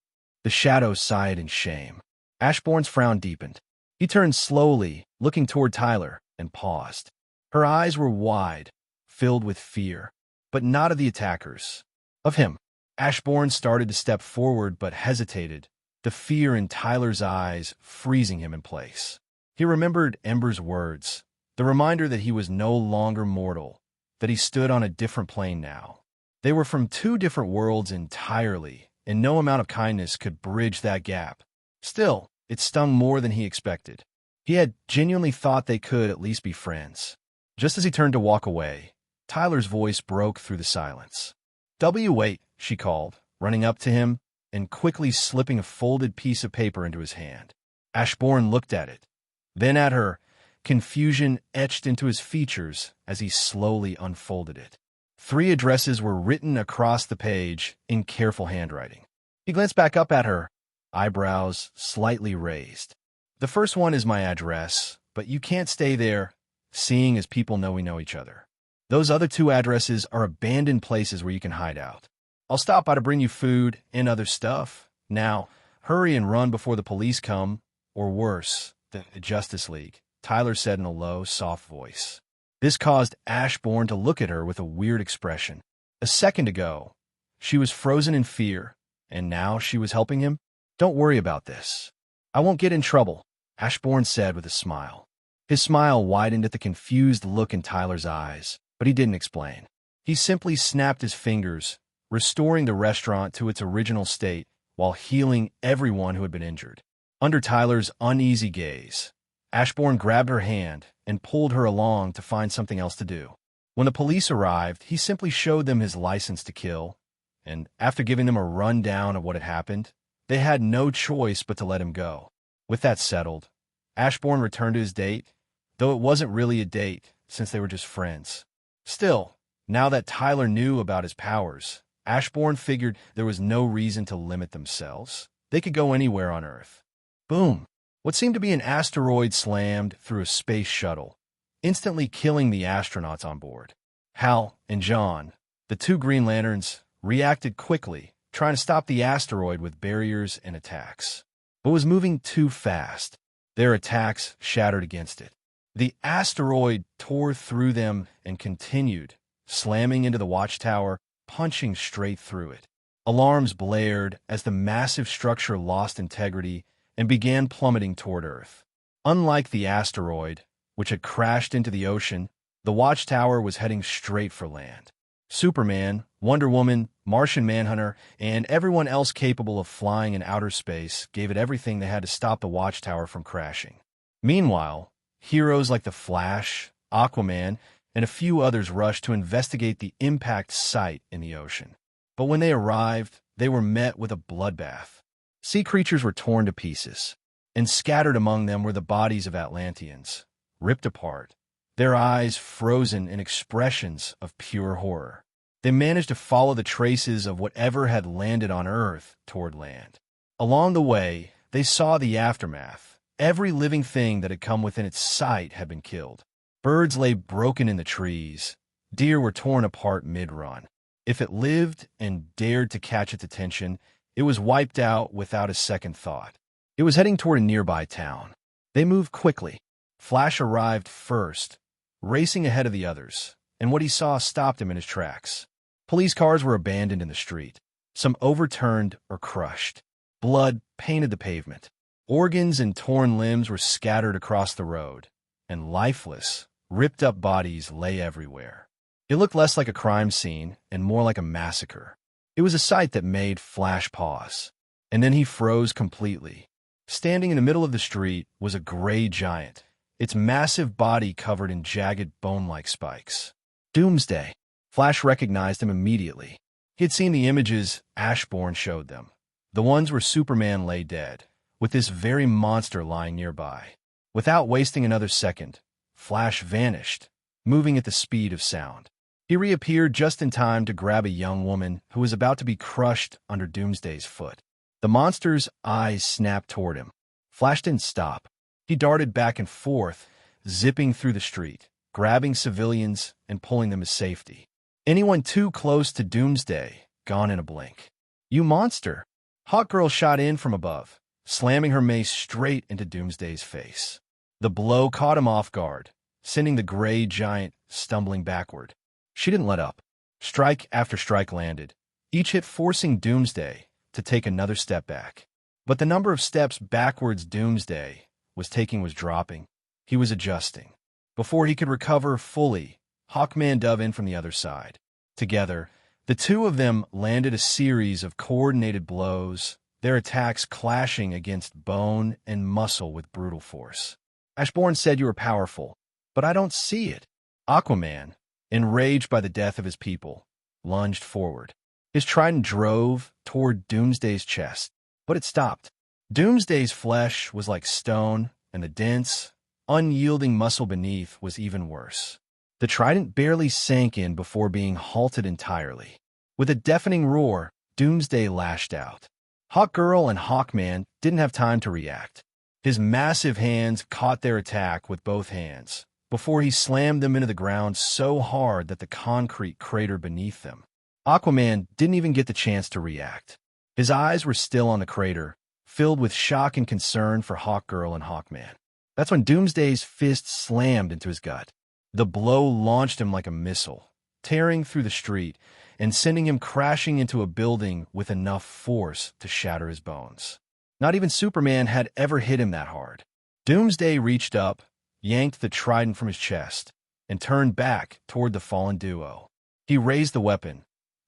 The shadow sighed in shame. Ashburn's frown deepened. He turned slowly, looking toward Tyler, and paused. Her eyes were wide, filled with fear, but not of the attackers. Of him. Ashburn started to step forward but hesitated, the fear in Tyler's eyes freezing him in place. He remembered Ember's words, the reminder that he was no longer mortal, that he stood on a different plane now. They were from 2 different worlds entirely, and no amount of kindness could bridge that gap. Still, it stung more than he expected. He had genuinely thought they could at least be friends. Just as he turned to walk away, Tyler's voice broke through the silence. Wait, she called, running up to him and quickly slipping a folded piece of paper into his hand. Ashburn looked at it, then at her, confusion etched into his features as he slowly unfolded it. 3 addresses were written across the page in careful handwriting. He glanced back up at her, eyebrows slightly raised. The first one is my address, but you can't stay there, seeing as people know we know each other. Those other 2 addresses are abandoned places where you can hide out. I'll stop by to bring you food and other stuff. Now, hurry and run before the police come, or worse, the Justice League, Tyler said in a low, soft voice. This caused Ashburn to look at her with a weird expression. A second ago, she was frozen in fear, and now she was helping him? Don't worry about this. I won't get in trouble, Ashburn said with a smile. His smile widened at the confused look in Tyler's eyes, but he didn't explain. He simply snapped his fingers, restoring the restaurant to its original state while healing everyone who had been injured. Under Tyler's uneasy gaze, Ashburn grabbed her hand and pulled her along to find something else to do. When the police arrived, he simply showed them his license to kill, and after giving them a rundown of what had happened, they had no choice but to let him go. With that settled, Ashburn returned to his date, though it wasn't really a date since they were just friends. Still, now that Tyler knew about his powers, Ashburn figured there was no reason to limit themselves. They could go anywhere on Earth. Boom! What seemed to be an asteroid slammed through a space shuttle, instantly killing the astronauts on board. Hal and John, the 2 Green Lanterns, reacted quickly, trying to stop the asteroid with barriers and attacks. But was moving too fast. Their attacks shattered against it. The asteroid tore through them and continued, slamming into the watchtower, punching straight through it. Alarms blared as the massive structure lost integrity and began plummeting toward Earth. Unlike the asteroid, which had crashed into the ocean, the watchtower was heading straight for land. Superman, Wonder Woman, Martian Manhunter, and everyone else capable of flying in outer space gave it everything they had to stop the watchtower from crashing. Meanwhile, heroes like the Flash, Aquaman, and a few others rushed to investigate the impact site in the ocean. But when they arrived, they were met with a bloodbath. Sea creatures were torn to pieces, and scattered among them were the bodies of Atlanteans, ripped apart, their eyes frozen in expressions of pure horror. They managed to follow the traces of whatever had landed on Earth toward land. Along the way, they saw the aftermath. Every living thing that had come within its sight had been killed. Birds lay broken in the trees. Deer were torn apart mid-run. If it lived and dared to catch its attention, it was wiped out without a second thought. It was heading toward a nearby town. They moved quickly. Flash arrived first, racing ahead of the others, and what he saw stopped him in his tracks. Police cars were abandoned in the street, some overturned or crushed. Blood painted the pavement. Organs and torn limbs were scattered across the road, and lifeless, ripped-up bodies lay everywhere. It looked less like a crime scene and more like a massacre. It was a sight that made Flash pause, and then he froze completely. Standing in the middle of the street was a gray giant, its massive body covered in jagged bone-like spikes. Doomsday. Flash recognized him immediately. He had seen the images Ashburn showed them, the ones where Superman lay dead, with this very monster lying nearby. Without wasting another second, Flash vanished, moving at the speed of sound. He reappeared just in time to grab a young woman who was about to be crushed under Doomsday's foot. The monster's eyes snapped toward him. Flash didn't stop. He darted back and forth, zipping through the street, grabbing civilians and pulling them to safety. Anyone too close to Doomsday, gone in a blink. "You monster!" Hawkgirl shot in from above, slamming her mace straight into Doomsday's face. The blow caught him off guard, sending the gray giant stumbling backward. She didn't let up. Strike after strike landed, each hit forcing Doomsday to take another step back. But the number of steps backwards Doomsday was taking was dropping. He was adjusting. Before he could recover fully, Hawkman dove in from the other side. Together, The two of them landed a series of coordinated blows, their attacks clashing against bone and muscle with brutal force. Ashburn said you were powerful, but I don't see it. Aquaman, enraged by the death of his people, lunged forward. His trident drove toward Doomsday's chest, but it stopped. Doomsday's flesh was like stone, and the dense, unyielding muscle beneath was even worse. The trident barely sank in before being halted entirely. With a deafening roar, Doomsday lashed out. Hawkgirl and Hawkman didn't have time to react. His massive hands caught their attack with both hands, before he slammed them into the ground so hard that the concrete cratered beneath them. Aquaman didn't even get the chance to react. His eyes were still on the crater, filled with shock and concern for Hawkgirl and Hawkman. That's when Doomsday's fist slammed into his gut. The blow launched him like a missile, tearing through the street and sending him crashing into a building with enough force to shatter his bones. Not even Superman had ever hit him that hard. Doomsday reached up, yanked the trident from his chest, and turned back toward the fallen duo. He raised the weapon,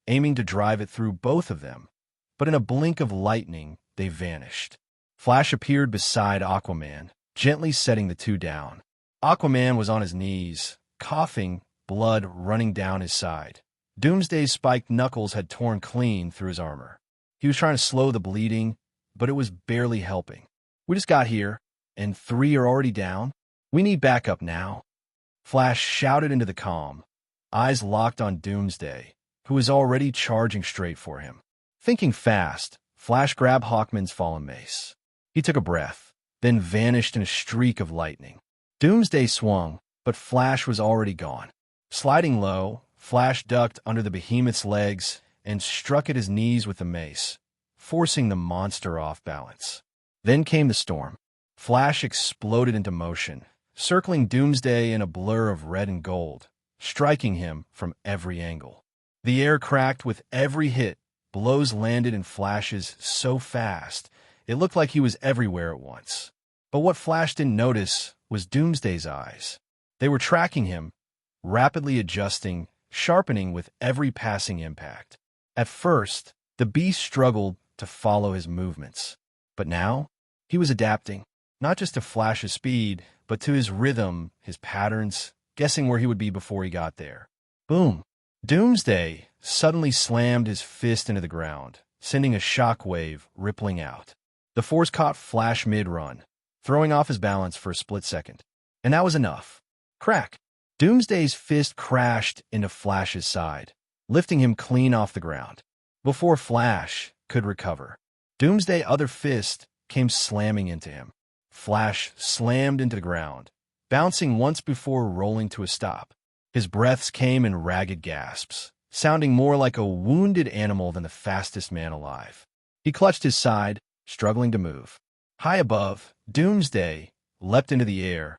aiming to drive it through both of them, but in a blink of lightning, they vanished. Flash appeared beside Aquaman, gently setting the two down. Aquaman was on his knees, coughing, blood running down his side. Doomsday's spiked knuckles had torn clean through his armor. He was trying to slow the bleeding, but it was barely helping. We just got here, and 3 are already down. We need backup now. Flash shouted into the comm, eyes locked on Doomsday, who was already charging straight for him. Thinking fast, Flash grabbed Hawkman's fallen mace. He took a breath, then vanished in a streak of lightning. Doomsday swung, but Flash was already gone. Sliding low, Flash ducked under the behemoth's legs and struck at his knees with the mace, forcing the monster off balance. Then came the storm. Flash exploded into motion, circling Doomsday in a blur of red and gold, striking him from every angle. The air cracked with every hit. Blows landed in Flash's so fast, it looked like he was everywhere at once. But what Flash didn't notice was Doomsday's eyes. They were tracking him, rapidly adjusting, sharpening with every passing impact. At first, the beast struggled to follow his movements. But now, he was adapting, not just to Flash's speed, but to his rhythm, his patterns, guessing where he would be before he got there. Boom! Doomsday suddenly slammed his fist into the ground, sending a shockwave rippling out. The force caught Flash mid-run, throwing off his balance for a split second. And that was enough. Crack! Doomsday's fist crashed into Flash's side, lifting him clean off the ground. Before Flash could recover, Doomsday's other fist came slamming into him. Flash slammed into the ground, bouncing once before rolling to a stop. His breaths came in ragged gasps, sounding more like a wounded animal than the fastest man alive. He clutched his side, struggling to move. High above, Doomsday leapt into the air,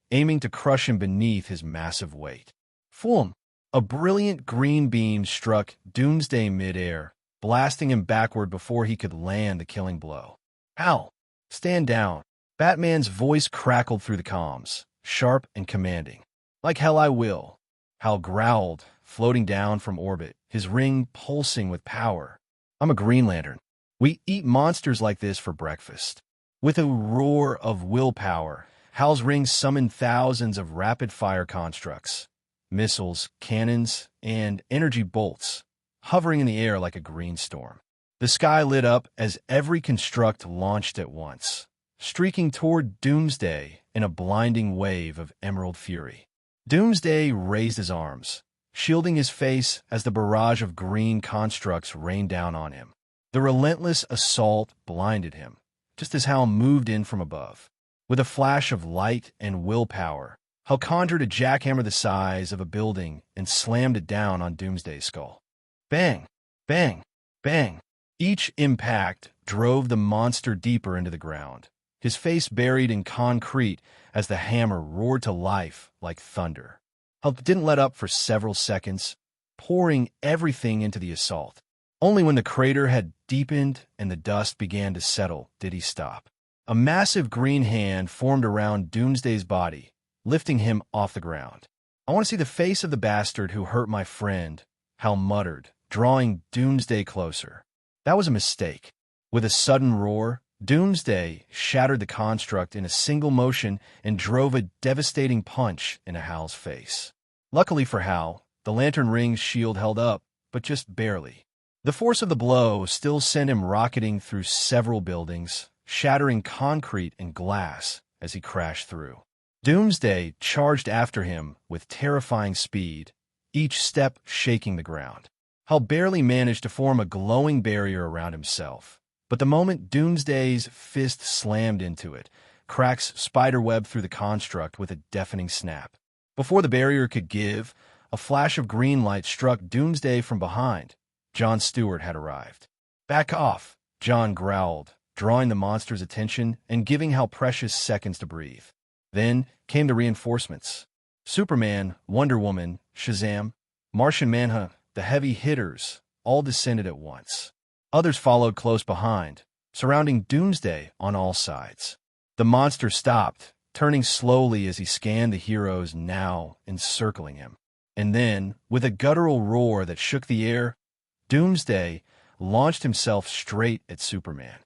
aiming to crush him beneath his massive weight. Foom! A brilliant green beam struck Doomsday mid-air, blasting him backward before he could land the killing blow. Ow! Stand down! Batman's voice crackled through the comms, sharp and commanding. Like hell I will. Hal growled, floating down from orbit, his ring pulsing with power. I'm a Green Lantern. We eat monsters like this for breakfast. With a roar of willpower, Hal's ring summoned thousands of rapid-fire constructs, missiles, cannons, and energy bolts, hovering in the air like a green storm. The sky lit up as every construct launched at once, streaking toward Doomsday in a blinding wave of emerald fury. Doomsday raised his arms, shielding his face as the barrage of green constructs rained down on him. The relentless assault blinded him, just as Hal moved in from above. With a flash of light and willpower, Hal conjured a jackhammer the size of a building and slammed it down on Doomsday's skull. Bang! Bang! Bang! Each impact drove the monster deeper into the ground, his face buried in concrete as the hammer roared to life like thunder. Hal didn't let up for several seconds, pouring everything into the assault. Only when the crater had deepened and the dust began to settle did he stop. A massive green hand formed around Doomsday's body, lifting him off the ground. I want to see the face of the bastard who hurt my friend, Hal muttered, drawing Doomsday closer. That was a mistake. With a sudden roar, Doomsday shattered the construct in a single motion and drove a devastating punch into Hal's face. Luckily for Hal, the lantern ring's shield held up, but just barely. The force of the blow still sent him rocketing through several buildings, shattering concrete and glass as he crashed through. Doomsday charged after him with terrifying speed, each step shaking the ground. Hal barely managed to form a glowing barrier around himself. But the moment Doomsday's fist slammed into it, cracks spiderwebbed through the construct with a deafening snap. Before the barrier could give, a flash of green light struck Doomsday from behind. Jon Stewart had arrived. "Back off," Jon growled, drawing the monster's attention and giving Hal precious seconds to breathe. Then came the reinforcements. Superman, Wonder Woman, Shazam, Martian Manhunter, the heavy hitters, all descended at once. Others followed close behind, surrounding Doomsday on all sides. The monster stopped, turning slowly as he scanned the heroes now encircling him. And then, with a guttural roar that shook the air, Doomsday launched himself straight at Superman.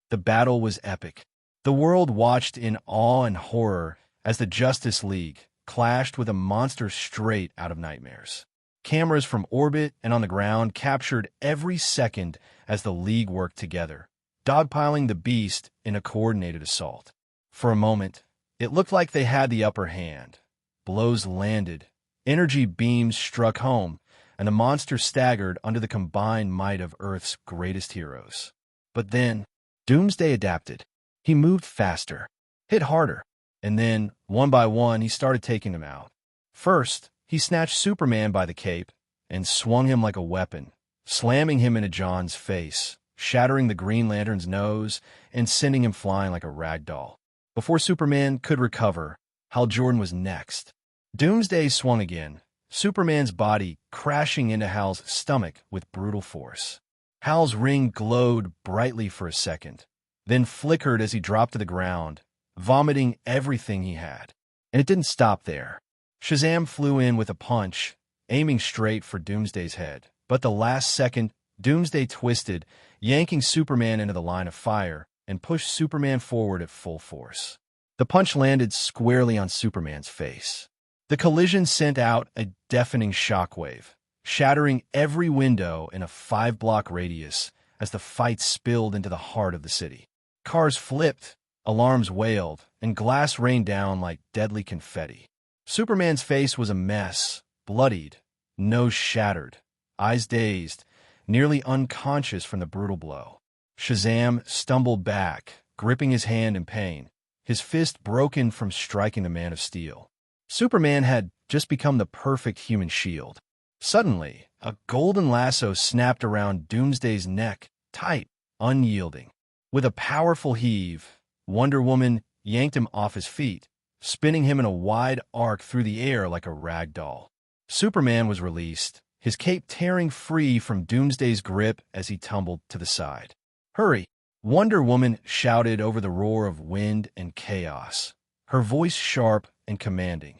The battle was epic. The world watched in awe and horror as the Justice League clashed with a monster straight out of nightmares. Cameras from orbit and on the ground captured every second as the League worked together, dogpiling the beast in a coordinated assault. For a moment, it looked like they had the upper hand. Blows landed, energy beams struck home, and the monster staggered under the combined might of Earth's greatest heroes. But then, Doomsday adapted. He moved faster, hit harder, and then, one by one, he started taking them out. First, he snatched Superman by the cape and swung him like a weapon, slamming him into Jon's face, shattering the Green Lantern's nose and sending him flying like a rag doll. Before Superman could recover, Hal Jordan was next. Doomsday swung again, Superman's body crashing into Hal's stomach with brutal force. Hal's ring glowed brightly for a second, then flickered as he dropped to the ground, vomiting everything he had. And it didn't stop there. Shazam flew in with a punch, aiming straight for Doomsday's head. But the last second, Doomsday twisted, yanking Superman into the line of fire, and pushed Superman forward at full force. The punch landed squarely on Superman's face. The collision sent out a deafening shockwave, shattering every window in a 5-block radius as the fight spilled into the heart of the city. Cars flipped, alarms wailed, and glass rained down like deadly confetti. Superman's face was a mess, bloodied, nose shattered, eyes dazed, nearly unconscious from the brutal blow. Shazam stumbled back, gripping his hand in pain, his fist broken from striking the Man of Steel. Superman had just become the perfect human shield. Suddenly, a golden lasso snapped around Doomsday's neck, tight, unyielding. With a powerful heave, Wonder Woman yanked him off his feet, spinning him in a wide arc through the air like a rag doll. Superman was released, his cape tearing free from Doomsday's grip as he tumbled to the side. "Hurry!" Wonder Woman shouted over the roar of wind and chaos, her voice sharp and commanding,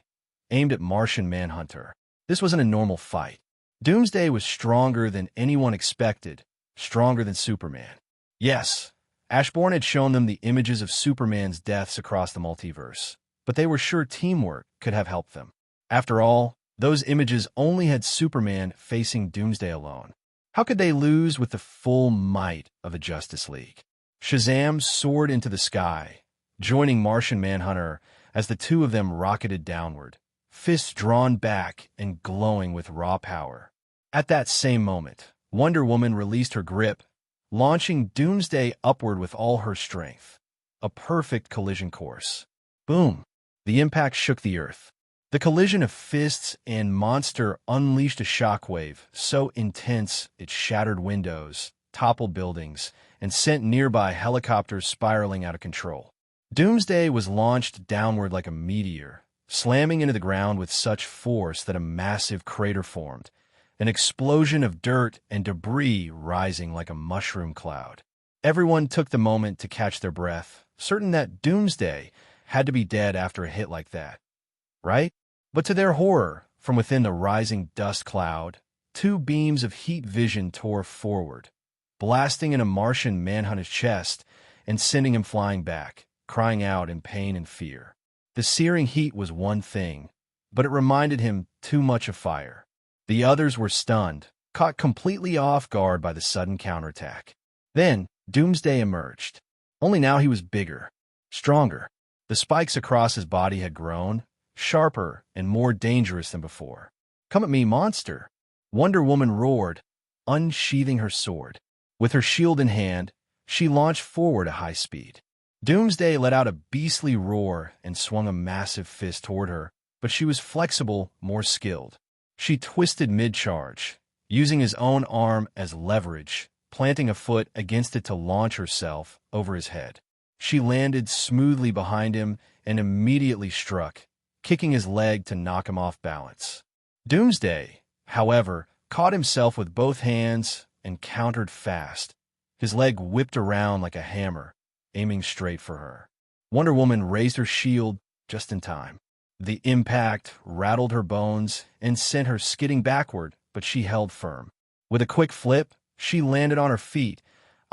aimed at Martian Manhunter. This wasn't a normal fight. Doomsday was stronger than anyone expected, stronger than Superman. Yes, Ashburn had shown them the images of Superman's deaths across the multiverse, but they were sure teamwork could have helped them. After all, those images only had Superman facing Doomsday alone. How could they lose with the full might of a Justice League? Shazam soared into the sky, joining Martian Manhunter as the two of them rocketed downward, fists drawn back and glowing with raw power. At that same moment, Wonder Woman released her grip, launching Doomsday upward with all her strength. A perfect collision course. Boom! The impact shook the earth. The collision of fists and monster unleashed a shockwave so intense it shattered windows, toppled buildings, and sent nearby helicopters spiraling out of control. Doomsday was launched downward like a meteor, slamming into the ground with such force that a massive crater formed, an explosion of dirt and debris rising like a mushroom cloud. Everyone took the moment to catch their breath, certain that Doomsday had to be dead after a hit like that. Right? But to their horror, from within the rising dust cloud, Two beams of heat vision tore forward, blasting in a Martian manhunt's chest and sending him flying back, crying out in pain and fear. The searing heat was one thing, but it reminded him too much of fire. The others were stunned, caught completely off guard by the sudden counterattack. Then, Doomsday emerged. Only now he was bigger, stronger. The spikes across his body had grown, sharper and more dangerous than before. "Come at me, monster!" Wonder Woman roared, unsheathing her sword. With her shield in hand, she launched forward at high speed. Doomsday let out a beastly roar and swung a massive fist toward her, but she was flexible, more skilled. She twisted mid-charge, using his own arm as leverage, planting a foot against it to launch herself over his head. She landed smoothly behind him and immediately struck, kicking his leg to knock him off balance. Doomsday, however, caught himself with both hands and countered fast. His leg whipped around like a hammer, aiming straight for her. Wonder Woman raised her shield just in time. The impact rattled her bones and sent her skidding backward, but she held firm. With a quick flip, she landed on her feet,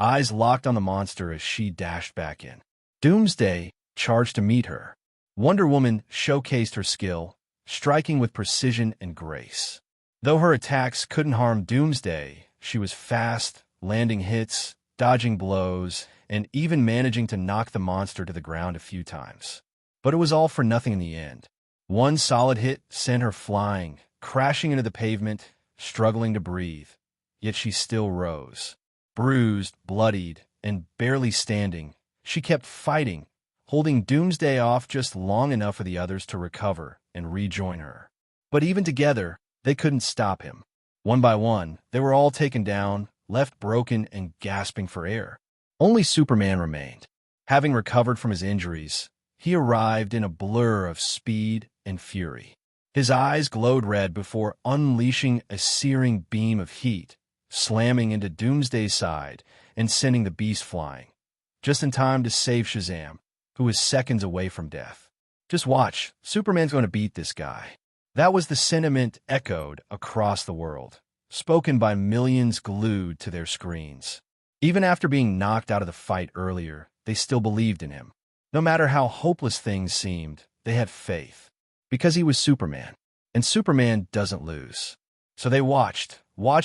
eyes locked on the monster as she dashed back in. Doomsday charged to meet her. Wonder Woman showcased her skill, striking with precision and grace. Though her attacks couldn't harm Doomsday, she was fast, landing hits, dodging blows, and even managing to knock the monster to the ground a few times. But it was all for nothing in the end. One solid hit sent her flying, crashing into the pavement, struggling to breathe. Yet she still rose. Bruised, bloodied, and barely standing, she kept fighting, holding Doomsday off just long enough for the others to recover and rejoin her. But even together, they couldn't stop him. One by one, they were all taken down, left broken and gasping for air. Only Superman remained. Having recovered from his injuries, he arrived in a blur of speed and fury. His eyes glowed red before unleashing a searing beam of heat, slamming into Doomsday's side and sending the beast flying, just in time to save Shazam, who was seconds away from death. "Just watch, Superman's going to beat this guy." That was the sentiment echoed across the world, spoken by millions glued to their screens. Even after being knocked out of the fight earlier, they still believed in him. No matter how hopeless things seemed, they had faith. Because he was Superman, and Superman doesn't lose. So they watched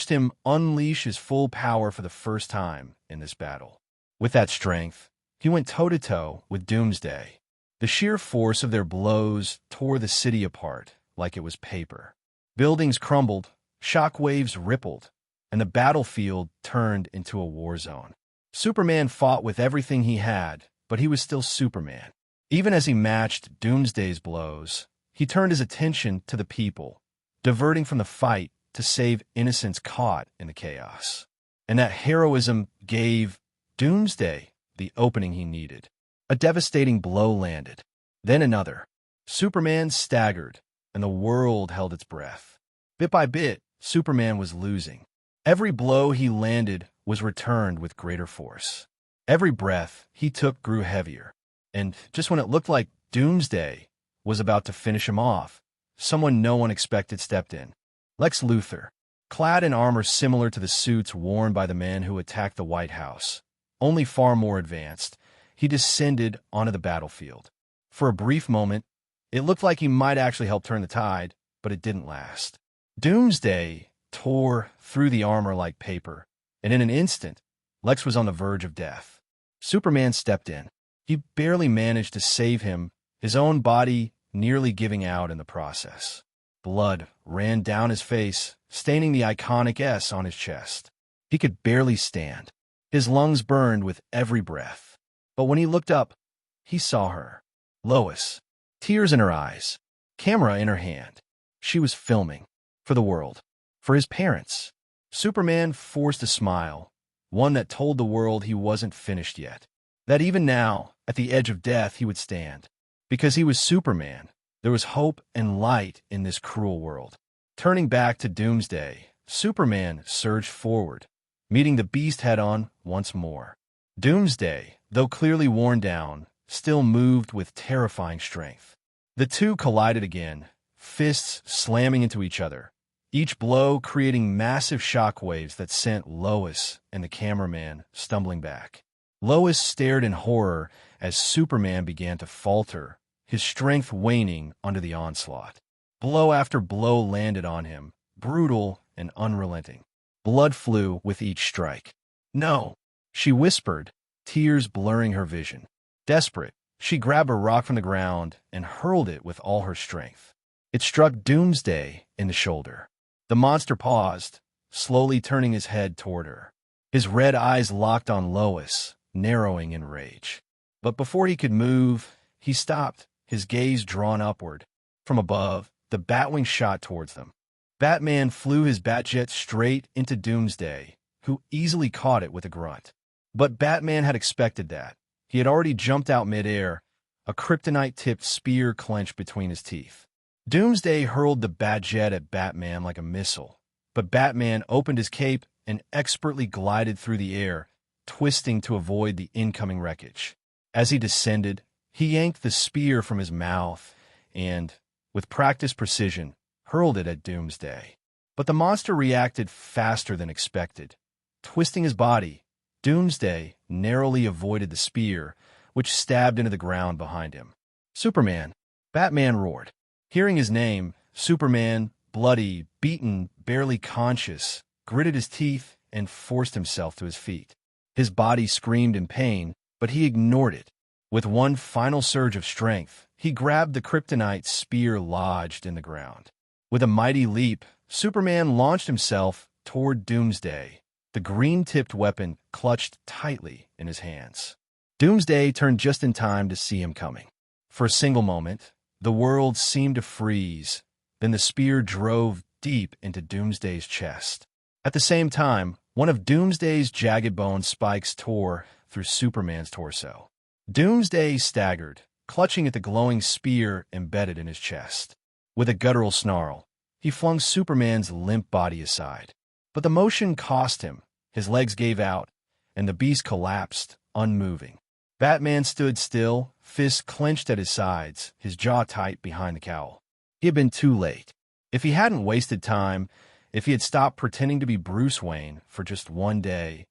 him unleash his full power for the first time in this battle. With that strength, he went toe-to-toe with Doomsday. The sheer force of their blows tore the city apart like it was paper. Buildings crumbled, shockwaves rippled, and the battlefield turned into a war zone. Superman fought with everything he had, but he was still Superman. Even as he matched Doomsday's blows, he turned his attention to the people, diverting from the fight to save innocents caught in the chaos. And that heroism gave Doomsday the opening he needed. A devastating blow landed. Then another. Superman staggered, and the world held its breath. Bit by bit, Superman was losing. Every blow he landed was returned with greater force. Every breath he took grew heavier. And just when it looked like Doomsday was about to finish him off, someone no one expected stepped in. Lex Luthor, clad in armor similar to the suits worn by the man who attacked the White House, only far more advanced, he descended onto the battlefield. For a brief moment, it looked like he might actually help turn the tide, but it didn't last. Doomsday tore through the armor like paper, and in an instant, Lex was on the verge of death. Superman stepped in. He barely managed to save him, his own body nearly giving out in the process. Blood ran down his face, staining the iconic S on his chest. He could barely stand. His lungs burned with every breath. But when he looked up, he saw her. Lois, tears in her eyes, camera in her hand. She was filming. For the world. For his parents. Superman forced a smile, one that told the world he wasn't finished yet. That even now, at the edge of death, he would stand. Because he was Superman, there was hope and light in this cruel world. Turning back to Doomsday, Superman surged forward, meeting the beast head-on once more. Doomsday, though clearly worn down, still moved with terrifying strength. The two collided again, fists slamming into each other, each blow creating massive shockwaves that sent Lois and the cameraman stumbling back. Lois stared in horror as Superman began to falter, his strength waning under the onslaught. Blow after blow landed on him, brutal and unrelenting. Blood flew with each strike. "No," she whispered, tears blurring her vision. Desperate, she grabbed a rock from the ground and hurled it with all her strength. It struck Doomsday in the shoulder. The monster paused, slowly turning his head toward her. His red eyes locked on Lois, narrowing in rage. But before he could move, he stopped, his gaze drawn upward. From above, the Batwing shot towards them. Batman flew his Batjet straight into Doomsday, who easily caught it with a grunt. But Batman had expected that. He had already jumped out midair, a kryptonite-tipped spear clenched between his teeth. Doomsday hurled the Batjet at Batman like a missile, but Batman opened his cape and expertly glided through the air, twisting to avoid the incoming wreckage. As he descended, he yanked the spear from his mouth and, with practiced precision, hurled it at Doomsday. But the monster reacted faster than expected. Twisting his body, Doomsday narrowly avoided the spear, which stabbed into the ground behind him. "Superman!" Batman roared. Hearing his name, Superman, bloody, beaten, barely conscious, gritted his teeth and forced himself to his feet. His body screamed in pain, but he ignored it. With one final surge of strength, he grabbed the kryptonite spear lodged in the ground. With a mighty leap, Superman launched himself toward Doomsday, the green-tipped weapon clutched tightly in his hands. Doomsday turned just in time to see him coming. For a single moment, the world seemed to freeze, then the spear drove deep into Doomsday's chest. At the same time, one of Doomsday's jagged bone spikes tore through Superman's torso. Doomsday staggered, clutching at the glowing spear embedded in his chest. With a guttural snarl, he flung Superman's limp body aside. But the motion cost him. His legs gave out, and the beast collapsed, unmoving. Batman stood still, fists clenched at his sides, his jaw tight behind the cowl. He had been too late. If he hadn't wasted time, if he had stopped pretending to be Bruce Wayne for just one day,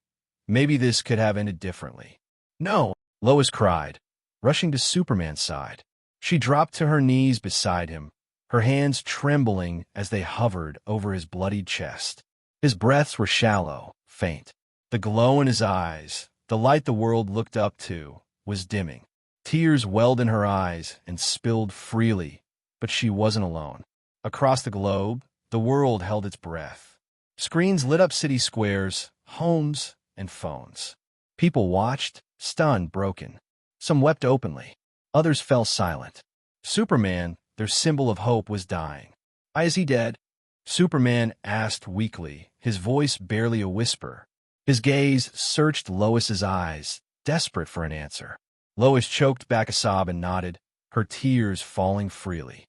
maybe this could have ended differently. "No!" Lois cried, rushing to Superman's side. She dropped to her knees beside him, her hands trembling as they hovered over his bloodied chest. His breaths were shallow, faint. The glow in his eyes, the light the world looked up to, was dimming. Tears welled in her eyes and spilled freely, but she wasn't alone. Across the globe, the world held its breath. Screens lit up city squares, homes, and phones. People watched, stunned, broken. Some wept openly. Others fell silent. Superman, their symbol of hope, was dying. "Is he dead?" Superman asked weakly, his voice barely a whisper. His gaze searched Lois's eyes, desperate for an answer. Lois choked back a sob and nodded, her tears falling freely.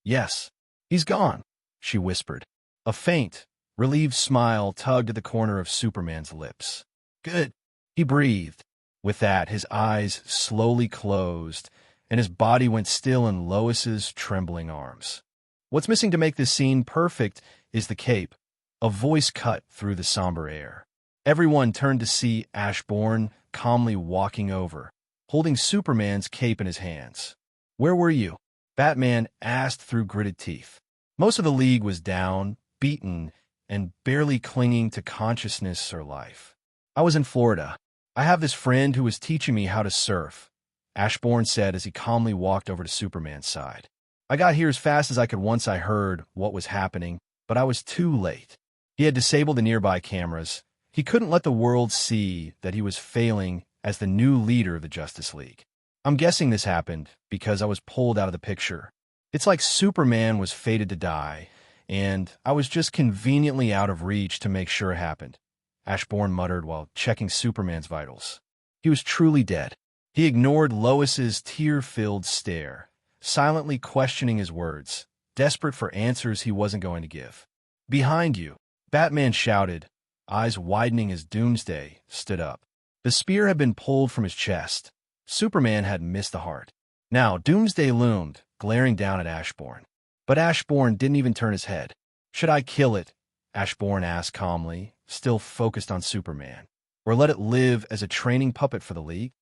"Yes, he's gone," she whispered. A faint, relieved smile tugged at the corner of Superman's lips. "Good," he breathed. With that, his eyes slowly closed, and his body went still in Lois's trembling arms. What's missing to make this scene perfect is the cape. A voice cut through the somber air. Everyone turned to see Ashburn calmly walking over, holding Superman's cape in his hands. "Where were you?" Batman asked through gritted teeth. Most of the League was down, beaten, and barely clinging to consciousness or life. "I was in Florida. I have this friend who was teaching me how to surf," Ashburn said as he calmly walked over to Superman's side. "I got here as fast as I could once I heard what was happening, but I was too late." He had disabled the nearby cameras. He couldn't let the world see that he was failing as the new leader of the Justice League. "I'm guessing this happened because I was pulled out of the picture. It's like Superman was fated to die, and I was just conveniently out of reach to make sure it happened," Ashburn muttered while checking Superman's vitals. He was truly dead. He ignored Lois's tear-filled stare, silently questioning his words, desperate for answers he wasn't going to give. "Behind you," Batman shouted, eyes widening as Doomsday stood up. The spear had been pulled from his chest. Superman had missed the heart. Now Doomsday loomed, glaring down at Ashburn. But Ashburn didn't even turn his head. Should I kill it? Ashburn asked calmly, still focused on Superman. Or let it live as a training puppet for the League?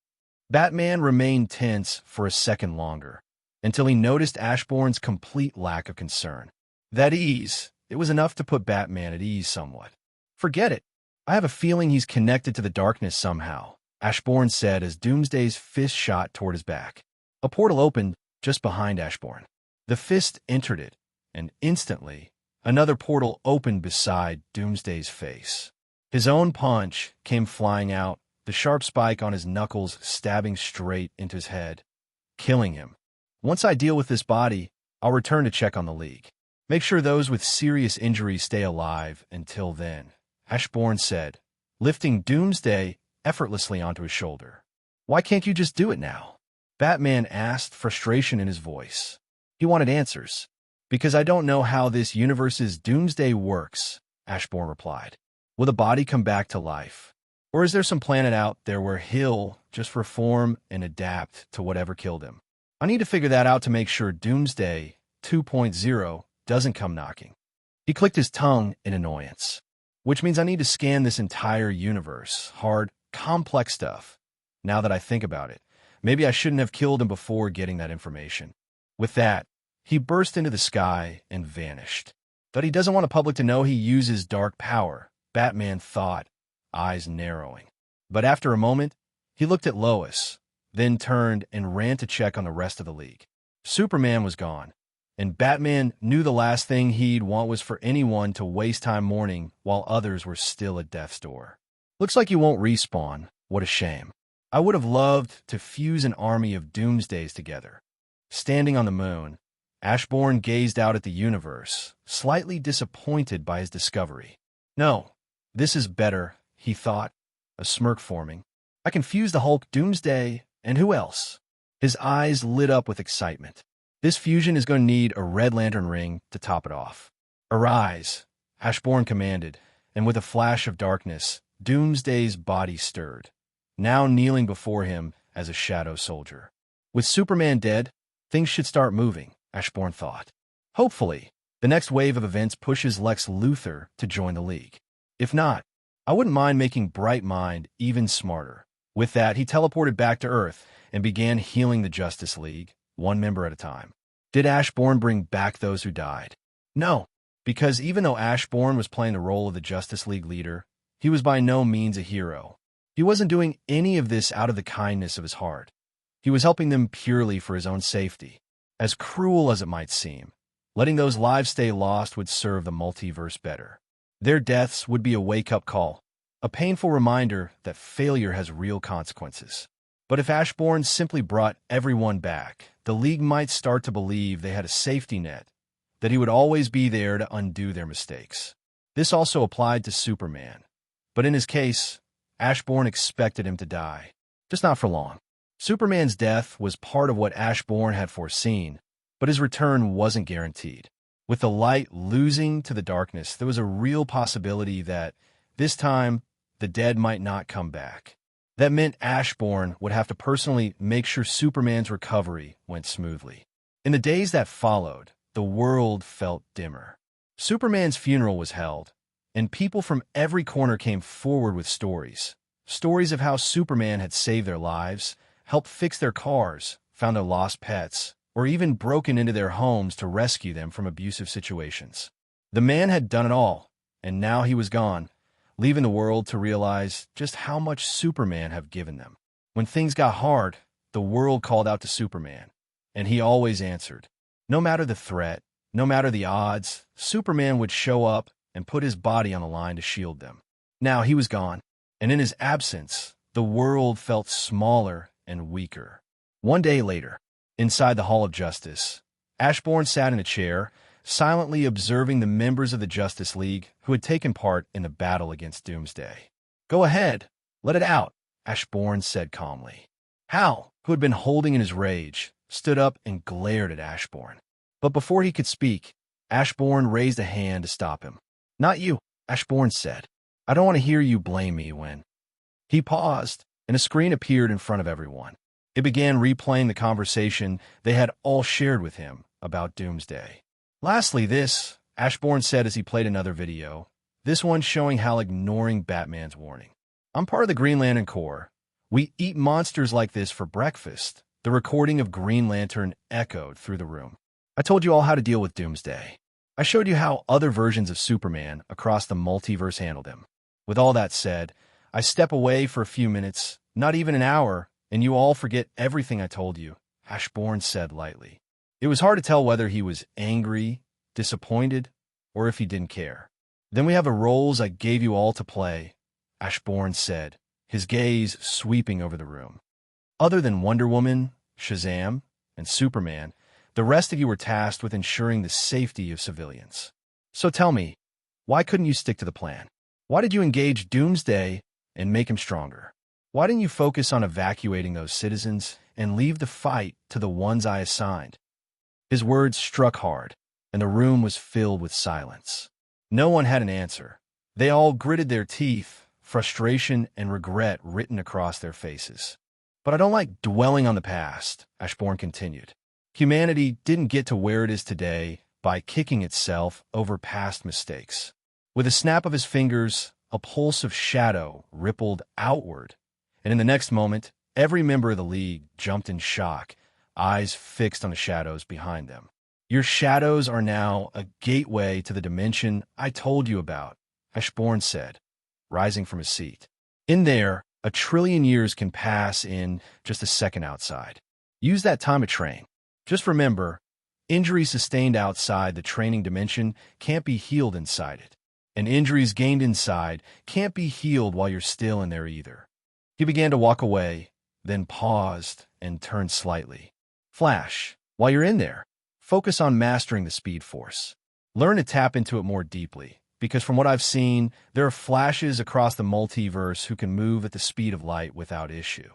Batman remained tense for a second longer, until he noticed Ashburn's complete lack of concern. That ease, it was enough to put Batman at ease somewhat. Forget it. I have a feeling he's connected to the darkness somehow, Ashburn said as Doomsday's fist shot toward his back. A portal opened just behind Ashburn. The fist entered it, and instantly, another portal opened beside Doomsday's face. His own punch came flying out, the sharp spike on his knuckles stabbing straight into his head, killing him. Once I deal with this body, I'll return to check on the League. Make sure those with serious injuries stay alive until then, Ashburn said, lifting Doomsday effortlessly onto his shoulder. Why can't you just do it now? Batman asked, frustration in his voice. He wanted answers. Because I don't know how this universe's Doomsday works, Ashburn replied. Will the body come back to life? Or is there some planet out there where he'll just reform and adapt to whatever killed him? I need to figure that out to make sure Doomsday 2.0 doesn't come knocking. He clicked his tongue in annoyance. Which means I need to scan this entire universe. Hard, complex stuff. Now that I think about it, maybe I shouldn't have killed him before getting that information. With that, he burst into the sky and vanished. But he doesn't want the public to know he uses dark power, Batman thought, eyes narrowing. But after a moment, he looked at Lois, then turned and ran to check on the rest of the League. Superman was gone, and Batman knew the last thing he'd want was for anyone to waste time mourning while others were still at death's door. Looks like you won't respawn. What a shame. I would have loved to fuse an army of Doomsdays together. Standing on the moon, Ashburn gazed out at the universe, slightly disappointed by his discovery. No, this is better, he thought, a smirk forming. I can fuse the Hulk, Doomsday, and who else? His eyes lit up with excitement. This fusion is going to need a Red Lantern ring to top it off. Arise, Ashburn commanded, and with a flash of darkness, Doomsday's body stirred, now kneeling before him as a shadow soldier. With Superman dead, things should start moving, Ashburn thought. Hopefully, the next wave of events pushes Lex Luthor to join the League. If not, I wouldn't mind making Bright Mind even smarter. With that, he teleported back to Earth and began healing the Justice League, one member at a time. Did Ashburn bring back those who died? No, because even though Ashburn was playing the role of the Justice League leader, he was by no means a hero. He wasn't doing any of this out of the kindness of his heart. He was helping them purely for his own safety. As cruel as it might seem, letting those lives stay lost would serve the multiverse better. Their deaths would be a wake-up call, a painful reminder that failure has real consequences. But if Ashburn simply brought everyone back, the League might start to believe they had a safety net, that he would always be there to undo their mistakes. This also applied to Superman. But in his case, Ashburn expected him to die, just not for long. Superman's death was part of what Ashburn had foreseen, but his return wasn't guaranteed. With the light losing to the darkness, there was a real possibility that, this time, the dead might not come back. That meant Ashburn would have to personally make sure Superman's recovery went smoothly. In the days that followed, the world felt dimmer. Superman's funeral was held, and people from every corner came forward with stories. Stories of how Superman had saved their lives, helped fix their cars, found their lost pets, or even broken into their homes to rescue them from abusive situations. The man had done it all, and now he was gone, leaving the world to realize just how much Superman had given them. When things got hard, the world called out to Superman, and he always answered. No matter the threat, no matter the odds, Superman would show up and put his body on the line to shield them. Now he was gone, and in his absence, the world felt smaller and weaker. One day later, inside the Hall of Justice, Ashburn sat in a chair, silently observing the members of the Justice League who had taken part in the battle against Doomsday. Go ahead, let it out, Ashburn said calmly. Hal, who had been holding in his rage, stood up and glared at Ashburn. But before he could speak, Ashburn raised a hand to stop him. Not you, Ashburn said. I don't want to hear you blame me when... He paused, and a screen appeared in front of everyone. It began replaying the conversation they had all shared with him about Doomsday. Lastly, this Ashburn said as he played another video, this one showing how ignoring Batman's warning. I'm part of the Green Lantern Corps. We eat monsters like this for breakfast. The recording of Green Lantern echoed through the room. I told you all how to deal with Doomsday. I showed you how other versions of Superman across the multiverse handled him. With all that said, I step away for a few minutes, not even an hour, and you all forget everything I told you, Ashburn said lightly. It was hard to tell whether he was angry, disappointed, or if he didn't care. Then we have the roles I gave you all to play, Ashburn said, his gaze sweeping over the room. Other than Wonder Woman, Shazam, and Superman, the rest of you were tasked with ensuring the safety of civilians. So tell me, why couldn't you stick to the plan? Why did you engage Doomsday and make him stronger? Why didn't you focus on evacuating those citizens and leave the fight to the ones I assigned? His words struck hard, and the room was filled with silence. No one had an answer. They all gritted their teeth, frustration and regret written across their faces. But I don't like dwelling on the past, Ashburn continued. Humanity didn't get to where it is today by kicking itself over past mistakes. With a snap of his fingers, a pulse of shadow rippled outward, and in the next moment, every member of the League jumped in shock, eyes fixed on the shadows behind them. Your shadows are now a gateway to the dimension I told you about, Ashburn said, rising from his seat. In there, 1 trillion years can pass in just a second outside. Use that time to train. Just remember, injuries sustained outside the training dimension can't be healed inside it. And injuries gained inside can't be healed while you're still in there either. He began to walk away, then paused and turned slightly. Flash, while you're in there, focus on mastering the Speed Force. Learn to tap into it more deeply, because from what I've seen, there are Flashes across the multiverse who can move at the speed of light without issue.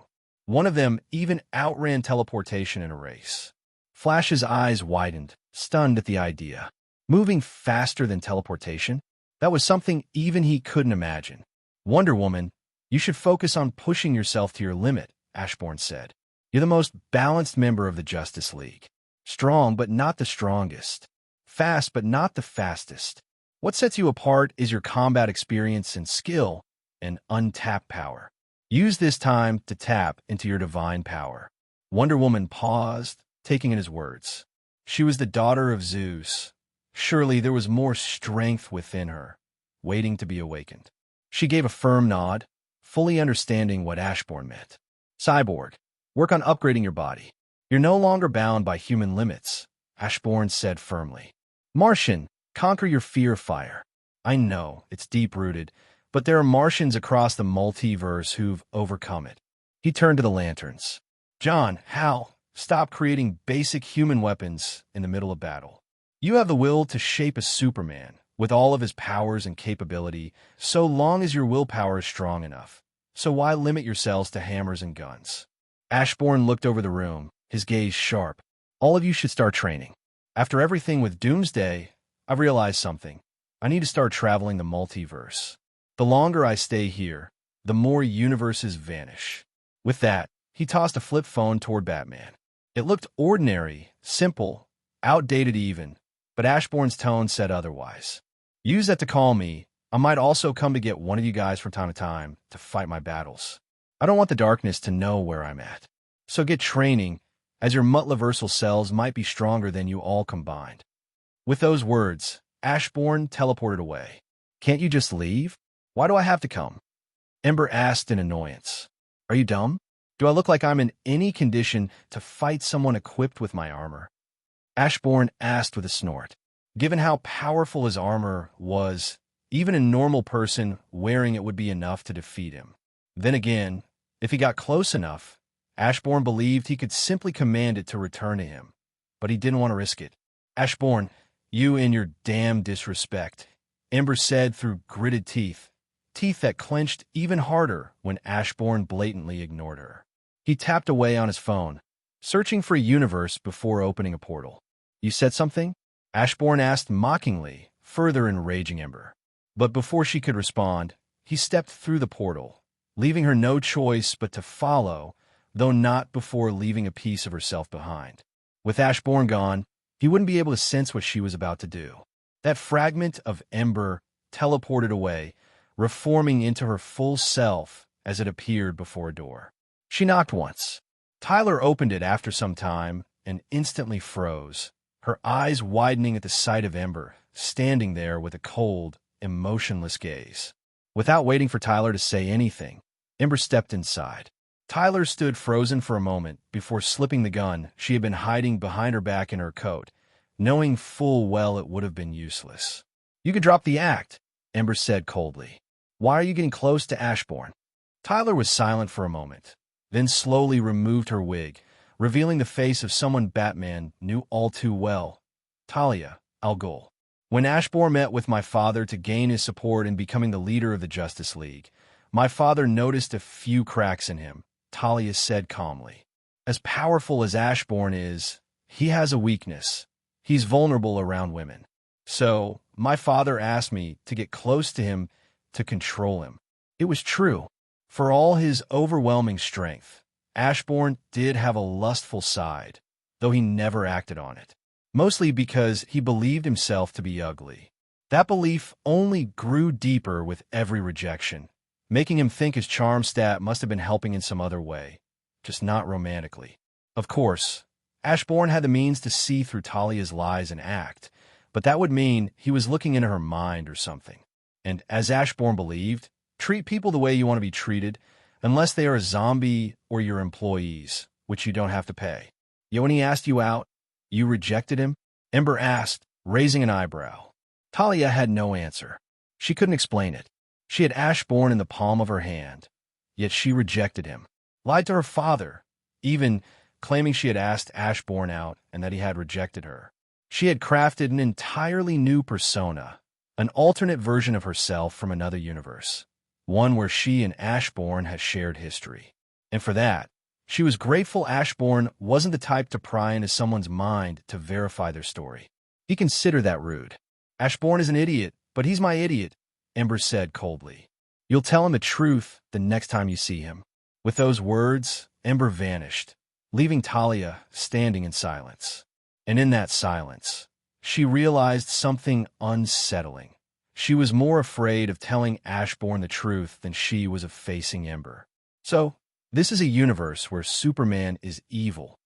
One of them even outran teleportation in a race. Flash's eyes widened, stunned at the idea. Moving faster than teleportation? That was something even he couldn't imagine. Wonder Woman, you should focus on pushing yourself to your limit, Ashburn said. You're the most balanced member of the Justice League. Strong, but not the strongest. Fast, but not the fastest. What sets you apart is your combat experience and skill and untapped power. Use this time to tap into your divine power. Wonder Woman paused, taking in his words. She was the daughter of Zeus. Surely there was more strength within her, waiting to be awakened. She gave a firm nod, fully understanding what Ashburn meant. Cyborg, work on upgrading your body. You're no longer bound by human limits, Ashburn said firmly. Martian, conquer your fear of fire. I know, it's deep-rooted, but there are Martians across the multiverse who've overcome it. He turned to the lanterns. John, Hal, stop creating basic human weapons in the middle of battle. You have the will to shape a Superman with all of his powers and capability, so long as your willpower is strong enough. So why limit yourselves to hammers and guns? Ashburn looked over the room, his gaze sharp. All of you should start training. After everything with Doomsday, I've realized something. I need to start traveling the multiverse. The longer I stay here, the more universes vanish. With that, he tossed a flip phone toward Batman. It looked ordinary, simple, outdated even, but Ashburn's tone said otherwise. Use that to call me. I might also come to get one of you guys from time to time to fight my battles. I don't want the darkness to know where I'm at. So get training, as your multiversal cells might be stronger than you all combined. With those words, Ashburn teleported away. Can't you just leave? Why do I have to come? Ember asked in annoyance. Are you dumb? Do I look like I'm in any condition to fight someone equipped with my armor? Ashburn asked with a snort. Given how powerful his armor was, even a normal person wearing it would be enough to defeat him. Then again, if he got close enough, Ashburn believed he could simply command it to return to him. But he didn't want to risk it. Ashburn, you and your damn disrespect, Ember said through gritted teeth, teeth that clenched even harder when Ashburn blatantly ignored her. He tapped away on his phone, searching for a universe before opening a portal. You said something? Ashburn asked mockingly, further enraging Ember. But before she could respond, he stepped through the portal, leaving her no choice but to follow, though not before leaving a piece of herself behind. With Ashburn gone, he wouldn't be able to sense what she was about to do. That fragment of ember teleported away, reforming into her full self as it appeared before a door. She knocked once. Tyler opened it after some time and instantly froze, her eyes widening at the sight of Ember, standing there with a cold, emotionless gaze. Without waiting for Tyler to say anything, Ember stepped inside. Tyler stood frozen for a moment before slipping the gun she had been hiding behind her back in her coat, knowing full well it would have been useless. "You could drop the act," Ember said coldly. "Why are you getting close to Ashburn?" Tyler was silent for a moment, then slowly removed her wig, revealing the face of someone Batman knew all too well, Talia al Ghul. "When Ashburn met with my father to gain his support in becoming the leader of the Justice League, my father noticed a few cracks in him," Talia said calmly. "As powerful as Ashburn is, he has a weakness. He's vulnerable around women. So, my father asked me to get close to him to control him." It was true. For all his overwhelming strength, Ashburn did have a lustful side, though he never acted on it. Mostly because he believed himself to be ugly. That belief only grew deeper with every rejection, making him think his charm stat must have been helping in some other way, just not romantically. Of course, Ashburn had the means to see through Talia's lies and act, but that would mean he was looking into her mind or something. And as Ashburn believed, treat people the way you want to be treated, unless they are a zombie or your employees, which you don't have to pay. Yet when he asked you out, you rejected him? Ember asked, raising an eyebrow. Talia had no answer. She couldn't explain it. She had Ashburn in the palm of her hand, yet she rejected him. Lied to her father, even claiming she had asked Ashburn out and that he had rejected her. She had crafted an entirely new persona, an alternate version of herself from another universe, one where she and Ashburn had shared history. And for that, she was grateful Ashburn wasn't the type to pry into someone's mind to verify their story. He considered that rude. "Ashburn is an idiot, but he's my idiot," Ember said coldly. "You'll tell him the truth the next time you see him." With those words, Ember vanished, leaving Talia standing in silence. And in that silence, she realized something unsettling. She was more afraid of telling Ashburn the truth than she was of facing Ember. "So, this is a universe where Superman is evil?"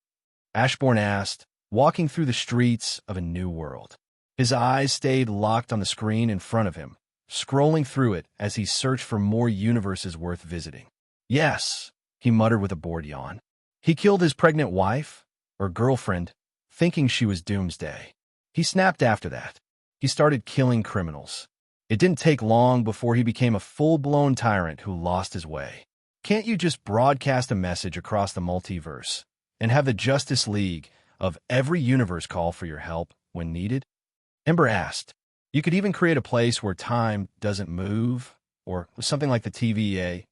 Ashburn asked, walking through the streets of a new world. His eyes stayed locked on the screen in front of him, scrolling through it as he searched for more universes worth visiting. "Yes," he muttered with a bored yawn. He killed his pregnant wife, or girlfriend, thinking she was Doomsday. He snapped after that. He started killing criminals. It didn't take long before he became a full-blown tyrant who lost his way. Can't you just broadcast a message across the multiverse and have the Justice League of every universe call for your help when needed? Ember asked. You could even create a place where time doesn't move, or something like the TVA,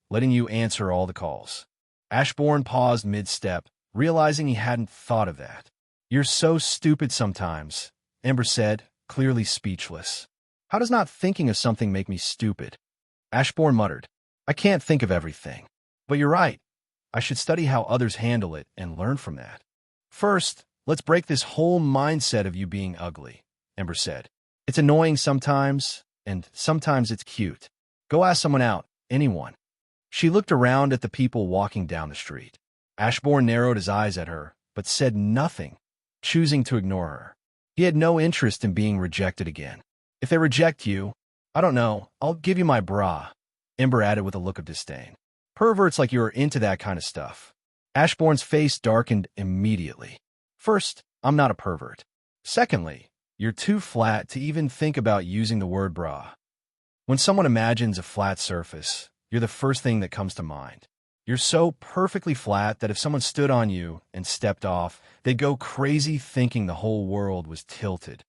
letting you answer all the calls. Ashburn paused mid-step, realizing he hadn't thought of that. "You're so stupid sometimes," Ember said, clearly speechless. "How does not thinking of something make me stupid?" Ashburn muttered, "I can't think of everything. But you're right. I should study how others handle it and learn from that. First, let's break this whole mindset of you being ugly," Ember said. "It's annoying sometimes, and sometimes it's cute. Go ask someone out, anyone." She looked around at the people walking down the street. Ashburn narrowed his eyes at her, but said nothing, choosing to ignore her. He had no interest in being rejected again. "If they reject you, I don't know, I'll give you my bra," Ember added with a look of disdain. "Perverts like you are into that kind of stuff." Ashburn's face darkened immediately. "First, I'm not a pervert. Secondly, you're too flat to even think about using the word bra. When someone imagines a flat surface, you're the first thing that comes to mind. You're so perfectly flat that if someone stood on you and stepped off, they'd go crazy thinking the whole world was tilted."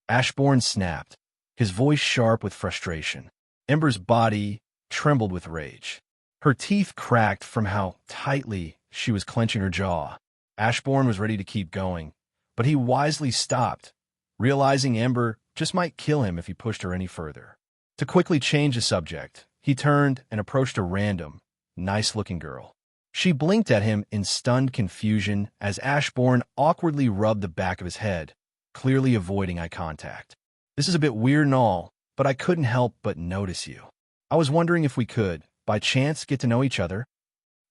Ashburn snapped, his voice sharp with frustration. Ember's body trembled with rage. Her teeth cracked from how tightly she was clenching her jaw. Ashburn was ready to keep going, but he wisely stopped, realizing Ember just might kill him if he pushed her any further. To quickly change the subject, he turned and approached a random, nice-looking girl. She blinked at him in stunned confusion as Ashburn awkwardly rubbed the back of his head, clearly avoiding eye contact. This is a bit weird and all, but I couldn't help but notice you. I was wondering if we could, by chance, get to know each other?"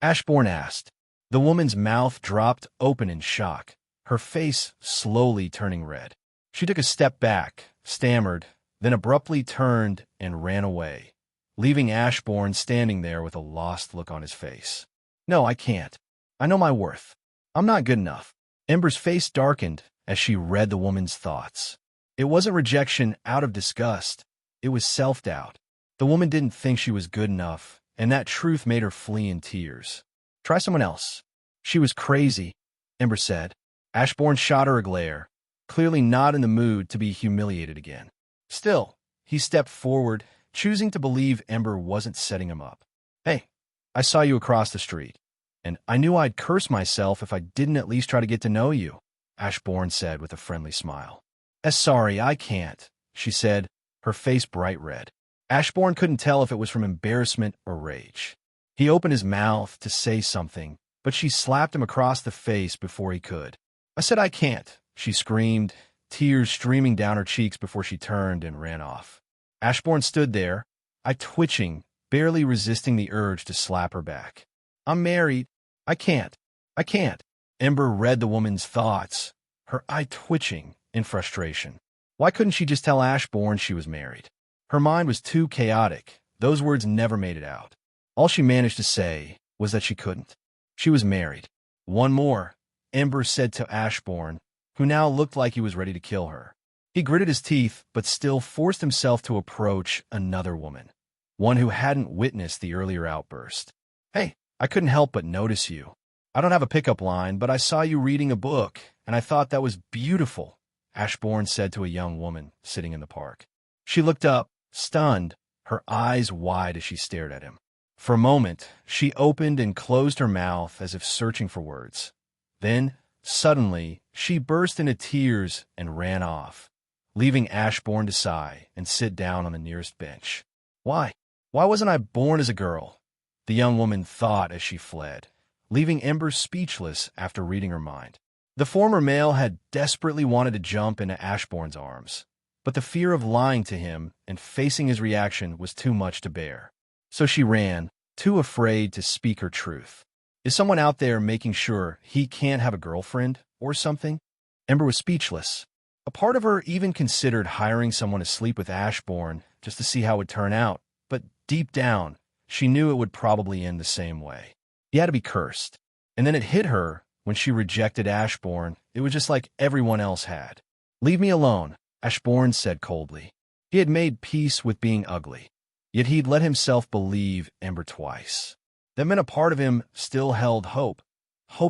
Ashburn asked. The woman's mouth dropped open in shock, her face slowly turning red. She took a step back, stammered, then abruptly turned and ran away, leaving Ashburn standing there with a lost look on his face. "No, I can't. I know my worth. I'm not good enough." Ember's face darkened as she read the woman's thoughts. It wasn't rejection out of disgust. It was self-doubt. The woman didn't think she was good enough, and that truth made her flee in tears. "Try someone else." "She was crazy," Ember said. Ashburn shot her a glare, clearly not in the mood to be humiliated again. Still, he stepped forward, choosing to believe Ember wasn't setting him up. "Hey, I saw you across the street, and I knew I'd curse myself if I didn't at least try to get to know you," Ashburn said with a friendly smile. Sorry, I can't," she said, her face bright red. Ashburn couldn't tell if it was from embarrassment or rage. He opened his mouth to say something, but she slapped him across the face before he could. "I said I can't," she screamed, tears streaming down her cheeks before she turned and ran off. Ashburn stood there, eye twitching, barely resisting the urge to slap her back. "I'm married. I can't. I can't." Ember read the woman's thoughts, her eye twitching in frustration. Why couldn't she just tell Ashburn she was married? Her mind was too chaotic. Those words never made it out. All she managed to say was that she couldn't. She was married. "One more," Ember said to Ashburn, who now looked like he was ready to kill her. He gritted his teeth, but still forced himself to approach another woman, one who hadn't witnessed the earlier outburst. "Hey, I couldn't help but notice you. I don't have a pickup line, but I saw you reading a book, and I thought that was beautiful," Ashburn said to a young woman sitting in the park. She looked up, stunned, her eyes wide as she stared at him. For a moment, she opened and closed her mouth as if searching for words. Then, suddenly, she burst into tears and ran off, leaving Ashburn to sigh and sit down on the nearest bench. Why wasn't I born as a girl?" the young woman thought as she fled, leaving Ember speechless after reading her mind. The former male had desperately wanted to jump into Ashburn's arms, but the fear of lying to him and facing his reaction was too much to bear. So she ran, too afraid to speak her truth. Is someone out there making sure he can't have a girlfriend or something? Ember was speechless. A part of her even considered hiring someone to sleep with Ashburn just to see how it would turn out, but deep down, she knew it would probably end the same way. He had to be cursed. And then it hit her when she rejected Ashburn. It was just like everyone else had. "Leave me alone," Ashburn said coldly. He had made peace with being ugly, yet he'd let himself believe Ember twice. That meant a part of him still held hope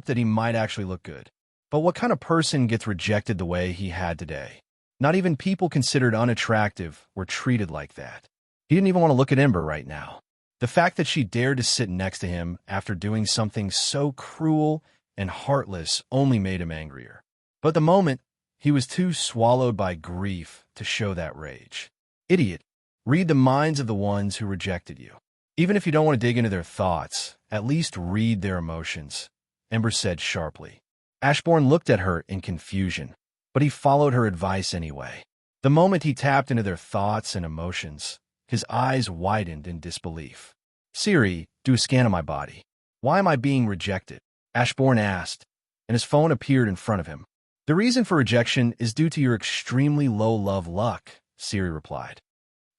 that he might actually look good. But what kind of person gets rejected the way he had today? Not even people considered unattractive were treated like that. He didn't even want to look at Ember right now. The fact that she dared to sit next to him after doing something so cruel and heartless only made him angrier. But at the moment, he was too swallowed by grief to show that rage. Idiot, read the minds of the ones who rejected you. Even if you don't want to dig into their thoughts, at least read their emotions, Ember said sharply. Ashburn looked at her in confusion, but he followed her advice anyway. The moment he tapped into their thoughts and emotions, his eyes widened in disbelief. "Siri, do a scan of my body. Why am I being rejected?" Ashburn asked, and his phone appeared in front of him. "The reason for rejection is due to your extremely low love luck," Siri replied.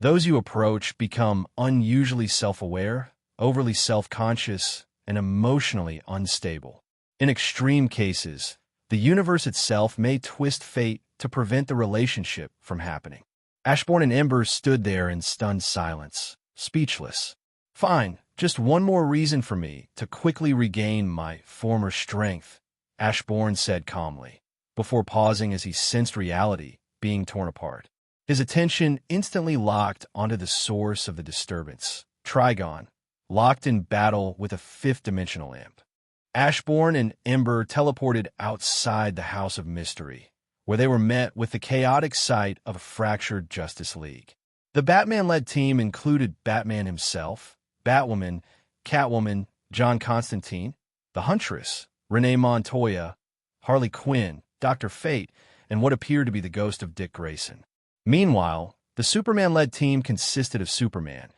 "Those you approach become unusually self-aware, overly self-conscious, and emotionally unstable. In extreme cases, the universe itself may twist fate to prevent the relationship from happening." Ashburn and Ember stood there in stunned silence, speechless. "Fine, just one more reason for me to quickly regain my former strength," Ashburn said calmly, before pausing as he sensed reality being torn apart. His attention instantly locked onto the source of the disturbance, Trigon, locked in battle with a fifth-dimensional imp. Ashburn and Ember teleported outside the House of Mystery, where they were met with the chaotic sight of a fractured Justice League. The Batman-led team included Batman himself, Batwoman, Catwoman, John Constantine, the Huntress, Renee Montoya, Harley Quinn, Dr. Fate, and what appeared to be the ghost of Dick Grayson. Meanwhile, the Superman-led team consisted of Superman,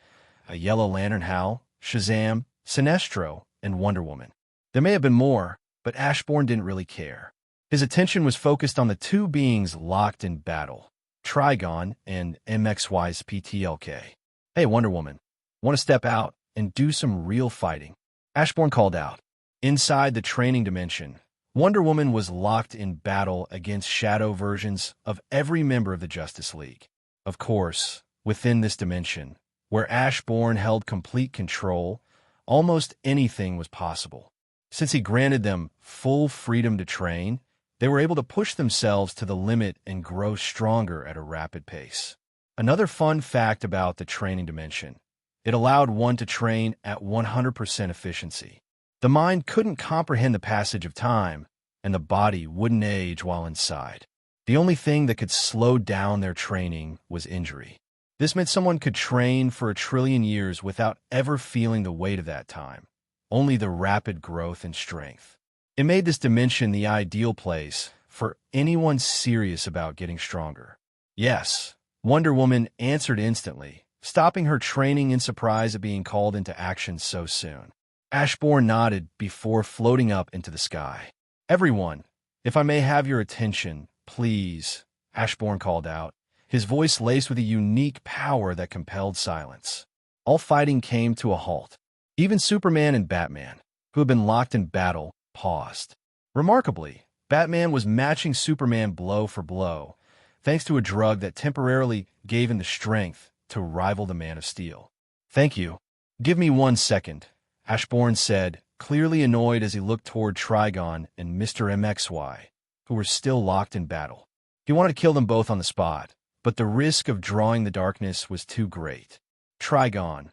a Yellow Lantern Hal, Shazam, Sinestro, and Wonder Woman. There may have been more, but Ashburn didn't really care. His attention was focused on the two beings locked in battle, Trigon and MXY's PTLK. "Hey, Wonder Woman, want to step out and do some real fighting?" Ashburn called out. Inside the training dimension, Wonder Woman was locked in battle against shadow versions of every member of the Justice League. Of course, within this dimension, where Ashburn held complete control, almost anything was possible. Since he granted them full freedom to train, they were able to push themselves to the limit and grow stronger at a rapid pace. Another fun fact about the training dimension: it allowed one to train at 100% efficiency. The mind couldn't comprehend the passage of time, and the body wouldn't age while inside. The only thing that could slow down their training was injury. This meant someone could train for 1,000,000,000 years without ever feeling the weight of that time, only the rapid growth and strength. It made this dimension the ideal place for anyone serious about getting stronger. Yes, Wonder Woman answered instantly, stopping her training in surprise at being called into action so soon. Ashburn nodded before floating up into the sky. "Everyone, if I may have your attention, please," Ashburn called out, his voice laced with a unique power that compelled silence. All fighting came to a halt. Even Superman and Batman, who had been locked in battle, paused. Remarkably, Batman was matching Superman blow for blow, thanks to a drug that temporarily gave him the strength to rival the Man of Steel. "Thank you. Give me 1 second," Ashburn said, clearly annoyed as he looked toward Trigon and Mr. MXY, who were still locked in battle. He wanted to kill them both on the spot, but the risk of drawing the darkness was too great. Trigon,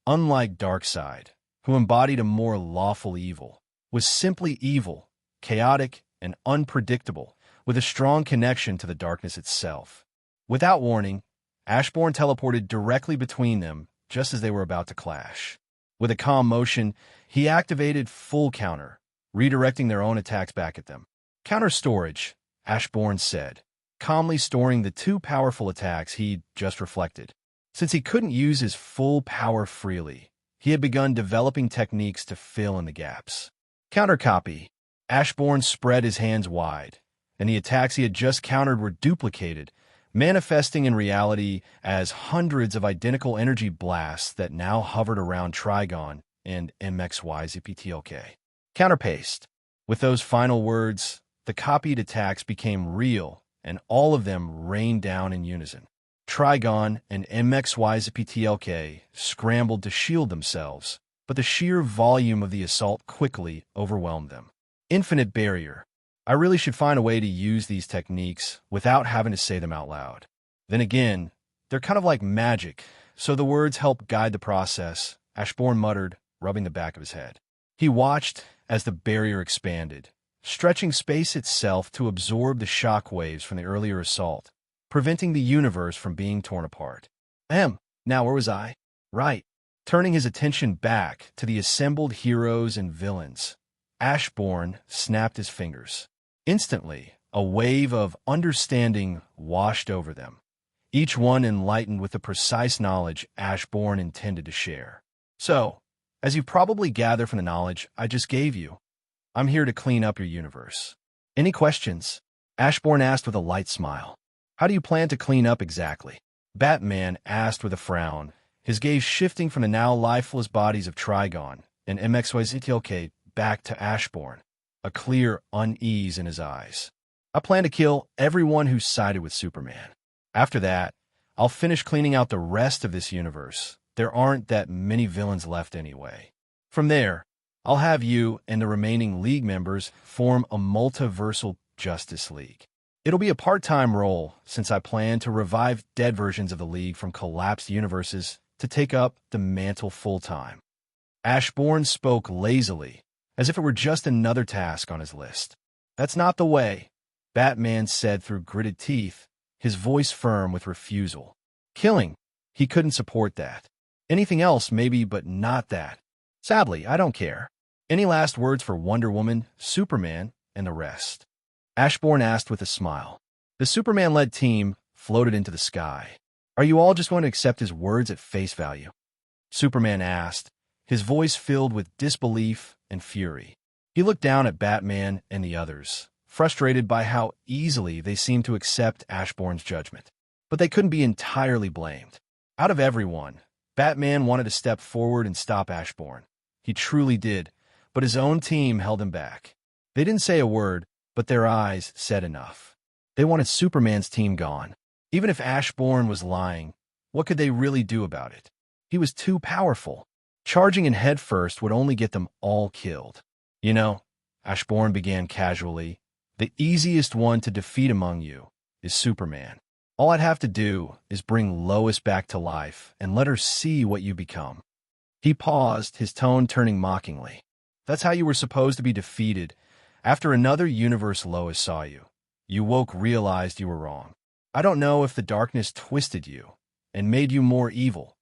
unlike Darkseid, who embodied a more lawful evil, was simply evil, chaotic, and unpredictable, with a strong connection to the darkness itself. Without warning, Ashburn teleported directly between them just as they were about to clash. With a calm motion, he activated full counter, redirecting their own attacks back at them. "Counter storage," Ashburn said, calmly storing the two powerful attacks he'd just reflected. Since he couldn't use his full power freely, he had begun developing techniques to fill in the gaps. "Counter copy." Ashburn spread his hands wide, and the attacks he had just countered were duplicated, manifesting in reality as hundreds of identical energy blasts that now hovered around Trigon and MXY's PTLK. Counterpaste. With those final words, the copied attacks became real, and all of them rained down in unison. Trigon and MXY's PTLK scrambled to shield themselves, but the sheer volume of the assault quickly overwhelmed them. Infinite barrier. I really should find a way to use these techniques without having to say them out loud. Then again, they're kind of like magic, so the words help guide the process, Ashburn muttered, rubbing the back of his head. He watched as the barrier expanded, stretching space itself to absorb the shock waves from the earlier assault, preventing the universe from being torn apart. Now where was I? Right. Turning his attention back to the assembled heroes and villains, Ashburn snapped his fingers. Instantly, a wave of understanding washed over them, each one enlightened with the precise knowledge Ashburn intended to share. "So, as you probably gather from the knowledge I just gave you, I'm here to clean up your universe. Any questions?" Ashburn asked with a light smile. "How do you plan to clean up exactly?" Batman asked with a frown, his gaze shifting from the now lifeless bodies of Trigon and MXYZTLK back to Ashburn, a clear unease in his eyes. "I plan to kill everyone who sided with Superman. After that, I'll finish cleaning out the rest of this universe. There aren't that many villains left anyway. From there, I'll have you and the remaining League members form a multiversal Justice League. It'll be a part-time role since I plan to revive dead versions of the League from collapsed universes to take up the mantle full-time." Ashburn spoke lazily, as if it were just another task on his list. "That's not the way," Batman said through gritted teeth, his voice firm with refusal. Killing. He couldn't support that. Anything else maybe, but not that. "Sadly, I don't care. Any last words for Wonder Woman, Superman, and the rest?" Ashburn asked with a smile. The Superman-led team floated into the sky. Are you all just going to accept his words at face value? Superman asked, his voice filled with disbelief and fury. He looked down at Batman and the others, frustrated by how easily they seemed to accept Ashbourne's judgment. But they couldn't be entirely blamed. Out of everyone, Batman wanted to step forward and stop Ashbourne. He truly did, but his own team held him back. They didn't say a word, but their eyes said enough. They wanted Superman's team gone. Even if Ashbourne was lying, what could they really do about it? He was too powerful. Charging in headfirst would only get them all killed. You know, Ashbourne began casually, the easiest one to defeat among you is Superman. All I'd have to do is bring Lois back to life and let her see what you become. He paused, his tone turning mockingly. That's how you were supposed to be defeated. After another universe Lois saw you, you woke, realized you were wrong. I don't know if the darkness twisted you and made you more evil,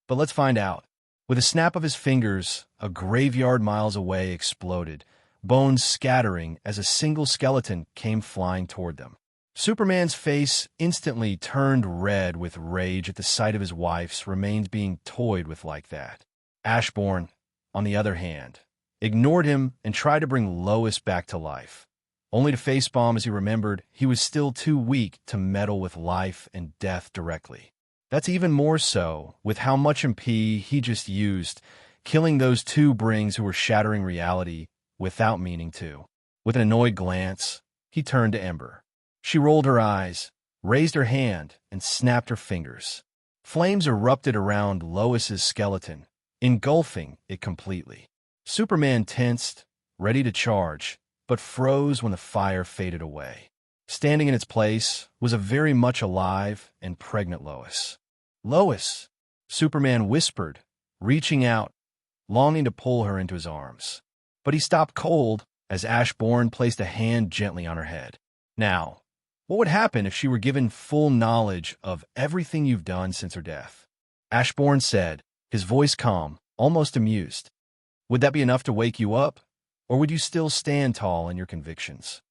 but let's find out. With a snap of his fingers, a graveyard miles away exploded, bones scattering as a single skeleton came flying toward them. Superman's face instantly turned red with rage at the sight of his wife's remains being toyed with like that. Ashbourne, on the other hand, ignored him and tried to bring Lois back to life, only to facepalm as he remembered he was still too weak to meddle with life and death directly. That's even more so with how much MP he just used, killing those two brings who were shattering reality without meaning to. With an annoyed glance, he turned to Ember. She rolled her eyes, raised her hand, and snapped her fingers. Flames erupted around Lois's skeleton, engulfing it completely. Superman tensed, ready to charge, but froze when the fire faded away. Standing in its place was a very much alive and pregnant Lois. Lois, Superman whispered, reaching out, longing to pull her into his arms. But he stopped cold as Ashbourne placed a hand gently on her head. Now, what would happen if she were given full knowledge of everything you've done since her death? Ashbourne said, his voice calm, almost amused. Would that be enough to wake you up, or would you still stand tall in your convictions?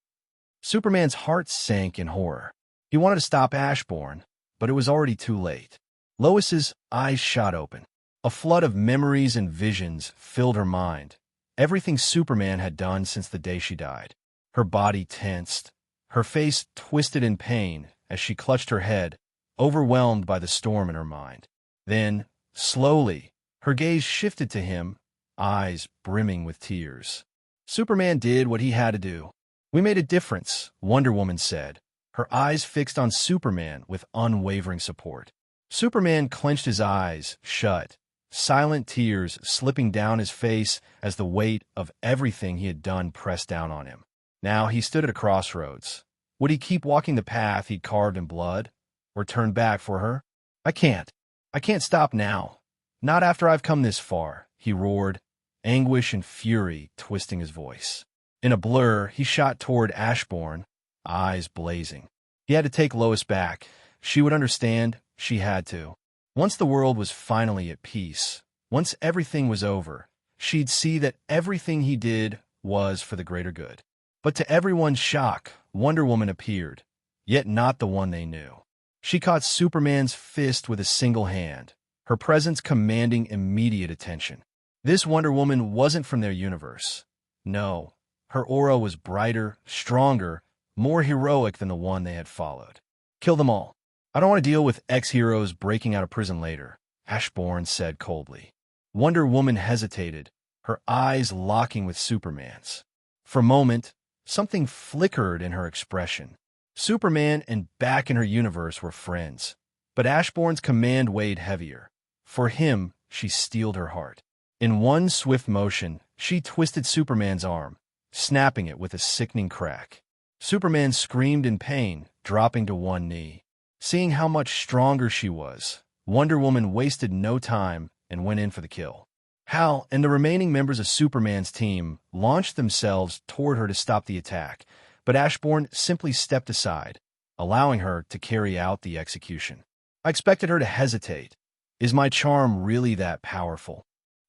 Superman's heart sank in horror. He wanted to stop Ashbourne, but it was already too late. Lois's eyes shot open. A flood of memories and visions filled her mind, everything Superman had done since the day she died. Her body tensed, her face twisted in pain as she clutched her head, overwhelmed by the storm in her mind. Then, slowly, her gaze shifted to him, eyes brimming with tears. Superman did what he had to do. We made a difference, Wonder Woman said, her eyes fixed on Superman with unwavering support. Superman clenched his eyes shut, silent tears slipping down his face as the weight of everything he had done pressed down on him. Now he stood at a crossroads. Would he keep walking the path he'd carved in blood, or turn back for her? I can't stop now. Not after I've come this far, he roared, anguish and fury twisting his voice. In a blur, he shot toward Ashbourne, eyes blazing. He had to take Lois back. She would understand. She had to. Once the world was finally at peace, once everything was over, she'd see that everything he did was for the greater good. But to everyone's shock, Wonder Woman appeared, yet not the one they knew. She caught Superman's fist with a single hand, her presence commanding immediate attention. This Wonder Woman wasn't from their universe. No, her aura was brighter, stronger, more heroic than the one they had followed. Kill them all. I don't want to deal with ex-heroes breaking out of prison later, Ashbourne said coldly. Wonder Woman hesitated, her eyes locking with Superman's. For a moment, something flickered in her expression. Superman and back in her universe were friends, but Ashbourne's command weighed heavier. For him, she steeled her heart. In one swift motion, she twisted Superman's arm, snapping it with a sickening crack. Superman screamed in pain, dropping to one knee. Seeing how much stronger she was, Wonder Woman wasted no time and went in for the kill. Hal and the remaining members of Superman's team launched themselves toward her to stop the attack, but Ashbourne simply stepped aside, allowing her to carry out the execution. I expected her to hesitate. Is my charm really that powerful?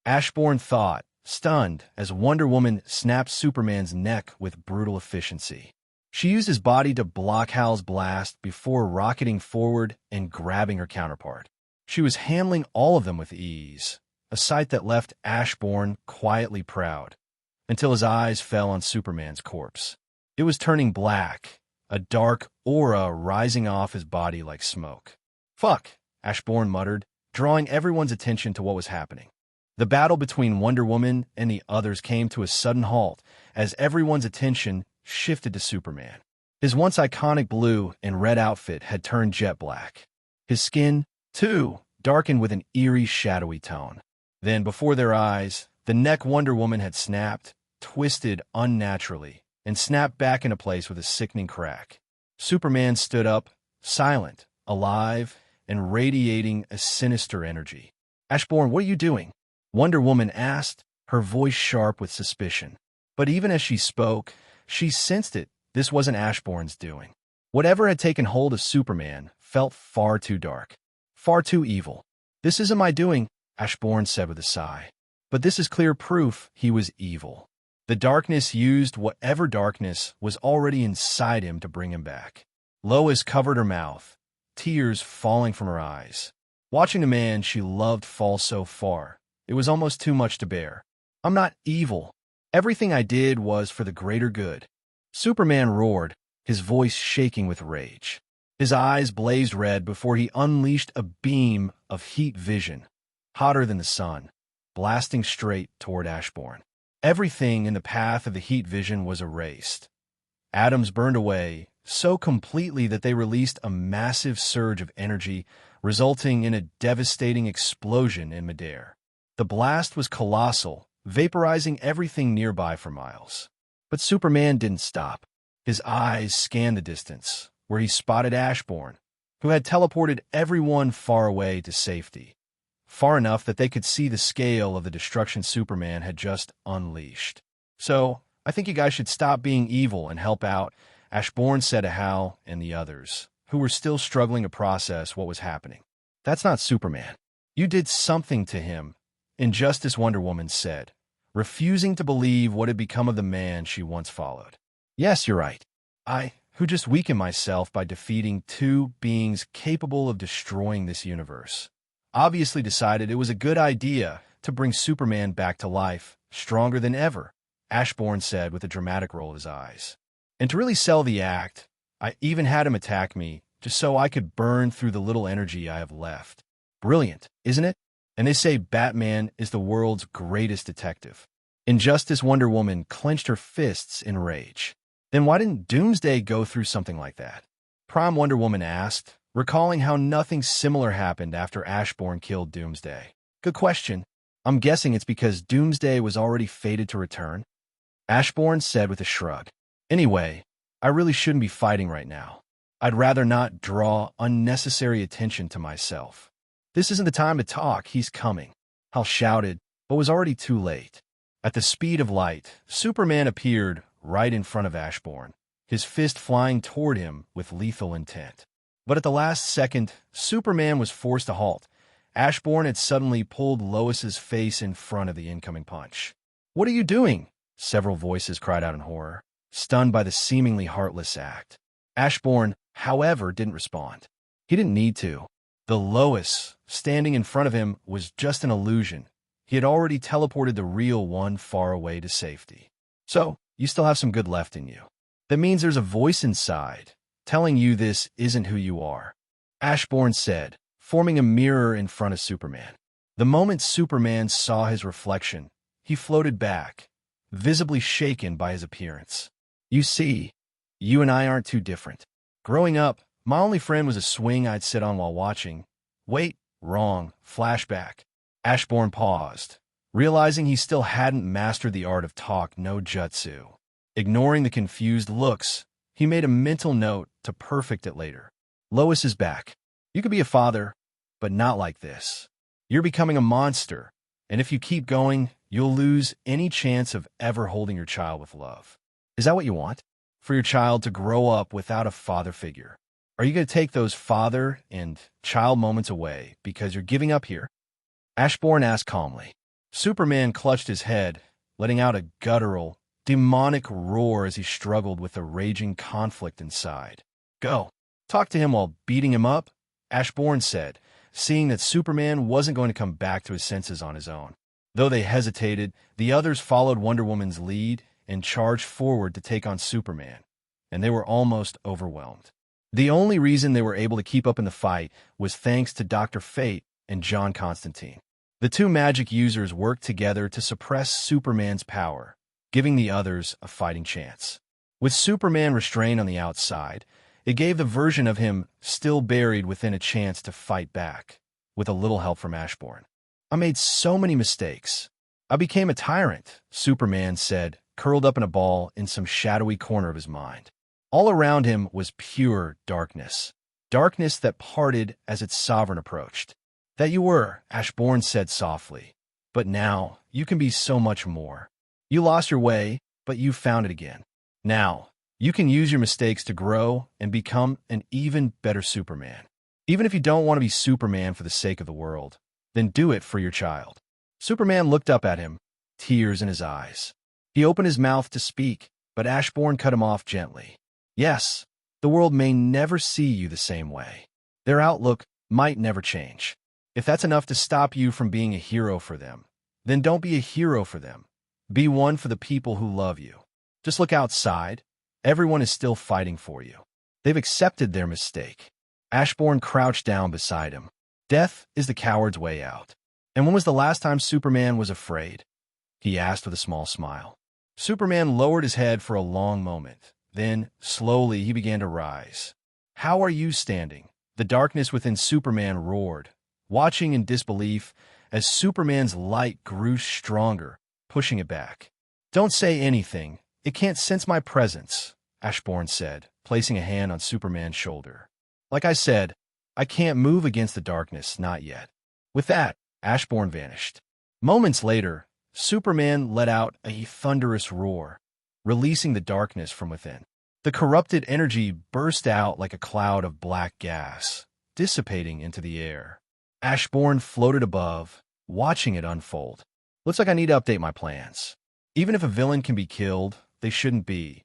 Ashbourne thought, stunned, as Wonder Woman snapped Superman's neck with brutal efficiency. She used his body to block Hal's blast before rocketing forward and grabbing her counterpart. She was handling all of them with ease, a sight that left Ashburn quietly proud, until his eyes fell on Superman's corpse. It was turning black, a dark aura rising off his body like smoke. "Fuck," Ashburn muttered, drawing everyone's attention to what was happening. The battle between Wonder Woman and the others came to a sudden halt as everyone's attention shifted to Superman. His once iconic blue and red outfit had turned jet black. His skin, too, darkened with an eerie, shadowy tone. Then, before their eyes, the neck Wonder Woman had snapped, twisted unnaturally, and snapped back into place with a sickening crack. Superman stood up, silent, alive, and radiating a sinister energy. "Ashburn, what are you doing?" Wonder Woman asked, her voice sharp with suspicion. But even as she spoke, she sensed it. This wasn't Ashburn's doing. Whatever had taken hold of Superman felt far too dark, far too evil. "This isn't my doing," Ashburn said with a sigh. "But this is clear proof he was evil." The darkness used whatever darkness was already inside him to bring him back. Lois covered her mouth, tears falling from her eyes. Watching the man she loved fall so far, it was almost too much to bear. "I'm not evil. Everything I did was for the greater good." Superman roared, his voice shaking with rage. His eyes blazed red before he unleashed a beam of heat vision, hotter than the sun, blasting straight toward Ashburn. Everything in the path of the heat vision was erased. Atoms burned away so completely that they released a massive surge of energy, resulting in a devastating explosion in midair. The blast was colossal, vaporizing everything nearby for miles. But Superman didn't stop. His eyes scanned the distance, where he spotted Ashburn, who had teleported everyone far away to safety, far enough that they could see the scale of the destruction Superman had just unleashed. "So, I think you guys should stop being evil and help out," Ashburn said to Hal and the others, who were still struggling to process what was happening. "That's not Superman. You did something to him," Injustice Wonder Woman said, refusing to believe what had become of the man she once followed. "Yes, you're right. Who just weakened myself by defeating two beings capable of destroying this universe, obviously decided it was a good idea to bring Superman back to life, stronger than ever," Ashburn said with a dramatic roll of his eyes. "And to really sell the act, I even had him attack me just so I could burn through the little energy I have left. Brilliant, isn't it? And they say Batman is the world's greatest detective." Injustice Wonder Woman clenched her fists in rage. "Then why didn't Doomsday go through something like that?" Prime Wonder Woman asked, recalling how nothing similar happened after Ashburn killed Doomsday. "Good question. I'm guessing it's because Doomsday was already fated to return," Ashburn said with a shrug. "Anyway, I really shouldn't be fighting right now. I'd rather not draw unnecessary attention to myself." "This isn't the time to talk. He's coming," Hal shouted, but was already too late. At the speed of light, Superman appeared right in front of Ashburn, his fist flying toward him with lethal intent. But at the last second, Superman was forced to halt. Ashburn had suddenly pulled Lois's face in front of the incoming punch. "What are you doing?" several voices cried out in horror, stunned by the seemingly heartless act. Ashburn, however, didn't respond. He didn't need to. The Lois standing in front of him was just an illusion. He had already teleported the real one far away to safety. "So, you still have some good left in you. That means there's a voice inside, telling you this isn't who you are," Ashburn said, forming a mirror in front of Superman. The moment Superman saw his reflection, he floated back, visibly shaken by his appearance. "You see, you and I aren't too different. Growing up, my only friend was a swing I'd sit on while watching." "Wait, wrong, flashback." Ashburn paused, realizing he still hadn't mastered the art of talk no jutsu. Ignoring the confused looks, he made a mental note to perfect it later. "Lois is back. You could be a father, but not like this. You're becoming a monster, and if you keep going, you'll lose any chance of ever holding your child with love. Is that what you want? For your child to grow up without a father figure? Are you going to take those father and child moments away because you're giving up here?" Ashburn asked calmly. Superman clutched his head, letting out a guttural, demonic roar as he struggled with the raging conflict inside. "Go. Talk to him while beating him up," Ashburn said, seeing that Superman wasn't going to come back to his senses on his own. Though they hesitated, the others followed Wonder Woman's lead and charged forward to take on Superman, and they were almost overwhelmed. The only reason they were able to keep up in the fight was thanks to Dr. Fate and John Constantine. The two magic users worked together to suppress Superman's power, giving the others a fighting chance. With Superman restrained on the outside, it gave the version of him still buried within a chance to fight back, with a little help from Ashburn. "I made so many mistakes. I became a tyrant," Superman said, curled up in a ball in some shadowy corner of his mind. All around him was pure darkness, darkness that parted as its sovereign approached. "That you were," Ashburn said softly. "But now, you can be so much more. You lost your way, but you found it again. Now, you can use your mistakes to grow and become an even better Superman. Even if you don't want to be Superman for the sake of the world, then do it for your child." Superman looked up at him, tears in his eyes. He opened his mouth to speak, but Ashburn cut him off gently. "Yes, the world may never see you the same way. Their outlook might never change. If that's enough to stop you from being a hero for them, then don't be a hero for them. Be one for the people who love you. Just look outside. Everyone is still fighting for you. They've accepted their mistake." Ashburn crouched down beside him. "Death is the coward's way out." "And when was the last time Superman was afraid?" he asked with a small smile. Superman lowered his head for a long moment. Then, slowly, he began to rise. "How are you standing?" The darkness within Superman roared, watching in disbelief as Superman's light grew stronger, pushing it back. "Don't say anything. It can't sense my presence," Ashburn said, placing a hand on Superman's shoulder. "Like I said, I can't move against the darkness, not yet." With that, Ashburn vanished. Moments later, Superman let out a thunderous roar, releasing the darkness from within. The corrupted energy burst out like a cloud of black gas, dissipating into the air. Ashburn floated above, watching it unfold. "Looks like I need to update my plans. Even if a villain can be killed, they shouldn't be,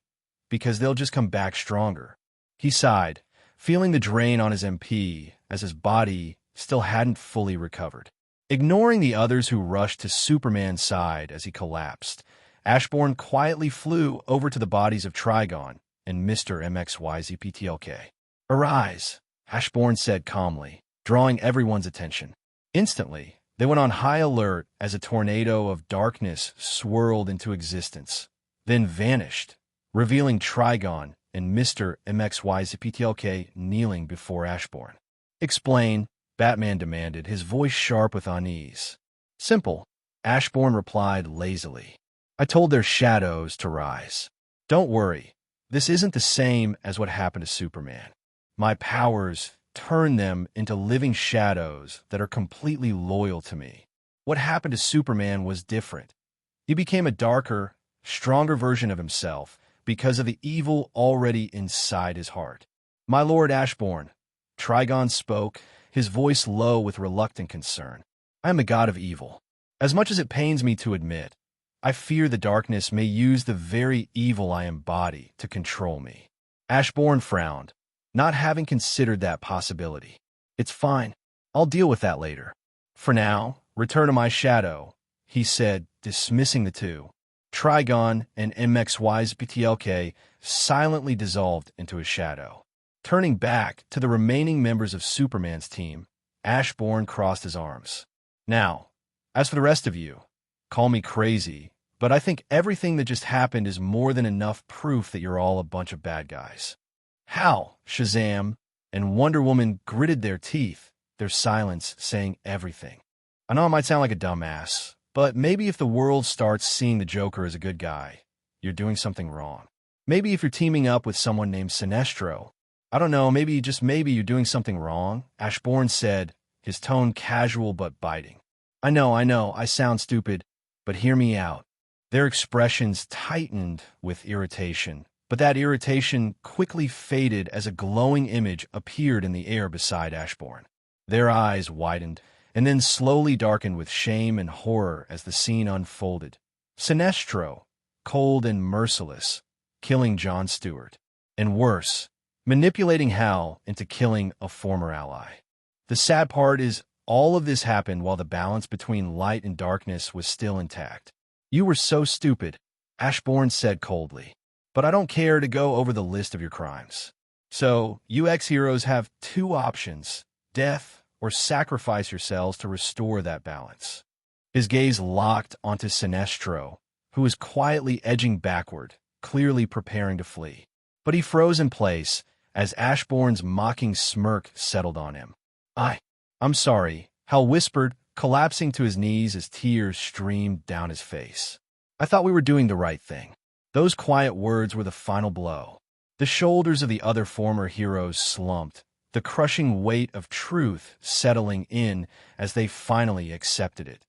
because they'll just come back stronger." He sighed, feeling the drain on his MP as his body still hadn't fully recovered. Ignoring the others who rushed to Superman's side as he collapsed, Ashburn quietly flew over to the bodies of Trigon and Mr. MXYZPTLK. "Arise," Ashburn said calmly, drawing everyone's attention. Instantly, they went on high alert as a tornado of darkness swirled into existence, then vanished, revealing Trigon and Mr. MXYZPTLK kneeling before Ashburn. "Explain," Batman demanded, his voice sharp with unease. "Simple," Ashburn replied lazily. "I told their shadows to rise. Don't worry, this isn't the same as what happened to Superman. My powers turn them into living shadows that are completely loyal to me. What happened to Superman was different. He became a darker, stronger version of himself because of the evil already inside his heart." "My Lord Ashburn," Trigon spoke, his voice low with reluctant concern. "I am the god of evil. As much as it pains me to admit, I fear the darkness may use the very evil I embody to control me." Ashburn frowned, not having considered that possibility. "It's fine. I'll deal with that later. For now, return to my shadow," he said, dismissing the two. Trigon and MXYZPTLK silently dissolved into his shadow. Turning back to the remaining members of Superman's team, Ashburn crossed his arms. "Now, as for the rest of you, call me crazy, but I think everything that just happened is more than enough proof that you're all a bunch of bad guys." "How?" Shazam and Wonder Woman gritted their teeth, their silence saying everything. "I know I might sound like a dumbass, but maybe if the world starts seeing the Joker as a good guy, you're doing something wrong. Maybe if you're teaming up with someone named Sinestro, I don't know, maybe, just maybe you're doing something wrong," Ashburn said, his tone casual but biting. I know, I sound stupid, but hear me out." Their expressions tightened with irritation, but that irritation quickly faded as a glowing image appeared in the air beside Ashburn. Their eyes widened, and then slowly darkened with shame and horror as the scene unfolded. "Sinestro," cold and merciless, killing Jon Stewart. And worse, manipulating Hal into killing a former ally. The sad part is all of this happened while the balance between light and darkness was still intact. "You were so stupid," Ashburn said coldly. "But I don't care to go over the list of your crimes. So, you ex-heroes have two options: death or sacrifice yourselves to restore that balance." His gaze locked onto Sinestro, who was quietly edging backward, clearly preparing to flee. But he froze in place as Ashburn's mocking smirk settled on him. I'm sorry," Hal whispered, collapsing to his knees as tears streamed down his face. "I thought we were doing the right thing." Those quiet words were the final blow. The shoulders of the other former heroes slumped, the crushing weight of truth settling in as they finally accepted it.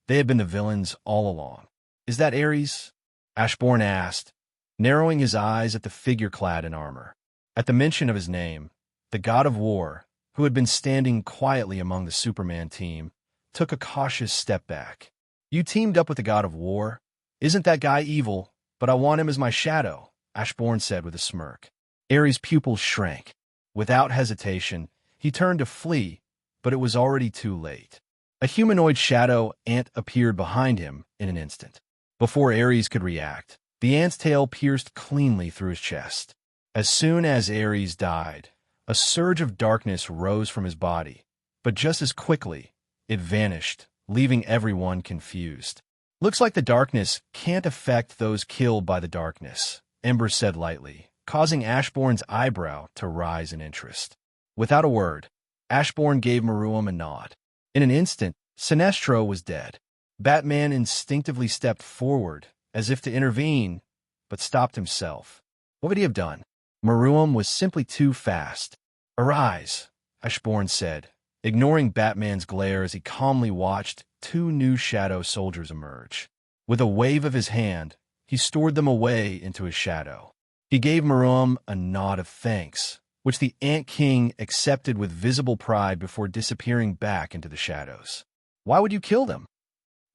They had been the villains all along. "Is that Ares?" Ashburn asked, narrowing his eyes at the figure clad in armor. At the mention of his name, the god of war, who had been standing quietly among the Superman team, took a cautious step back. "You teamed up with the god of war? Isn't that guy evil? But I want him as my shadow," Ashburn said with a smirk. Ares' pupils shrank. Without hesitation, he turned to flee, but it was already too late. A humanoid shadow ant appeared behind him in an instant. Before Ares could react, the ant's tail pierced cleanly through his chest. As soon as Ares died, a surge of darkness rose from his body, but just as quickly, it vanished, leaving everyone confused. "Looks like the darkness can't affect those killed by the darkness," Ember said lightly, causing Ashburn's eyebrow to rise in interest. Without a word, Ashburn gave Maruam a nod. In an instant, Sinestro was dead. Batman instinctively stepped forward, as if to intervene, but stopped himself. What would he have done? Maruam was simply too fast. "Arise," Ashburn said, ignoring Batman's glare as he calmly watched two new shadow soldiers emerge. With a wave of his hand, he stored them away into his shadow. He gave Maruam a nod of thanks, which the Ant King accepted with visible pride before disappearing back into the shadows. "Why would you kill them?"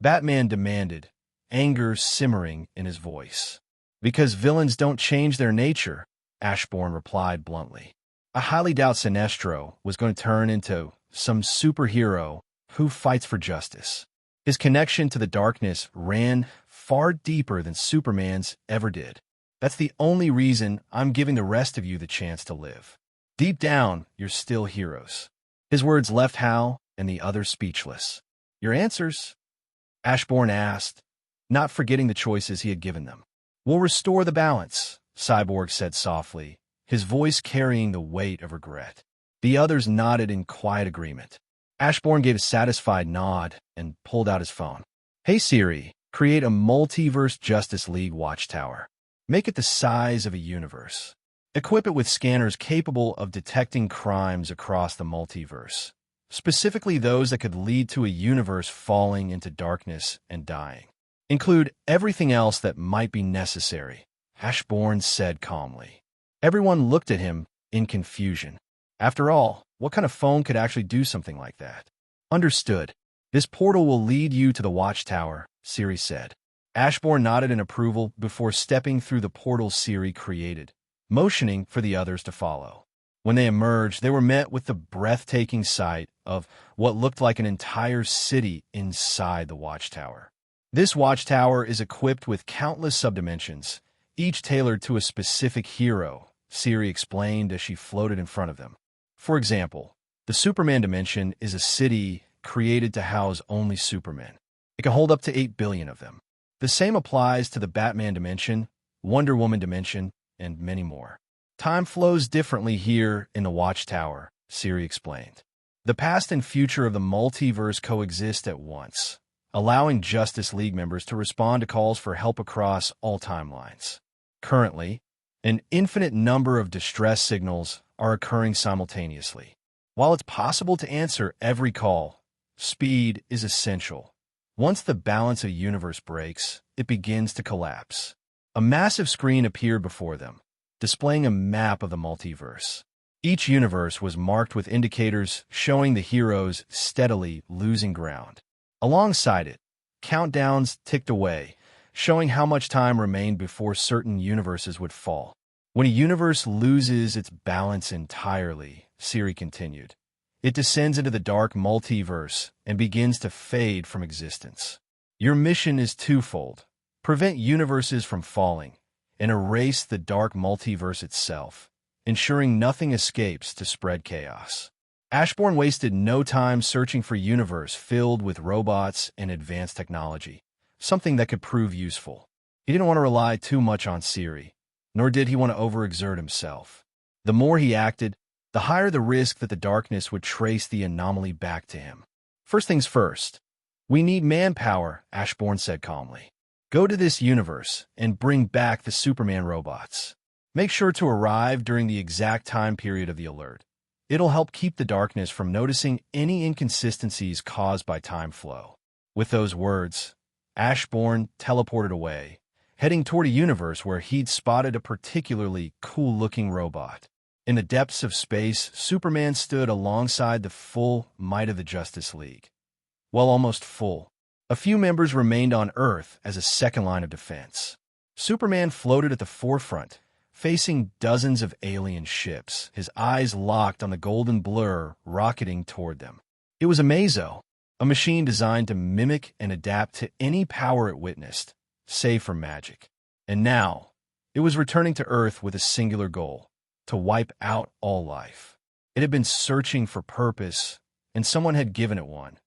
Batman demanded, anger simmering in his voice. "Because villains don't change their nature," Ashburn replied bluntly. "I highly doubt Sinestro was going to turn into some superhero who fights for justice. His connection to the darkness ran far deeper than Superman's ever did. That's the only reason I'm giving the rest of you the chance to live. Deep down, you're still heroes." His words left Hal and the others speechless. "Your answers?" Ashburn asked, not forgetting the choices he had given them. "We'll restore the balance," Cyborg said softly, his voice carrying the weight of regret. The others nodded in quiet agreement. Ashburn gave a satisfied nod and pulled out his phone. "Hey Siri, create a Multiverse Justice League watchtower. Make it the size of a universe. Equip it with scanners capable of detecting crimes across the multiverse, specifically those that could lead to a universe falling into darkness and dying. Include everything else that might be necessary," Ashburn said calmly. Everyone looked at him in confusion. After all, what kind of phone could actually do something like that? "Understood. This portal will lead you to the watchtower," Siri said. Ashburn nodded in approval before stepping through the portal Siri created, motioning for the others to follow. When they emerged, they were met with the breathtaking sight of what looked like an entire city inside the watchtower. This watchtower is equipped with countless subdimensions, each tailored to a specific hero, Siri explained as she floated in front of them. For example, the Superman dimension is a city created to house only Supermen. It can hold up to 8 billion of them. The same applies to the Batman dimension, Wonder Woman dimension, and many more. Time flows differently here in the Watchtower, Siri explained. The past and future of the multiverse coexist at once, allowing Justice League members to respond to calls for help across all timelines. Currently, an infinite number of distress signals are occurring simultaneously. While it's possible to answer every call, speed is essential. Once the balance of the universe breaks, it begins to collapse. A massive screen appeared before them, displaying a map of the multiverse. Each universe was marked with indicators showing the heroes steadily losing ground. Alongside it, countdowns ticked away, showing how much time remained before certain universes would fall. When a universe loses its balance entirely, Siri continued, it descends into the dark multiverse and begins to fade from existence. Your mission is twofold: prevent universes from falling and erase the dark multiverse itself, ensuring nothing escapes to spread chaos. Ashburn wasted no time searching for a universe filled with robots and advanced technology, something that could prove useful. He didn't want to rely too much on Siri, nor did he want to overexert himself. The more he acted, the higher the risk that the darkness would trace the anomaly back to him. First things first, we need manpower, Ashburn said calmly. Go to this universe and bring back the Superman robots. Make sure to arrive during the exact time period of the alert. It'll help keep the darkness from noticing any inconsistencies caused by time flow. With those words, Ashburn teleported away, heading toward a universe where he'd spotted a particularly cool-looking robot. In the depths of space, Superman stood alongside the full might of the Justice League. Well, almost full. A few members remained on Earth as a second line of defense. Superman floated at the forefront, facing dozens of alien ships, his eyes locked on the golden blur rocketing toward them. It was a Mazo, a machine designed to mimic and adapt to any power it witnessed, save for magic. And now, it was returning to Earth with a singular goal: to wipe out all life. It had been searching for purpose, and someone had given it one.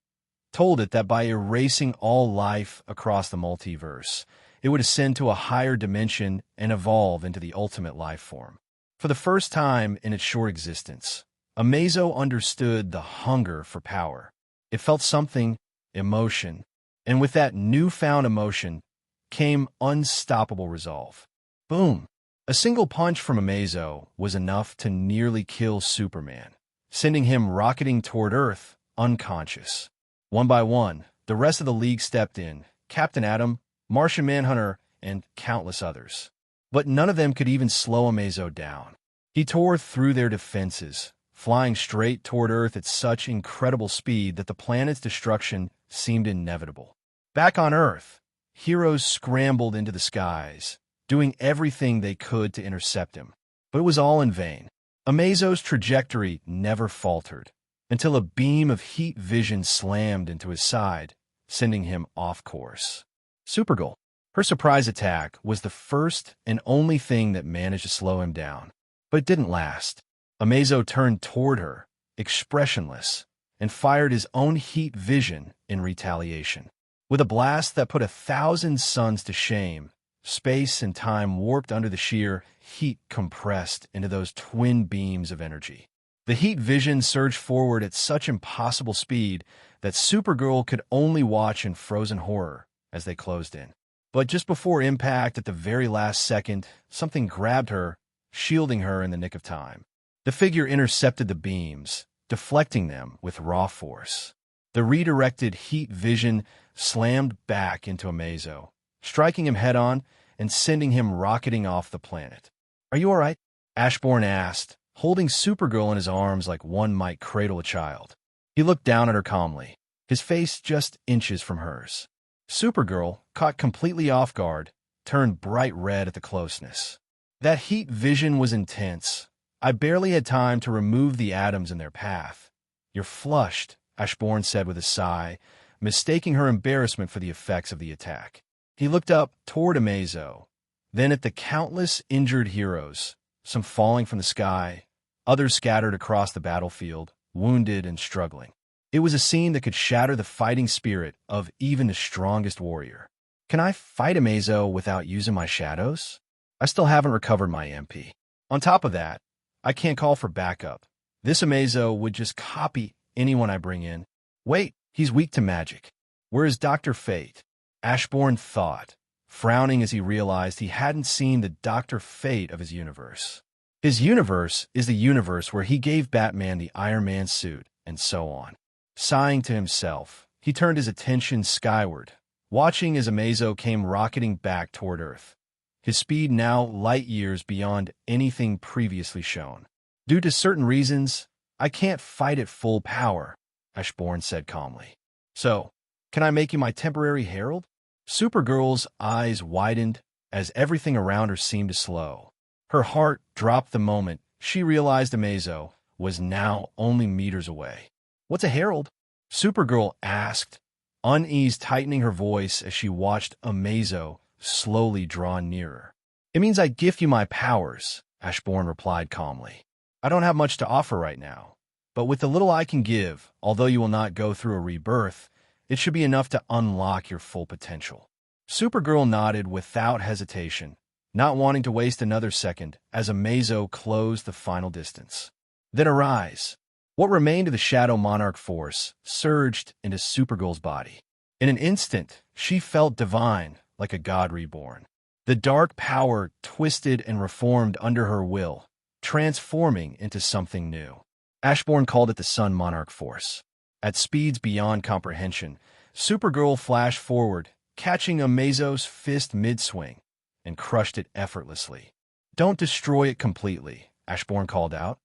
Told it that by erasing all life across the multiverse, it would ascend to a higher dimension and evolve into the ultimate life form. For the first time in its short existence, Amazo understood the hunger for power. It felt something, emotion, and with that newfound emotion came unstoppable resolve. Boom! A single punch from Amazo was enough to nearly kill Superman, sending him rocketing toward Earth, unconscious. One by one, the rest of the League stepped in: Captain Atom, Martian Manhunter, and countless others. But none of them could even slow Amazo down. He tore through their defenses, flying straight toward Earth at such incredible speed that the planet's destruction seemed inevitable. Back on Earth, heroes scrambled into the skies, doing everything they could to intercept him. But it was all in vain. Amazo's trajectory never faltered, until a beam of heat vision slammed into his side, sending him off course. Supergirl. Her surprise attack was the first and only thing that managed to slow him down. But it didn't last. Amazo turned toward her, expressionless, and fired his own heat vision in retaliation. With a blast that put 1,000 suns to shame, space and time warped under the sheer heat compressed into those twin beams of energy. The heat vision surged forward at such impossible speed that Supergirl could only watch in frozen horror as they closed in. But just before impact, at the very last second, something grabbed her, shielding her in the nick of time. The figure intercepted the beams, deflecting them with raw force. The redirected heat vision slammed back into Amazo, striking him head-on and sending him rocketing off the planet. "Are you all right?" Ashburn asked, holding Supergirl in his arms like one might cradle a child. He looked down at her calmly, his face just inches from hers. Supergirl, caught completely off guard, turned bright red at the closeness. That heat vision was intense. I barely had time to remove the atoms in their path. "You're flushed," Ashburn said with a sigh, mistaking her embarrassment for the effects of the attack. He looked up toward Amazo, then at the countless injured heroes, some falling from the sky, others scattered across the battlefield, wounded and struggling. It was a scene that could shatter the fighting spirit of even the strongest warrior. "Can I fight Amazo without using my shadows? I still haven't recovered my MP. On top of that, I can't call for backup. This Amazo would just copy anyone I bring in. Wait, he's weak to magic. Where is Dr. Fate?" Ashburn thought, frowning as he realized he hadn't seen the Dr. Fate of his universe. His universe is the universe where he gave Batman the Iron Man suit, and so on. Sighing to himself, he turned his attention skyward, watching as Amazo came rocketing back toward Earth, his speed now light years beyond anything previously shown. "Due to certain reasons, I can't fight at full power," Ashburn said calmly. "So, can I make you my temporary herald?" Supergirl's eyes widened as everything around her seemed to slow. Her heart dropped the moment she realized Amazo was now only meters away. "What's a herald?" Supergirl asked, unease tightening her voice as she watched Amazo slowly draw nearer. "It means I gift you my powers," Ashburn replied calmly. "I don't have much to offer right now, but with the little I can give, although you will not go through a rebirth, it should be enough to unlock your full potential." Supergirl nodded without hesitation, not wanting to waste another second as Amazo closed the final distance. Then arise. What remained of the Shadow Monarch force surged into Supergirl's body. In an instant, she felt divine, like a god reborn. The dark power twisted and reformed under her will, transforming into something new. Ashburn called it the Sun Monarch Force. At speeds beyond comprehension, Supergirl flashed forward, catching Amazo's fist mid-swing, and crushed it effortlessly. "Don't destroy it completely," Ashburn called out,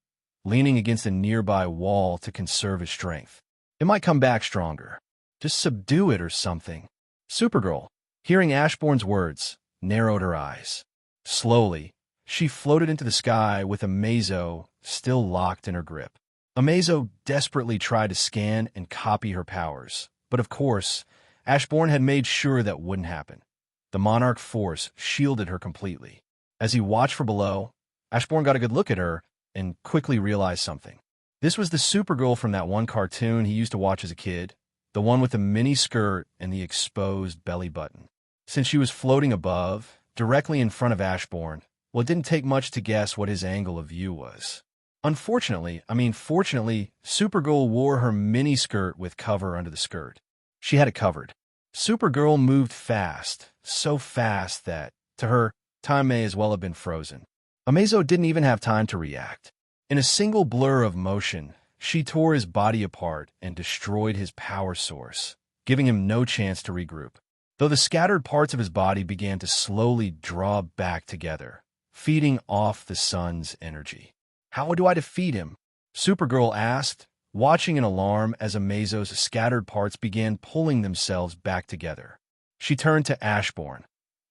leaning against a nearby wall to conserve his strength. "It might come back stronger. Just subdue it or something." Supergirl, hearing Ashburn's words, narrowed her eyes. Slowly, she floated into the sky with Amazo still locked in her grip. Amazo desperately tried to scan and copy her powers, but of course, Ashburn had made sure that wouldn't happen. The Monarch force shielded her completely. As he watched from below, Ashburn got a good look at her and quickly realized something. This was the Supergirl from that one cartoon he used to watch as a kid, the one with the mini skirt and the exposed belly button. Since she was floating above, directly in front of Ashburn, well, it didn't take much to guess what his angle of view was. Fortunately, Supergirl wore her mini skirt with cover under the skirt. She had it covered. Supergirl moved fast, so fast that, to her, time may as well have been frozen. Amazo didn't even have time to react. In a single blur of motion, she tore his body apart and destroyed his power source, giving him no chance to regroup. Though the scattered parts of his body began to slowly draw back together, feeding off the sun's energy. "How do I defeat him?" Supergirl asked, watching in alarm as Amazo's scattered parts began pulling themselves back together. She turned to Ashburn,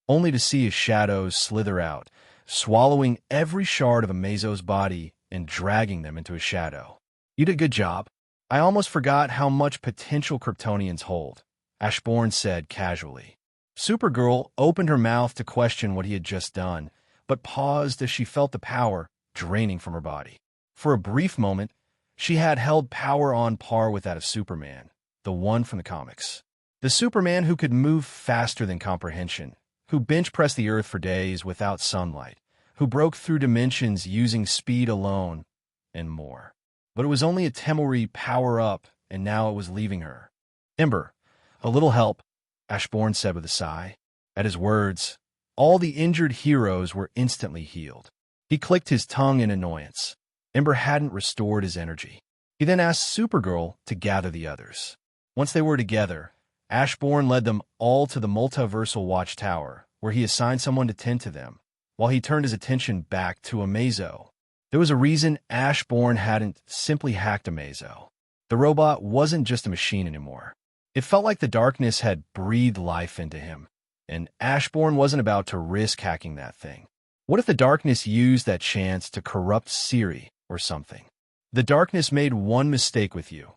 only to see his shadows slither out, swallowing every shard of Amazo's body and dragging them into his shadow. "You did a good job. I almost forgot how much potential Kryptonians hold," Ashburn said casually. Supergirl opened her mouth to question what he had just done, but paused as she felt the power draining from her body. For a brief moment, she had held power on par with that of Superman, the one from the comics. The Superman who could move faster than comprehension, who bench-pressed the Earth for days without sunlight, who broke through dimensions using speed alone, and more. But it was only a temporary power-up, and now it was leaving her. "Ember, a little help," Ashburn said with a sigh. At his words, all the injured heroes were instantly healed. He clicked his tongue in annoyance. Ember hadn't restored his energy. He then asked Supergirl to gather the others. Once they were together, Ashburn led them all to the multiversal watchtower, where he assigned someone to tend to them, while he turned his attention back to Amazo. There was a reason Ashburn hadn't simply hacked Amazo. The robot wasn't just a machine anymore. It felt like the darkness had breathed life into him, and Ashburn wasn't about to risk hacking that thing. What if the darkness used that chance to corrupt Siri or something? "The darkness made one mistake with you,"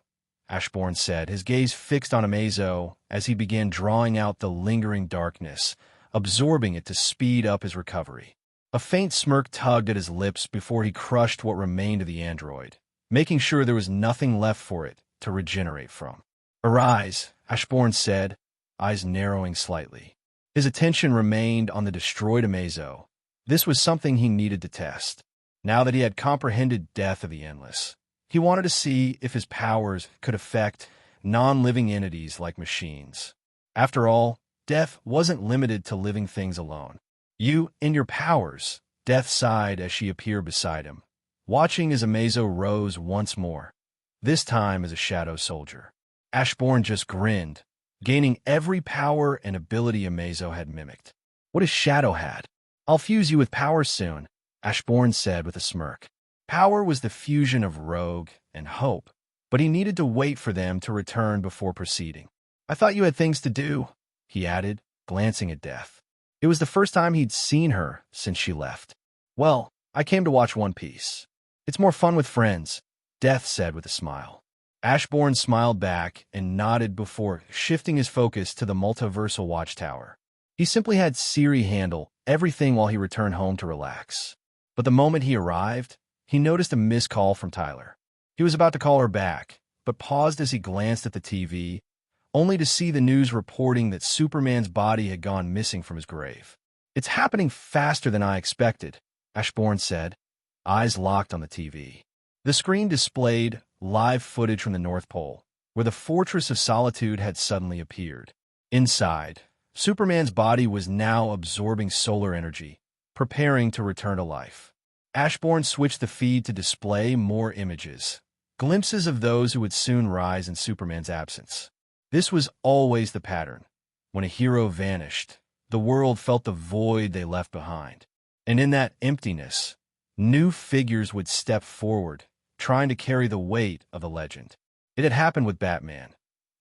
Ashburn said, his gaze fixed on Amazo as he began drawing out the lingering darkness, absorbing it to speed up his recovery. A faint smirk tugged at his lips before he crushed what remained of the android, making sure there was nothing left for it to regenerate from. "Arise," Ashburn said, eyes narrowing slightly. His attention remained on the destroyed Amazo. This was something he needed to test. Now that he had comprehended death of the endless, he wanted to see if his powers could affect non-living entities like machines. After all, death wasn't limited to living things alone. "You and your powers," Death sighed as she appeared beside him, watching as Amazo rose once more, this time as a shadow soldier. Ashburn just grinned, gaining every power and ability Amazo had mimicked. "What is Shadow had?" "I'll fuse you with power soon," Ashburn said with a smirk. Power was the fusion of Rogue and Hope, but he needed to wait for them to return before proceeding. "I thought you had things to do," he added, glancing at Death. It was the first time he'd seen her since she left. "Well, I came to watch One Piece. It's more fun with friends," Death said with a smile. Ashburn smiled back and nodded before shifting his focus to the multiversal watchtower. He simply had Siri handle everything while he returned home to relax. But the moment he arrived, he noticed a missed call from Tyler. He was about to call her back, but paused as he glanced at the TV, only to see the news reporting that Superman's body had gone missing from his grave. "It's happening faster than I expected," Ashburn said, eyes locked on the TV. The screen displayed live footage from the North Pole, where the Fortress of Solitude had suddenly appeared. Inside, Superman's body was now absorbing solar energy, preparing to return to life. Ashburn switched the feed to display more images, glimpses of those who would soon rise in Superman's absence. This was always the pattern. When a hero vanished, the world felt the void they left behind. And in that emptiness, new figures would step forward, trying to carry the weight of the legend. It had happened with Batman.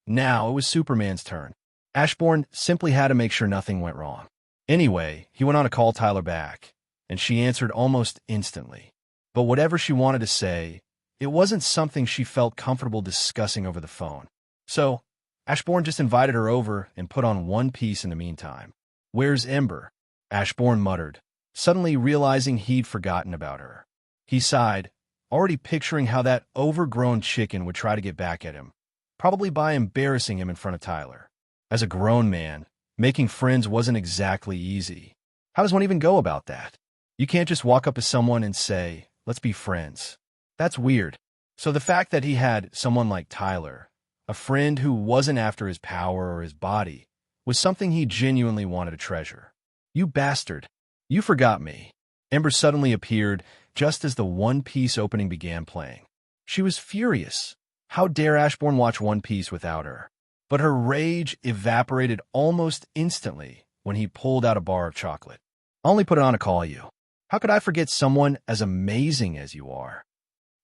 Now it was Superman's turn. Ashburn simply had to make sure nothing went wrong. Anyway, he went on to call Tyler back, and she answered almost instantly. But whatever she wanted to say, it wasn't something she felt comfortable discussing over the phone. So, Ashburn just invited her over and put on One Piece in the meantime. "Where's Ember?" Ashburn muttered, suddenly realizing he'd forgotten about her. He sighed, already picturing how that overgrown chicken would try to get back at him, probably by embarrassing him in front of Tyler. As a grown man, making friends wasn't exactly easy. How does one even go about that? You can't just walk up to someone and say, "Let's be friends." That's weird. So the fact that he had someone like Tyler, a friend who wasn't after his power or his body, was something he genuinely wanted to treasure. "You bastard. You forgot me." Ember suddenly appeared just as the One Piece opening began playing. She was furious. How dare Ashburn watch One Piece without her? But her rage evaporated almost instantly when he pulled out a bar of chocolate. "I only put it on to call you. How could I forget someone as amazing as you are?"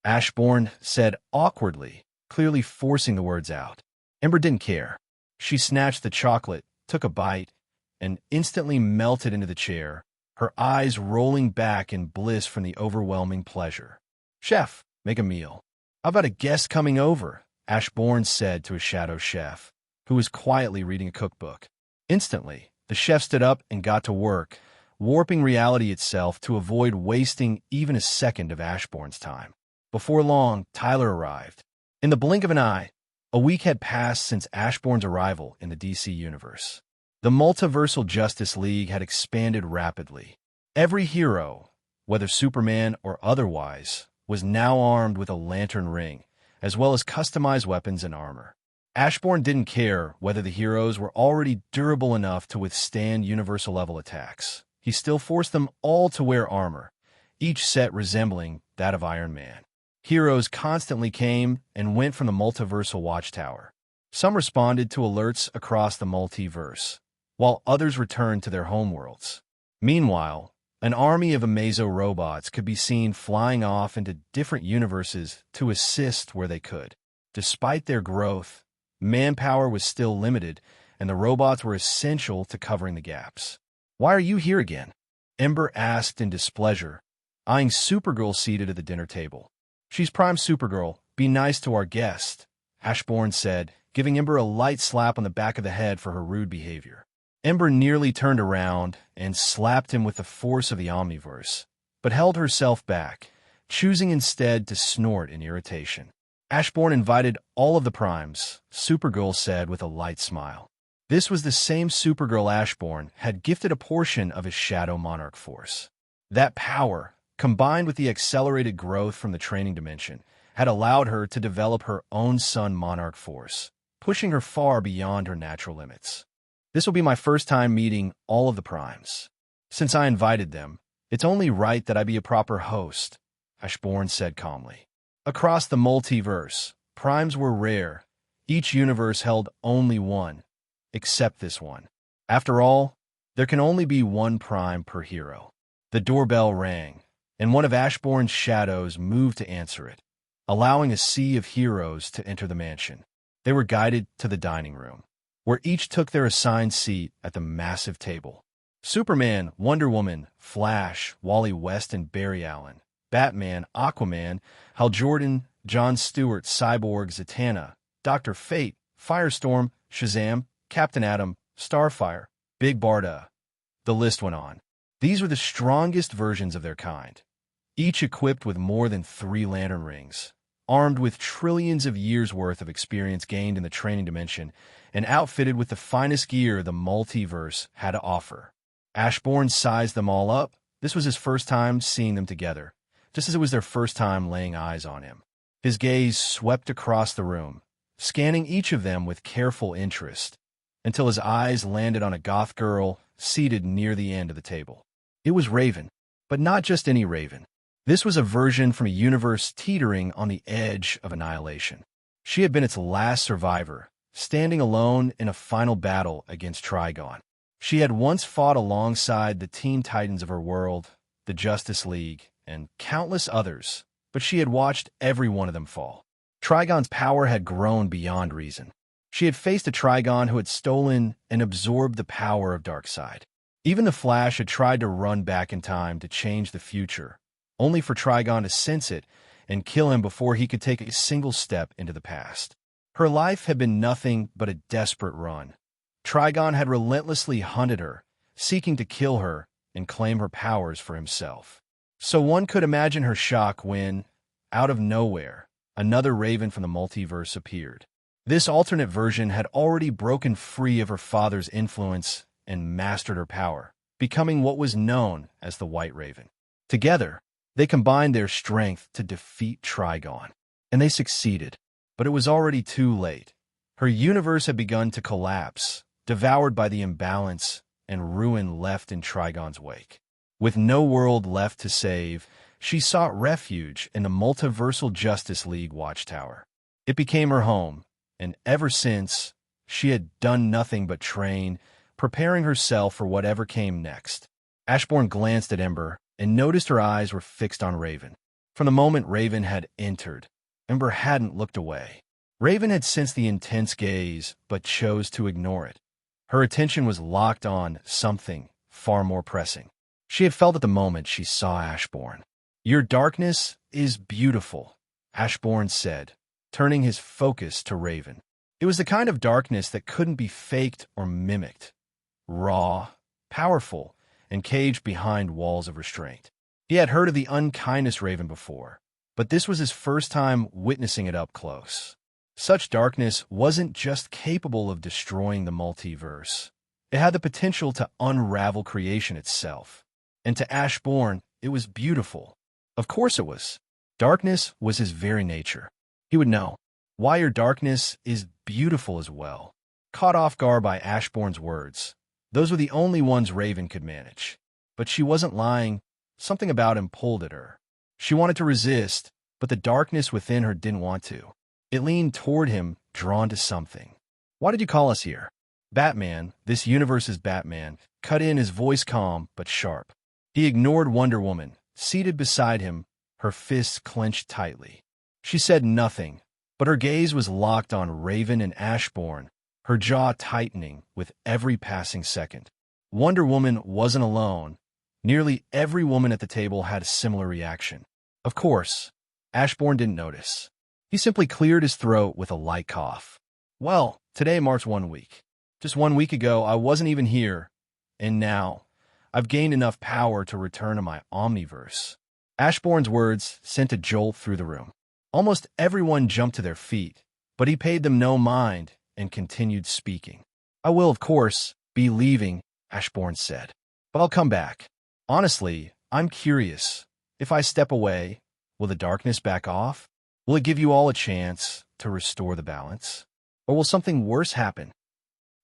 Ashburn said awkwardly, clearly forcing the words out. Ember didn't care. She snatched the chocolate, took a bite, and instantly melted into the chair, her eyes rolling back in bliss from the overwhelming pleasure. "Chef, make a meal." "How about a guest coming over?" Ashburn said to a shadow chef, who was quietly reading a cookbook. Instantly, the chef stood up and got to work, warping reality itself to avoid wasting even a second of Ashburn's time. Before long, Tyler arrived. In the blink of an eye, a week had passed since Ashburn's arrival in the DC universe. The Multiversal Justice League had expanded rapidly. Every hero, whether Superman or otherwise, was now armed with a lantern ring, as well as customized weapons and armor. Ashburn didn't care whether the heroes were already durable enough to withstand universal-level attacks. He still forced them all to wear armor, each set resembling that of Iron Man. Heroes constantly came and went from the multiversal watchtower. Some responded to alerts across the multiverse, while others returned to their homeworlds. Meanwhile, an army of Amazo robots could be seen flying off into different universes to assist where they could. Despite their growth, manpower was still limited, and the robots were essential to covering the gaps. "Why are you here again?" Ember asked in displeasure, eyeing Supergirl seated at the dinner table. "She's Prime Supergirl. Be nice to our guest," Ashburn said, giving Ember a light slap on the back of the head for her rude behavior. Ember nearly turned around and slapped him with the force of the Omniverse, but held herself back, choosing instead to snort in irritation. "Ashburn invited all of the Primes," Supergirl said with a light smile. This was the same Supergirl Ashburn had gifted a portion of his Shadow Monarch force. That power, combined with the accelerated growth from the training dimension, had allowed her to develop her own Sun Monarch force, pushing her far beyond her natural limits. "This will be my first time meeting all of the Primes. Since I invited them, it's only right that I be a proper host," Ashburn said calmly. Across the multiverse, Primes were rare. Each universe held only one, except this one. After all, there can only be one Prime per hero. The doorbell rang, and one of Ashburn's shadows moved to answer it, allowing a sea of heroes to enter the mansion. They were guided to the dining room, where each took their assigned seat at the massive table. Superman, Wonder Woman, Flash, Wally West and Barry Allen, Batman, Aquaman, Hal Jordan, Jon Stewart, Cyborg, Zatanna, Dr. Fate, Firestorm, Shazam, Captain Atom, Starfire, Big Barda. The list went on. These were the strongest versions of their kind, each equipped with more than 3 lantern rings, armed with trillions of years' worth of experience gained in the training dimension, and outfitted with the finest gear the multiverse had to offer. Ashburn sized them all up. This was his first time seeing them together, just as it was their first time laying eyes on him. His gaze swept across the room, scanning each of them with careful interest, until his eyes landed on a goth girl seated near the end of the table. It was Raven, but not just any Raven. This was a version from a universe teetering on the edge of annihilation. She had been its last survivor, standing alone in a final battle against Trigon. She had once fought alongside the Teen Titans of her world, the Justice League, and countless others, but she had watched every one of them fall. Trigon's power had grown beyond reason. She had faced a Trigon who had stolen and absorbed the power of Darkseid. Even the Flash had tried to run back in time to change the future, only for Trigon to sense it and kill him before he could take a single step into the past. Her life had been nothing but a desperate run. Trigon had relentlessly hunted her, seeking to kill her and claim her powers for himself. So one could imagine her shock when, out of nowhere, another Raven from the multiverse appeared. This alternate version had already broken free of her father's influence and mastered her power, becoming what was known as the White Raven. Together, they combined their strength to defeat Trigon, and they succeeded. But it was already too late. Her universe had begun to collapse, devoured by the imbalance and ruin left in Trigon's wake. With no world left to save, she sought refuge in the Multiversal Justice League Watchtower. It became her home, and ever since, she had done nothing but train, preparing herself for whatever came next. Ashburn glanced at Ember and noticed her eyes were fixed on Raven. From the moment Raven had entered, Ember hadn't looked away. Raven had sensed the intense gaze, but chose to ignore it. Her attention was locked on something far more pressing. She had felt at the moment she saw Ashburn. "Your darkness is beautiful," Ashburn said, turning his focus to Raven. It was the kind of darkness that couldn't be faked or mimicked. Raw, powerful, and caged behind walls of restraint. He had heard of the unkindness Raven before, but this was his first time witnessing it up close. Such darkness wasn't just capable of destroying the multiverse. It had the potential to unravel creation itself. And to Ashburn, it was beautiful. Of course it was. Darkness was his very nature. He would know. Why your darkness is beautiful as well. Caught off guard by Ashburn's words, those were the only ones Raven could manage. But she wasn't lying. Something about him pulled at her. She wanted to resist, but the darkness within her didn't want to. It leaned toward him, drawn to something. "Why did you call us here?" Batman, this universe's Batman, cut in, his voice calm but sharp. He ignored Wonder Woman, seated beside him, her fists clenched tightly. She said nothing, but her gaze was locked on Raven and Ashburn, her jaw tightening with every passing second. Wonder Woman wasn't alone. Nearly every woman at the table had a similar reaction. Of course, Ashburn didn't notice. He simply cleared his throat with a light cough. "Well, today marks 1 week. Just 1 week ago, I wasn't even here. And now, I've gained enough power to return to my Omniverse." Ashburn's words sent a jolt through the room. Almost everyone jumped to their feet, but he paid them no mind and continued speaking. "I will, of course, be leaving," Ashburn said. "But I'll come back. Honestly, I'm curious. If I step away, will the darkness back off? Will it give you all a chance to restore the balance? Or will something worse happen?"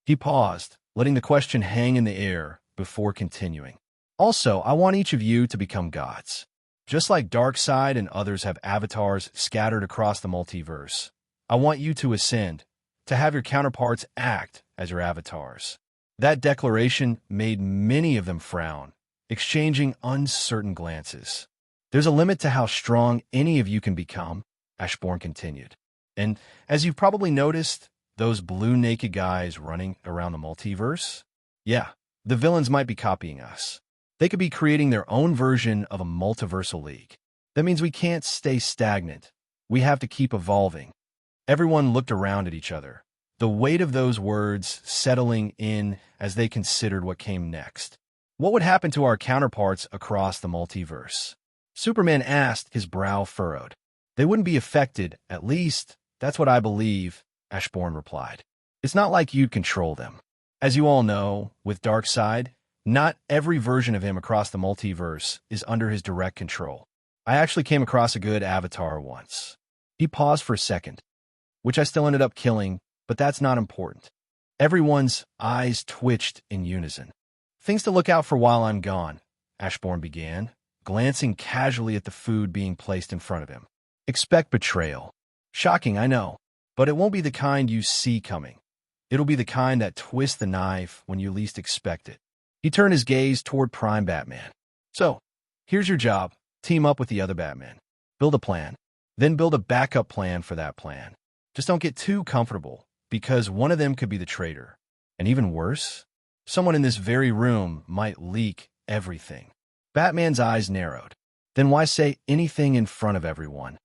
He paused, letting the question hang in the air before continuing. "Also, I want each of you to become gods. Just like Darkseid and others have avatars scattered across the multiverse, I want you to ascend, to have your counterparts act as your avatars." That declaration made many of them frown, exchanging uncertain glances. "There's a limit to how strong any of you can become," Ashburn continued. "And as you've probably noticed, Those blue naked guys running around the multiverse? Yeah, the villains might be copying us. They could be creating their own version of a multiversal league. That means we can't stay stagnant. We have to keep evolving. Everyone looked around at each other, the weight of those words settling in as they considered what came next. What would happen to our counterparts across the multiverse? Superman asked, his brow furrowed. They wouldn't be affected, at least, that's what I believe, Ashburn replied. It's not like you'd control them. As you all know, with Darkseid, not every version of him across the multiverse is under his direct control. I actually came across a good avatar once. He paused for a second, which I still ended up killing, but that's not important. Everyone's eyes twitched in unison. Things to look out for while I'm gone, Ashburn began, glancing casually at the food being placed in front of him. Expect betrayal. Shocking, I know, but it won't be the kind you see coming. It'll be the kind that twists the knife when you least expect it. He turned his gaze toward Prime Batman. So, here's your job. Team up with the other Batman. Build a plan. Then build a backup plan for that plan. Just don't get too comfortable, because one of them could be the traitor. And even worse, someone in this very room might leak everything. Batman's eyes narrowed. Then why say anything in front of everyone?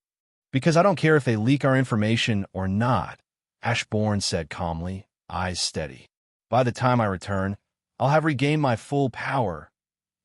Because I don't care if they leak our information or not, Ashburn said calmly, eyes steady. By the time I return, I'll have regained my full power.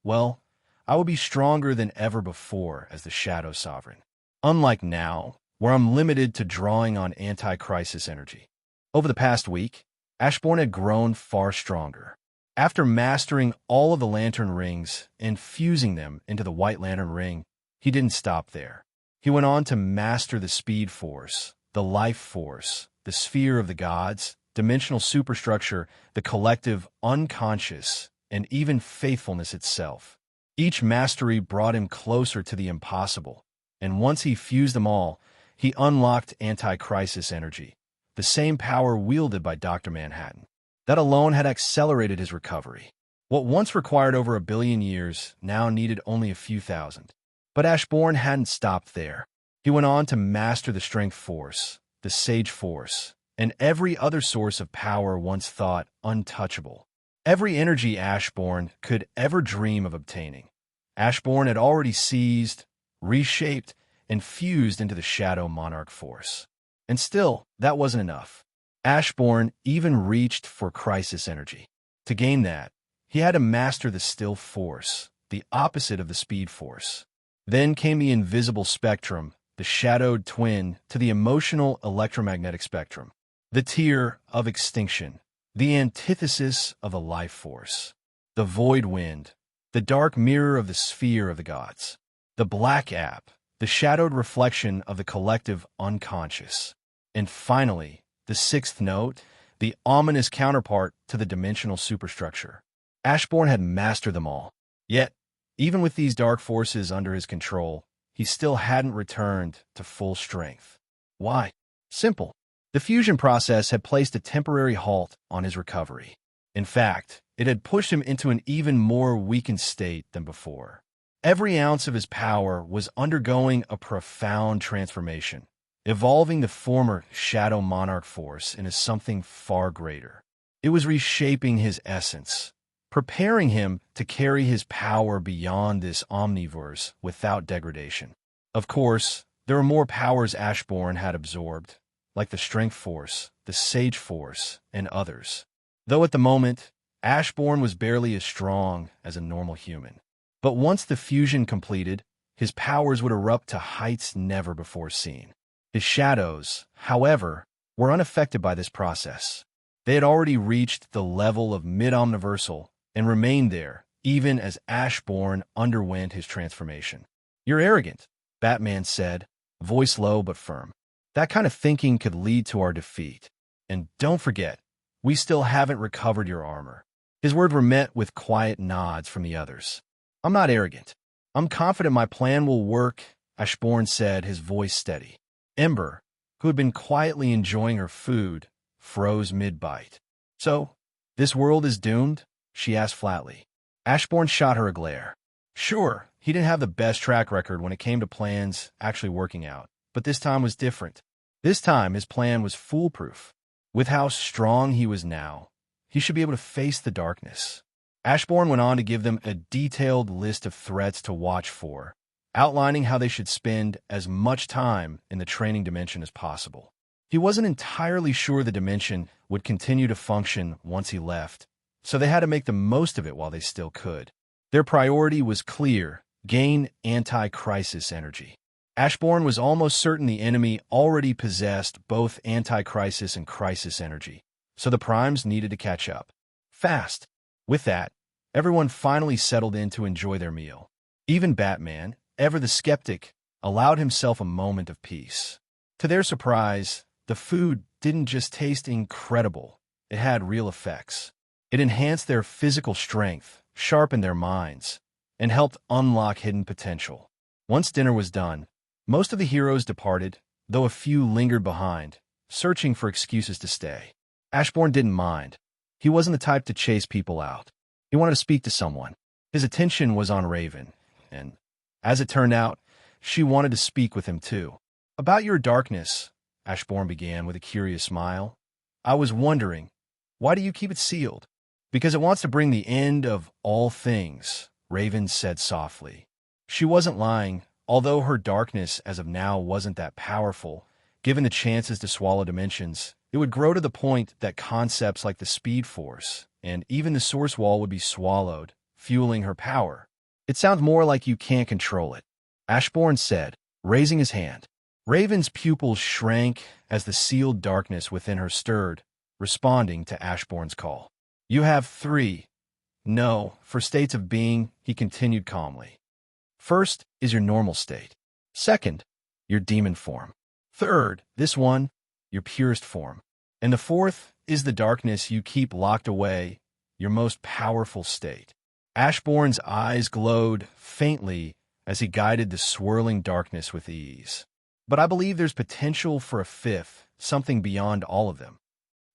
Well, I will be stronger than ever before as the Shadow Sovereign. Unlike now, where I'm limited to drawing on anti-crisis energy. Over the past week, Ashburn had grown far stronger. After mastering all of the Lantern Rings and fusing them into the White Lantern Ring, he didn't stop there. He went on to master the Speed Force, the Life Force, the Sphere of the Gods, dimensional superstructure, the collective unconscious, and even faithfulness itself. Each mastery brought him closer to the impossible, and once he fused them all, he unlocked anti-crisis energy, the same power wielded by Dr. Manhattan. That alone had accelerated his recovery. What once required over 1 billion years now needed only a few thousand. But Ashburn hadn't stopped there. He went on to master the Strength Force, the Sage Force, and every other source of power once thought untouchable. Every energy Ashburn could ever dream of obtaining. Ashburn had already seized, reshaped, and fused into the Shadow Monarch force. And still, that wasn't enough. Ashburn even reached for crisis energy. To gain that, he had to master the Still Force, the opposite of the Speed Force. Then came the invisible spectrum, the shadowed twin to the emotional electromagnetic spectrum, the tier of extinction, the antithesis of the life force, the void wind, the dark mirror of the sphere of the gods, the black app, the shadowed reflection of the collective unconscious, and finally, the sixth note, the ominous counterpart to the dimensional superstructure. Ashburn had mastered them all. Yet, even with these dark forces under his control, he still hadn't returned to full strength. Why? Simple. The fusion process had placed a temporary halt on his recovery. In fact, it had pushed him into an even more weakened state than before. Every ounce of his power was undergoing a profound transformation, evolving the former Shadow Monarch force into something far greater. It was reshaping his essence, preparing him to carry his power beyond this omniverse without degradation. Of course, there were more powers Ashburn had absorbed, like the Strength Force, the Sage Force, and others. Though at the moment, Ashburn was barely as strong as a normal human. But once the fusion completed, his powers would erupt to heights never before seen. His shadows, however, were unaffected by this process. They had already reached the level of mid-omniversal and remained there, even as Ashburn underwent his transformation. "You're arrogant," Batman said, voice low but firm. "That kind of thinking could lead to our defeat. And don't forget, we still haven't recovered your armor." His words were met with quiet nods from the others. "I'm not arrogant. I'm confident my plan will work," Ashburn said, his voice steady. Ember, who had been quietly enjoying her food, froze mid-bite. "So, this world is doomed?" she asked flatly. Ashburn shot her a glare. Sure, he didn't have the best track record when it came to plans actually working out, but this time was different. This time his plan was foolproof. With how strong he was now, he should be able to face the darkness. Ashburn went on to give them a detailed list of threats to watch for, outlining how they should spend as much time in the training dimension as possible. He wasn't entirely sure the dimension would continue to function once he left, so they had to make the most of it while they still could. Their priority was clear: gain anti-crisis energy. Ashburn was almost certain the enemy already possessed both anti-crisis and crisis energy, so the primes needed to catch up fast. With that, everyone finally settled in to enjoy their meal. Even Batman, ever the skeptic, allowed himself a moment of peace. To their surprise, the food didn't just taste incredible, it had real effects. It enhanced their physical strength, sharpened their minds, and helped unlock hidden potential. Once dinner was done, most of the heroes departed, though a few lingered behind, searching for excuses to stay. Ashburn didn't mind. He wasn't the type to chase people out. He wanted to speak to someone. His attention was on Raven, and, as it turned out, she wanted to speak with him too. "About your darkness," Ashburn began with a curious smile. "I was wondering, why do you keep it sealed?" "Because it wants to bring the end of all things," Raven said softly. She wasn't lying, although her darkness as of now wasn't that powerful. Given the chances to swallow dimensions, it would grow to the point that concepts like the Speed Force and even the Source Wall would be swallowed, fueling her power. "It sounds more like you can't control it," Ashburn said, raising his hand. Raven's pupils shrank as the sealed darkness within her stirred, responding to Ashburn's call. "You have three. No, for states of being," he continued calmly. "First is your normal state. Second, your demon form. Third, this one, your purest form. And the fourth is the darkness you keep locked away, your most powerful state." Ashburn's eyes glowed faintly as he guided the swirling darkness with ease. "But I believe there's potential for a fifth, something beyond all of them."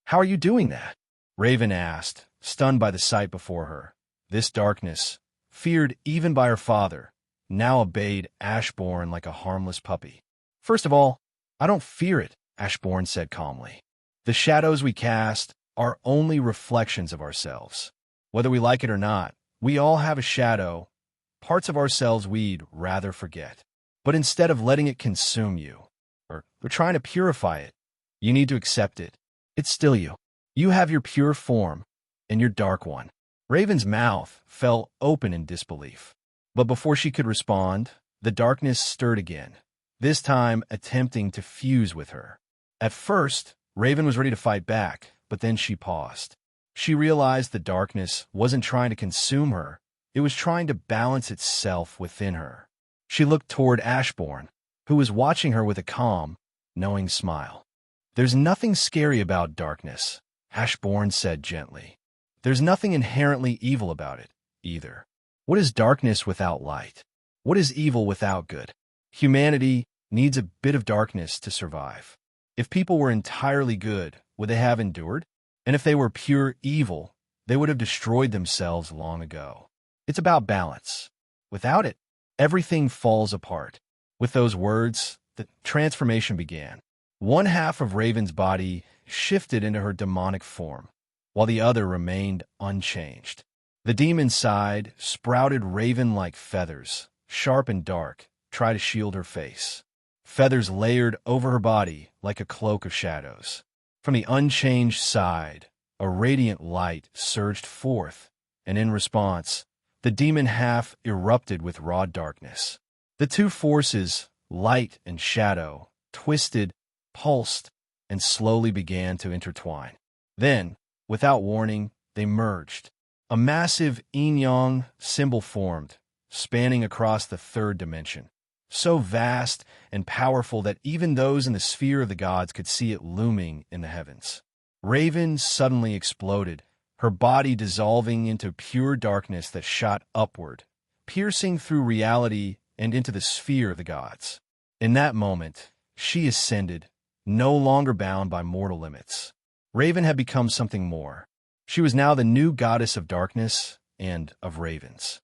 "How are you doing that?" Raven asked, stunned by the sight before her. This darkness, feared even by her father, now obeyed Ashburn like a harmless puppy. "First of all, I don't fear it," Ashburn said calmly. "The shadows we cast are only reflections of ourselves. Whether we like it or not, we all have a shadow, parts of ourselves we'd rather forget. But instead of letting it consume you, or trying to purify it, you need to accept it. It's still you. You have your pure form and your dark one." Raven's mouth fell open in disbelief. But before she could respond, the darkness stirred again, this time attempting to fuse with her. At first, Raven was ready to fight back, but then she paused. She realized the darkness wasn't trying to consume her, it was trying to balance itself within her. She looked toward Ashburn, who was watching her with a calm, knowing smile. "There's nothing scary about darkness," Ashburn said gently. "There's nothing inherently evil about it, either. What is darkness without light? What is evil without good? Humanity needs a bit of darkness to survive. If people were entirely good, would they have endured? And if they were pure evil, they would have destroyed themselves long ago. It's about balance. Without it, everything falls apart." With those words, the transformation began. One half of Raven's body shifted into her demonic form, while the other remained unchanged. The demon side sprouted raven-like feathers, sharp and dark, try to shield her face. Feathers layered over her body like a cloak of shadows. From the unchanged side, a radiant light surged forth, and in response, the demon half erupted with raw darkness. The two forces, light and shadow, twisted, pulsed, and slowly began to intertwine. Then, without warning, they merged. A massive yin-yang symbol formed, spanning across the third dimension. So vast and powerful that even those in the sphere of the gods could see it looming in the heavens. Raven suddenly exploded, her body dissolving into pure darkness that shot upward, piercing through reality and into the sphere of the gods. In that moment, she ascended, no longer bound by mortal limits. Raven had become something more. She was now the new goddess of darkness and of ravens.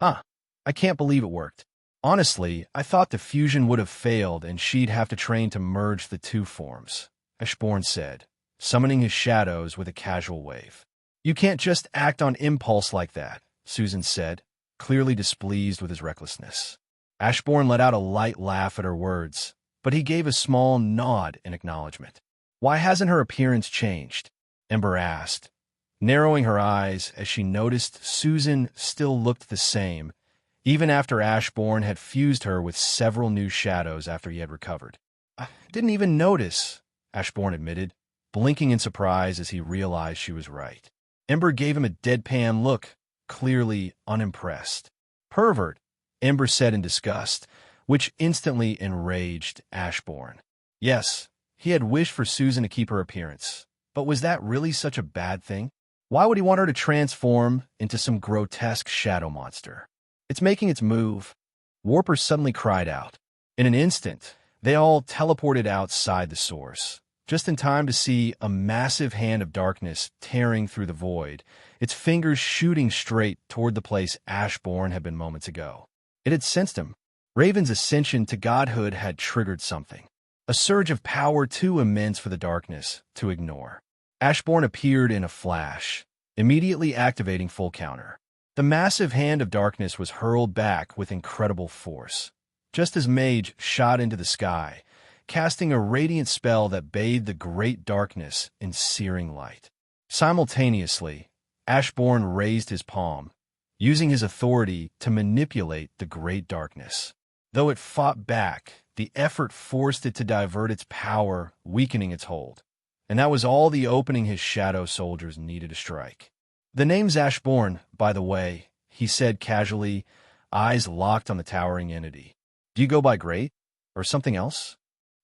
I can't believe it worked. Honestly, I thought the fusion would have failed and she'd have to train to merge the two forms," Ashburn said, summoning his shadows with a casual wave. "You can't just act on impulse like that," Susan said, clearly displeased with his recklessness. Ashburn let out a light laugh at her words, but he gave a small nod in acknowledgement. "Why hasn't her appearance changed?" Ember asked, narrowing her eyes as she noticed Susan still looked the same, even after Ashburn had fused her with several new shadows after he had recovered. "I didn't even notice," Ashburn admitted, blinking in surprise as he realized she was right. Ember gave him a deadpan look, clearly unimpressed. "Pervert," Ember said in disgust, which instantly enraged Ashburn. Yes, he had wished for Susan to keep her appearance, but was that really such a bad thing? Why would he want her to transform into some grotesque shadow monster? "It's making its move," Warper suddenly cried out. In an instant, they all teleported outside the source, just in time to see a massive hand of darkness tearing through the void, its fingers shooting straight toward the place Ashburn had been moments ago. It had sensed him. Raven's ascension to godhood had triggered something, a surge of power too immense for the darkness to ignore. Ashburn appeared in a flash, immediately activating full counter. The massive hand of darkness was hurled back with incredible force, just as Mage shot into the sky, casting a radiant spell that bathed the great darkness in searing light. Simultaneously, Ashburn raised his palm, using his authority to manipulate the great darkness. Though it fought back, the effort forced it to divert its power, weakening its hold. And that was all the opening his shadow soldiers needed to strike. "The name's Ashburn, by the way," he said casually, eyes locked on the towering entity. "Do you go by Great, or something else?"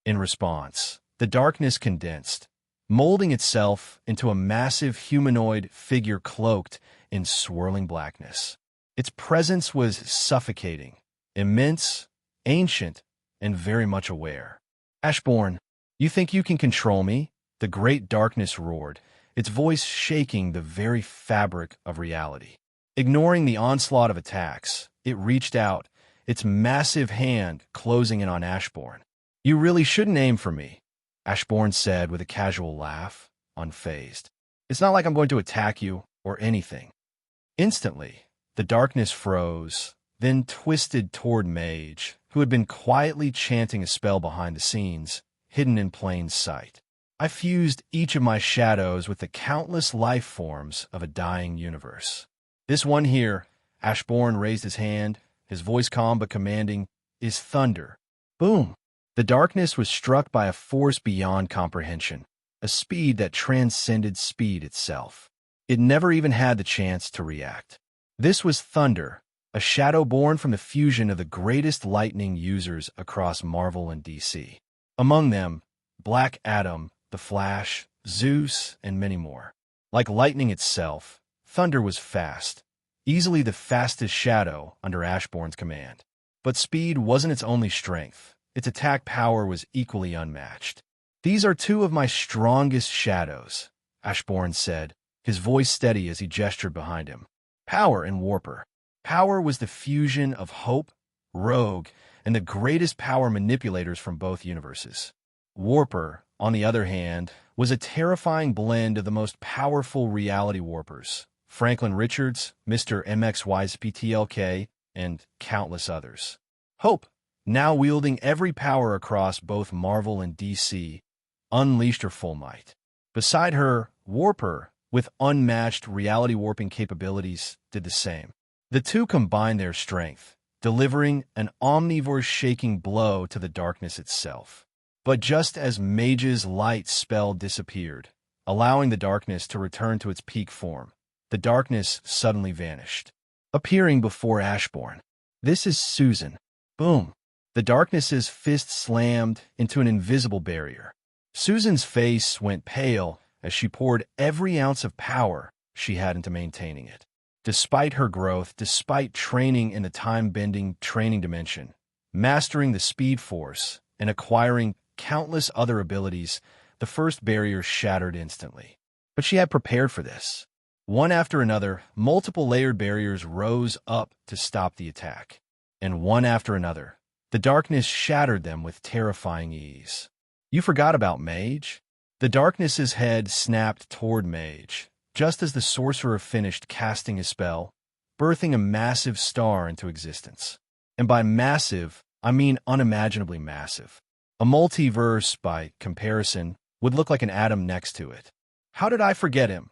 In response, the darkness condensed, molding itself into a massive humanoid figure cloaked in swirling blackness. Its presence was suffocating, immense, ancient, and very much aware. "Ashburn, you think you can control me?" The great darkness roared, its voice shaking the very fabric of reality. Ignoring the onslaught of attacks, it reached out, its massive hand closing in on Ashburn. "You really shouldn't aim for me," Ashburn said with a casual laugh, unfazed. "It's not like I'm going to attack you or anything." Instantly, the darkness froze, then twisted toward Mage, who had been quietly chanting a spell behind the scenes, hidden in plain sight. "I fused each of my shadows with the countless life forms of a dying universe. This one here," Ashburn raised his hand, his voice calm but commanding, "is thunder." Boom! The darkness was struck by a force beyond comprehension, a speed that transcended speed itself. It never even had the chance to react. This was thunder, a shadow born from the fusion of the greatest lightning users across Marvel and DC. Among them, Black Adam, the Flash, Zeus, and many more. Like lightning itself, thunder was fast, easily the fastest shadow under Ashburn's command. But speed wasn't its only strength. Its attack power was equally unmatched. "These are two of my strongest shadows," Ashburn said, his voice steady as he gestured behind him. Power and Warper. Power was the fusion of Hope, Rogue, and the greatest power manipulators from both universes. Warper, on the other hand, was a terrifying blend of the most powerful reality warpers, Franklin Richards, Mr. MXYZPTLK, and countless others. Hope, now wielding every power across both Marvel and DC, unleashed her full might. Beside her, Warper, with unmatched reality warping capabilities, did the same. The two combined their strength, delivering an omnivore-shaking blow to the darkness itself. But just as Mage's light spell disappeared, allowing the darkness to return to its peak form, the darkness suddenly vanished, appearing before Ashburn. "This is Susan." Boom! The darkness's fist slammed into an invisible barrier. Susan's face went pale as she poured every ounce of power she had into maintaining it. Despite her growth, despite training in the time-bending training dimension, mastering the speed force, and acquiring countless other abilities, the first barrier shattered instantly. But she had prepared for this. One after another, multiple layered barriers rose up to stop the attack. And one after another, the darkness shattered them with terrifying ease. "You forgot about Mage?" The darkness's head snapped toward Mage, just as the sorcerer finished casting his spell, birthing a massive star into existence. And by massive, I mean unimaginably massive. A multiverse, by comparison, would look like an atom next to it. How did I forget him?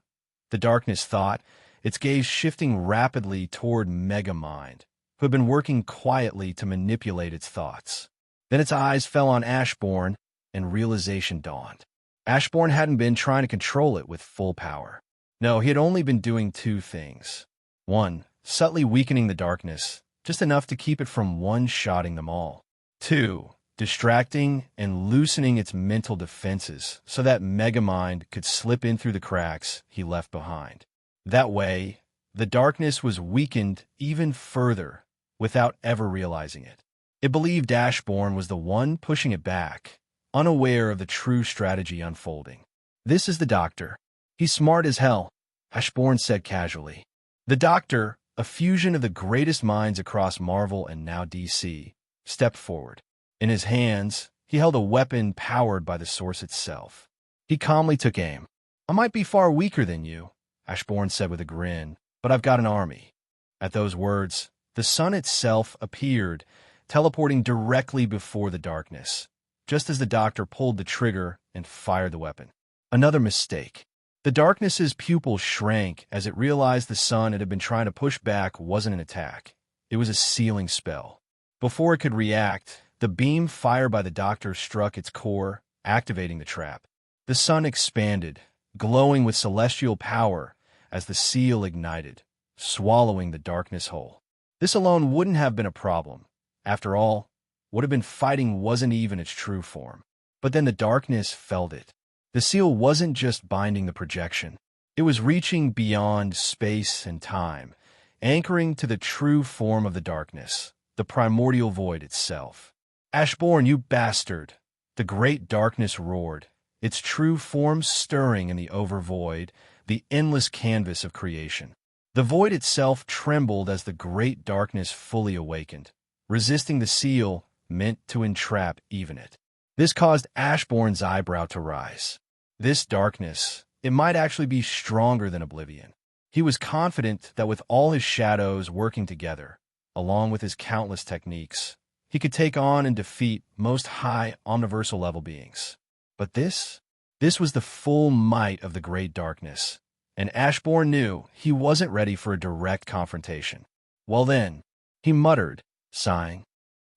The darkness thought, its gaze shifting rapidly toward Megamind, who had been working quietly to manipulate its thoughts. Then its eyes fell on Ashburn, and realization dawned. Ashburn hadn't been trying to control it with full power. No, he had only been doing two things. One, subtly weakening the darkness, just enough to keep it from one-shotting them all. Two, distracting and loosening its mental defenses so that Megamind could slip in through the cracks he left behind. That way, the darkness was weakened even further without ever realizing it. It believed Ashburn was the one pushing it back, unaware of the true strategy unfolding. "This is the Doctor. He's smart as hell," Ashburn said casually. The Doctor, a fusion of the greatest minds across Marvel and now DC, stepped forward. In his hands, he held a weapon powered by the source itself. He calmly took aim. "I might be far weaker than you," Ashburn said with a grin, "but I've got an army." At those words, the sun itself appeared, teleporting directly before the darkness, just as the Doctor pulled the trigger and fired the weapon. Another mistake. The darkness's pupils shrank as it realized the sun it had been trying to push back wasn't an attack. It was a sealing spell. Before it could react, the beam fired by the Doctor struck its core, activating the trap. The sun expanded, glowing with celestial power as the seal ignited, swallowing the darkness whole. This alone wouldn't have been a problem. After all, what had been fighting wasn't even its true form. But then the darkness felt it. The seal wasn't just binding the projection. It was reaching beyond space and time, anchoring to the true form of the darkness, the primordial void itself. "Ashburn, you bastard!" The great darkness roared, its true form stirring in the overvoid, the endless canvas of creation. The void itself trembled as the great darkness fully awakened, resisting the seal meant to entrap even it. This caused Ashburn's eyebrow to rise. This darkness, it might actually be stronger than Oblivion. He was confident that with all his shadows working together, along with his countless techniques, he could take on and defeat most high omniversal level beings. But this was the full might of the great darkness, and Ashburn knew he wasn't ready for a direct confrontation. "Well then," he muttered, sighing,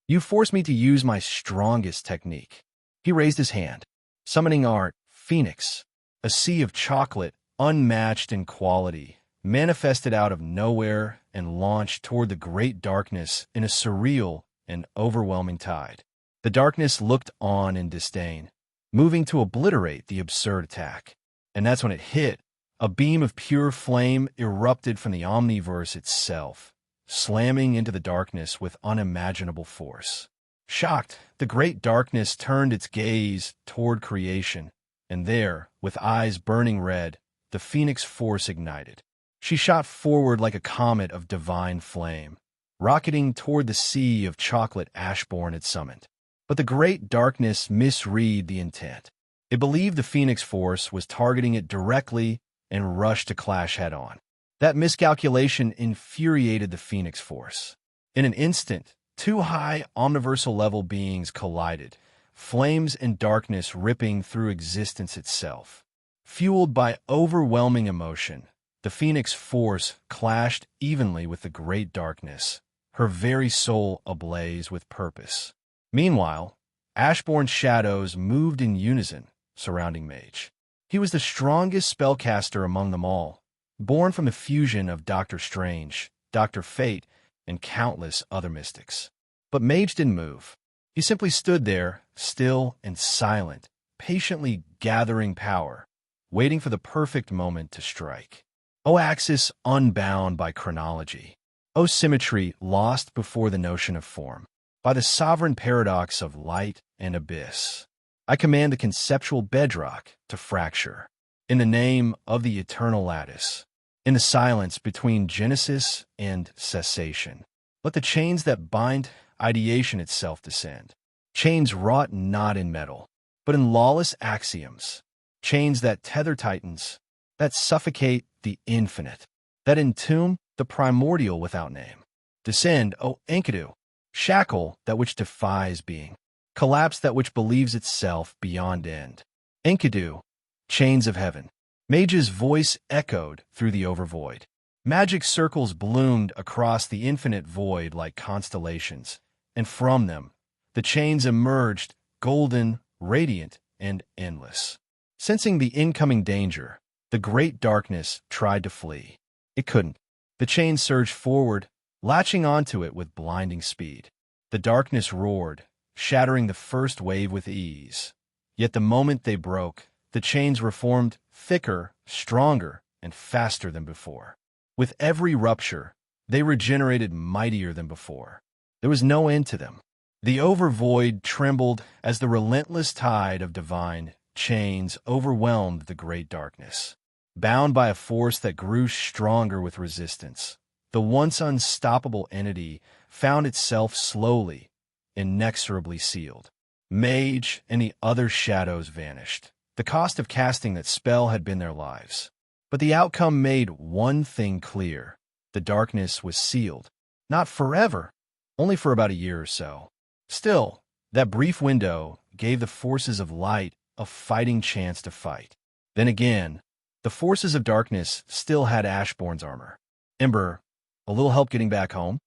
"you forced me to use my strongest technique." He raised his hand, summoning art, Phoenix, a sea of chocolate, unmatched in quality, manifested out of nowhere and launched toward the great darkness in a surreal and overwhelming tide. The darkness looked on in disdain, moving to obliterate the absurd attack. And that's when it hit. A beam of pure flame erupted from the Omniverse itself, slamming into the darkness with unimaginable force. Shocked, the great darkness turned its gaze toward creation, and there, with eyes burning red, the Phoenix Force ignited. She shot forward like a comet of divine flame, rocketing toward the sea of chocolate Ashburn had summoned. But the great darkness misread the intent. It believed the Phoenix Force was targeting it directly and rushed to clash head-on. That miscalculation infuriated the Phoenix Force. In an instant, two high omniversal-level beings collided, flames and darkness ripping through existence itself. Fueled by overwhelming emotion, the Phoenix Force clashed evenly with the great darkness, her very soul ablaze with purpose. Meanwhile, Ashburn's shadows moved in unison, surrounding Mage. He was the strongest spellcaster among them all, born from the fusion of Doctor Strange, Dr. Fate, and countless other mystics. But Mage didn't move. He simply stood there, still and silent, patiently gathering power, waiting for the perfect moment to strike. O axis unbound by chronology. O symmetry lost before the notion of form. By the sovereign paradox of light and abyss, I command the conceptual bedrock to fracture. In the name of the eternal lattice, in the silence between genesis and cessation, let the chains that bind ideation itself descend. Chains wrought not in metal, but in lawless axioms. chains that tether titans, that suffocate the infinite, that entomb the primordial without name. Descend, O Enkidu, shackle that which defies being, collapse that which believes itself beyond end. Enkidu, chains of heaven. Mage's voice echoed through the overvoid. Magic circles bloomed across the infinite void like constellations, and from them, the chains emerged, golden, radiant, and endless. Sensing the incoming danger, the great darkness tried to flee. It couldn't. The chains surged forward, latching onto it with blinding speed. The darkness roared, shattering the first wave with ease. Yet the moment they broke, the chains reformed thicker, stronger, and faster than before. With every rupture, they regenerated mightier than before. There was no end to them. The overvoid trembled as the relentless tide of divine chains overwhelmed the great darkness. Bound by a force that grew stronger with resistance, the once unstoppable entity found itself slowly, inexorably sealed. Mage and the other shadows vanished. The cost of casting that spell had been their lives. But the outcome made one thing clear. The darkness was sealed. Not forever, only for about a year or so. Still, that brief window gave the forces of light a fighting chance to fight. Then again, the forces of darkness still had Ashbourne's armor. Ember, a little help getting back home?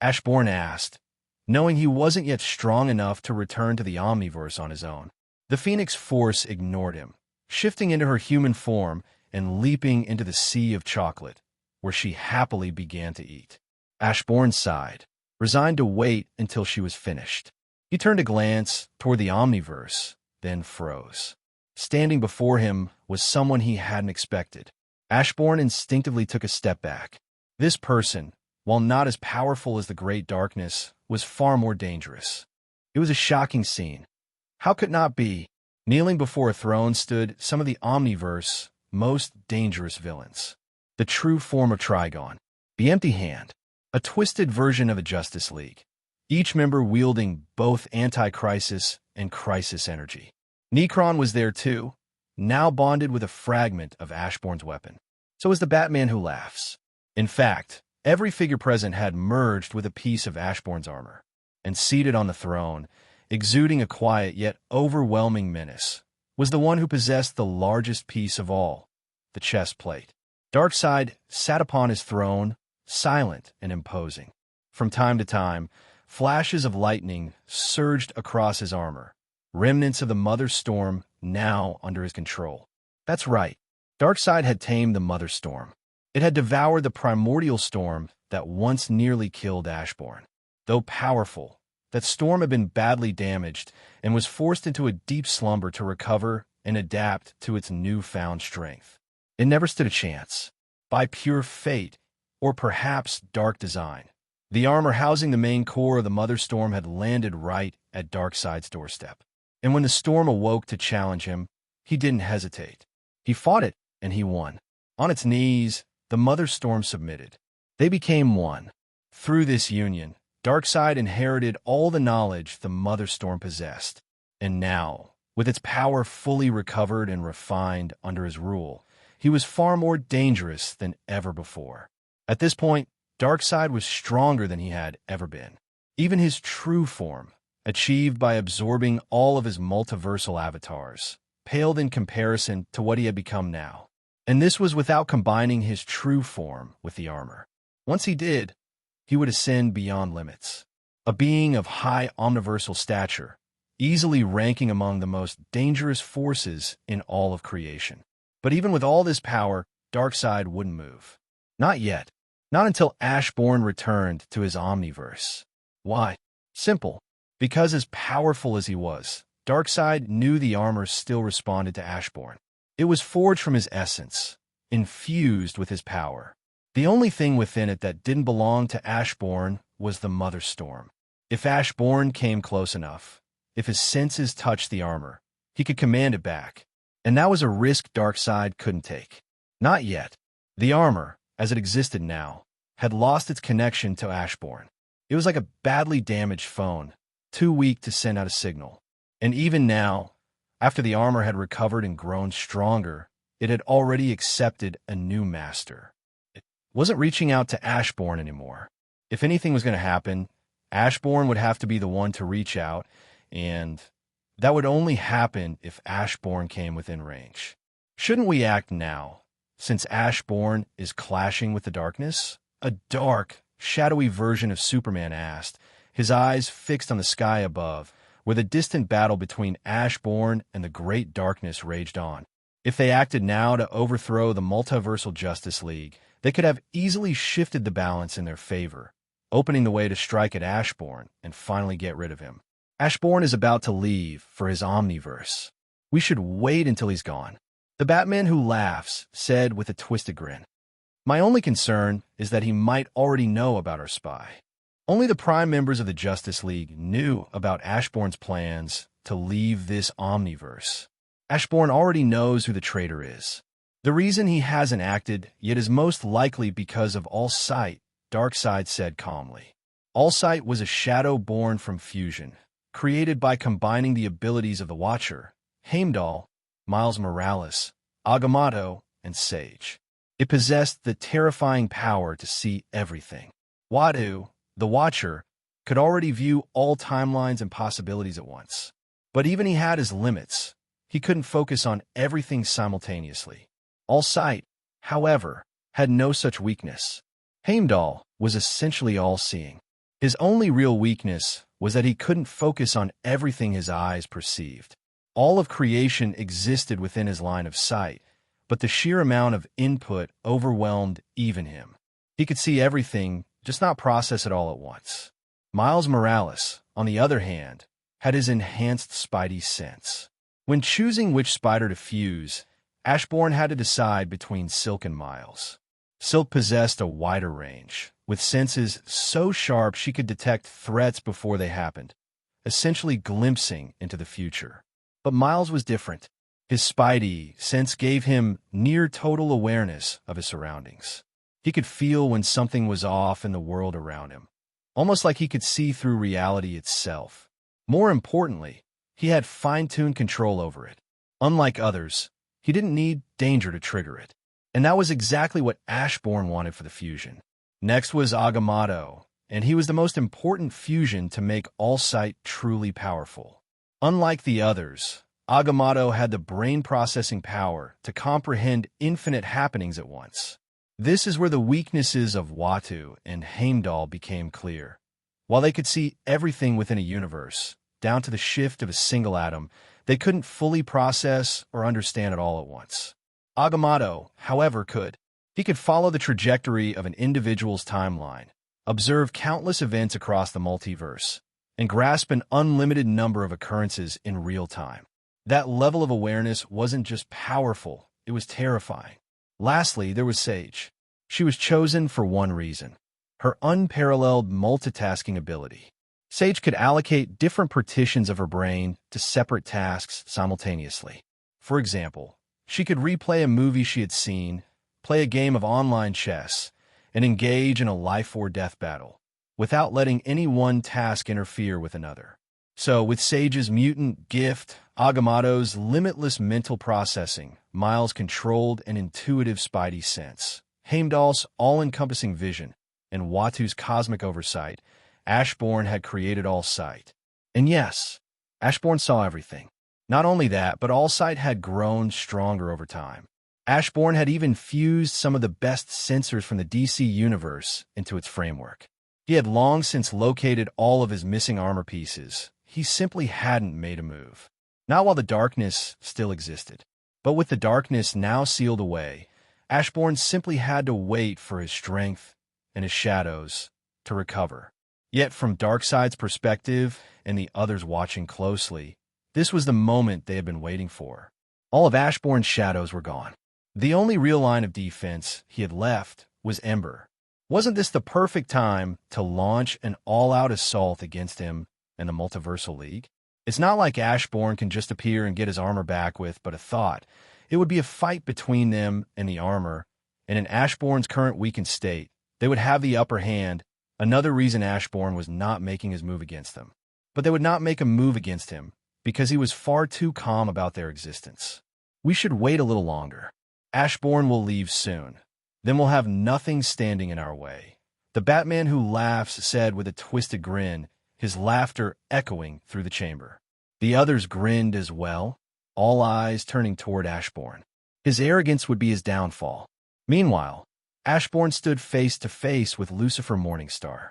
Ashbourne asked, knowing he wasn't yet strong enough to return to the Omniverse on his own. The Phoenix Force ignored him, shifting into her human form and leaping into the sea of chocolate, where she happily began to eat. Ashbourne sighed, resigned to wait until she was finished. He turned a glance toward the Omniverse, then froze. Standing before him was someone he hadn't expected. Ashbourne instinctively took a step back. This person, while not as powerful as the Great Darkness, was far more dangerous. It was a shocking scene. How could it not be? Kneeling before a throne stood some of the Omniverse most dangerous villains. The true form of Trigon, the Empty Hand, a twisted version of a Justice League, each member wielding both anti-crisis and crisis energy. Necron was there too, now bonded with a fragment of Ashbourne's weapon. So was the Batman who laughs. In fact, every figure present had merged with a piece of Ashbourne's armor, and seated on the throne, exuding a quiet yet overwhelming menace, was the one who possessed the largest piece of all, the chest plate. Darkseid sat upon his throne, silent and imposing. From time to time, flashes of lightning surged across his armor, remnants of the Mother Storm now under his control. That's right, Darkseid had tamed the Mother Storm. It had devoured the primordial storm that once nearly killed Ashbourne. Though powerful, that storm had been badly damaged and was forced into a deep slumber to recover and adapt to its newfound strength. It never stood a chance. By pure fate, or perhaps dark design, the armor housing the main core of the Mother Storm had landed right at Darkseid's doorstep. And when the storm awoke to challenge him, he didn't hesitate. He fought it, and he won. On its knees, the Mother Storm submitted. They became one. Through this union, Darkseid inherited all the knowledge the Mother Storm possessed. And now, with its power fully recovered and refined under his rule, he was far more dangerous than ever before. At this point, Darkseid was stronger than he had ever been. Even his true form, achieved by absorbing all of his multiversal avatars, paled in comparison to what he had become now. And this was without combining his true form with the armor. Once he did, he would ascend beyond limits. A being of high omniversal stature, easily ranking among the most dangerous forces in all of creation. But even with all this power, Darkseid wouldn't move. Not yet. Not until Ashbourne returned to his Omniverse. Why? Simple. Because as powerful as he was, Darkseid knew the armor still responded to Ashbourne. It was forged from his essence, infused with his power. The only thing within it that didn't belong to Ashbourne was the Mother Storm. If Ashbourne came close enough, if his senses touched the armor, he could command it back. And that was a risk Darkseid couldn't take. Not yet. The armor, as it existed now, had lost its connection to Ashbourne. It was like a badly damaged phone, too weak to send out a signal. And even now, After the armor had recovered and grown stronger, it had already accepted a new master. It wasn't reaching out to Ashburn anymore. If anything was going to happen, Ashburn would have to be the one to reach out, and that would only happen if Ashburn came within range. Shouldn't we act now, since Ashburn is clashing with the darkness? A dark, shadowy version of Superman asked, his eyes fixed on the sky above, where the distant battle between Ashburn and the great darkness raged on. If they acted now to overthrow the multiversal Justice League, they could have easily shifted the balance in their favor, opening the way to strike at Ashburn and finally get rid of him. Ashburn is about to leave for his Omniverse. We should wait until he's gone. The Batman who laughs said with a twisted grin. My only concern is that he might already know about our spy. Only the prime members of the Justice League knew about Ashburn's plans to leave this Omniverse. Ashburn already knows who the traitor is. The reason he hasn't acted yet is most likely because of All-Sight, Darkseid said calmly. All-Sight was a shadow born from fusion, created by combining the abilities of the Watcher, Heimdall, Miles Morales, Agamotto, and Sage. It possessed the terrifying power to see everything. Watu, the Watcher, could already view all timelines and possibilities at once. But even he had his limits. He couldn't focus on everything simultaneously. All-Sight, however, had no such weakness. Heimdall was essentially all-seeing. His only real weakness was that he couldn't focus on everything his eyes perceived. All of creation existed within his line of sight, but the sheer amount of input overwhelmed even him. He could see everything, just not process it all at once. Miles Morales, on the other hand, had his enhanced Spidey sense. When choosing which spider to fuse, Ashburn had to decide between Silk and Miles. Silk possessed a wider range, with senses so sharp she could detect threats before they happened, essentially glimpsing into the future. But Miles was different. His Spidey sense gave him near total awareness of his surroundings. He could feel when something was off in the world around him, almost like he could see through reality itself. More importantly, he had fine-tuned control over it. Unlike others, he didn't need danger to trigger it. And that was exactly what Ashburn wanted for the fusion. Next was Agamotto, and he was the most important fusion to make All-Sight truly powerful. Unlike the others, Agamotto had the brain-processing power to comprehend infinite happenings at once. This is where the weaknesses of Watu and Heimdall became clear. While they could see everything within a universe, down to the shift of a single atom, they couldn't fully process or understand it all at once. Agamotto, however, could. He could follow the trajectory of an individual's timeline, observe countless events across the multiverse, and grasp an unlimited number of occurrences in real time. That level of awareness wasn't just powerful, it was terrifying. Lastly, there was Sage. She was chosen for one reason: her unparalleled multitasking ability. Sage could allocate different partitions of her brain to separate tasks simultaneously. For example, she could replay a movie she had seen, play a game of online chess, and engage in a life-or-death battle, without letting any one task interfere with another. So, with Sage's mutant gift, Agamotto's limitless mental processing, Miles' controlled and intuitive Spidey sense, Heimdall's all-encompassing vision, and Watu's cosmic oversight, Ashburn had created All-Sight. And yes, Ashburn saw everything. Not only that, but All-Sight had grown stronger over time. Ashburn had even fused some of the best sensors from the DC universe into its framework. He had long since located all of his missing armor pieces. He simply hadn't made a move. Not while the darkness still existed. But with the darkness now sealed away, Ashburn simply had to wait for his strength and his shadows to recover. Yet from Darkseid's perspective and the others watching closely, this was the moment they had been waiting for. All of Ashburn's shadows were gone. The only real line of defense he had left was Ember. Wasn't this the perfect time to launch an all-out assault against him and the Multiversal League? It's not like Ashburn can just appear and get his armor back with but a thought. It would be a fight between them and the armor, and in Ashburn's current weakened state, they would have the upper hand. Another reason Ashburn was not making his move against them. But they would not make a move against him because he was far too calm about their existence. We should wait a little longer. Ashburn will leave soon. Then we'll have nothing standing in our way. The Batman who laughs said with a twisted grin, his laughter echoing through the chamber. The others grinned as well, all eyes turning toward Ashburn. His arrogance would be his downfall. Meanwhile, Ashburn stood face to face with Lucifer Morningstar.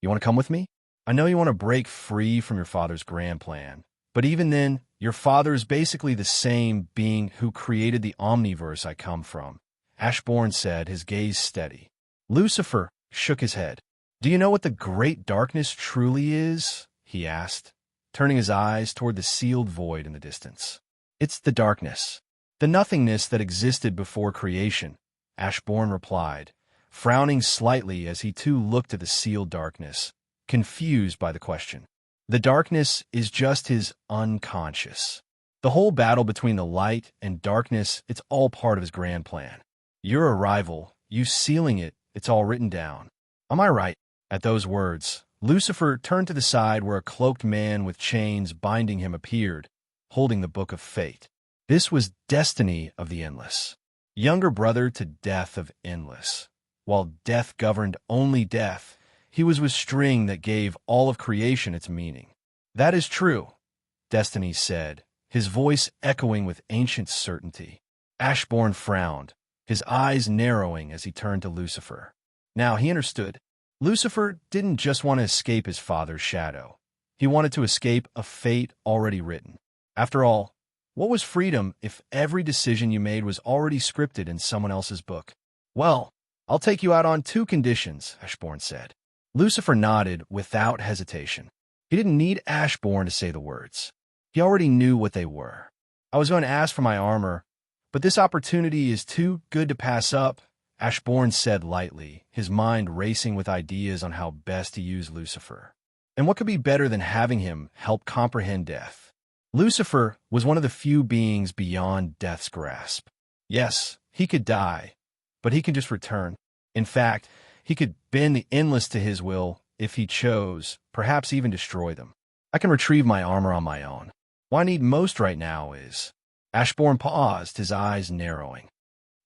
You want to come with me? I know you want to break free from your father's grand plan, but even then, your father is basically the same being who created the omniverse I come from, Ashburn said, his gaze steady. Lucifer shook his head. Do you know what the great darkness truly is? He asked, turning his eyes toward the sealed void in the distance. It's the darkness, the nothingness that existed before creation, Ashburn replied, frowning slightly as he too looked at the sealed darkness, confused by the question. The darkness is just his unconscious. The whole battle between the light and darkness, it's all part of his grand plan. Your arrival, you sealing it, it's all written down. Am I right? At those words, Lucifer turned to the side where a cloaked man with chains binding him appeared, holding the Book of Fate. This was Destiny of the Endless, younger brother to Death of Endless. While Death governed only death, he was with string that gave all of creation its meaning. That is true, Destiny said, his voice echoing with ancient certainty. Ashburn frowned, his eyes narrowing as he turned to Lucifer. Now he understood. Lucifer didn't just want to escape his father's shadow. He wanted to escape a fate already written. After all, what was freedom if every decision you made was already scripted in someone else's book? Well, I'll take you out on 2 conditions, Ashburn said. Lucifer nodded without hesitation. He didn't need Ashburn to say the words. He already knew what they were. I was going to ask for my armor, but this opportunity is too good to pass up, Ashburn said lightly, his mind racing with ideas on how best to use Lucifer. And what could be better than having him help comprehend death? Lucifer was one of the few beings beyond death's grasp. Yes, he could die, but he can just return. In fact, he could bend the endless to his will if he chose, perhaps even destroy them. I can retrieve my armor on my own. What I need most right now is... Ashburn paused, his eyes narrowing.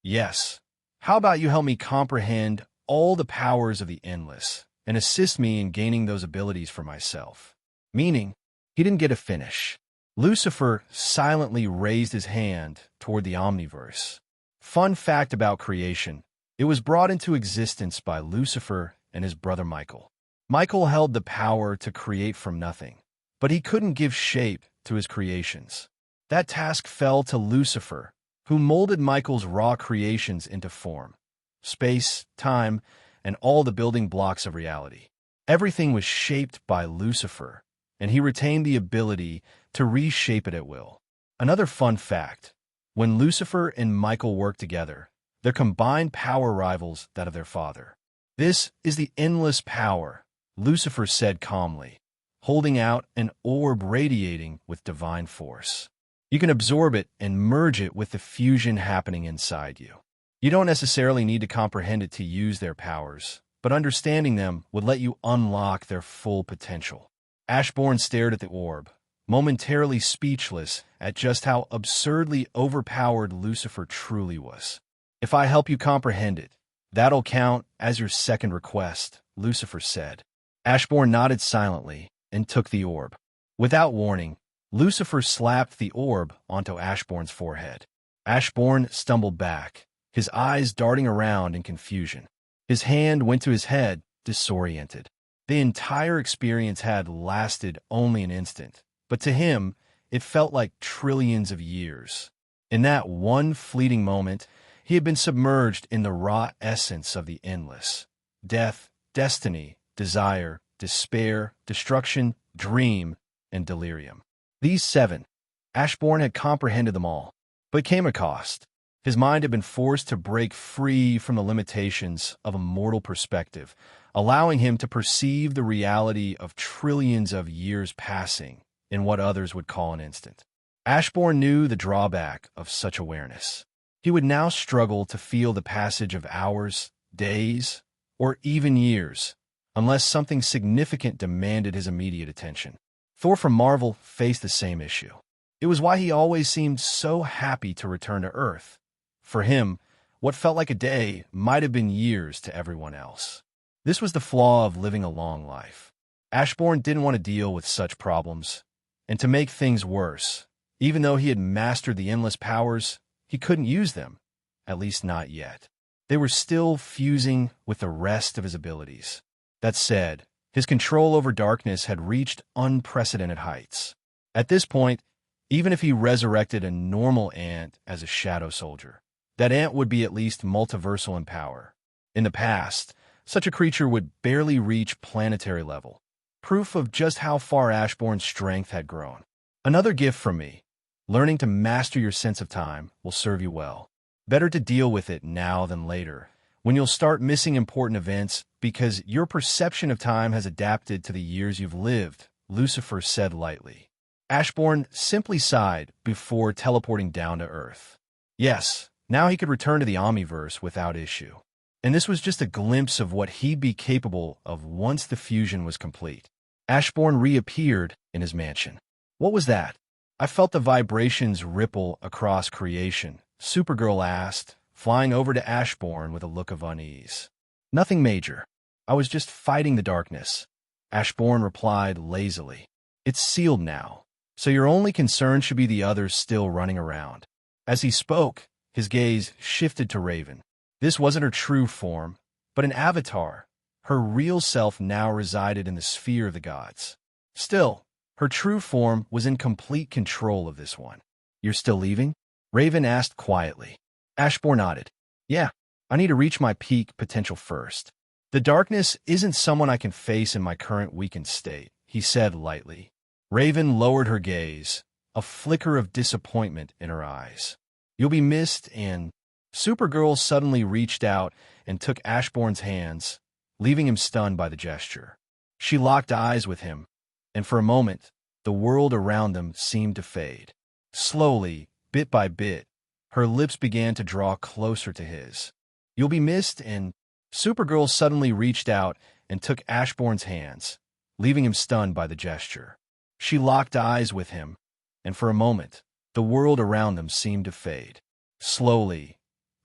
Yes. How about you help me comprehend all the powers of the endless and assist me in gaining those abilities for myself? Meaning, he didn't get a finish. Lucifer silently raised his hand toward the omniverse. Fun fact about creation, it was brought into existence by Lucifer and his brother Michael. Michael held the power to create from nothing, but he couldn't give shape to his creations. That task fell to Lucifer, who molded Michael's raw creations into form, space, time, and all the building blocks of reality. Everything was shaped by Lucifer, and he retained the ability to reshape it at will. Another fun fact, when Lucifer and Michael worked together, their combined power rivals that of their father. This is the endless power, Lucifer said calmly, holding out an orb radiating with divine force. You can absorb it and merge it with the fusion happening inside you. You don't necessarily need to comprehend it to use their powers, but understanding them would let you unlock their full potential. Ashburn stared at the orb, momentarily speechless at just how absurdly overpowered Lucifer truly was. If I help you comprehend it, that'll count as your second request, Lucifer said. Ashburn nodded silently and took the orb. Without warning, Lucifer slapped the orb onto Ashburn's forehead. Ashburn stumbled back, his eyes darting around in confusion. His hand went to his head, disoriented. The entire experience had lasted only an instant, but to him, it felt like trillions of years. In that one fleeting moment, he had been submerged in the raw essence of the endless. Death, destiny, desire, despair, destruction, dream, and delirium. These 7, Ashburn had comprehended them all, but came a cost. His mind had been forced to break free from the limitations of a mortal perspective, allowing him to perceive the reality of trillions of years passing in what others would call an instant. Ashburn knew the drawback of such awareness. He would now struggle to feel the passage of hours, days, or even years, unless something significant demanded his immediate attention. Thor from Marvel faced the same issue. It was why he always seemed so happy to return to Earth. For him, what felt like a day might have been years to everyone else. This was the flaw of living a long life. Ashburn didn't want to deal with such problems. And to make things worse, even though he had mastered the endless powers, he couldn't use them, at least not yet. They were still fusing with the rest of his abilities. That said, his control over darkness had reached unprecedented heights. At this point, even if he resurrected a normal ant as a shadow soldier, that ant would be at least multiversal in power. In the past, such a creature would barely reach planetary level, proof of just how far Ashburn's strength had grown. Another gift from me: learning to master your sense of time will serve you well. Better to deal with it now than later, when you'll start missing important events because your perception of time has adapted to the years you've lived, Lucifer said lightly. Ashburn simply sighed before teleporting down to Earth. Yes, now he could return to the Omniverse without issue. And this was just a glimpse of what he'd be capable of once the fusion was complete. Ashburn reappeared in his mansion. What was that? I felt the vibrations ripple across creation, Supergirl asked, flying over to Ashburn with a look of unease. Nothing major. I was just fighting the darkness, Ashburn replied lazily. It's sealed now, so your only concern should be the others still running around. As he spoke, his gaze shifted to Raven. This wasn't her true form, but an avatar. Her real self now resided in the sphere of the gods. Still, her true form was in complete control of this one. You're still leaving? Raven asked quietly. Ashburn nodded. Yeah, I need to reach my peak potential first. The darkness isn't someone I can face in my current weakened state, he said lightly. Raven lowered her gaze, a flicker of disappointment in her eyes. You'll be missed, and Supergirl suddenly reached out and took Ashburn's hands, leaving him stunned by the gesture. She locked eyes with him, and for a moment, the world around them seemed to fade. Slowly, bit by bit, her lips began to draw closer to his. You'll be missed, and Supergirl suddenly reached out and took Ashburn's hands, leaving him stunned by the gesture. She locked eyes with him, and for a moment, the world around them seemed to fade. Slowly,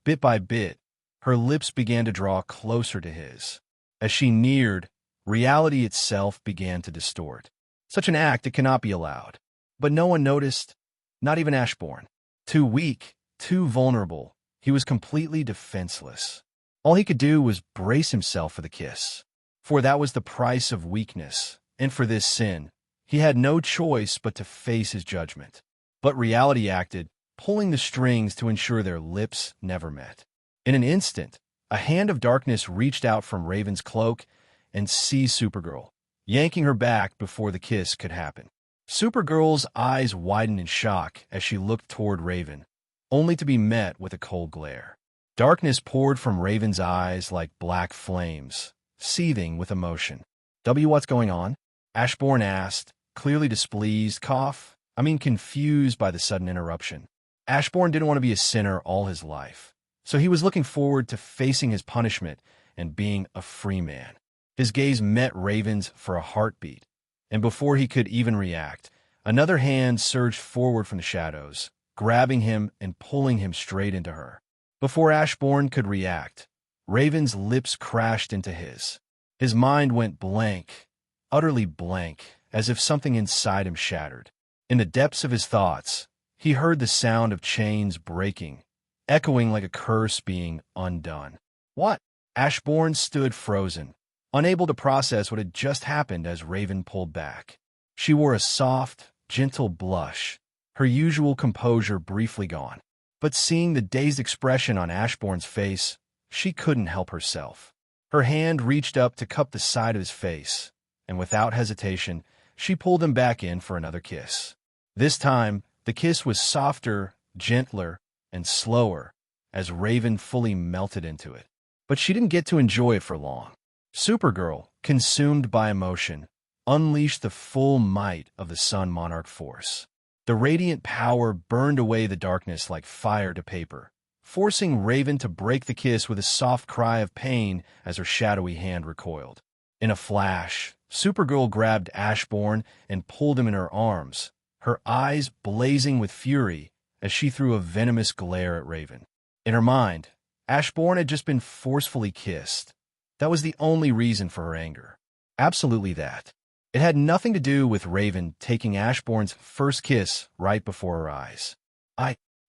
bit by bit, her lips began to draw closer to his. As she neared, reality itself began to distort. Such an act, it cannot be allowed. But no one noticed, not even Ashburn. Too weak, too vulnerable, he was completely defenseless. All he could do was brace himself for the kiss. For that was the price of weakness, and for this sin, he had no choice but to face his judgment. But reality acted, pulling the strings to ensure their lips never met. In an instant, a hand of darkness reached out from Raven's cloak and seized Supergirl, yanking her back before the kiss could happen. Supergirl's eyes widened in shock as she looked toward Raven, only to be met with a cold glare. Darkness poured from Raven's eyes like black flames, seething with emotion. What's going on? Ashburn asked, clearly displeased, confused by the sudden interruption. Ashburn didn't want to be a sinner all his life, so he was looking forward to facing his punishment and being a free man. His gaze met Raven's for a heartbeat, and before he could even react, another hand surged forward from the shadows, grabbing him and pulling him straight into her. Before Ashburn could react, Raven's lips crashed into his. His mind went blank, utterly blank, as if something inside him shattered. In the depths of his thoughts, he heard the sound of chains breaking, echoing like a curse being undone. What? Ashburn stood frozen, unable to process what had just happened as Raven pulled back. She wore a soft, gentle blush, her usual composure briefly gone. But seeing the dazed expression on Ashburn's face, she couldn't help herself. Her hand reached up to cup the side of his face, and without hesitation, she pulled him back in for another kiss. This time, the kiss was softer, gentler, and slower, as Raven fully melted into it. But she didn't get to enjoy it for long. Supergirl, consumed by emotion, unleashed the full might of the Sun Monarch force. The radiant power burned away the darkness like fire to paper, forcing Raven to break the kiss with a soft cry of pain as her shadowy hand recoiled. In a flash, Supergirl grabbed Ashburn and pulled him in her arms, her eyes blazing with fury as she threw a venomous glare at Raven. In her mind, Ashburn had just been forcefully kissed. That was the only reason for her anger. Absolutely that. It had nothing to do with Raven taking Ashbourne's first kiss right before her eyes.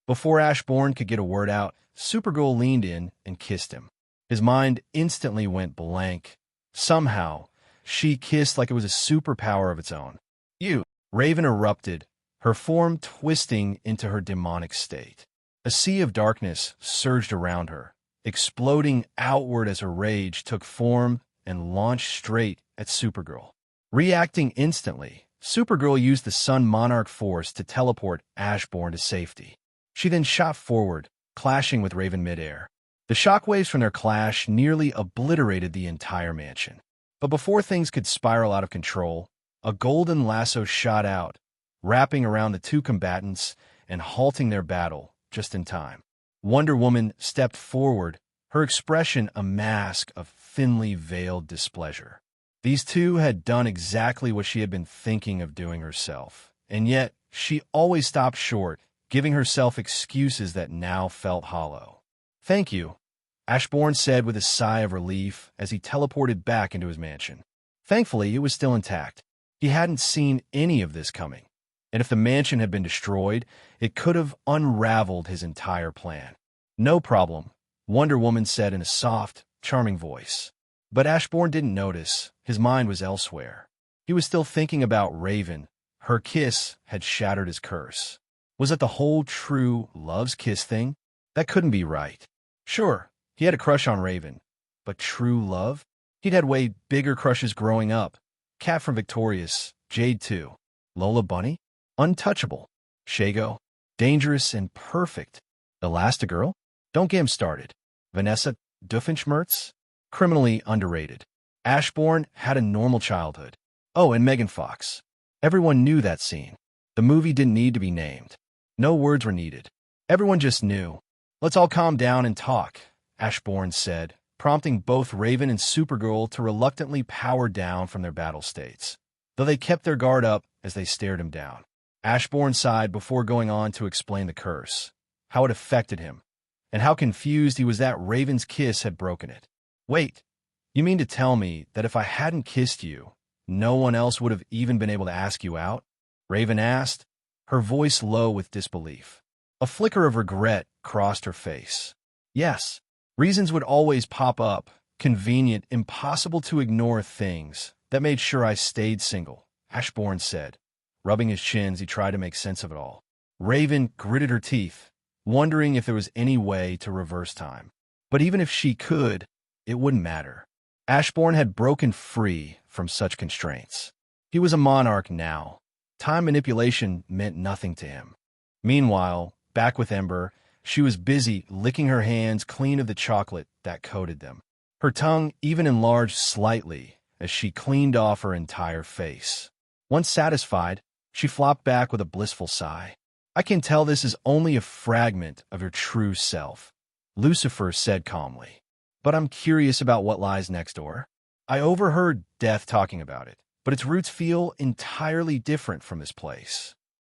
Before Ashburn could get a word out, Supergirl leaned in and kissed him. His mind instantly went blank. Somehow, she kissed like it was a superpower of its own. "You!" Raven erupted, her form twisting into her demonic state. A sea of darkness surged around her, exploding outward as her rage took form and launched straight at Supergirl. Reacting instantly, Supergirl used the Shadow Monarch force to teleport Ashburn to safety. She then shot forward, clashing with Raven midair. The shockwaves from their clash nearly obliterated the entire mansion. But before things could spiral out of control, a golden lasso shot out, wrapping around the two combatants and halting their battle just in time. Wonder Woman stepped forward, her expression a mask of thinly veiled displeasure. These two had done exactly what she had been thinking of doing herself, and yet she always stopped short, giving herself excuses that now felt hollow. "Thank you," Ashburn said with a sigh of relief as he teleported back into his mansion. Thankfully, it was still intact. He hadn't seen any of this coming, and if the mansion had been destroyed, it could have unraveled his entire plan. "No problem," Wonder Woman said in a soft, charming voice. But Ashburn didn't notice. His mind was elsewhere. He was still thinking about Raven. Her kiss had shattered his curse. Was it the whole true love's kiss thing? That couldn't be right. Sure, he had a crush on Raven, but true love? He'd had way bigger crushes growing up. Cat from Victorious, Jade 2, Lola Bunny, untouchable, Shago, dangerous and perfect, Elastigirl, don't get him started, Vanessa Doofenshmirtz, criminally underrated. Ashburn had a normal childhood. Oh, and Megan Fox. Everyone knew that scene. The movie didn't need to be named. No words were needed. Everyone just knew. "Let's all calm down and talk," Ashburn said, prompting both Raven and Supergirl to reluctantly power down from their battle states, though they kept their guard up as they stared him down. Ashburn sighed before going on to explain the curse, how it affected him, and how confused he was that Raven's kiss had broken it. "Wait, you mean to tell me that if I hadn't kissed you, no one else would have even been able to ask you out?" Raven asked, her voice low with disbelief. A flicker of regret crossed her face. "Yes, reasons would always pop up, convenient, impossible to ignore things that made sure I stayed single," Ashburn said. Rubbing his chins, he tried to make sense of it all. Raven gritted her teeth, wondering if there was any way to reverse time. But even if she could, it wouldn't matter. Ashburn had broken free from such constraints. He was a monarch now. Time manipulation meant nothing to him. Meanwhile, back with Ember, she was busy licking her hands clean of the chocolate that coated them. Her tongue even enlarged slightly as she cleaned off her entire face. Once satisfied, she flopped back with a blissful sigh. "I can tell this is only a fragment of your true self," Lucifer said calmly. "But I'm curious about what lies next door. I overheard Death talking about it, but its roots feel entirely different from this place."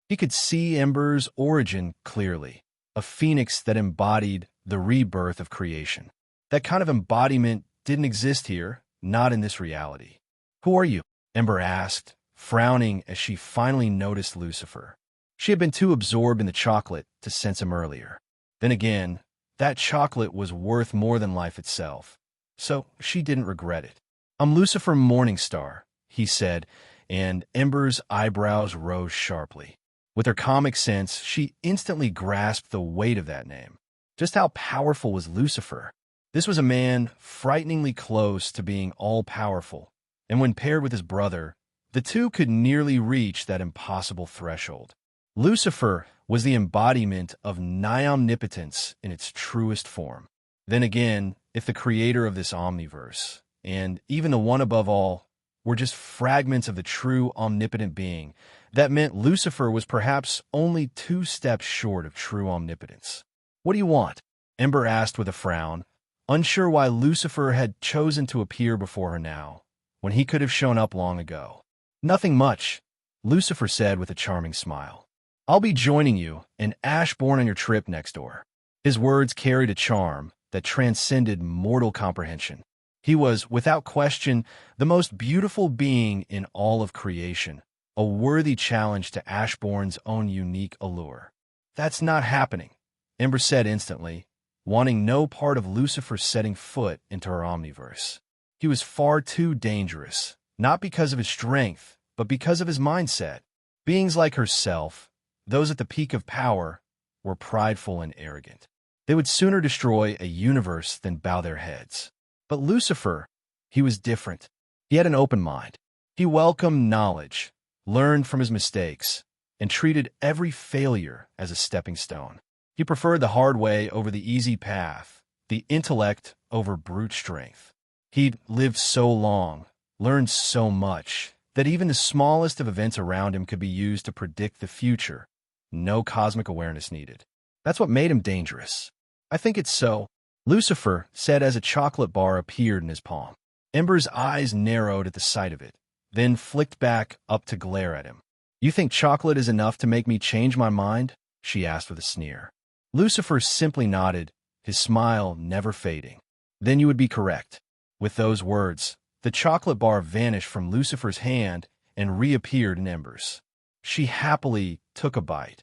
He could see Ember's origin clearly, a phoenix that embodied the rebirth of creation. That kind of embodiment didn't exist here, not in this reality. "Who are you?" Ember asked, frowning as she finally noticed Lucifer. She had been too absorbed in the chocolate to sense him earlier. Then again, that chocolate was worth more than life itself, so she didn't regret it. "I'm Lucifer Morningstar," he said, and Ember's eyebrows rose sharply. With her comic sense, she instantly grasped the weight of that name. Just how powerful was Lucifer? This was a man frighteningly close to being all-powerful, and when paired with his brother, the two could nearly reach that impossible threshold. Lucifer was the embodiment of nigh omnipotence in its truest form. Then again, if the creator of this omniverse, and even the one above all, were just fragments of the true omnipotent being, that meant Lucifer was perhaps only 2 steps short of true omnipotence. "What do you want?" Ember asked with a frown, unsure why Lucifer had chosen to appear before her now. when he could have shown up long ago. Nothing much, Lucifer said with a charming smile. I'll be joining you in Ashburn on your trip next door. His words carried a charm that transcended mortal comprehension. He was, without question, the most beautiful being in all of creation, a worthy challenge to Ashburn's own unique allure. That's not happening, Ember said instantly, wanting no part of Lucifer setting foot into her omniverse. He was far too dangerous, not because of his strength, but because of his mindset. Beings like herself, those at the peak of power, were prideful and arrogant. They would sooner destroy a universe than bow their heads. But Lucifer, he was different. He had an open mind. He welcomed knowledge, learned from his mistakes, and treated every failure as a stepping stone. He preferred the hard way over the easy path, the intellect over brute strength. He'd lived so long, learned so much, that even the smallest of events around him could be used to predict the future. No cosmic awareness needed. That's what made him dangerous. I think it's so, Lucifer said as a chocolate bar appeared in his palm. Ember's eyes narrowed at the sight of it, then flicked back up to glare at him. You think chocolate is enough to make me change my mind? She asked with a sneer. Lucifer simply nodded, his smile never fading. Then you would be correct. With those words, the chocolate bar vanished from Lucifer's hand and reappeared in Ember's. She happily took a bite,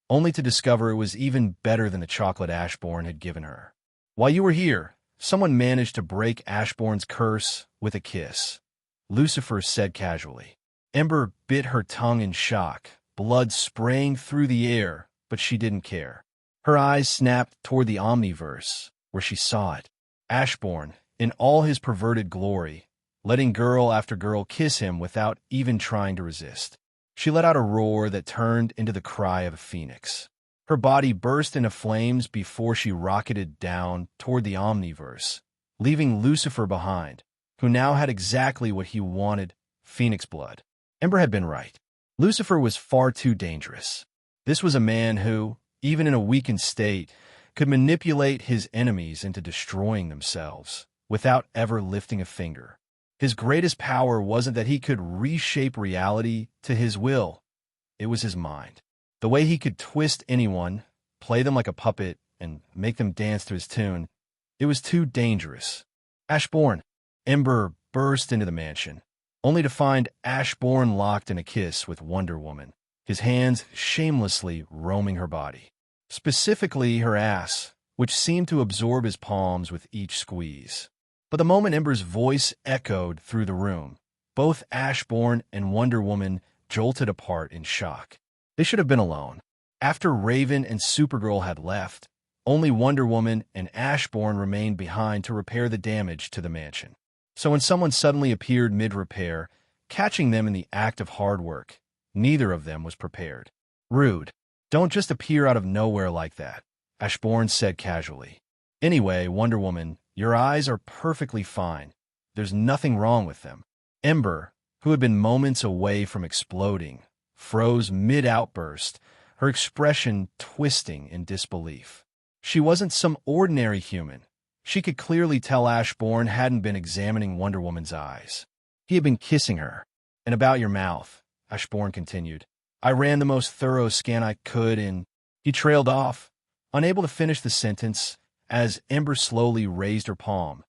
only to discover it was even better than the chocolate Ashburn had given her. While you were here, someone managed to break Ashburn's curse with a kiss, Lucifer said casually. Ember bit her tongue in shock, blood spraying through the air, but she didn't care. Her eyes snapped toward the Omniverse, where she saw it. Ashburn, in all his perverted glory, letting girl after girl kiss him without even trying to resist. She let out a roar that turned into the cry of a phoenix. Her body burst into flames before she rocketed down toward the Omniverse, leaving Lucifer behind, who now had exactly what he wanted, phoenix blood. Ember had been right. Lucifer was far too dangerous. This was a man who, even in a weakened state, could manipulate his enemies into destroying themselves, without ever lifting a finger. His greatest power wasn't that he could reshape reality to his will. It was his mind. The way he could twist anyone, play them like a puppet, and make them dance to his tune. It was too dangerous. Ashburn. Ember burst into the mansion, only to find Ashburn locked in a kiss with Wonder Woman, his hands shamelessly roaming her body. Specifically her ass, which seemed to absorb his palms with each squeeze. But the moment Ember's voice echoed through the room, both Ashburn and Wonder Woman jolted apart in shock. They should have been alone. After Raven and Supergirl had left, only Wonder Woman and Ashburn remained behind to repair the damage to the mansion. So when someone suddenly appeared mid-repair, catching them in the act of hard work, neither of them was prepared. Rude. Don't just appear out of nowhere like that, Ashburn said casually. Anyway, Wonder Woman, your eyes are perfectly fine. There's nothing wrong with them. Ember, who had been moments away from exploding, froze mid-outburst, her expression twisting in disbelief. She wasn't some ordinary human. She could clearly tell Ashburn hadn't been examining Wonder Woman's eyes. He had been kissing her. And about your mouth, Ashburn continued. I ran the most thorough scan I could and he trailed off, unable to finish the sentence, as Ember slowly raised her palm,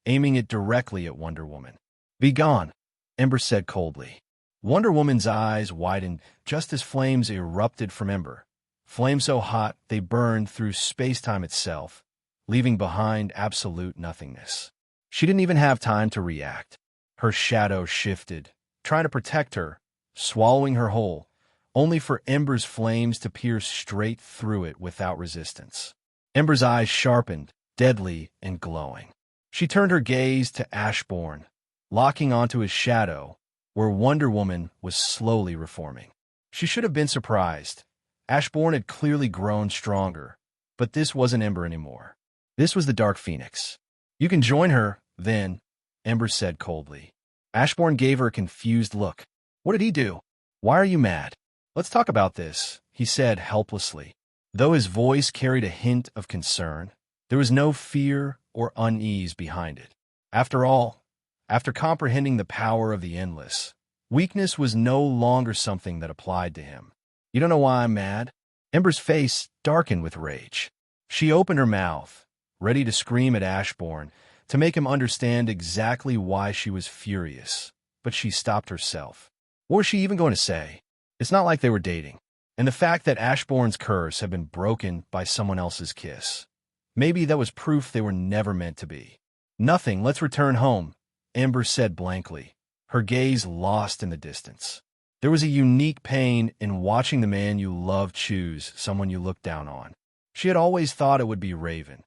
aiming it directly at Wonder Woman. Be gone, Ember said coldly. Wonder Woman's eyes widened just as flames erupted from Ember, flames so hot they burned through space-time itself, leaving behind absolute nothingness. She didn't even have time to react. Her shadow shifted, trying to protect her, swallowing her whole, only for Ember's flames to pierce straight through it without resistance. Ember's eyes sharpened, deadly and glowing. She turned her gaze to Ashburn, locking onto his shadow, where Wonder Woman was slowly reforming. She should have been surprised. Ashburn had clearly grown stronger, but this wasn't Ember anymore. This was the Dark Phoenix. You can join her, then, Ember said coldly. Ashburn gave her a confused look. What did he do? Why are you mad? Let's talk about this, he said helplessly. Though his voice carried a hint of concern, there was no fear or unease behind it. After all, After comprehending the power of the endless, weakness was no longer something that applied to him. You don't know why I'm mad? Ember's face darkened with rage. She opened her mouth, ready to scream at Ashburn, to make him understand exactly why she was furious. But she stopped herself. What was she even going to say? It's not like they were dating. And the fact that Ashburn's curse had been broken by someone else's kiss. Maybe that was proof they were never meant to be. Nothing, let's return home, Ember said blankly, her gaze lost in the distance. There was a unique pain in watching the man you loved choose someone you looked down on. She had always thought it would be Raven.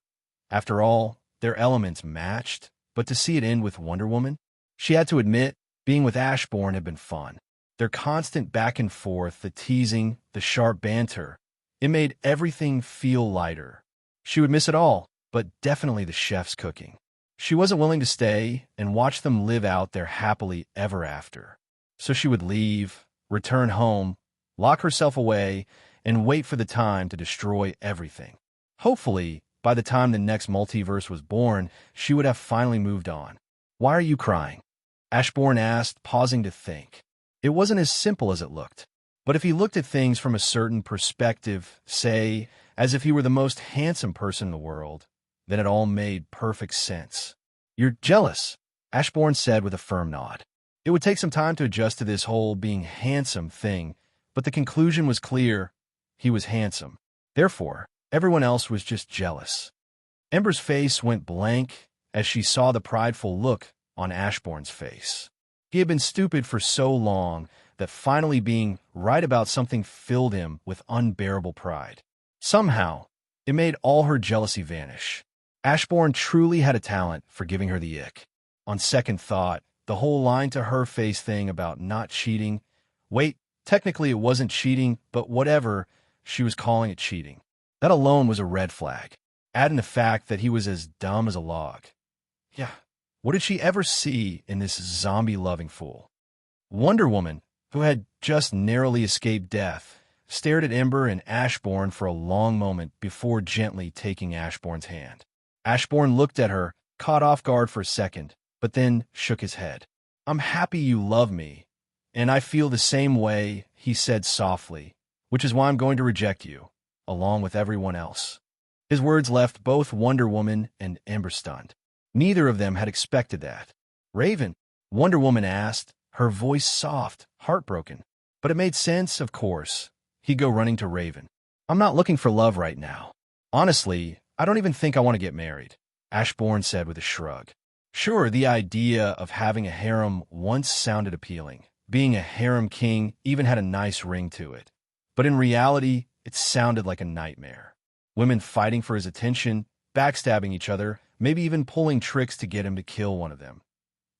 After all, their elements matched, but to see it end with Wonder Woman? She had to admit, being with Ashburn had been fun. Their constant back and forth, the teasing, the sharp banter, it made everything feel lighter. She would miss it all, but definitely the chef's cooking. She wasn't willing to stay and watch them live out their happily ever after. So she would leave, return home, lock herself away, and wait for the time to destroy everything. Hopefully, by the time the next multiverse was born, she would have finally moved on. Why are you crying? Ashburn asked, pausing to think. It wasn't as simple as it looked. But if he looked at things from a certain perspective, say, as if he were the most handsome person in the world, then it all made perfect sense. You're jealous, Ashburn said with a firm nod. It would take some time to adjust to this whole being handsome thing, but the conclusion was clear. He was handsome. Therefore, everyone else was just jealous. Ember's face went blank as she saw the prideful look on Ashburn's face. He had been stupid for so long that finally being right about something filled him with unbearable pride. Somehow, it made all her jealousy vanish. Ashburn truly had a talent for giving her the ick. On second thought, the whole line to her face thing about not cheating. Wait, technically it wasn't cheating, but whatever, she was calling it cheating. That alone was a red flag. Add in the fact that he was as dumb as a log. Yeah, what did she ever see in this zombie-loving fool? Wonder Woman, who had just narrowly escaped death, stared at Ember and Ashburn for a long moment before gently taking Ashburn's hand. Ashburn looked at her, caught off guard for a second, but then shook his head. I'm happy you love me, and I feel the same way, he said softly, which is why I'm going to reject you, along with everyone else. His words left both Wonder Woman and Ember stunned. Neither of them had expected that. Raven, Wonder Woman asked, her voice soft, heartbroken. But it made sense, of course. He'd go running to Raven. I'm not looking for love right now. Honestly, I don't even think I want to get married, Ashburn said with a shrug. Sure, the idea of having a harem once sounded appealing. Being a harem king even had a nice ring to it. But in reality, it sounded like a nightmare. Women fighting for his attention, backstabbing each other, maybe even pulling tricks to get him to kill one of them.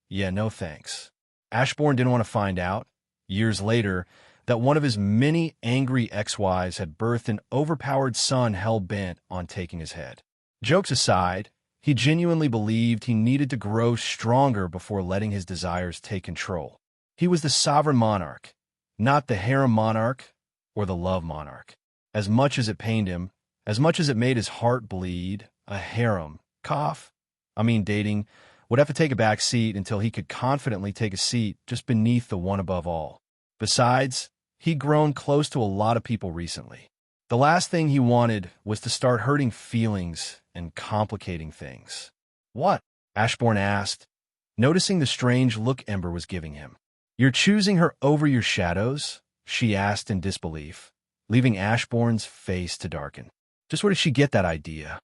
Yeah, no thanks. Ashburn didn't want to find out, years later, that one of his many angry ex-wives had birthed an overpowered son hell-bent on taking his head. Jokes aside, he genuinely believed he needed to grow stronger before letting his desires take control. He was the sovereign monarch, not the harem monarch or the love monarch. As much as it pained him, as much as it made his heart bleed, a harem, dating, would have to take a back seat until he could confidently take a seat just beneath the one above all. Besides, he'd grown close to a lot of people recently. The last thing he wanted was to start hurting feelings and complicating things. What? Ashburn asked, noticing the strange look Ember was giving him. You're choosing her over your shadows? She asked in disbelief, leaving Ashburn's face to darken. Just where did she get that idea?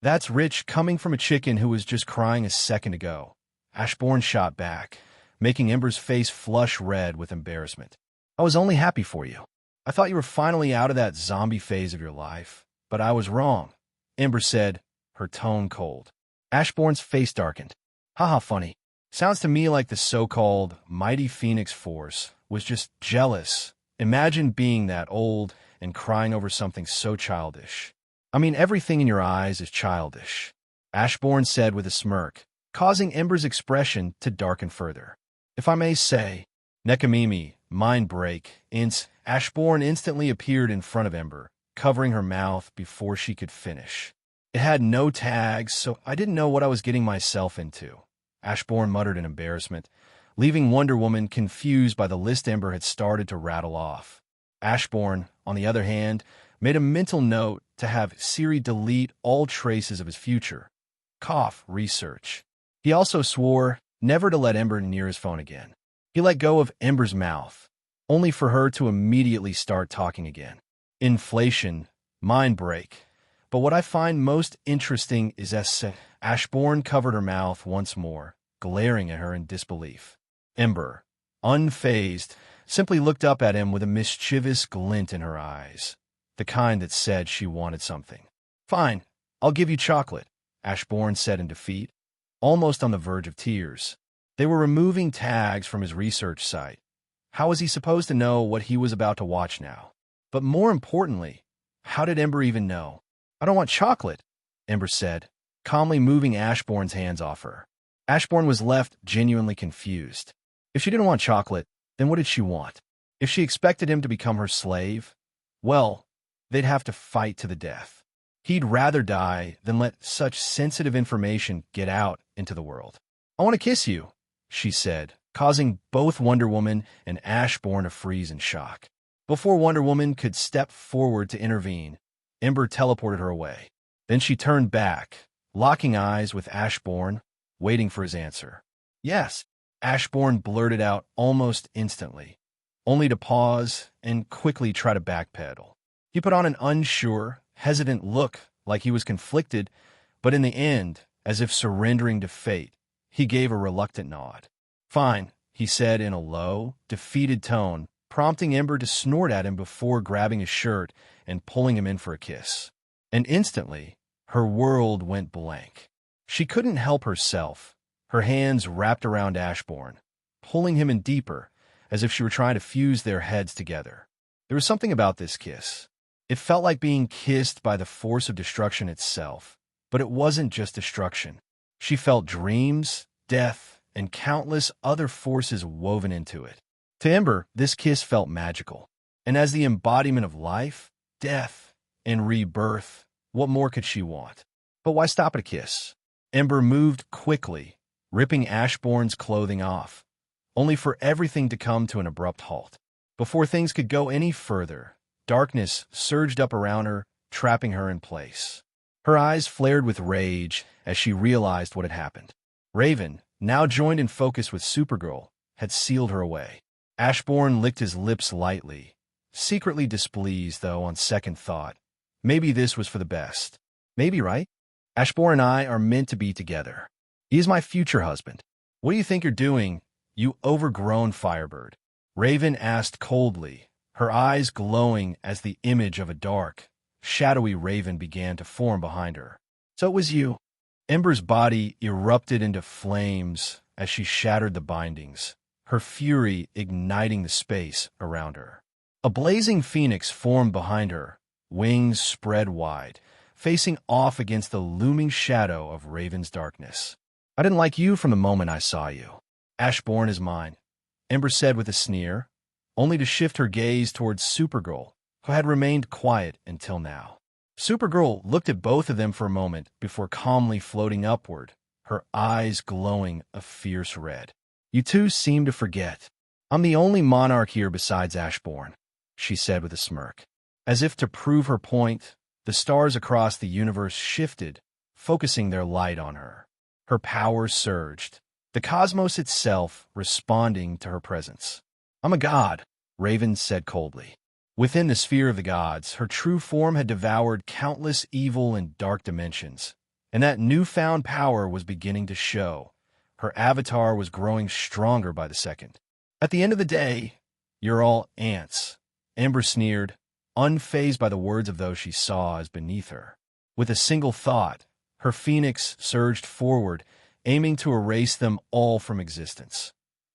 That's rich coming from a chicken who was just crying a second ago. Ashburn shot back, making Ember's face flush red with embarrassment. I was only happy for you. I thought you were finally out of that zombie phase of your life, but I was wrong, Ember said, her tone cold. Ashburn's face darkened. Haha, funny. Sounds to me like the so-called mighty Phoenix Force was just jealous. Imagine being that old and crying over something so childish. Everything in your eyes is childish, Ashburn said with a smirk, causing Ember's expression to darken further. If I may say, Nekamimi, mind break, Ashburn instantly appeared in front of Ember, covering her mouth before she could finish. It had no tags, so I didn't know what I was getting myself into. Ashburn muttered in embarrassment, leaving Wonder Woman confused by the list Ember had started to rattle off. Ashburn, on the other hand, made a mental note to have Siri delete all traces of his future. Cough, research. He also swore never to let Ember near his phone again. He let go of Ember's mouth, only for her to immediately start talking again. Inflation, mind break. But what I find most interesting is as Ashburn covered her mouth once more, glaring at her in disbelief. Ember, unfazed, simply looked up at him with a mischievous glint in her eyes, the kind that said she wanted something. Fine, I'll give you chocolate, Ashburn said in defeat, almost on the verge of tears. They were removing tags from his research site. How was he supposed to know what he was about to watch now? But more importantly, how did Ember even know? I don't want chocolate, Ember said, calmly moving Ashburn's hands off her. Ashburn was left genuinely confused. If she didn't want chocolate, then what did she want? If she expected him to become her slave, well, they'd have to fight to the death. He'd rather die than let such sensitive information get out into the world. I want to kiss you, she said, causing both Wonder Woman and Ashburn to freeze in shock. Before Wonder Woman could step forward to intervene, Ember teleported her away. Then she turned back, locking eyes with Ashburn, waiting for his answer. Yes, Ashburn blurted out almost instantly, only to pause and quickly try to backpedal. He put on an unsure, hesitant look like he was conflicted, but in the end, as if surrendering to fate, he gave a reluctant nod. Fine, he said in a low, defeated tone, prompting Ember to snort at him before grabbing his shirt and pulling him in for a kiss. And instantly, her world went blank. She couldn't help herself, her hands wrapped around Ashburn, pulling him in deeper, as if she were trying to fuse their heads together. There was something about this kiss. It felt like being kissed by the force of destruction itself, but it wasn't just destruction. She felt dreams, death, and countless other forces woven into it. To Ember, this kiss felt magical, and as the embodiment of life, death, and rebirth, what more could she want? But why stop at a kiss? Ember moved quickly, ripping Ashburn's clothing off, only for everything to come to an abrupt halt. Before things could go any further, darkness surged up around her, trapping her in place. Her eyes flared with rage as she realized what had happened. Raven, now joined in focus with Supergirl, had sealed her away. Ashburn licked his lips lightly, secretly displeased, though, on second thought. Maybe this was for the best. Maybe, right? Ashburn and I are meant to be together. He is my future husband. What do you think you're doing, you overgrown Firebird? Raven asked coldly, her eyes glowing as the image of a dark, shadowy raven began to form behind her. So it was you. Ember's body erupted into flames as she shattered the bindings, her fury igniting the space around her. A blazing phoenix formed behind her, wings spread wide, facing off against the looming shadow of Raven's darkness. I didn't like you from the moment I saw you. Ashburn is mine, Ember said with a sneer, only to shift her gaze towards Supergirl, who had remained quiet until now. Supergirl looked at both of them for a moment before calmly floating upward, her eyes glowing a fierce red. You two seem to forget. I'm the only monarch here besides Ashburn, she said with a smirk. As if to prove her point, the stars across the universe shifted, focusing their light on her. Her power surged, the cosmos itself responding to her presence. I'm a god, Raven said coldly. Within the sphere of the gods, her true form had devoured countless evil and dark dimensions, and that newfound power was beginning to show. Her avatar was growing stronger by the second. At the end of the day, you're all ants, Ember sneered, unfazed by the words of those she saw as beneath her. With a single thought, her phoenix surged forward, aiming to erase them all from existence,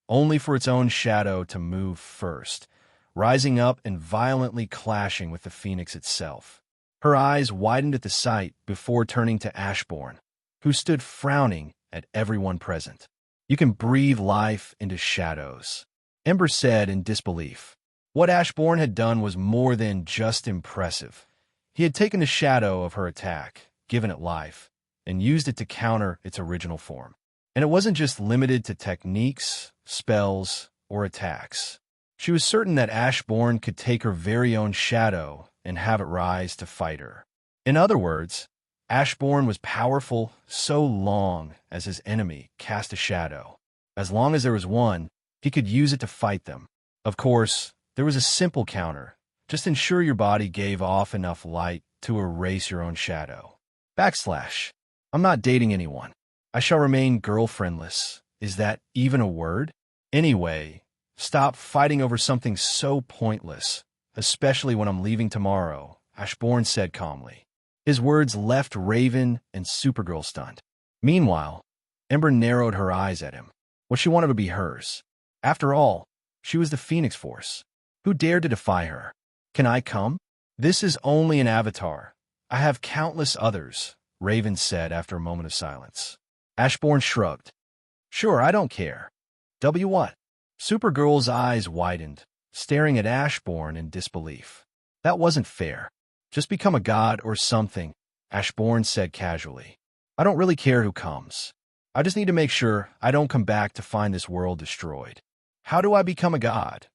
only for its own shadow to move first, rising up and violently clashing with the phoenix itself. Her eyes widened at the sight before turning to Ashburn, who stood frowning at everyone present. You can breathe life into shadows, Ember said in disbelief. What Ashburn had done was more than just impressive. He had taken the shadow of her attack, given it life, and used it to counter its original form. And it wasn't just limited to techniques, spells, or attacks. She was certain that Ashburn could take her very own shadow and have it rise to fight her. In other words, Ashburn was powerful so long as his enemy cast a shadow. As long as there was one, he could use it to fight them. Of course, there was a simple counter. Just ensure your body gave off enough light to erase your own shadow. / I'm not dating anyone. I shall remain girlfriendless. Is that even a word? Anyway, stop fighting over something so pointless, especially when I'm leaving tomorrow, Ashburn said calmly. His words left Raven and Supergirl stunned. Meanwhile, Ember narrowed her eyes at him. What she wanted to be hers. After all, she was the Phoenix Force. Who dared to defy her? Can I come? This is only an avatar. I have countless others, Raven said after a moment of silence. Ashburn shrugged. Sure, I don't care. What? Supergirl's eyes widened, staring at Ashburn in disbelief. That wasn't fair. Just become a god or something, Ashburn said casually. I don't really care who comes. I just need to make sure I don't come back to find this world destroyed. How do I become a god?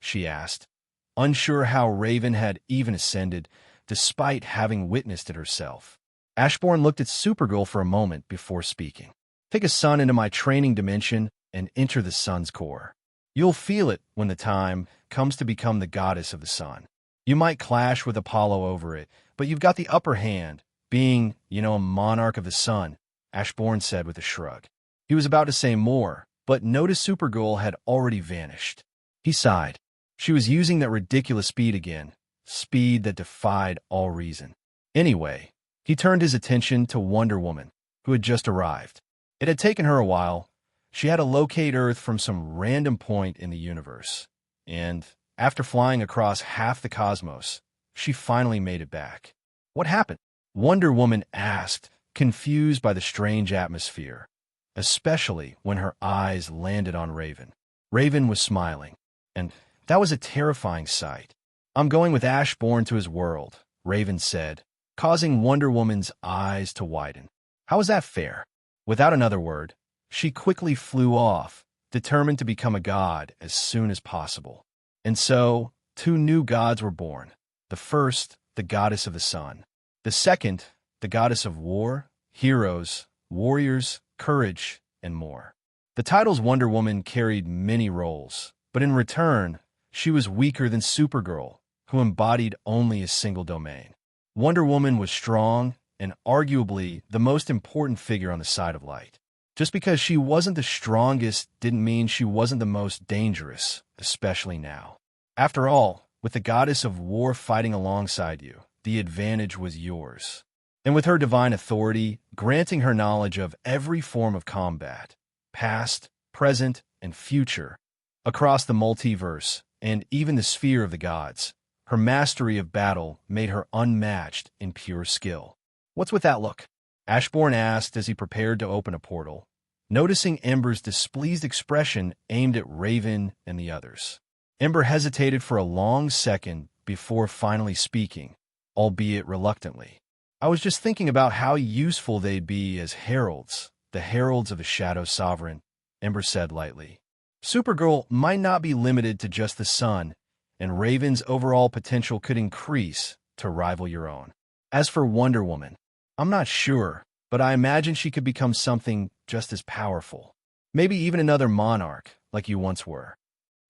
She asked, unsure how Raven had even ascended, despite having witnessed it herself. Ashburn looked at Supergirl for a moment before speaking. Take a sun into my training dimension and enter the sun's core. You'll feel it when the time comes to become the goddess of the sun. You might clash with Apollo over it, but you've got the upper hand, being, a monarch of the sun, Ashburn said with a shrug. He was about to say more, but noticed Supergirl had already vanished. He sighed. She was using that ridiculous speed again, speed that defied all reason. Anyway, he turned his attention to Wonder Woman, who had just arrived. It had taken her a while. She had to locate Earth from some random point in the universe. And after flying across half the cosmos, she finally made it back. What happened? Wonder Woman asked, confused by the strange atmosphere, especially when her eyes landed on Raven. Raven was smiling, and that was a terrifying sight. I'm going with Ashburn to his world, Raven said, causing Wonder Woman's eyes to widen. How is that fair? Without another word, she quickly flew off, determined to become a god as soon as possible. And so, 2 new gods were born. The first, the goddess of the sun. The second, the goddess of war, heroes, warriors, courage, and more. The titles Wonder Woman carried many roles, but in return, she was weaker than Supergirl, who embodied only a single domain. Wonder Woman was strong and arguably the most important figure on the side of light. Just because she wasn't the strongest didn't mean she wasn't the most dangerous, especially now. After all, with the goddess of war fighting alongside you, the advantage was yours. And with her divine authority, granting her knowledge of every form of combat, past, present, and future, across the multiverse and even the sphere of the gods, her mastery of battle made her unmatched in pure skill. What's with that look? Ashburn asked as he prepared to open a portal, noticing Ember's displeased expression aimed at Raven and the others. Ember hesitated for a long second before finally speaking, albeit reluctantly. I was just thinking about how useful they'd be as heralds, the heralds of the Shadow Sovereign, Ember said lightly. Supergirl might not be limited to just the sun, and Raven's overall potential could increase to rival your own. As for Wonder Woman, I'm not sure, but I imagine she could become something just as powerful. Maybe even another monarch, like you once were.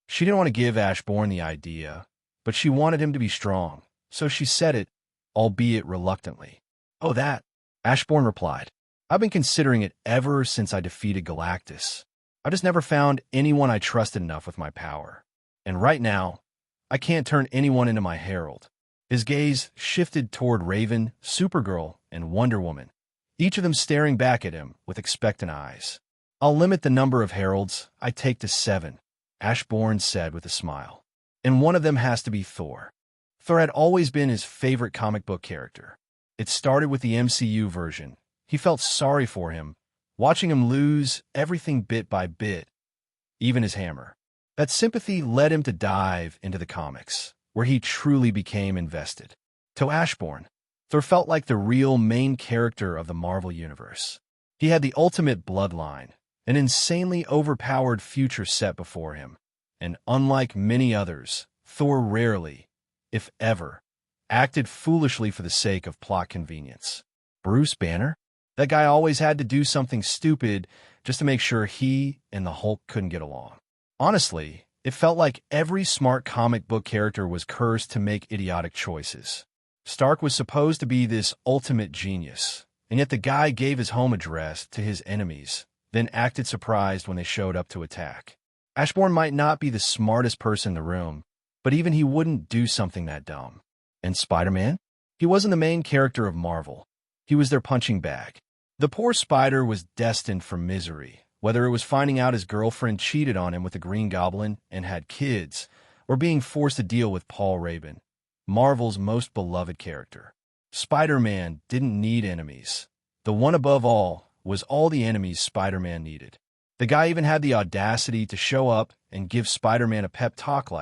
She didn't want to give Ashburn the idea, but she wanted him to be strong, so she said it, albeit reluctantly. Oh, that, Ashburn replied. I've been considering it ever since I defeated Galactus. I just never found anyone I trusted enough with my power. And right now, I can't turn anyone into my herald. His gaze shifted toward Raven, Supergirl, and Wonder Woman, each of them staring back at him with expectant eyes. I'll limit the number of heralds I take to 7, Ashburn said with a smile. And one of them has to be Thor. Thor had always been his favorite comic book character. It started with the MCU version. He felt sorry for him, watching him lose everything bit by bit, even his hammer. That sympathy led him to dive into the comics, where he truly became invested. To Ashburn, Thor felt like the real main character of the Marvel Universe. He had the ultimate bloodline, An insanely overpowered future set before him. And unlike many others, Thor rarely, if ever, acted foolishly for the sake of plot convenience. Bruce Banner? That guy always had to do something stupid just to make sure he and the Hulk couldn't get along. Honestly, it felt like every smart comic book character was cursed to make idiotic choices. Stark was supposed to be this ultimate genius, and yet the guy gave his home address to his enemies, then acted surprised when they showed up to attack. Ashburn might not be the smartest person in the room, but even he wouldn't do something that dumb. And Spider-Man? He wasn't the main character of Marvel. He was their punching bag. The poor Spider was destined for misery, whether it was finding out his girlfriend cheated on him with the Green Goblin and had kids, or being forced to deal with Paul Rabin, Marvel's most beloved character. Spider-Man didn't need enemies. The one above all was all the enemies Spider-Man needed. The guy even had the audacity to show up and give Spider-Man a pep talk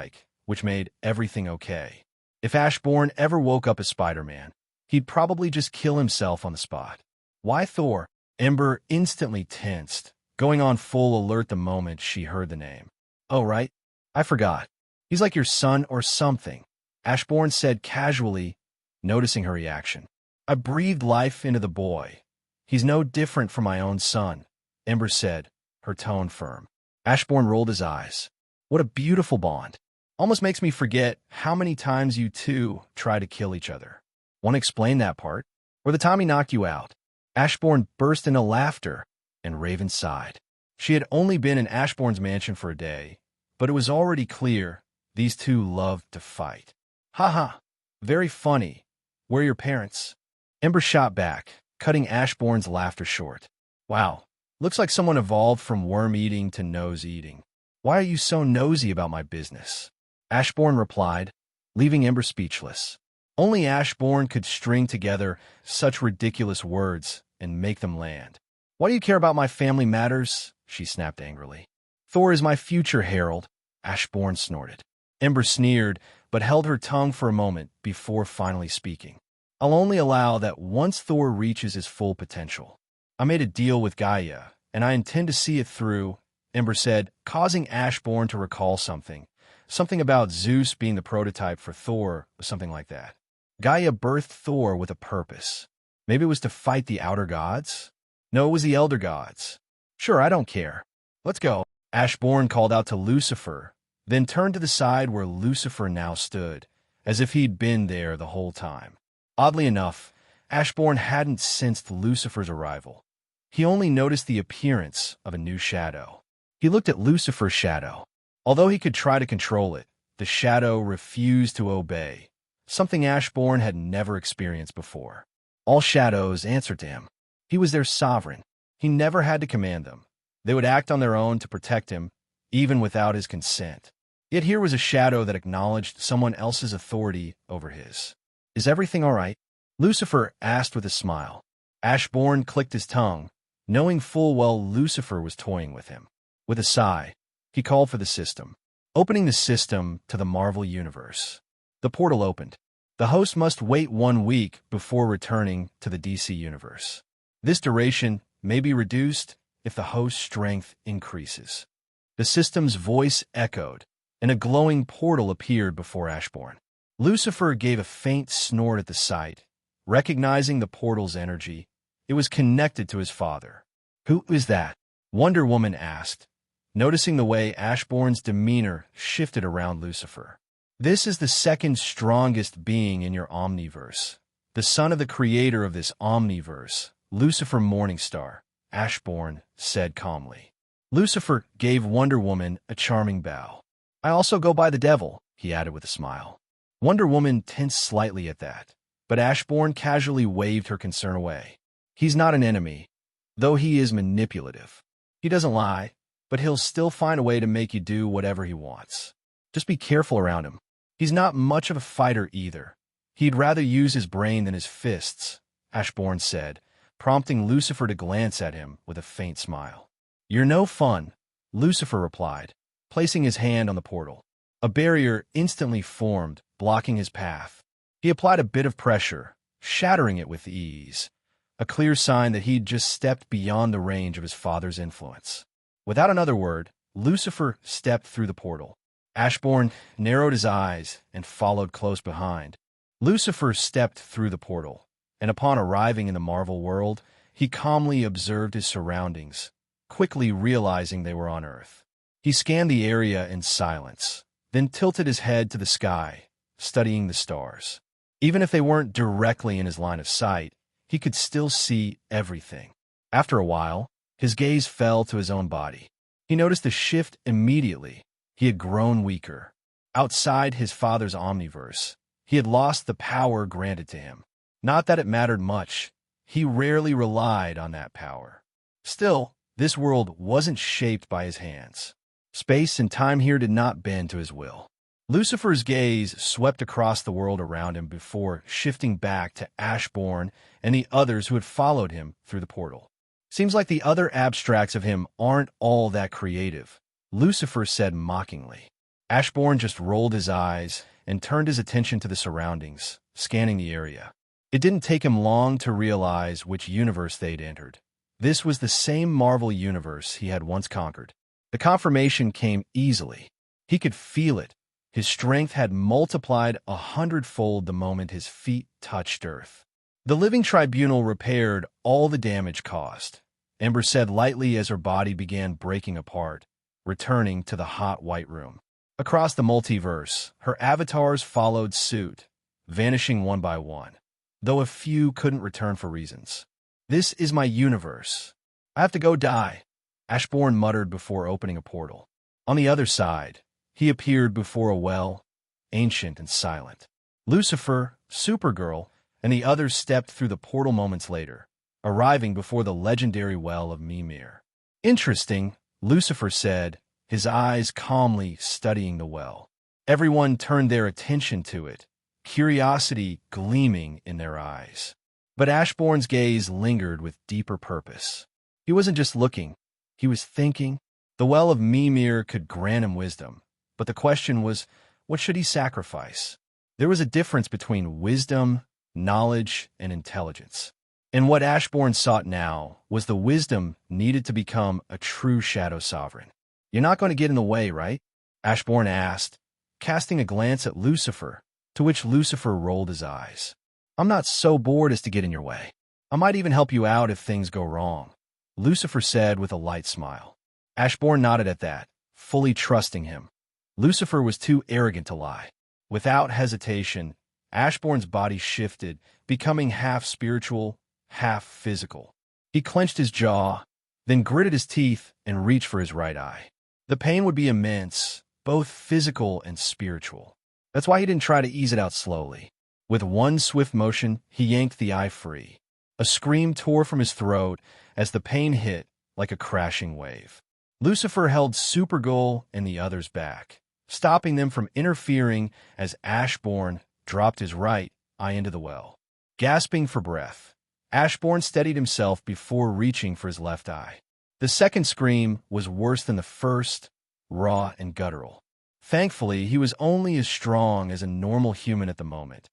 which made everything okay. If Ashburn ever woke up as Spider-Man, he'd probably just kill himself on the spot. Why Thor? Ember instantly tensed, going on full alert the moment she heard the name. Oh, right. I forgot. He's like your son or something, Ashburn said casually, noticing her reaction. I breathed life into the boy. He's no different from my own son, Ember said, her tone firm. Ashburn rolled his eyes. What a beautiful bond. Almost makes me forget how many times you two try to kill each other. Want to explain that part? Or the time he knocked you out? Ashburn burst into laughter, and Raven sighed. She had only been in Ashburn's mansion for a day, but it was already clear these two loved to fight. Ha ha, very funny. Where are your parents? Ember shot back, cutting Ashburn's laughter short. Wow, looks like someone evolved from worm-eating to nose-eating. Why are you so nosy about my business? Ashburn replied, leaving Ember speechless. Only Ashburn could string together such ridiculous words and make them land. Why do you care about my family matters? She snapped angrily. Thor is my future herald, Ashburn snorted. Ember sneered, but held her tongue for a moment before finally speaking. I'll only allow that once Thor reaches his full potential. I made a deal with Gaia, and I intend to see it through, Ember said, causing Ashburn to recall something. Something about Zeus being the prototype for Thor, or something like that. Gaia birthed Thor with a purpose. Maybe it was to fight the outer gods? No, it was the elder gods. Sure, I don't care. Let's go. Ashburn called out to Lucifer, then turned to the side where Lucifer now stood, as if he'd been there the whole time. Oddly enough, Ashburn hadn't sensed Lucifer's arrival. He only noticed the appearance of a new shadow. He looked at Lucifer's shadow. Although he could try to control it, the shadow refused to obey, something Ashburn had never experienced before. All shadows answered to him. He was their sovereign. He never had to command them. They would act on their own to protect him, even without his consent. Yet here was a shadow that acknowledged someone else's authority over his. Is everything all right? Lucifer asked with a smile. Ashburn clicked his tongue, knowing full well Lucifer was toying with him. With a sigh, he called for the system, opening the system to the Marvel Universe. The portal opened. The host must wait 1 week before returning to the DC Universe. This duration may be reduced if the host's strength increases. The system's voice echoed, and a glowing portal appeared before Ashburn. Lucifer gave a faint snort at the sight, recognizing the portal's energy. It was connected to his father. Who is that? Wonder Woman asked, noticing the way Ashburn's demeanor shifted around Lucifer. This is the second strongest being in your omniverse, the son of the creator of this omniverse, Lucifer Morningstar, Ashburn said calmly. Lucifer gave Wonder Woman a charming bow. I also go by the devil, he added with a smile. Wonder Woman tensed slightly at that, but Ashburn casually waved her concern away. He's not an enemy, though he is manipulative. He doesn't lie, but he'll still find a way to make you do whatever he wants. Just be careful around him. He's not much of a fighter either. He'd rather use his brain than his fists, Ashburn said, prompting Lucifer to glance at him with a faint smile. You're no fun, Lucifer replied, placing his hand on the portal. A barrier instantly formed, blocking his path. He applied a bit of pressure, shattering it with ease, a clear sign that he'd just stepped beyond the range of his father's influence. Without another word, Lucifer stepped through the portal. Ashburn narrowed his eyes and followed close behind. Lucifer stepped through the portal, and upon arriving in the Marvel world, he calmly observed his surroundings, quickly realizing they were on Earth. He scanned the area in silence, then tilted his head to the sky, studying the stars. Even if they weren't directly in his line of sight, he could still see everything. After a while, his gaze fell to his own body. He noticed a shift immediately. He had grown weaker. Outside his father's omniverse, he had lost the power granted to him. Not that it mattered much. He rarely relied on that power. Still, this world wasn't shaped by his hands. Space and time here did not bend to his will. Lucifer's gaze swept across the world around him before shifting back to Ashburn and the others who had followed him through the portal. Seems like the other abstracts of him aren't all that creative, Lucifer said mockingly. Ashburn just rolled his eyes and turned his attention to the surroundings, scanning the area. It didn't take him long to realize which universe they'd entered. This was the same Marvel universe he had once conquered. The confirmation came easily. He could feel it. His strength had multiplied 100-fold the moment his feet touched Earth. The living tribunal repaired all the damage caused, Ember said lightly as her body began breaking apart, returning to the hot white room. Across the multiverse, her avatars followed suit, vanishing one by one, though a few couldn't return for reasons. This is my universe. I have to go die, Ashburn muttered before opening a portal. On the other side, he appeared before a well, ancient and silent. Lucifer, Supergirl, and the others stepped through the portal moments later, arriving before the legendary well of Mimir. Interesting, Lucifer said, his eyes calmly studying the well. Everyone turned their attention to it, curiosity gleaming in their eyes. But Ashburn's gaze lingered with deeper purpose. He wasn't just looking, he was thinking. The well of Mimir could grant him wisdom, but the question was, what should he sacrifice? There was a difference between wisdom, knowledge, and intelligence. And what Ashburn sought now was the wisdom needed to become a true Shadow Sovereign. You're not going to get in the way, right? Ashburn asked, casting a glance at Lucifer, to which Lucifer rolled his eyes. I'm not so bored as to get in your way. I might even help you out if things go wrong, Lucifer said with a light smile. Ashburn nodded at that, fully trusting him. Lucifer was too arrogant to lie. Without hesitation, Ashburn's body shifted, becoming half spiritual, half physical. He clenched his jaw, then gritted his teeth and reached for his right eye. The pain would be immense, both physical and spiritual. That's why he didn't try to ease it out slowly. With one swift motion, he yanked the eye free. A scream tore from his throat as the pain hit like a crashing wave. Lucifer held Supergirl and the others back, stopping them from interfering as Ashburn dropped his right eye into the well. Gasping for breath, Ashburn steadied himself before reaching for his left eye. The second scream was worse than the first, raw and guttural. Thankfully, he was only as strong as a normal human at the moment.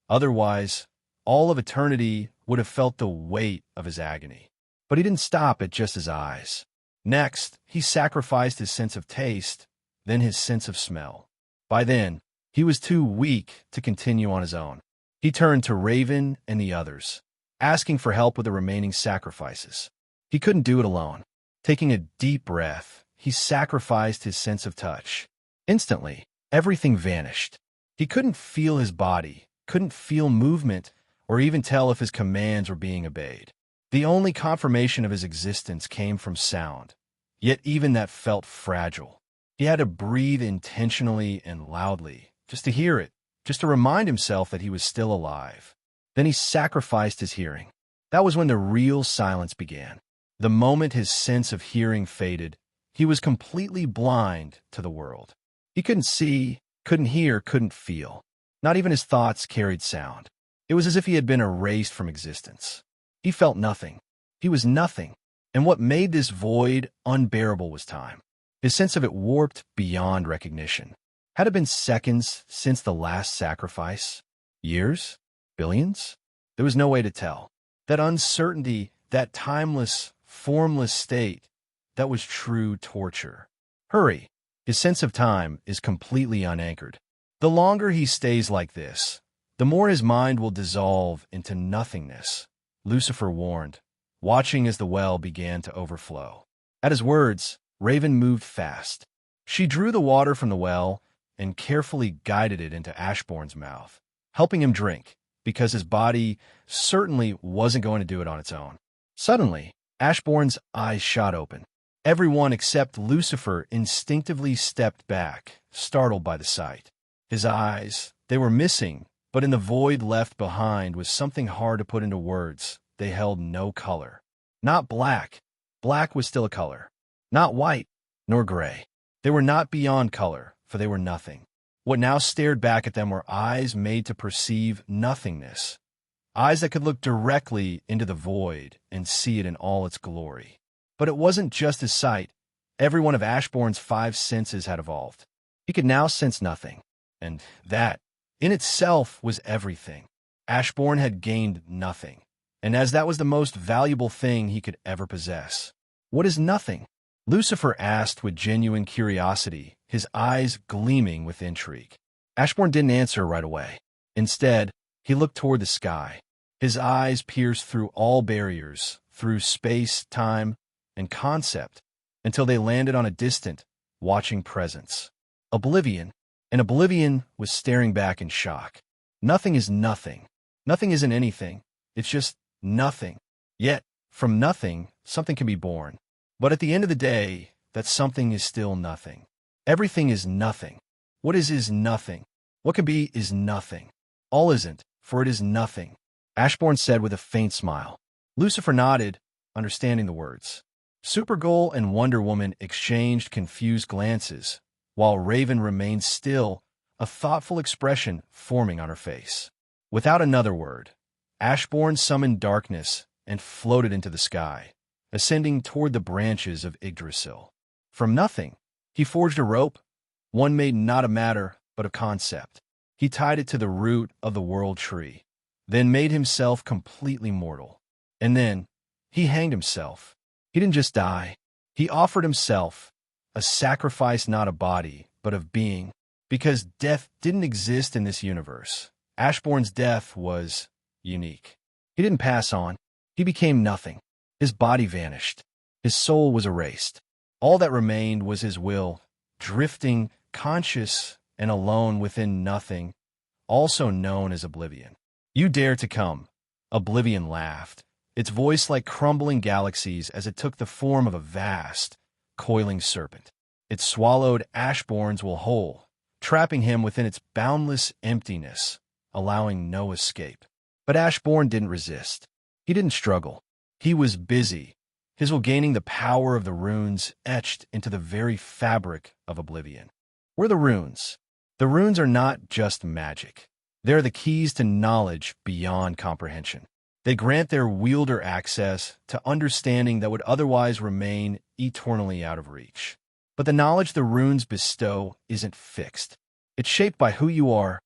Otherwise, all of eternity would have felt the weight of his agony. But he didn't stop at just his eyes. Next, he sacrificed his sense of taste, then his sense of smell. By then, he was too weak to continue on his own. He turned to Raven and the others, asking for help with the remaining sacrifices. He couldn't do it alone. Taking a deep breath, he sacrificed his sense of touch. Instantly, everything vanished. He couldn't feel his body, couldn't feel movement, or even tell if his commands were being obeyed. The only confirmation of his existence came from sound, yet even that felt fragile. He had to breathe intentionally and loudly, just to hear it, just to remind himself that he was still alive. Then he sacrificed his hearing. That was when the real silence began. The moment his sense of hearing faded, he was completely blind to the world. He couldn't see, couldn't hear, couldn't feel. Not even his thoughts carried sound. It was as if he had been erased from existence. He felt nothing. He was nothing. And what made this void unbearable was time. His sense of it warped beyond recognition. Had it been seconds since the last sacrifice? Years? Billions? There was no way to tell. That uncertainty, that timeless, formless state, that was true torture. Hurry. His sense of time is completely unanchored. The longer he stays like this, the more his mind will dissolve into nothingness, Lucifer warned, watching as the well began to overflow. At his words, Raven moved fast. She drew the water from the well and carefully guided it into Ashbourne's mouth, helping him drink, because his body certainly wasn't going to do it on its own. Suddenly, Ashbourne's eyes shot open. Everyone except Lucifer instinctively stepped back, startled by the sight. His eyes, they were missing, but in the void left behind was something hard to put into words. They held no color. Not black. Black was still a color. Not white, nor gray. They were not beyond color, for they were nothing. What now stared back at them were eyes made to perceive nothingness. Eyes that could look directly into the void and see it in all its glory. But it wasn't just his sight. Every one of Ashbourne's 5 senses had evolved. He could now sense nothing. And that, in itself, was everything. Ashbourne had gained nothing. And as that was the most valuable thing he could ever possess. What is nothing? Lucifer asked with genuine curiosity, his eyes gleaming with intrigue. Ashbourne didn't answer right away. Instead, he looked toward the sky. His eyes pierced through all barriers, through space, time, and concept, until they landed on a distant, watching presence. Oblivion. And Oblivion was staring back in shock. Nothing is nothing. Nothing isn't anything. It's just nothing. Yet, from nothing, something can be born. But at the end of the day, that something is still nothing. Everything is nothing. What is nothing. What can be is nothing. All isn't, for it is nothing, Ashbourne said with a faint smile. Lucifer nodded, understanding the words. Supergirl and Wonder Woman exchanged confused glances, while Raven remained still, a thoughtful expression forming on her face. Without another word, Ashbourne summoned darkness and floated into the sky, ascending toward the branches of Yggdrasil. From nothing, he forged a rope, one made not of matter, but of concept. He tied it to the root of the world tree, then made himself completely mortal. And then, he hanged himself. He didn't just die. He offered himself, a sacrifice not of body, but of being, because death didn't exist in this universe. Ashbourne's death was unique. He didn't pass on. He became nothing. His body vanished. His soul was erased. All that remained was his will, drifting, conscious, and alone within nothing, also known as oblivion. You dare to come, Oblivion laughed, its voice like crumbling galaxies as it took the form of a vast, coiling serpent. It swallowed Ashbourne's will whole, trapping him within its boundless emptiness, allowing no escape. But Ashbourne didn't resist. He didn't struggle. He was busy, his will gaining the power of the runes etched into the very fabric of oblivion. Were the runes? The runes are not just magic. They're the keys to knowledge beyond comprehension. They grant their wielder access to understanding that would otherwise remain eternally out of reach. But the knowledge the runes bestow isn't fixed. It's shaped by who you are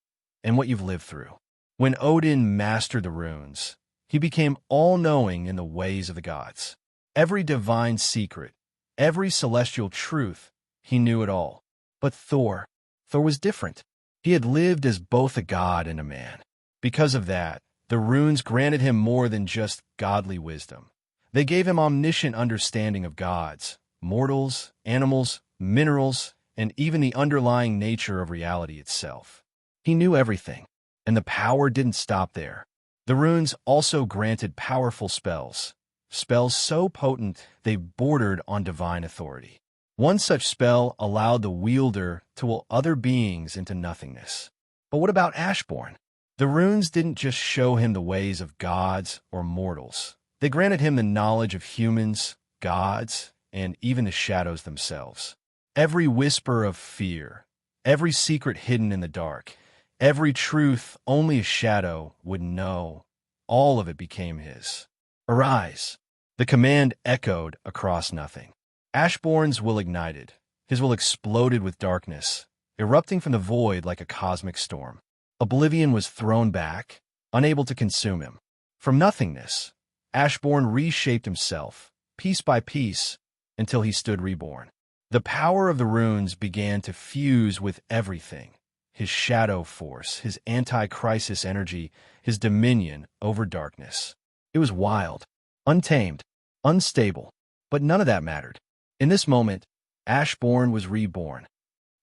and what you've lived through. When Odin mastered the runes, he became all-knowing in the ways of the gods. Every divine secret, every celestial truth, he knew it all. But Thor was different. He had lived as both a god and a man. Because of that, the runes granted him more than just godly wisdom. They gave him omniscient understanding of gods, mortals, animals, minerals, and even the underlying nature of reality itself. He knew everything, and the power didn't stop there. The runes also granted powerful spells so potent they bordered on divine authority. One such spell allowed the wielder to will other beings into nothingness. But what about Ashbourne? The runes didn't just show him the ways of gods or mortals. They granted him the knowledge of humans, gods, and even the shadows themselves. Every whisper of fear, every secret hidden in the dark, every truth only a shadow would know, all of it became his. Arise! The command echoed across nothing. Ashbourne's will ignited. His will exploded with darkness, erupting from the void like a cosmic storm. Oblivion was thrown back, unable to consume him. From nothingness, Ashbourne reshaped himself, piece by piece, until he stood reborn. The power of the runes began to fuse with everything. His shadow force, his anti-crisis energy, his dominion over darkness. It was wild, untamed, unstable, but none of that mattered. In this moment, Ashburn was reborn.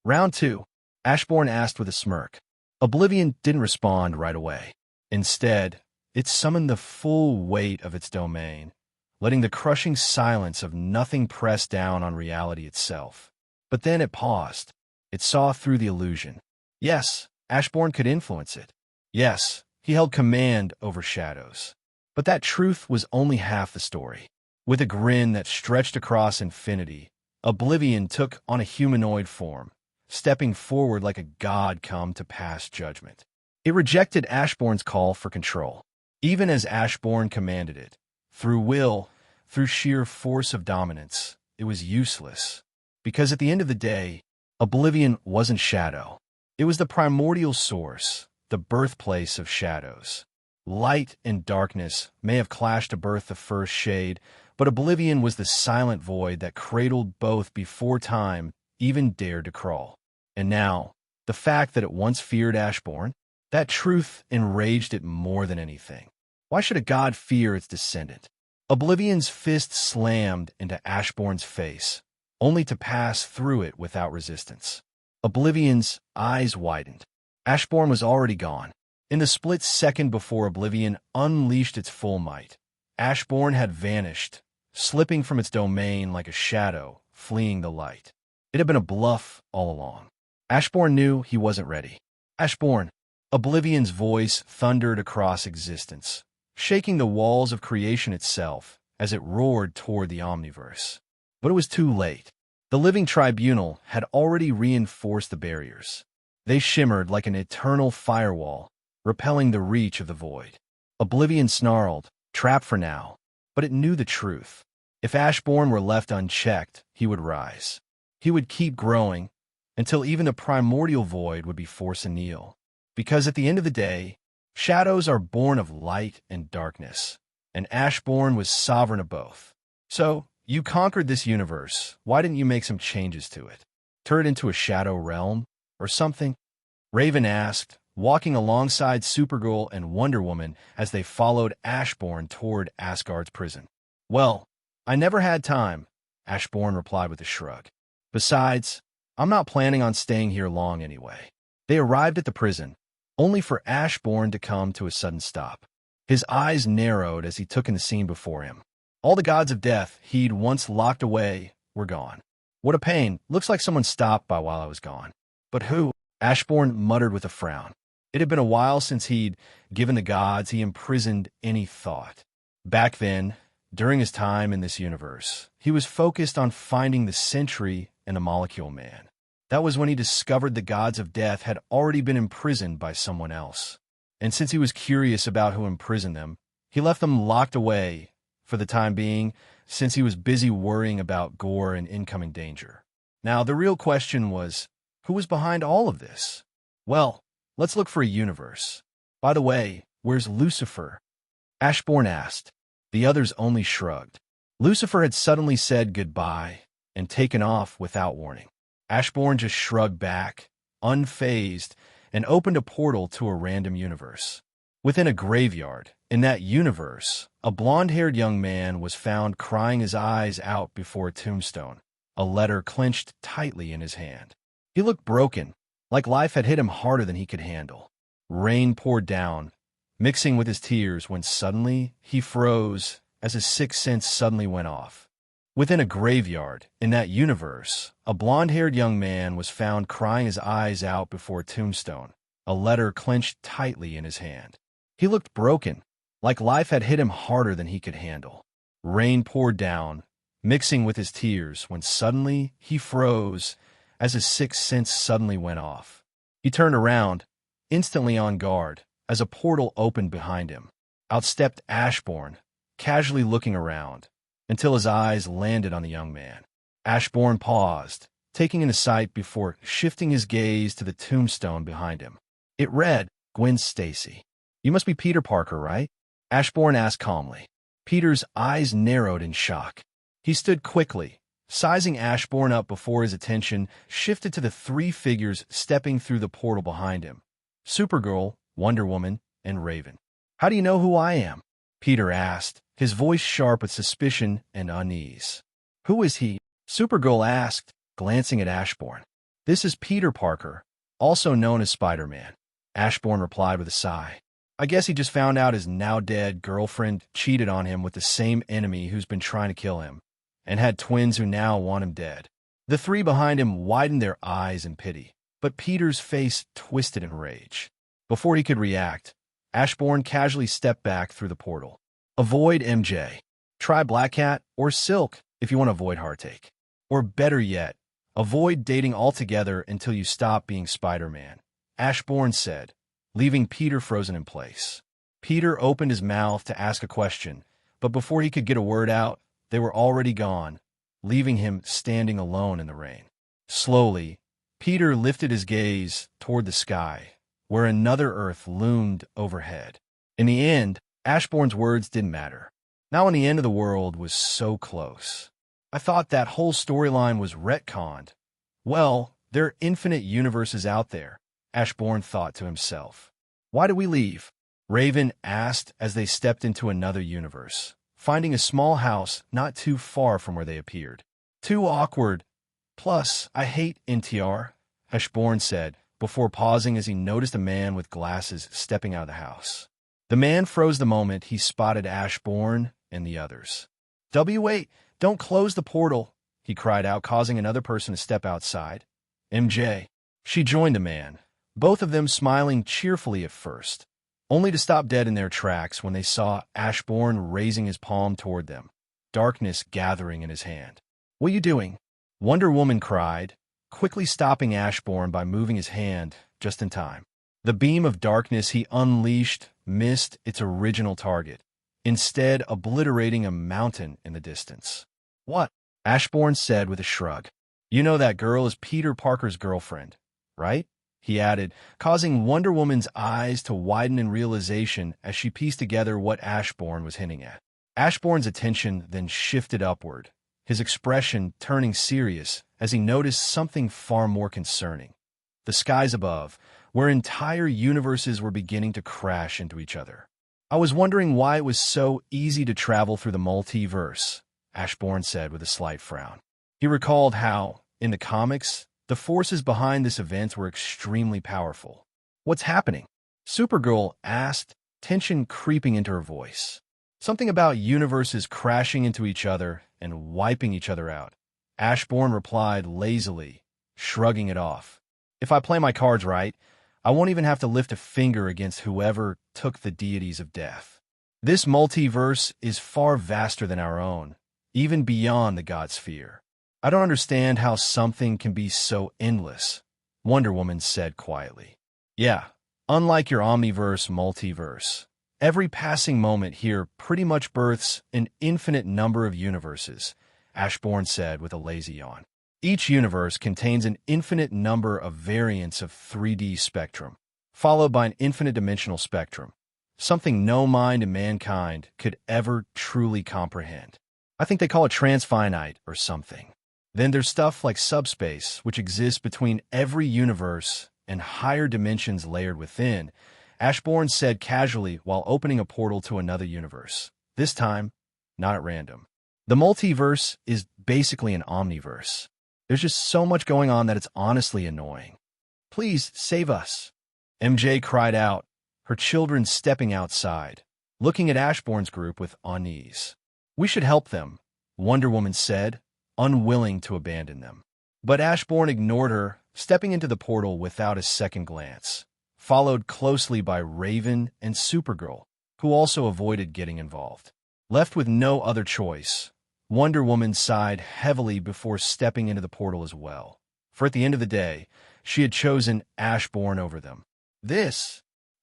Round 2. Ashburn asked with a smirk. Oblivion didn't respond right away. Instead, it summoned the full weight of its domain, letting the crushing silence of nothing press down on reality itself. But then it paused. It saw through the illusion. Yes, Ashburn could influence it. Yes, he held command over shadows. But that truth was only half the story. With a grin that stretched across infinity, Oblivion took on a humanoid form, stepping forward like a god come to pass judgment. It rejected Ashburn's call for control, even as Ashburn commanded it. Through will, through sheer force of dominance, it was useless. Because at the end of the day, Oblivion wasn't Shadow. It was the primordial source, the birthplace of shadows. Light and darkness may have clashed to birth the first shade, but Oblivion was the silent void that cradled both before time even dared to crawl. And now, the fact that it once feared Ashburn, that truth enraged it more than anything. Why should a god fear its descendant? Oblivion's fist slammed into Ashburn's face, only to pass through it without resistance. Oblivion's eyes widened. Ashburn was already gone. In the split second before Oblivion unleashed its full might, Ashburn had vanished, slipping from its domain like a shadow, fleeing the light. It had been a bluff all along. Ashburn knew he wasn't ready. Ashburn, Oblivion's voice thundered across existence, shaking the walls of creation itself as it roared toward the omniverse. But it was too late. The living tribunal had already reinforced the barriers. They shimmered like an eternal firewall, repelling the reach of the void. Oblivion snarled, trapped for now, but it knew the truth. If Ashburn were left unchecked, he would rise. He would keep growing, until even the primordial void would be forced to kneel. Because at the end of the day, shadows are born of light and darkness, and Ashburn was sovereign of both. So, you conquered this universe. Why didn't you make some changes to it? Turn it into a shadow realm, or something? Raven asked, walking alongside Supergirl and Wonder Woman as they followed Ashburn toward Asgard's prison. Well, I never had time, Ashburn replied with a shrug. Besides, I'm not planning on staying here long anyway. They arrived at the prison, only for Ashburn to come to a sudden stop. His eyes narrowed as he took in the scene before him. All the gods of death he'd once locked away were gone. What a pain. Looks like someone stopped by while I was gone. But who? Ashburn muttered with a frown. It had been a while since he'd given the gods he imprisoned any thought. Back then, during his time in this universe, he was focused on finding the Sentry and the Molecule Man. That was when he discovered the gods of death had already been imprisoned by someone else. And since he was curious about who imprisoned them, he left them locked away for the time being, since he was busy worrying about Gore and incoming danger. Now, the real question was, who was behind all of this? Well, let's look for a universe. By the way, where's Lucifer? Ashburn asked. The others only shrugged. Lucifer had suddenly said goodbye and taken off without warning. Ashburn just shrugged back, unfazed, and opened a portal to a random universe. Within a graveyard, in that universe, a blonde-haired young man was found crying his eyes out before a tombstone, a letter clenched tightly in his hand. He looked broken, like life had hit him harder than he could handle. Rain poured down, mixing with his tears when suddenly he froze as his sixth sense suddenly went off. Within a graveyard, in that universe, a blonde-haired young man was found crying his eyes out before a tombstone, a letter clenched tightly in his hand. He looked broken, like life had hit him harder than he could handle. Rain poured down, mixing with his tears when suddenly he froze as his sixth sense suddenly went off. He turned around, instantly on guard, as a portal opened behind him. Out stepped Ashburn, casually looking around, until his eyes landed on the young man. Ashburn paused, taking in the sight before shifting his gaze to the tombstone behind him. It read, Gwen Stacy. You must be Peter Parker, right? Ashburn asked calmly. Peter's eyes narrowed in shock. He stood quickly, sizing Ashburn up before his attention shifted to the three figures stepping through the portal behind him: Supergirl, Wonder Woman, and Raven. "How do you know who I am?" Peter asked, his voice sharp with suspicion and unease. "Who is he?" Supergirl asked, glancing at Ashburn. "This is Peter Parker, also known as Spider-Man," Ashburn replied with a sigh. "I guess he just found out his now-dead girlfriend cheated on him with the same enemy who's been trying to kill him, and had twins who now want him dead." The three behind him widened their eyes in pity, but Peter's face twisted in rage. Before he could react, Ashburn casually stepped back through the portal. "Avoid MJ. Try Black Cat or Silk if you want to avoid heartache. Or better yet, avoid dating altogether until you stop being Spider-Man," Ashburn said, leaving Peter frozen in place. Peter opened his mouth to ask a question, but before he could get a word out, they were already gone, leaving him standing alone in the rain. Slowly, Peter lifted his gaze toward the sky, where another Earth loomed overhead. In the end, Ashburn's words didn't matter. Now when the end of the world was so close. "I thought that whole storyline was retconned." "Well, there are infinite universes out there," Ashburn thought to himself. "Why did we leave?" Raven asked as they stepped into another universe, finding a small house not too far from where they appeared. "Too awkward. Plus, I hate NTR," Ashburn said, before pausing as he noticed a man with glasses stepping out of the house. The man froze the moment he spotted Ashburn and the others. "Wait, don't close the portal," he cried out, causing another person to step outside. "MJ." She joined the man, both of them smiling cheerfully at first, only to stop dead in their tracks when they saw Ashburn raising his palm toward them, darkness gathering in his hand. "What are you doing?" Wonder Woman cried, quickly stopping Ashburn by moving his hand just in time. The beam of darkness he unleashed missed its original target, instead obliterating a mountain in the distance. "What?" Ashburn said with a shrug. "You know that girl is Peter Parker's girlfriend, right?" he added, causing Wonder Woman's eyes to widen in realization as she pieced together what Ashburn was hinting at. Ashburn's attention then shifted upward, his expression turning serious as he noticed something far more concerning. The skies above, where entire universes were beginning to crash into each other. "I was wondering why it was so easy to travel through the multiverse," Ashburn said with a slight frown. He recalled how, in the comics, the forces behind this event were extremely powerful. "What's happening?" Supergirl asked, tension creeping into her voice. "Something about universes crashing into each other and wiping each other out," Ashburn replied lazily, shrugging it off. "If I play my cards right, I won't even have to lift a finger against whoever took the deities of death. This multiverse is far vaster than our own, even beyond the God sphere. I don't understand how something can be so endless," Wonder Woman said quietly. "Yeah, unlike your omniverse multiverse, every passing moment here pretty much births an infinite number of universes," Ashburn said with a lazy yawn. "Each universe contains an infinite number of variants of 3D spectrum, followed by an infinite dimensional spectrum, something no mind in mankind could ever truly comprehend. I think they call it transfinite or something. Then there's stuff like subspace, which exists between every universe and higher dimensions layered within," Ashburn said casually while opening a portal to another universe, this time not at random. "The multiverse is basically an omniverse. There's just so much going on that it's honestly annoying. Please save us," MJ cried out, her children stepping outside, looking at Ashburn's group with unease. "We should help them," Wonder Woman said, unwilling to abandon them. But Ashburn ignored her, stepping into the portal without a second glance, followed closely by Raven and Supergirl, who also avoided getting involved. Left with no other choice, Wonder Woman sighed heavily before stepping into the portal as well, for at the end of the day, she had chosen Ashburn over them.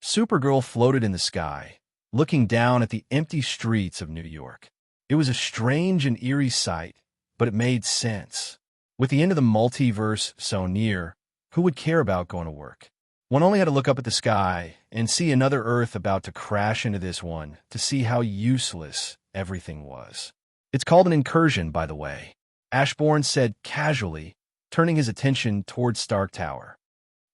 Supergirl floated in the sky, looking down at the empty streets of New York. It was a strange and eerie sight, but it made sense. With the end of the multiverse so near, who would care about going to work? One only had to look up at the sky and see another Earth about to crash into this one to see how useless everything was. It's called an incursion, by the way. Ashburn said casually, turning his attention towards Stark Tower.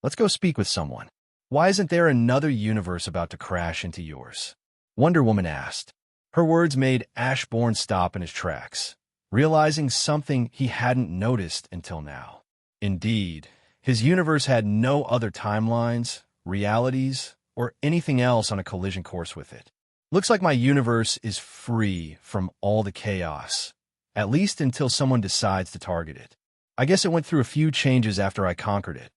Let's go speak with someone. Why isn't there another universe about to crash into yours? Wonder Woman asked. Her words made Ashburn stop in his tracks, realizing something he hadn't noticed until now. Indeed, his universe had no other timelines, realities, or anything else on a collision course with it. Looks like my universe is free from all the chaos, at least until someone decides to target it. I guess it went through a few changes after I conquered it,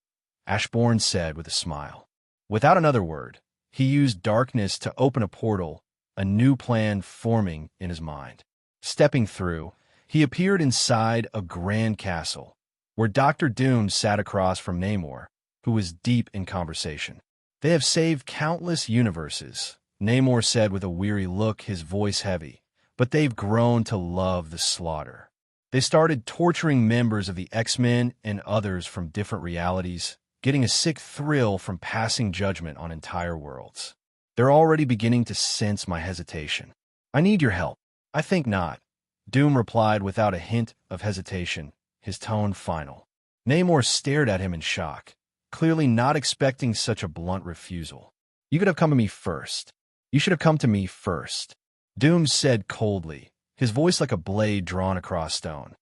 Ashburn said with a smile. Without another word, he used darkness to open a portal, a new plan forming in his mind. Stepping through, he appeared inside a grand castle, where Dr. Doom sat across from Namor, who was deep in conversation. They have saved countless universes, Namor said with a weary look, his voice heavy, but they've grown to love the slaughter. They started torturing members of the X-Men and others from different realities, getting a sick thrill from passing judgment on entire worlds. They're already beginning to sense my hesitation. I need your help. I think not, Doom replied without a hint of hesitation, his tone final. Namor stared at him in shock, clearly not expecting such a blunt refusal. You could have come to me first. You should have come to me first, Doom said coldly, his voice like a blade drawn across stone.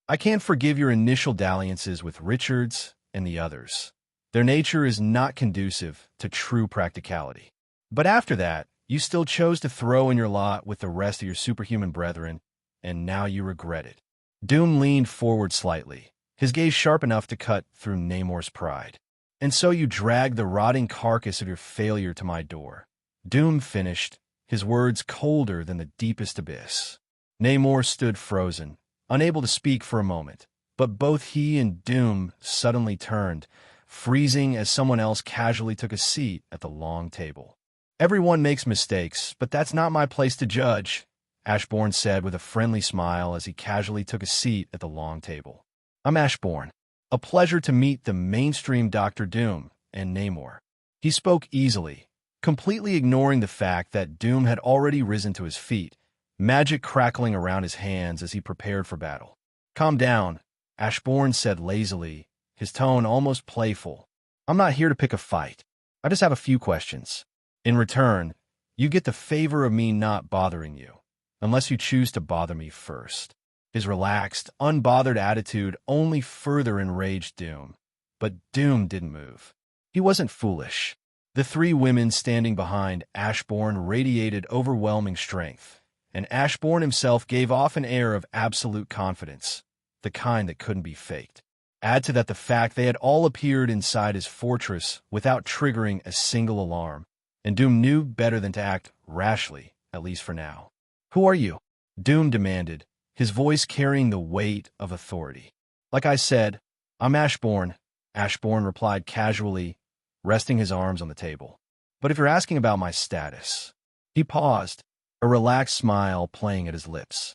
I can't forgive your initial dalliances with Richards and the others. Their nature is not conducive to true practicality. But after that, you still chose to throw in your lot with the rest of your superhuman brethren, and now you regret it. Doom leaned forward slightly, his gaze sharp enough to cut through Namor's pride. And so you dragged the rotting carcass of your failure to my door. Doom finished, his words colder than the deepest abyss. Namor stood frozen, unable to speak for a moment, but both he and Doom suddenly turned, freezing as someone else casually took a seat at the long table. Everyone makes mistakes, but that's not my place to judge, Ashburn said with a friendly smile as he casually took a seat at the long table. I'm Ashburn. A pleasure to meet the mainstream Dr. Doom and Namor. He spoke easily, completely ignoring the fact that Doom had already risen to his feet, magic crackling around his hands as he prepared for battle. Calm down, Ashburn said lazily, his tone almost playful. I'm not here to pick a fight. I just have a few questions. In return, you get the favor of me not bothering you, unless you choose to bother me first. His relaxed, unbothered attitude only further enraged Doom, but Doom didn't move. He wasn't foolish. The three women standing behind Ashburn radiated overwhelming strength, and Ashburn himself gave off an air of absolute confidence, the kind that couldn't be faked. Add to that the fact they had all appeared inside his fortress without triggering a single alarm, and Doom knew better than to act rashly, at least for now. Who are you? Doom demanded, his voice carrying the weight of authority. Like I said, I'm Ashburn, Ashburn replied casually, resting his arms on the table. But if you're asking about my status... He paused, a relaxed smile playing at his lips.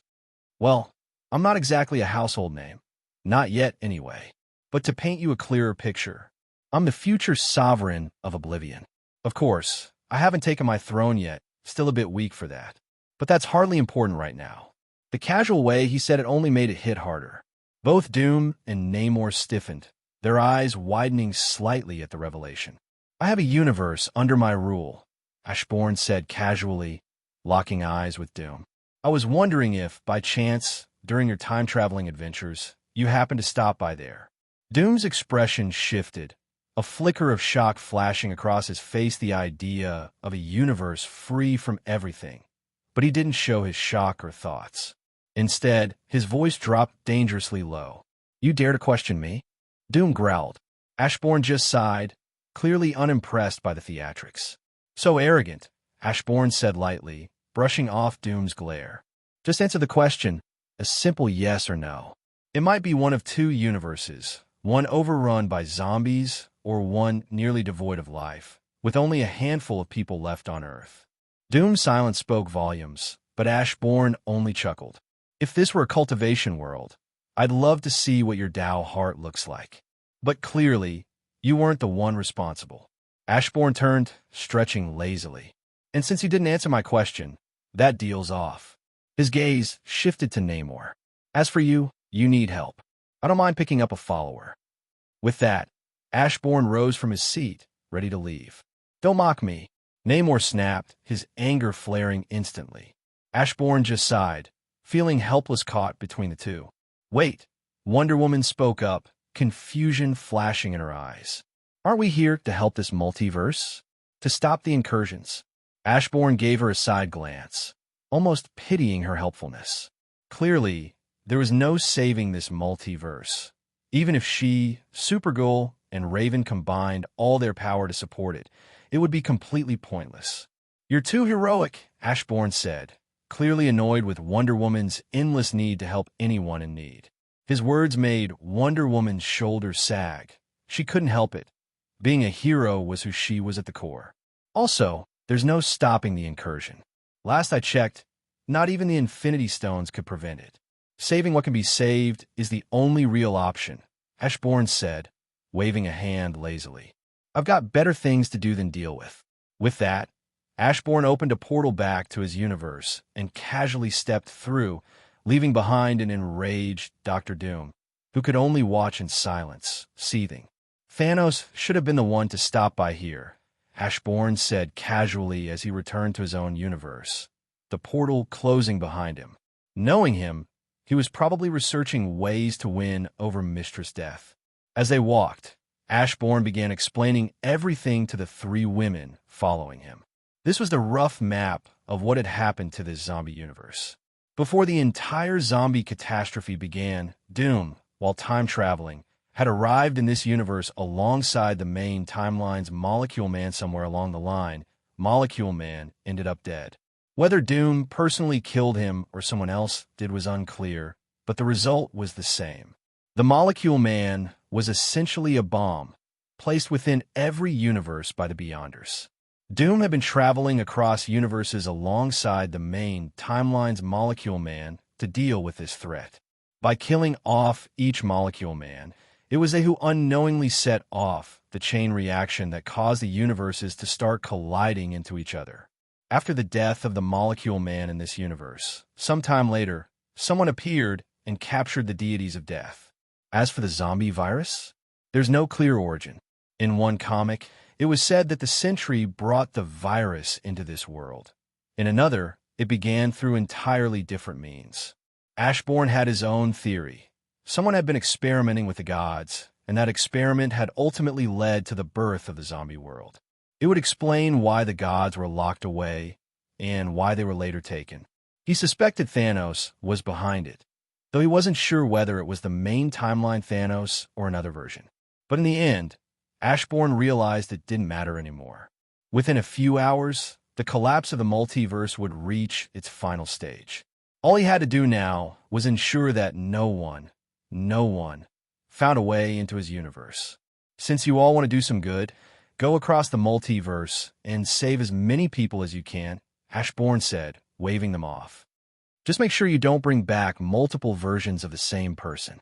Well, I'm not exactly a household name. Not yet, anyway. But to paint you a clearer picture, I'm the future sovereign of Oblivion. Of course, I haven't taken my throne yet, still a bit weak for that. But that's hardly important right now. The casual way he said it only made it hit harder. Both Doom and Namor stiffened, their eyes widening slightly at the revelation. I have a universe under my rule, Ashburn said casually, locking eyes with Doom. I was wondering if, by chance, during your time-traveling adventures, you happened to stop by there. Doom's expression shifted, a flicker of shock flashing across his face, the idea of a universe free from everything. But he didn't show his shock or thoughts. Instead, his voice dropped dangerously low. You dare to question me? Doom growled. Ashburn just sighed, clearly unimpressed by the theatrics. So arrogant, Ashburn said lightly, brushing off Doom's glare. Just answer the question, a simple yes or no. It might be one of two universes, one overrun by zombies or one nearly devoid of life, with only a handful of people left on Earth. Doom's silence spoke volumes, but Ashburn only chuckled. If this were a cultivation world, I'd love to see what your Tao heart looks like. But clearly, you weren't the one responsible. Ashburn turned, stretching lazily. And since he didn't answer my question, that deal's off. His gaze shifted to Namor. As for you, You need help. I don't mind picking up a follower. With that, Ashburn rose from his seat, ready to leave. Don't mock me. Namor snapped, his anger flaring instantly. Ashburn just sighed, feeling helpless caught between the two. Wait, Wonder Woman spoke up, confusion flashing in her eyes. Aren't we here to help this multiverse? To stop the incursions? Ashburn gave her a side glance, almost pitying her helpfulness. Clearly, there was no saving this multiverse. Even if she, Supergirl, and Raven combined all their power to support it, it would be completely pointless. You're too heroic, Ashburn said, clearly annoyed with Wonder Woman's endless need to help anyone in need. His words made Wonder Woman's shoulders sag. She couldn't help it. Being a hero was who she was at the core. Also, there's no stopping the incursion. Last I checked, not even the Infinity Stones could prevent it. Saving what can be saved is the only real option, Ashburn said, waving a hand lazily. I've got better things to do than deal with. With that, Ashburn opened a portal back to his universe and casually stepped through, leaving behind an enraged Dr. Doom, who could only watch in silence, seething. Thanos should have been the one to stop by here, Ashburn said casually as he returned to his own universe, the portal closing behind him. Knowing him, he was probably researching ways to win over Mistress Death. As they walked, Ashburn began explaining everything to the three women following him. This was the rough map of what had happened to this zombie universe. Before the entire zombie catastrophe began, Doom, while time traveling, had arrived in this universe alongside the main timeline's Molecule Man. Somewhere along the line, Molecule Man ended up dead. Whether Doom personally killed him or someone else did was unclear, but the result was the same. The Molecule Man was essentially a bomb, placed within every universe by the Beyonders. Doom had been traveling across universes alongside the main timeline's Molecule Man to deal with this threat. By killing off each Molecule Man, it was they who unknowingly set off the chain reaction that caused the universes to start colliding into each other. After the death of the Molecule Man in this universe, sometime later, someone appeared and captured the deities of death. As for the zombie virus, there's no clear origin. In one comic, it was said that the Sentry brought the virus into this world. In another, it began through entirely different means. Ashburn had his own theory. Someone had been experimenting with the gods, and that experiment had ultimately led to the birth of the zombie world. It would explain why the gods were locked away and why they were later taken. He suspected Thanos was behind it, though he wasn't sure whether it was the main timeline Thanos or another version. But in the end, Ashburn realized it didn't matter anymore. Within a few hours, the collapse of the multiverse would reach its final stage. All he had to do now was ensure that no one found a way into his universe. Since you all want to do some good, go across the multiverse and save as many people as you can, Ashburn said, waving them off. Just make sure you don't bring back multiple versions of the same person.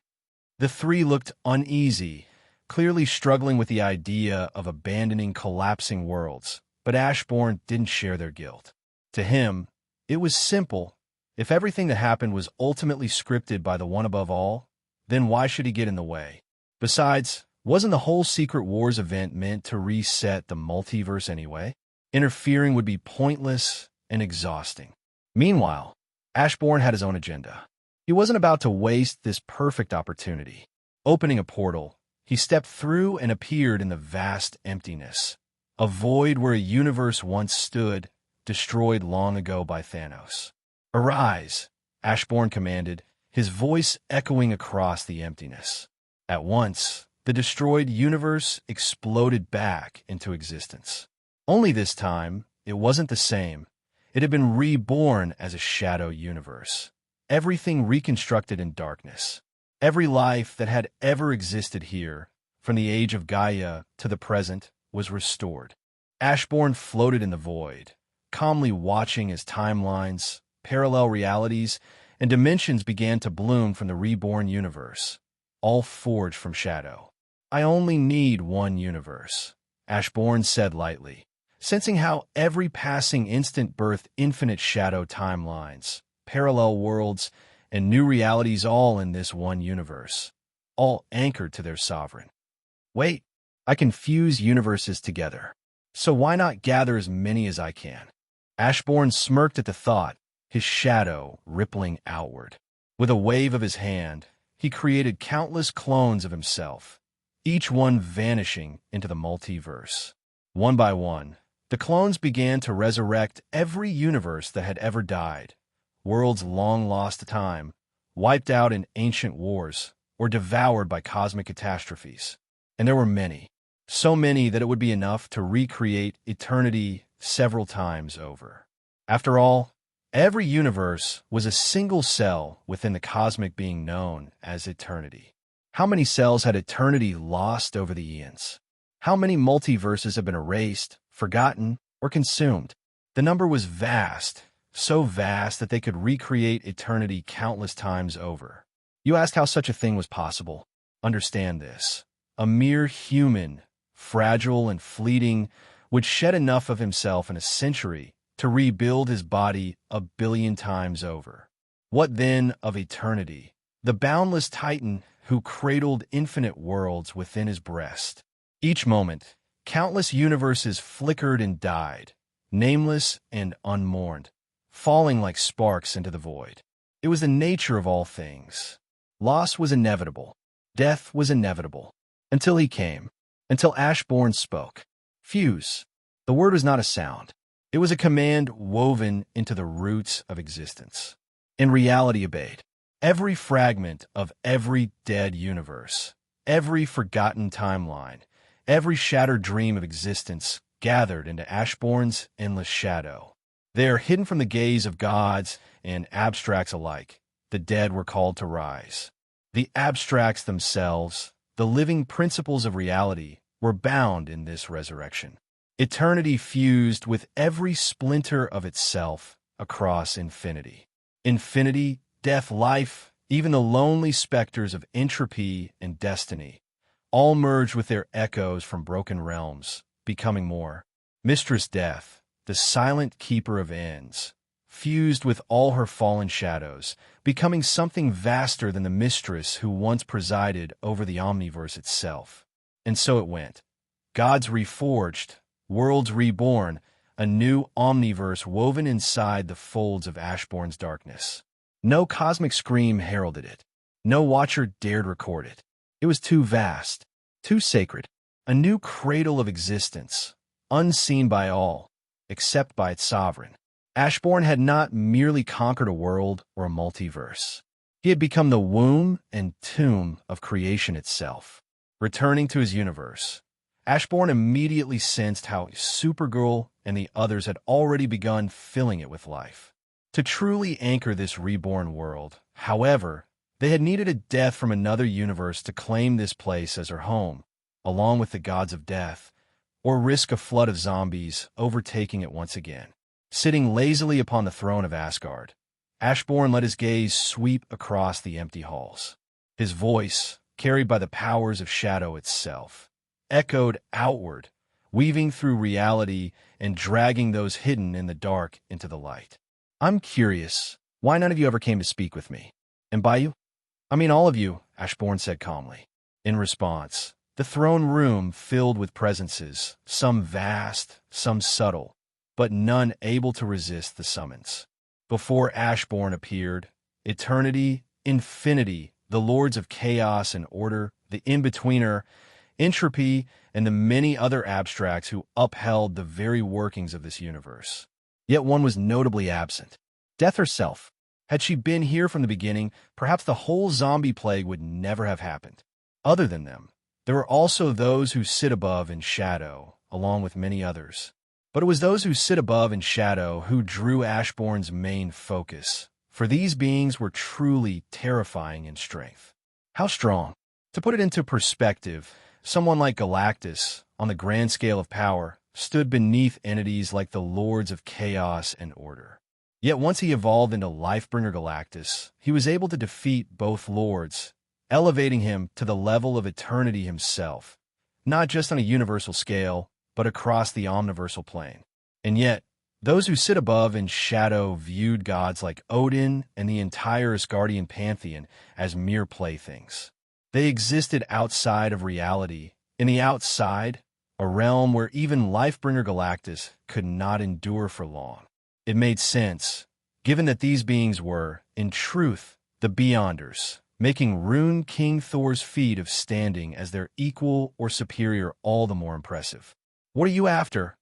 The three looked uneasy, clearly struggling with the idea of abandoning collapsing worlds, but Ashburn didn't share their guilt. To him, it was simple. If everything that happened was ultimately scripted by the one above all, then why should he get in the way? Besides, wasn't the whole Secret Wars event meant to reset the multiverse anyway? Interfering would be pointless and exhausting. Meanwhile, Ashburn had his own agenda. He wasn't about to waste this perfect opportunity. Opening a portal, he stepped through and appeared in the vast emptiness, a void where a universe once stood, destroyed long ago by Thanos. Arise, Ashburn commanded, his voice echoing across the emptiness. At once, the destroyed universe exploded back into existence. Only this time, it wasn't the same. It had been reborn as a shadow universe. Everything reconstructed in darkness. Every life that had ever existed here, from the age of Gaia to the present, was restored. Ashburn floated in the void, calmly watching as timelines, parallel realities, and dimensions began to bloom from the reborn universe, all forged from Shadow. I only need one universe, Ashburn said lightly, sensing how every passing instant birthed infinite Shadow timelines, parallel worlds, and new realities all in this one universe, all anchored to their sovereign. Wait, I can fuse universes together. So why not gather as many as I can? Ashburn smirked at the thought, his shadow rippling outward. With a wave of his hand, he created countless clones of himself, each one vanishing into the multiverse. One by one, the clones began to resurrect every universe that had ever died, worlds long lost to time, wiped out in ancient wars, or devoured by cosmic catastrophes. And there were many, so many that it would be enough to recreate eternity several times over. After all, every universe was a single cell within the cosmic being known as eternity. How many cells had eternity lost over the eons? How many multiverses have been erased, forgotten, or consumed? The number was vast, so vast that they could recreate eternity countless times over. You asked how such a thing was possible. Understand this. A mere human, fragile and fleeting, would shed enough of himself in a century to rebuild his body 1,000,000,000 times over. What then of eternity? The boundless titan who cradled infinite worlds within his breast. Each moment, countless universes flickered and died, nameless and unmourned, falling like sparks into the void. It was the nature of all things. Loss was inevitable. Death was inevitable. Until he came. Until Ashburn spoke. Fuse. The word was not a sound. It was a command woven into the roots of existence. And reality obeyed. Every fragment of every dead universe, every forgotten timeline, every shattered dream of existence gathered into Ashburn's endless shadow. There, hidden from the gaze of gods and abstracts alike, the dead were called to rise. The abstracts themselves, the living principles of reality, were bound in this resurrection. Eternity fused with every splinter of itself across infinity. Infinity, death, life, even the lonely specters of entropy and destiny, all merged with their echoes from broken realms, becoming more. Mistress Death, the silent keeper of ends, fused with all her fallen shadows, becoming something vaster than the mistress who once presided over the omniverse itself. And so it went. Gods reforged, worlds reborn, a new omniverse woven inside the folds of Ashburn's darkness. No cosmic scream heralded it. No watcher dared record it. It was too vast, too sacred, a new cradle of existence, unseen by all, except by its sovereign. Ashburn had not merely conquered a world or a multiverse. He had become the womb and tomb of creation itself. Returning to his universe, Ashburn immediately sensed how Supergirl and the others had already begun filling it with life. To truly anchor this reborn world, however, they had needed a death from another universe to claim this place as her home, along with the gods of death, or risk a flood of zombies overtaking it once again. Sitting lazily upon the throne of Asgard, Ashburn let his gaze sweep across the empty halls. His voice, carried by the powers of shadow itself, echoed outward, weaving through reality and dragging those hidden in the dark into the light. I'm curious, why none of you ever came to speak with me? And by you, I mean all of you, Ashburn said calmly. In response, the throne room filled with presences, some vast, some subtle, but none able to resist the summons. Before Ashburn appeared, eternity, infinity, the lords of chaos and order, the in-betweener, entropy, and the many other abstracts who upheld the very workings of this universe. Yet one was notably absent. Death herself. Had she been here from the beginning, perhaps the whole zombie plague would never have happened. Other than them, there were also those who sit above in shadow, along with many others. But it was those who sit above in shadow who drew Ashburn's main focus, for these beings were truly terrifying in strength. How strong? To put it into perspective, someone like Galactus, on the grand scale of power, stood beneath entities like the Lords of Chaos and Order. Yet once he evolved into Lifebringer Galactus, he was able to defeat both lords, elevating him to the level of eternity himself, not just on a universal scale, but across the omniversal plane. And yet, Those who sit above in shadow viewed gods like Odin and the entire Asgardian pantheon as mere playthings. They existed outside of reality, in the outside, a realm where even Lifebringer Galactus could not endure for long. It made sense, given that these beings were, in truth, the Beyonders, making Rune King Thor's feat of standing as their equal or superior all the more impressive. "What are you after?"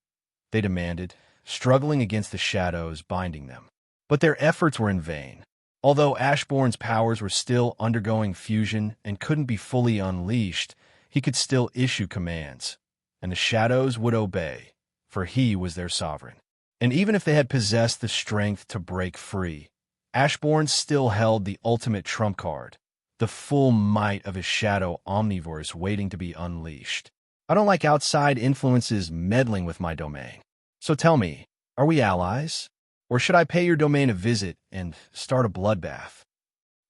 they demanded, struggling against the shadows binding them. But their efforts were in vain. Although Ashbourne's powers were still undergoing fusion and couldn't be fully unleashed, he could still issue commands, and the shadows would obey, for he was their sovereign. And even if they had possessed the strength to break free, Ashbourne still held the ultimate trump card, the full might of his shadow omnivorous waiting to be unleashed. "I don't like outside influences meddling with my domain. So tell me, are we allies? Or should I pay your domain a visit and start a bloodbath?"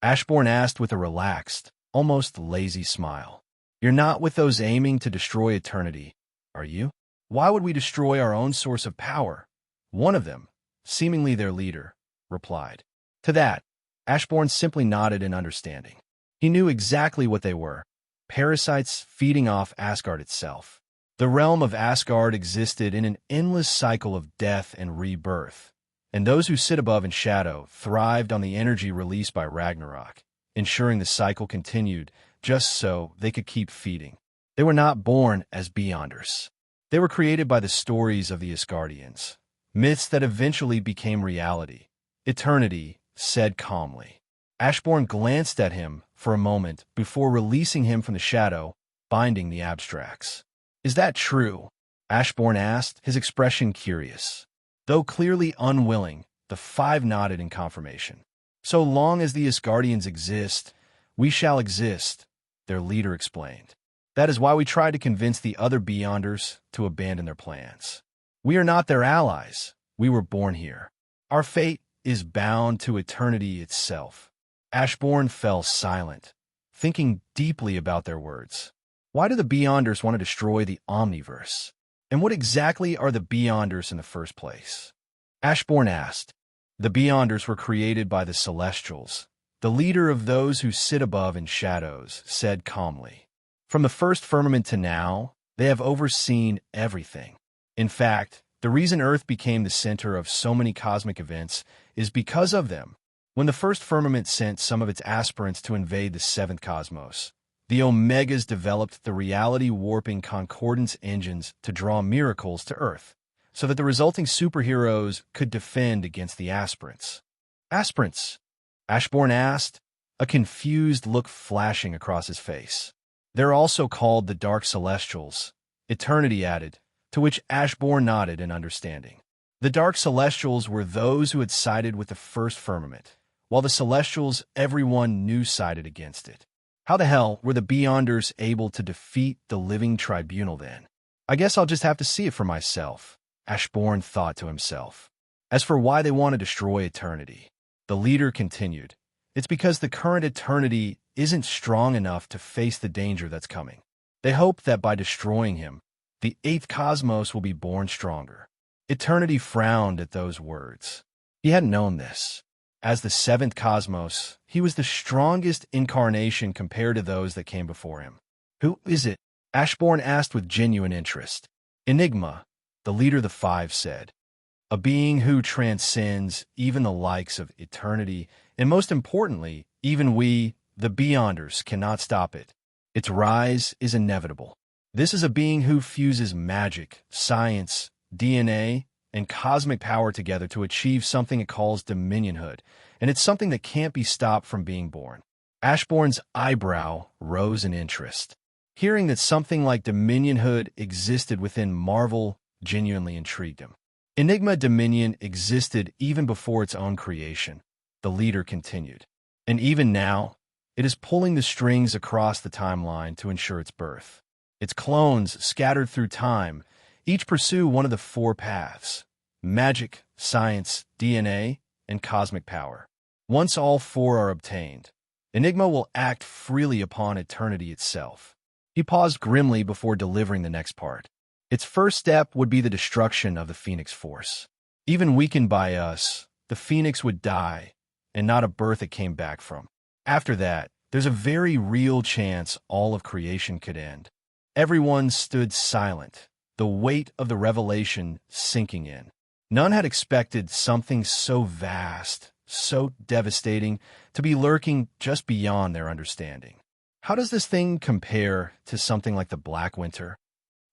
Ashbourne asked with a relaxed, almost lazy smile. "You're not with those aiming to destroy eternity, are you? Why would we destroy our own source of power?" One of them, seemingly their leader, replied. To that, Ashbourne simply nodded in understanding. He knew exactly what they were: parasites feeding off Asgard itself. The realm of Asgard existed in an endless cycle of death and rebirth, and those who sit above in shadow thrived on the energy released by Ragnarok, ensuring the cycle continued just so they could keep feeding. They were not born as Beyonders. They were created by the stories of the Asgardians, myths that eventually became reality. "Eternity," said calmly. Ashbourne glanced at him for a moment before releasing him from the shadow, binding the abstracts. "Is that true?" Ashbourne asked, his expression curious. Though clearly unwilling, the five nodded in confirmation. "So long as the Asgardians exist, we shall exist," their leader explained. "That is why we try to convince the other Beyonders to abandon their plans. We are not their allies. We were born here. Our fate is bound to eternity itself." Ashbourne fell silent, thinking deeply about their words. Why do the Beyonders want to destroy the Omniverse? And what exactly are the Beyonders in the first place? Ashbourne asked. The Beyonders were created by the Celestials. The leader of those who sit above in shadows said calmly. From the first firmament to now, they have overseen everything. In fact, the reason Earth became the center of so many cosmic events is because of them. When the first firmament sent some of its aspirants to invade the seventh cosmos, the Omegas developed the reality-warping concordance engines to draw miracles to Earth, so that the resulting superheroes could defend against the aspirants. "Aspirants?" Ashbourne asked, a confused look flashing across his face. "They're also called the Dark Celestials," Eternity added, to which Ashbourne nodded in understanding. The Dark Celestials were those who had sided with the first firmament, while the Celestials everyone knew sided against it. How the hell were the Beyonders able to defeat the living tribunal then? "I guess I'll just have to see it for myself," Ashbourne thought to himself. As for why they want to destroy eternity, the leader continued, "It's because the current eternity isn't strong enough to face the danger that's coming. They hope that by destroying him, the eighth cosmos will be born stronger." Eternity frowned at those words. He hadn't known this. As the seventh cosmos, he was the strongest incarnation compared to those that came before him. "Who is it?" Ashbourne asked with genuine interest. "Enigma," the leader of the five said. "A being who transcends even the likes of eternity, and most importantly, even we, the Beyonders, cannot stop it. Its rise is inevitable. This is a being who fuses magic, science, DNA, and cosmic power together to achieve something it calls dominionhood, and it's something that can't be stopped from being born." Ashbourne's eyebrow rose in interest. Hearing that something like dominionhood existed within Marvel genuinely intrigued him. Enigma Dominion existed even before its own creation, the leader continued. And even now, it is pulling the strings across the timeline to ensure its birth. Its clones, scattered through time, each pursue one of the four paths: magic, science, DNA, and cosmic power. Once all four are obtained, Enigma will act freely upon eternity itself. He paused grimly before delivering the next part. Its first step would be the destruction of the Phoenix Force. Even weakened by us, the phoenix would die, and not a birth it came back from. After that, there's a very real chance all of creation could end. Everyone stood silent, the weight of the revelation sinking in. None had expected something so vast, so devastating, to be lurking just beyond their understanding. How does this thing compare to something like the Black Winter?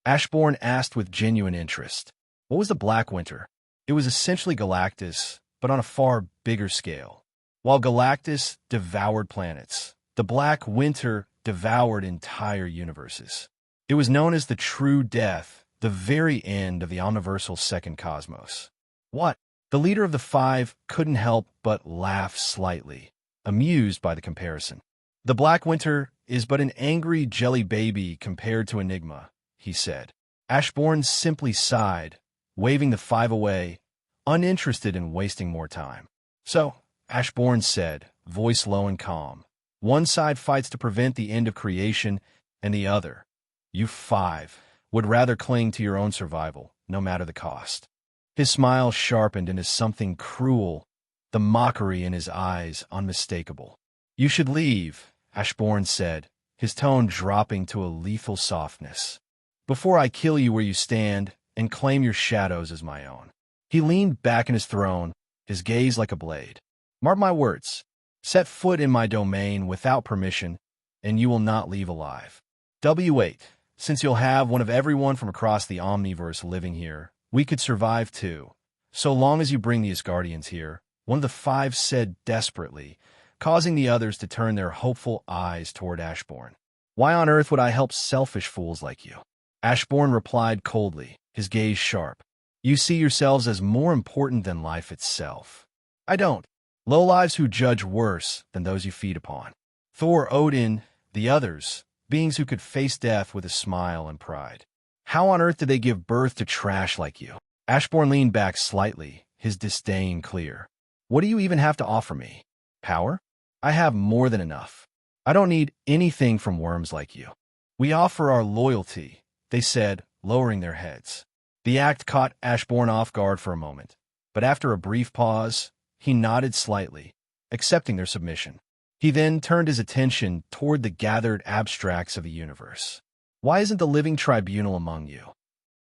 Ashburn asked with genuine interest. What was the Black Winter? It was essentially Galactus, but on a far bigger scale. While Galactus devoured planets, the Black Winter devoured entire universes. It was known as the True Death, the very end of the omniversal second cosmos. What? The leader of the five couldn't help but laugh slightly, amused by the comparison. The Black Winter is but an angry jelly baby compared to Enigma, he said. Ashburn simply sighed, waving the five away, uninterested in wasting more time. So, Ashburn said, voice low and calm, one side fights to prevent the end of creation, and the other, you five, would rather cling to your own survival, no matter the cost. His smile sharpened into something cruel, the mockery in his eyes unmistakable. You should leave, Ashburn said, his tone dropping to a lethal softness, before I kill you where you stand and claim your shadows as my own. He leaned back in his throne, his gaze like a blade. Mark my words, set foot in my domain without permission, and you will not leave alive. W8, since you'll have one of everyone from across the Omniverse living here, we could survive too. So long as you bring the Asgardians here, one of the five said desperately, causing the others to turn their hopeful eyes toward Ashburn. Why on earth would I help selfish fools like you? Ashburn replied coldly, his gaze sharp. You see yourselves as more important than life itself. I don't. Lowlives who judge worse than those you feed upon. Thor, Odin, the others, beings who could face death with a smile and pride. How on earth did they give birth to trash like you? Ashburn leaned back slightly, his disdain clear. What do you even have to offer me? Power? I have more than enough. I don't need anything from worms like you. We offer our loyalty, they said, lowering their heads. The act caught Ashburn off guard for a moment, but after a brief pause, he nodded slightly, accepting their submission. He then turned his attention toward the gathered abstracts of the universe. Why isn't the living tribunal among you?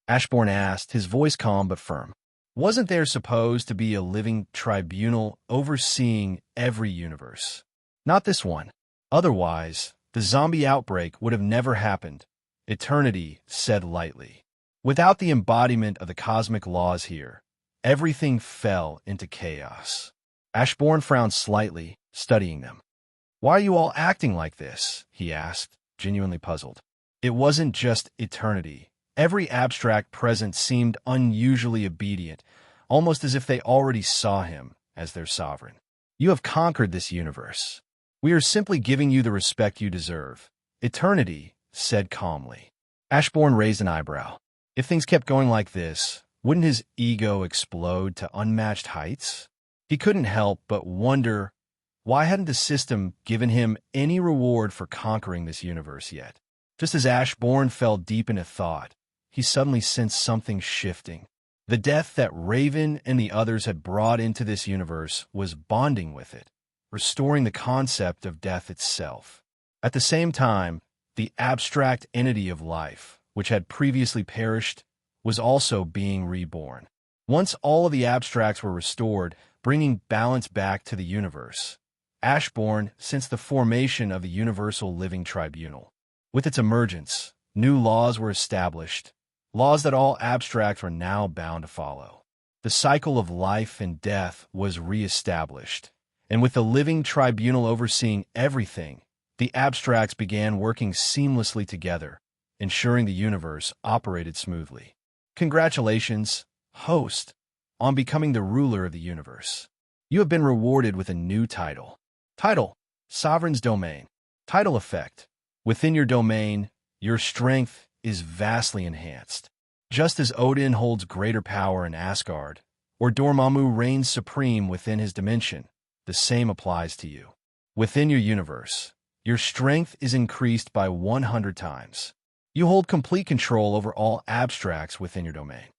Ashburn asked, his voice calm but firm. Wasn't there supposed to be a living tribunal overseeing every universe? Not this one. Otherwise, the zombie outbreak would have never happened, Eternity said lightly. Without the embodiment of the cosmic laws here, everything fell into chaos. Ashburn frowned slightly, studying them. Why are you all acting like this? He asked, genuinely puzzled. It wasn't just Eternity. Every abstract present seemed unusually obedient, almost as if they already saw him as their sovereign. You have conquered this universe. We are simply giving you the respect you deserve, Eternity said calmly. Ashburn raised an eyebrow. If things kept going like this, wouldn't his ego explode to unmatched heights? He couldn't help but wonder, why hadn't the system given him any reward for conquering this universe yet? Just as Ashburn fell deep into thought, he suddenly sensed something shifting. The death that Raven and the others had brought into this universe was bonding with it, restoring the concept of death itself. At the same time, the abstract entity of life, which had previously perished, was also being reborn. Once all of the abstracts were restored, bringing balance back to the universe, Ashburn sensed the formation of the Universal Living Tribunal. With its emergence, new laws were established, laws that all abstracts were now bound to follow. The cycle of life and death was re-established, and with the Living Tribunal overseeing everything, the abstracts began working seamlessly together, ensuring the universe operated smoothly. Congratulations, host, on becoming the ruler of the universe. You have been rewarded with a new title. Title: Sovereign's Domain. Title effect: within your domain, your strength is vastly enhanced. Just as Odin holds greater power in Asgard, or Dormammu reigns supreme within his dimension, the same applies to you. Within your universe, your strength is increased by 100 times. You hold complete control over all abstracts within your domain.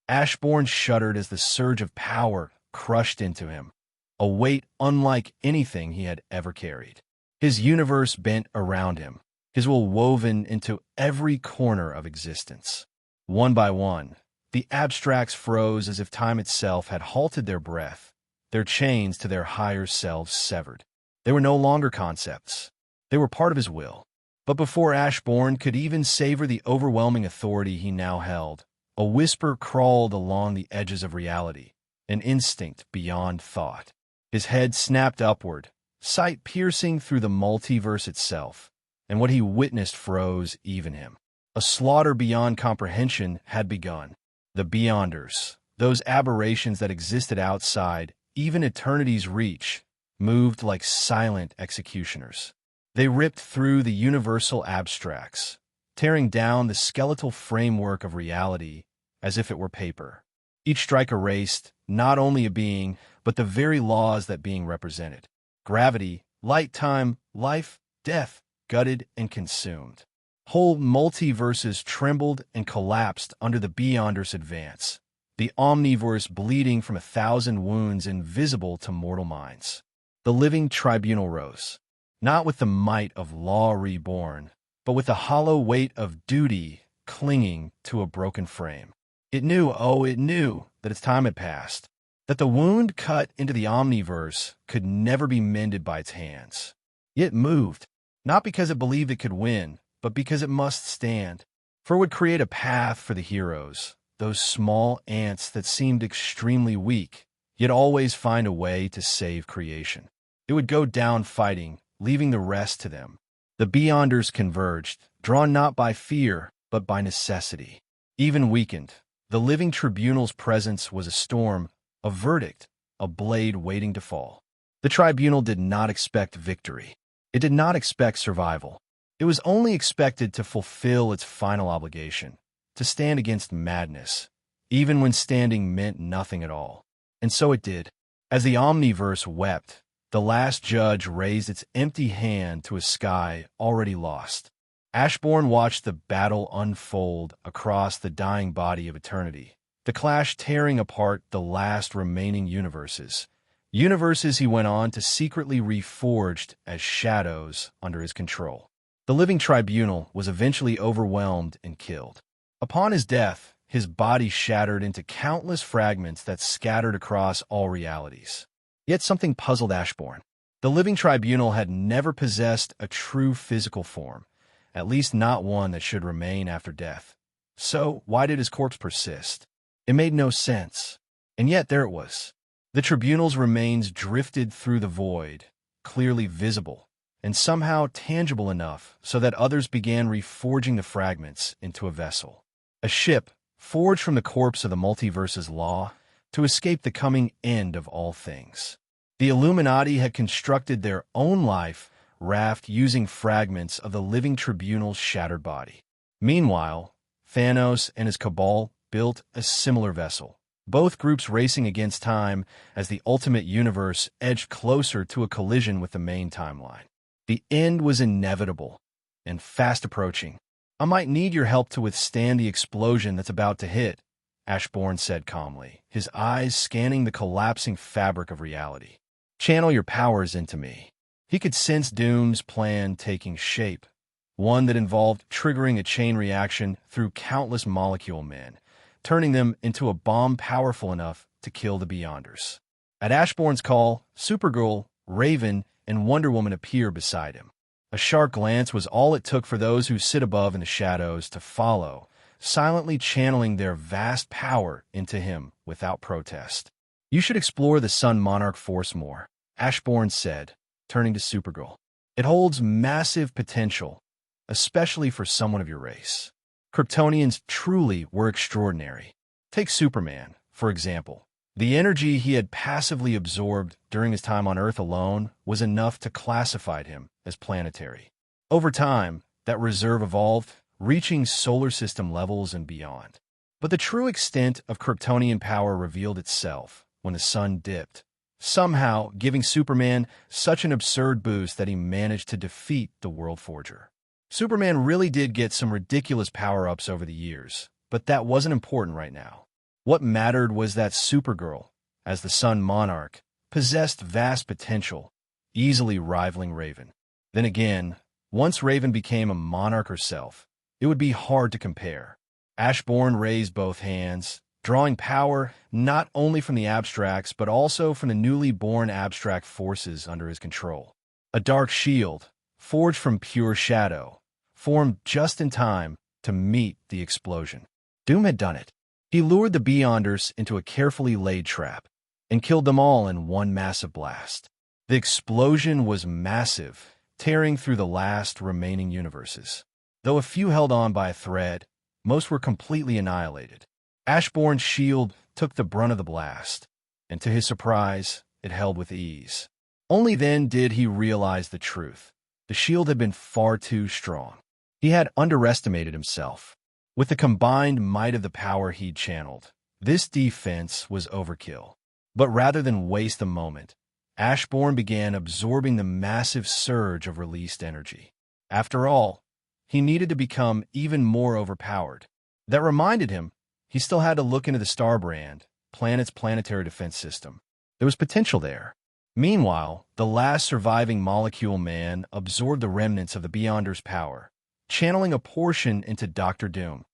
Ashburn shuddered as the surge of power crushed into him, a weight unlike anything he had ever carried. His universe bent around him, his will woven into every corner of existence. One by one, the abstracts froze as if time itself had halted their breath, their chains to their higher selves severed. They were no longer concepts. They were part of his will. But before Ashburn could even savor the overwhelming authority he now held, a whisper crawled along the edges of reality, an instinct beyond thought. His head snapped upward, sight piercing through the multiverse itself, and what he witnessed froze even him. A slaughter beyond comprehension had begun. The Beyonders, those aberrations that existed outside even eternity's reach, moved like silent executioners. They ripped through the universal abstracts, tearing down the skeletal framework of reality as if it were paper. Each strike erased not only a being, but the very laws that being represented. Gravity, light, time, life, death, gutted and consumed. Whole multiverses trembled and collapsed under the Beyonders' advance, the omniverse bleeding from 1,000 wounds invisible to mortal minds. The living tribunal rose, not with the might of law reborn, but with the hollow weight of duty clinging to a broken frame. It knew that its time had passed, that the wound cut into the omniverse could never be mended by its hands. Yet it moved, not because it believed it could win, but because it must stand, for it would create a path for the heroes, those small ants that seemed extremely weak, yet always find a way to save creation. It would go down fighting, leaving the rest to them. The Beyonders converged, drawn not by fear, but by necessity. Even weakened, the living tribunal's presence was a storm, a verdict, a blade waiting to fall. The tribunal did not expect victory. It did not expect survival. It was only expected to fulfill its final obligation, to stand against madness, even when standing meant nothing at all. And so it did. As the omniverse wept, the last judge raised its empty hand to a sky already lost. Ashburn watched the battle unfold across the dying body of eternity, the clash tearing apart the last remaining universes. Universes he went on to secretly reforged as shadows under his control. The living tribunal was eventually overwhelmed and killed. Upon his death, his body shattered into countless fragments that scattered across all realities. Yet something puzzled Ashburn. The living tribunal had never possessed a true physical form, at least not one that should remain after death. So why did his corpse persist? It made no sense. And yet there it was. The tribunal's remains drifted through the void, clearly visible, and somehow tangible enough so that others began reforging the fragments into a vessel. A ship, forged from the corpse of the multiverse's law, to escape the coming end of all things. The Illuminati had constructed their own life raft using fragments of the living tribunal's shattered body. Meanwhile, Thanos and his cabal built a similar vessel, both groups racing against time as the ultimate universe edged closer to a collision with the main timeline. The end was inevitable and fast approaching. "I might need your help to withstand the explosion that's about to hit," Ashburn said calmly, his eyes scanning the collapsing fabric of reality. "Channel your powers into me." He could sense Doom's plan taking shape, one that involved triggering a chain reaction through countless molecule men, turning them into a bomb powerful enough to kill the Beyonders. At Ashburn's call, Supergirl, Raven, and Wonder Woman appear beside him. A sharp glance was all it took for those who sit above in the shadows to follow, silently channeling their vast power into him without protest. "You should explore the Sun Monarch force more," Ashburn said, turning to Supergirl. "It holds massive potential, especially for someone of your race. Kryptonians truly were extraordinary. Take Superman, for example. The energy he had passively absorbed during his time on Earth alone was enough to classify him as planetary. Over time, that reserve evolved, reaching solar system levels and beyond. But the true extent of Kryptonian power revealed itself when the sun dipped, somehow giving Superman such an absurd boost that he managed to defeat the World Forger. Superman really did get some ridiculous power-ups over the years, but that wasn't important right now. What mattered was that Supergirl, as the Sun Monarch, possessed vast potential, easily rivaling Raven. Then again, once Raven became a monarch herself, it would be hard to compare. Ashburn raised both hands, drawing power not only from the abstracts but also from the newly born abstract forces under his control. A dark shield, forged from pure shadow, formed just in time to meet the explosion. Doom had done it. He lured the Beyonders into a carefully laid trap and killed them all in one massive blast. The explosion was massive, tearing through the last remaining universes. Though a few held on by a thread, most were completely annihilated. Ashburn's shield took the brunt of the blast, and to his surprise, it held with ease. Only then did he realize the truth. The shield had been far too strong. He had underestimated himself. With the combined might of the power he'd channeled, this defense was overkill. But rather than waste a moment, Ashburn began absorbing the massive surge of released energy. After all, he needed to become even more overpowered. That reminded him he still had to look into the Starbrand, planet's planetary defense system. There was potential there. Meanwhile, the last surviving molecule man absorbed the remnants of the Beyonder's power, channeling a portion into Dr. Doom,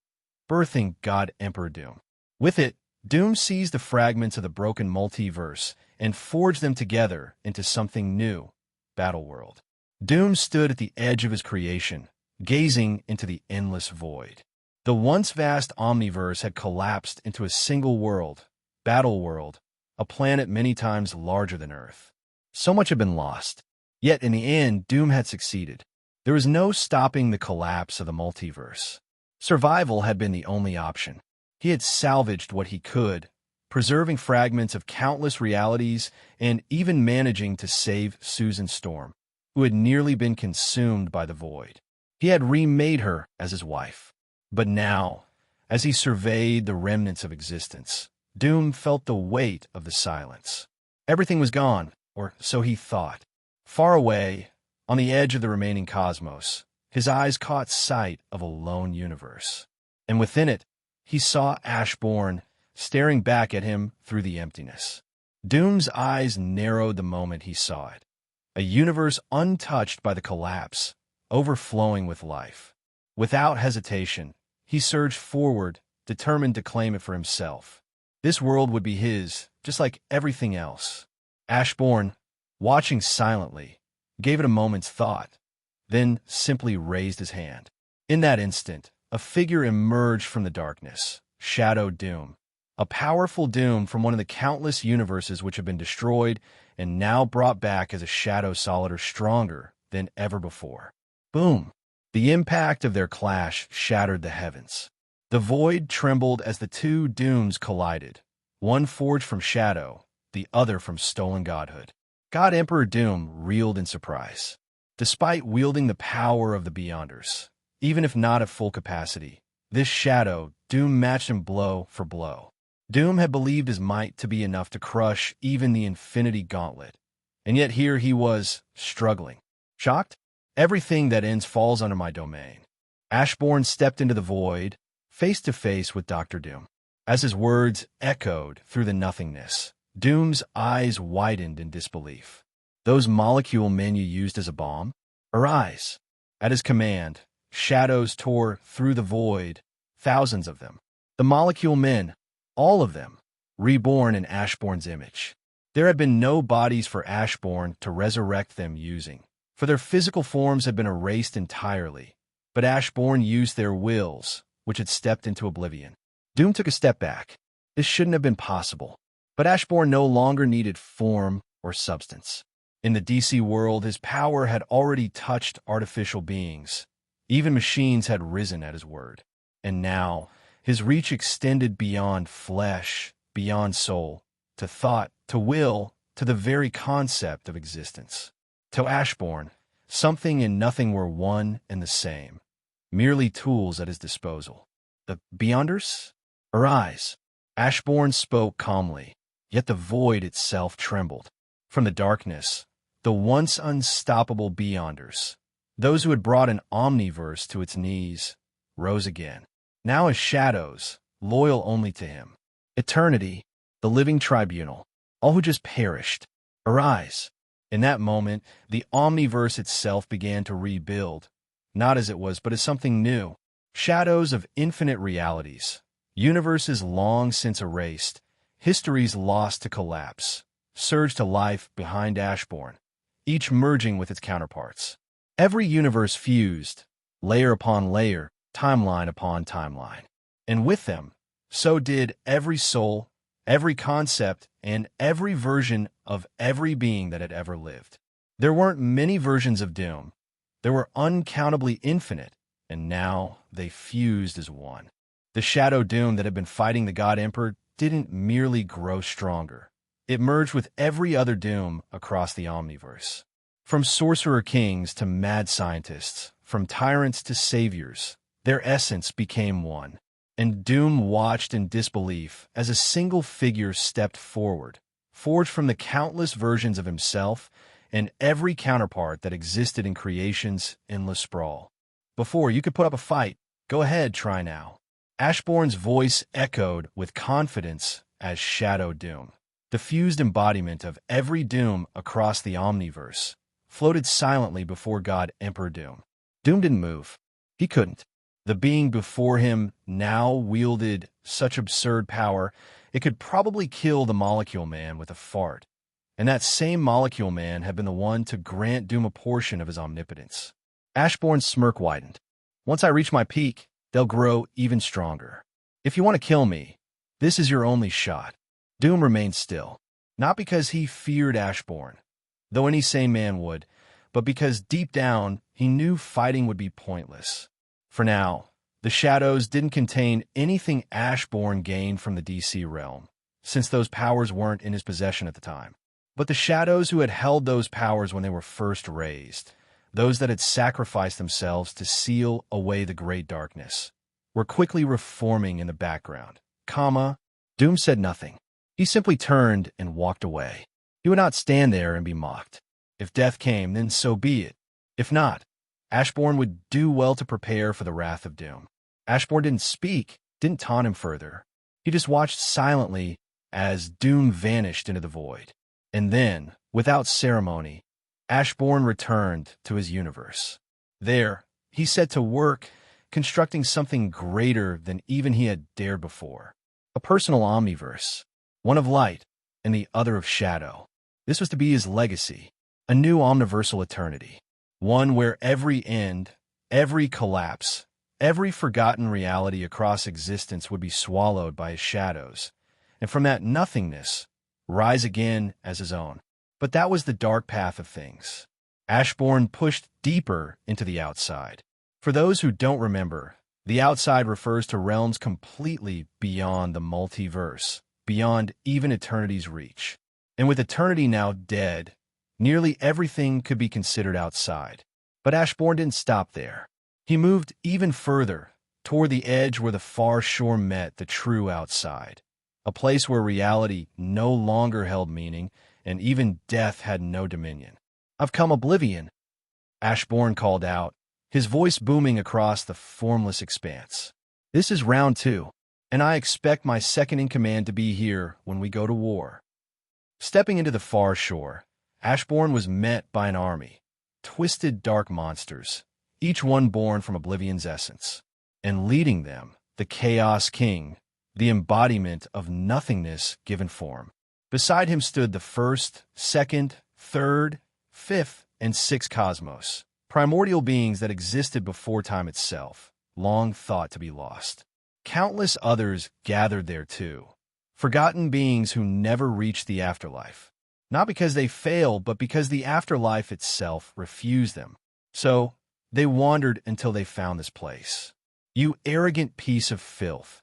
birthing God Emperor Doom. With it, Doom seized the fragments of the broken multiverse and forged them together into something new, Battleworld. Doom stood at the edge of his creation, gazing into the endless void. The once vast omniverse had collapsed into a single world, Battleworld, a planet many times larger than Earth. So much had been lost. Yet in the end, Doom had succeeded. There was no stopping the collapse of the multiverse. Survival had been the only option. He had salvaged what he could, preserving fragments of countless realities and even managing to save Susan Storm, who had nearly been consumed by the void. He had remade her as his wife. But now, as he surveyed the remnants of existence, Doom felt the weight of the silence. Everything was gone, or so he thought. Far away, on the edge of the remaining cosmos, his eyes caught sight of a lone universe. And within it, he saw Ashburn staring back at him through the emptiness. Doom's eyes narrowed the moment he saw it. A universe untouched by the collapse, overflowing with life. Without hesitation, he surged forward, determined to claim it for himself. This world would be his, just like everything else. Ashburn, watching silently, gave it a moment's thought, then simply raised his hand. In that instant, a figure emerged from the darkness, Shadow Doom, a powerful Doom from one of the countless universes which had been destroyed and now brought back as a shadow solider stronger than ever before. Boom! The impact of their clash shattered the heavens. The void trembled as the two Dooms collided, one forged from shadow, the other from stolen godhood. God Emperor Doom reeled in surprise. Despite wielding the power of the Beyonders, even if not at full capacity, this shadow, Doom matched him blow for blow. Doom had believed his might to be enough to crush even the Infinity Gauntlet, and yet here he was, struggling. Shocked? Everything that ends falls under my domain. Ashburn stepped into the void, face to face with Dr. Doom. As his words echoed through the nothingness, Doom's eyes widened in disbelief. Those molecule men you used as a bomb? Arise! At his command, shadows tore through the void, thousands of them. The molecule men, all of them, reborn in Ashburn's image. There had been no bodies for Ashburn to resurrect them using, for their physical forms had been erased entirely, but Ashburn used their wills, which had stepped into oblivion. Doom took a step back. This shouldn't have been possible. But Ashburn no longer needed form or substance. In the DC world, his power had already touched artificial beings. Even machines had risen at his word. And now, his reach extended beyond flesh, beyond soul, to thought, to will, to the very concept of existence. To Ashburn, something and nothing were one and the same, merely tools at his disposal. The Beyonders? Arise. Ashburn spoke calmly, yet the void itself trembled. From the darkness, the once unstoppable Beyonders, those who had brought an omniverse to its knees, rose again, now as shadows, loyal only to him. Eternity, the living tribunal, all who just perished, arise. In that moment, the omniverse itself began to rebuild, not as it was, but as something new. Shadows of infinite realities, universes long since erased, histories lost to collapse, surged to life behind Ashburn, each merging with its counterparts. Every universe fused, layer upon layer, timeline upon timeline. And with them, so did every soul, every concept, and every version of every being that had ever lived. There weren't many versions of Doom. There were uncountably infinite, and now they fused as one. The Shadow Doom that had been fighting the God Emperor didn't merely grow stronger. It merged with every other Doom across the Omniverse. From sorcerer kings to mad scientists, from tyrants to saviors, their essence became one. And Doom watched in disbelief as a single figure stepped forward, forged from the countless versions of himself and every counterpart that existed in creation's endless sprawl. Before you could put up a fight, go ahead, try now. Ashburn's voice echoed with confidence as Shadow Doom, the fused embodiment of every Doom across the Omniverse, floated silently before God Emperor Doom. Doom didn't move. He couldn't. The being before him now wielded such absurd power, it could probably kill the Molecule Man with a fart. And that same Molecule Man had been the one to grant Doom a portion of his omnipotence. Ashburn's smirk widened. Once I reach my peak, they'll grow even stronger. If you want to kill me, this is your only shot. Doom remained still, not because he feared Ashburn, though any sane man would, but because deep down he knew fighting would be pointless. For now, the shadows didn't contain anything Ashburn gained from the DC realm, since those powers weren't in his possession at the time. But the shadows who had held those powers when they were first raised, those that had sacrificed themselves to seal away the great darkness, were quickly reforming in the background. Doom said nothing. He simply turned and walked away. He would not stand there and be mocked. If death came, then so be it. If not, Ashburn would do well to prepare for the wrath of Doom. Ashburn didn't speak, didn't taunt him further. He just watched silently as Doom vanished into the void. And then, without ceremony, Ashburn returned to his universe. There, he set to work, constructing something greater than even he had dared before. A personal omniverse, one of light and the other of shadow. This was to be his legacy, a new omniversal eternity. One where every end, every collapse, every forgotten reality across existence would be swallowed by his shadows, and from that nothingness, rise again as his own. But that was the dark path of things. Ashburn pushed deeper into the outside. For those who don't remember, the outside refers to realms completely beyond the multiverse, beyond even eternity's reach. And with eternity now dead, nearly everything could be considered outside. But Ashburn didn't stop there. He moved even further, toward the edge where the far shore met the true outside, a place where reality no longer held meaning, and even death had no dominion. "I've come, Oblivion," Ashburn called out, his voice booming across the formless expanse. "This is round 2, and I expect my second-in-command to be here when we go to war." Stepping into the far shore, Ashburn was met by an army, twisted dark monsters, each one born from Oblivion's essence, and leading them, the Chaos King, the embodiment of nothingness given form. Beside him stood the first, second, third, fifth, and sixth cosmos, primordial beings that existed before time itself, long thought to be lost. Countless others gathered there too, forgotten beings who never reached the afterlife, not because they failed, but because the afterlife itself refused them. So they wandered until they found this place. You arrogant piece of filth.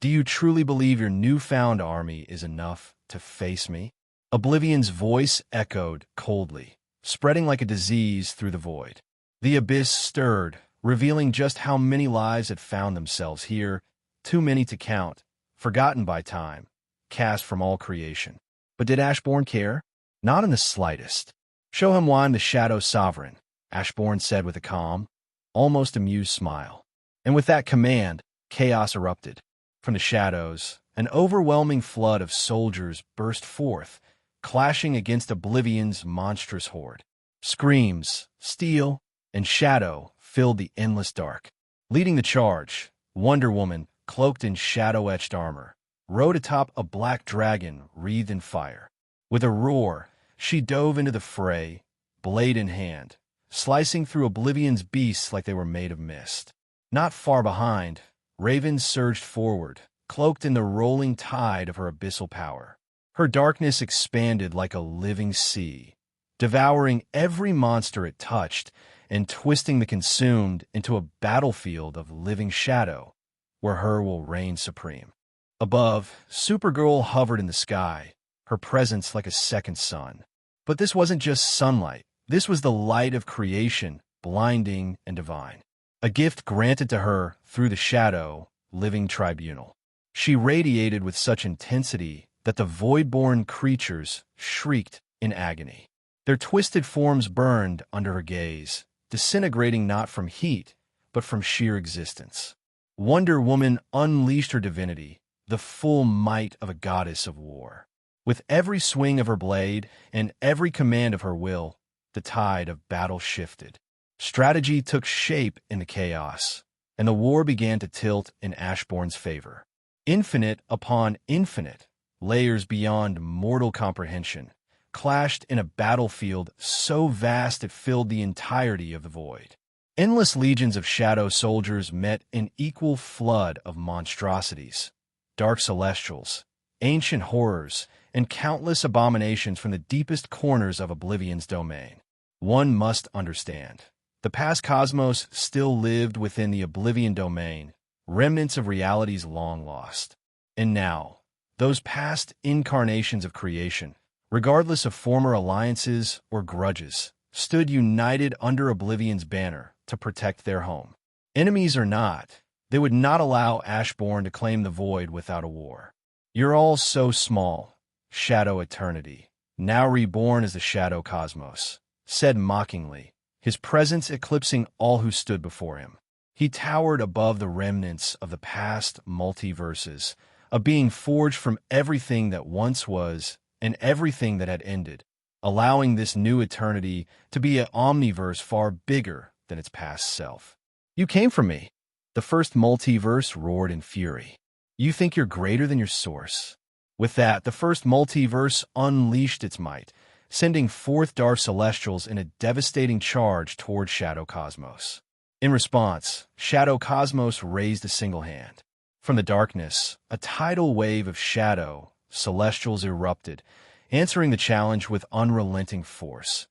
Do you truly believe your newfound army is enough to face me? Oblivion's voice echoed coldly, spreading like a disease through the void. The abyss stirred, revealing just how many lives had found themselves here, too many to count, forgotten by time, cast from all creation. But did Ashburn care? Not in the slightest. "Show him why I'm the Shadow Sovereign," Ashburn said with a calm, almost amused smile. And with that command, chaos erupted. From the shadows, an overwhelming flood of soldiers burst forth, clashing against Oblivion's monstrous horde. Screams, steel, and shadow filled the endless dark. Leading the charge, Wonder Woman, cloaked in shadow-etched armor, rode atop a black dragon wreathed in fire. With a roar, she dove into the fray, blade in hand, slicing through Oblivion's beasts like they were made of mist. Not far behind, Raven surged forward, cloaked in the rolling tide of her abyssal power. Her darkness expanded like a living sea, devouring every monster it touched and twisting the consumed into a battlefield of living shadow, where her will reign supreme. Above, Supergirl hovered in the sky, her presence like a second sun. But this wasn't just sunlight. This was the light of creation, blinding and divine. A gift granted to her through the shadow, living tribunal. She radiated with such intensity that the void-born creatures shrieked in agony. Their twisted forms burned under her gaze, disintegrating not from heat, but from sheer existence. Wonder Woman unleashed her divinity, the full might of a goddess of war. With every swing of her blade and every command of her will, the tide of battle shifted. Strategy took shape in the chaos, and the war began to tilt in Ashbourne's favor. Infinite upon infinite, layers beyond mortal comprehension, clashed in a battlefield so vast it filled the entirety of the void. Endless legions of shadow soldiers met an equal flood of monstrosities, dark celestials, ancient horrors, and countless abominations from the deepest corners of Oblivion's domain. One must understand. The past cosmos still lived within the Oblivion domain, remnants of realities long lost. And now, those past incarnations of creation, regardless of former alliances or grudges, stood united under Oblivion's banner to protect their home. Enemies or not, they would not allow Ashburn to claim the void without a war. You're all so small, Shadow Eternity, now reborn as the Shadow Cosmos, said mockingly, his presence eclipsing all who stood before him. He towered above the remnants of the past multiverses, a being forged from everything that once was and everything that had ended, allowing this new eternity to be an omniverse far bigger than its past self. You came from me. The first multiverse roared in fury. You think you're greater than your source. With that, the first multiverse unleashed its might, sending forth dark celestials in a devastating charge toward Shadow Cosmos. In response, Shadow Cosmos raised a single hand. From the darkness, a tidal wave of shadow celestials erupted, answering the challenge with unrelenting force.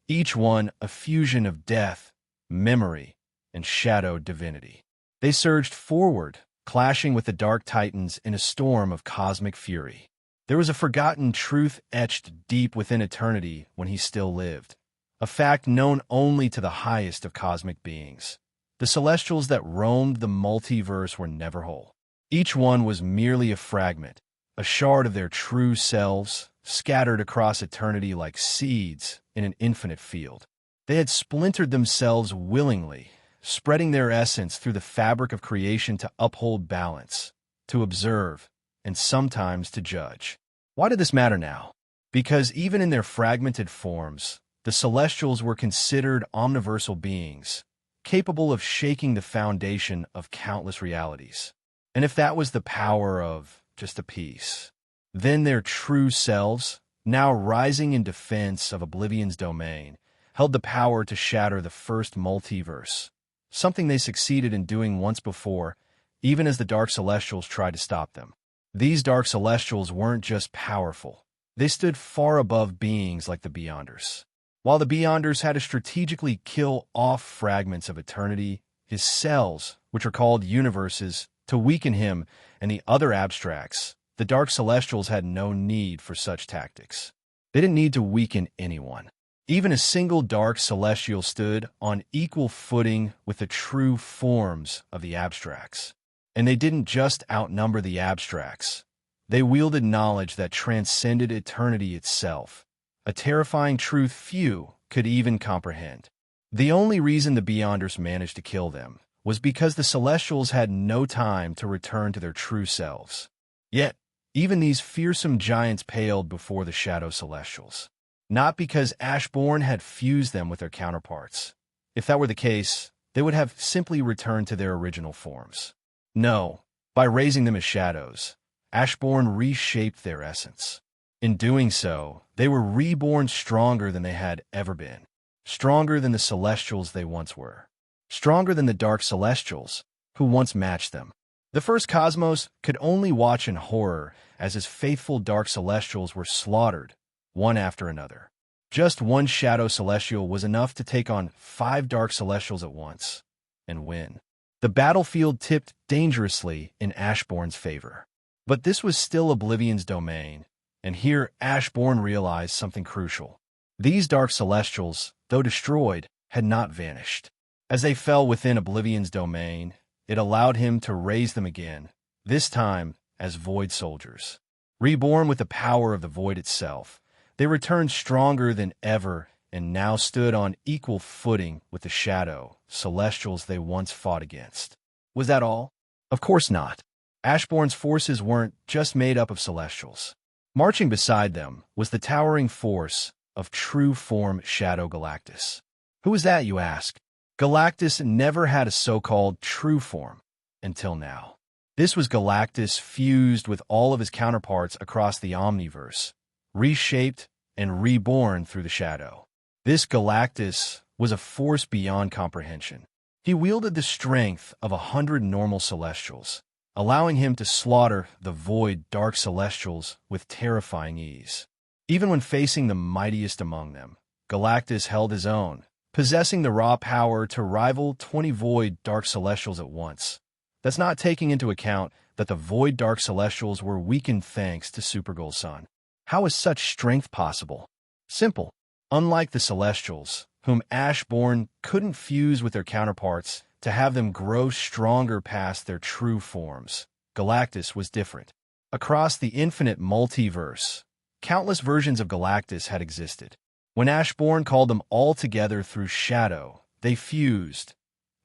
Each one a fusion of death, memory, and shadow divinity. They surged forward, clashing with the Dark Titans in a storm of cosmic fury. There was a forgotten truth etched deep within eternity when he still lived, a fact known only to the highest of cosmic beings. The celestials that roamed the multiverse were never whole. Each one was merely a fragment, a shard of their true selves, scattered across eternity like seeds in an infinite field. They had splintered themselves willingly, spreading their essence through the fabric of creation to uphold balance, to observe, and sometimes to judge. Why did this matter now? Because even in their fragmented forms, the Celestials were considered omniversal beings, capable of shaking the foundation of countless realities. And if that was the power of just a piece, then their true selves, now rising in defense of Oblivion's domain, held the power to shatter the first multiverse, something they succeeded in doing once before, even as the Dark Celestials tried to stop them. These Dark Celestials weren't just powerful. They stood far above beings like the Beyonders. While the Beyonders had to strategically kill off fragments of eternity, his cells, which are called universes, to weaken him and the other abstracts, the Dark Celestials had no need for such tactics. They didn't need to weaken anyone. Even a single Dark Celestial stood on equal footing with the true forms of the abstracts. And they didn't just outnumber the abstracts. They wielded knowledge that transcended eternity itself, a terrifying truth few could even comprehend. The only reason the Beyonders managed to kill them was because the Celestials had no time to return to their true selves. Yet, even these fearsome giants paled before the Shadow Celestials. Not because Ashburn had fused them with their counterparts. If that were the case, they would have simply returned to their original forms. No, by raising them as shadows, Ashburn reshaped their essence. In doing so, they were reborn stronger than they had ever been. Stronger than the Celestials they once were. Stronger than the Dark Celestials, who once matched them. The first Cosmos could only watch in horror as his faithful Dark Celestials were slaughtered, one after another. Just one Shadow Celestial was enough to take on 5 Dark Celestials at once, and win. The battlefield tipped dangerously in Ashburn's favor. But this was still Oblivion's domain, and here Ashburn realized something crucial. These Dark Celestials, though destroyed, had not vanished. As they fell within Oblivion's domain, it allowed him to raise them again, this time as Void Soldiers. Reborn with the power of the Void itself, they returned stronger than ever and now stood on equal footing with the Shadow Celestials they once fought against. Was that all? Of course not. Ashburn's forces weren't just made up of Celestials. Marching beside them was the towering force of true form Shadow Galactus. Who was that, you ask? Galactus never had a so-called true form until now. This was Galactus fused with all of his counterparts across the Omniverse, reshaped and reborn through the Shadow. This Galactus was a force beyond comprehension. He wielded the strength of 100 normal Celestials, allowing him to slaughter the Void Dark Celestials with terrifying ease. Even when facing the mightiest among them, Galactus held his own, possessing the raw power to rival 20 Void Dark Celestials at once. That's not taking into account that the Void Dark Celestials were weakened thanks to Supergirl's son. How is such strength possible? Simple. Unlike the Celestials, whom Ashburn couldn't fuse with their counterparts to have them grow stronger past their true forms, Galactus was different. Across the infinite multiverse, countless versions of Galactus had existed. When Ashburn called them all together through Shadow, they fused,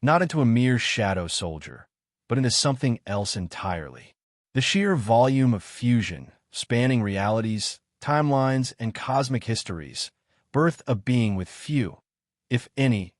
not into a mere Shadow Soldier, but into something else entirely. The sheer volume of fusion, spanning realities, timelines, and cosmic histories, birthed a being with few, if any,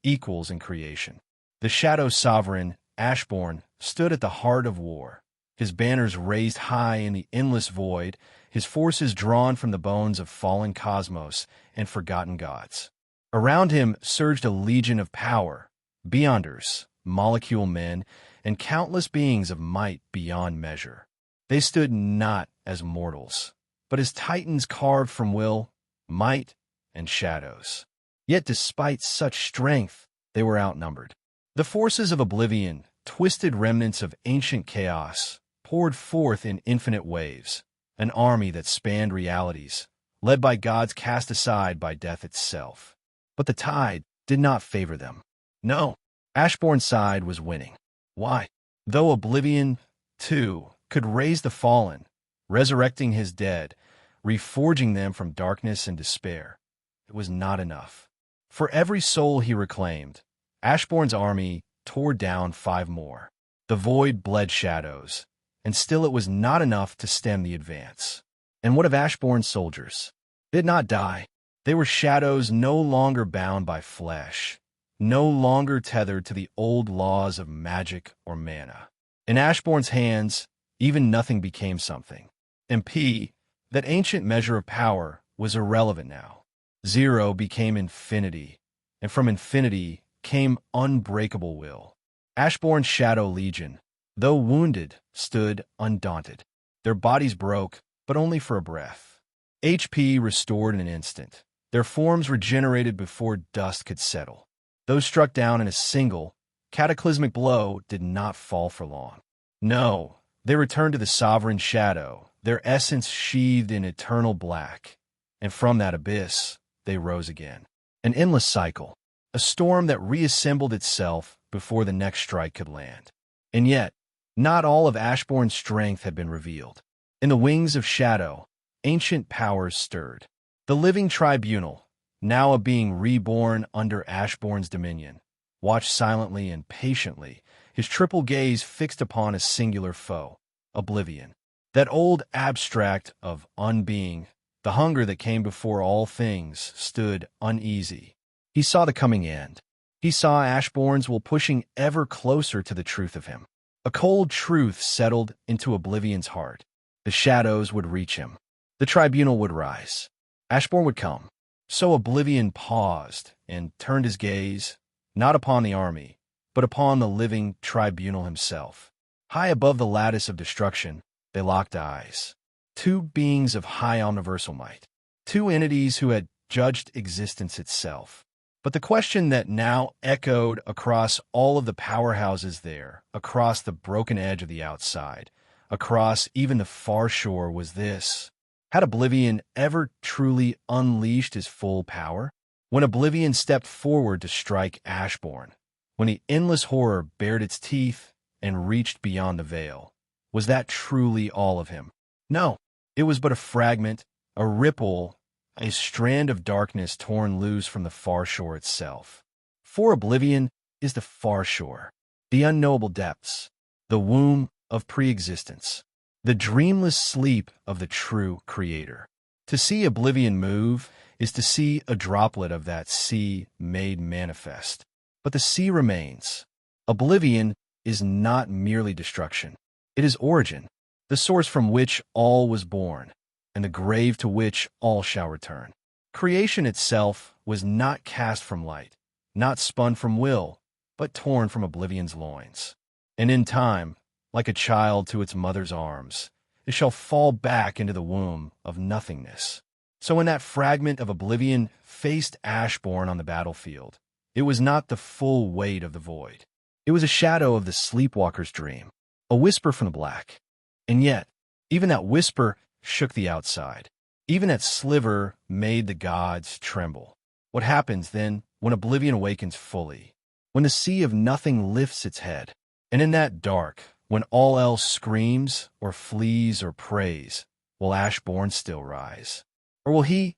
equals in creation. The Shadow Sovereign, Ashburn, stood at the heart of war, his banners raised high in the endless void, his forces drawn from the bones of fallen cosmos and forgotten gods. Around him surged a legion of power, Beyonders, molecule men, and countless beings of might beyond measure. They stood not as mortals, but as titans carved from will, might, and shadows. Yet despite such strength, they were outnumbered. The forces of Oblivion, twisted remnants of ancient chaos, poured forth in infinite waves, an army that spanned realities, led by gods cast aside by death itself. But the tide did not favor them. No, Ashburn's side was winning. Why? Though Oblivion, too, could raise the fallen, resurrecting his dead, reforging them from darkness and despair, it was not enough. For every soul he reclaimed, Ashburn's army tore down 5 more. The void bled shadows, and still it was not enough to stem the advance. And what of Ashburn's soldiers? They did not die. They were shadows no longer bound by flesh, no longer tethered to the old laws of magic or mana. In Ashburn's hands, even nothing became something. MP, that ancient measure of power, was irrelevant now. 0 became infinity, and from infinity came unbreakable will. Ashburn's Shadow Legion, though wounded, stood undaunted. Their bodies broke, but only for a breath. HP restored in an instant. Their forms regenerated before dust could settle. Those struck down in a single, cataclysmic blow did not fall for long. No, they returned to the sovereign shadow, their essence sheathed in eternal black. And from that abyss, they rose again. An endless cycle, a storm that reassembled itself before the next strike could land. And yet, not all of Ashburn's strength had been revealed. In the wings of shadow, ancient powers stirred. The living tribunal, now a being reborn under Ashburn's dominion, watched silently and patiently, his triple gaze fixed upon a singular foe, Oblivion. That old abstract of unbeing, the hunger that came before all things, stood uneasy. He saw the coming end. He saw Ashbourne's will pushing ever closer to the truth of him. A cold truth settled into Oblivion's heart. The shadows would reach him. The tribunal would rise. Ashbourne would come. So Oblivion paused and turned his gaze, not upon the army, but upon the living tribunal himself. High above the lattice of destruction, they locked eyes. Two beings of high universal might. Two entities who had judged existence itself. But the question that now echoed across all of the powerhouses there, across the broken edge of the outside, across even the far shore, was this: had Oblivion ever truly unleashed his full power? When Oblivion stepped forward to strike Ashbourne, when the endless horror bared its teeth and reached beyond the veil, was that truly all of him? No, it was but a fragment, a ripple, a strand of darkness torn loose from the far shore itself. For Oblivion is the far shore, the unknowable depths, the womb of pre-existence, the dreamless sleep of the true creator. To see Oblivion move is to see a droplet of that sea made manifest. But the sea remains. Oblivion is not merely destruction. It is origin, the source from which all was born, and the grave to which all shall return. Creation itself was not cast from light, not spun from will, but torn from Oblivion's loins. And in time, like a child to its mother's arms, it shall fall back into the womb of nothingness. So when that fragment of Oblivion faced Ashbourne on the battlefield, it was not the full weight of the void. It was a shadow of the sleepwalker's dream, a whisper from the black. And yet, even that whisper shook the outside. Even that sliver made the gods tremble. What happens then when Oblivion awakens fully? When the sea of nothing lifts its head? And in that dark, when all else screams or flees or prays, will Ashbourne still rise? Or will he,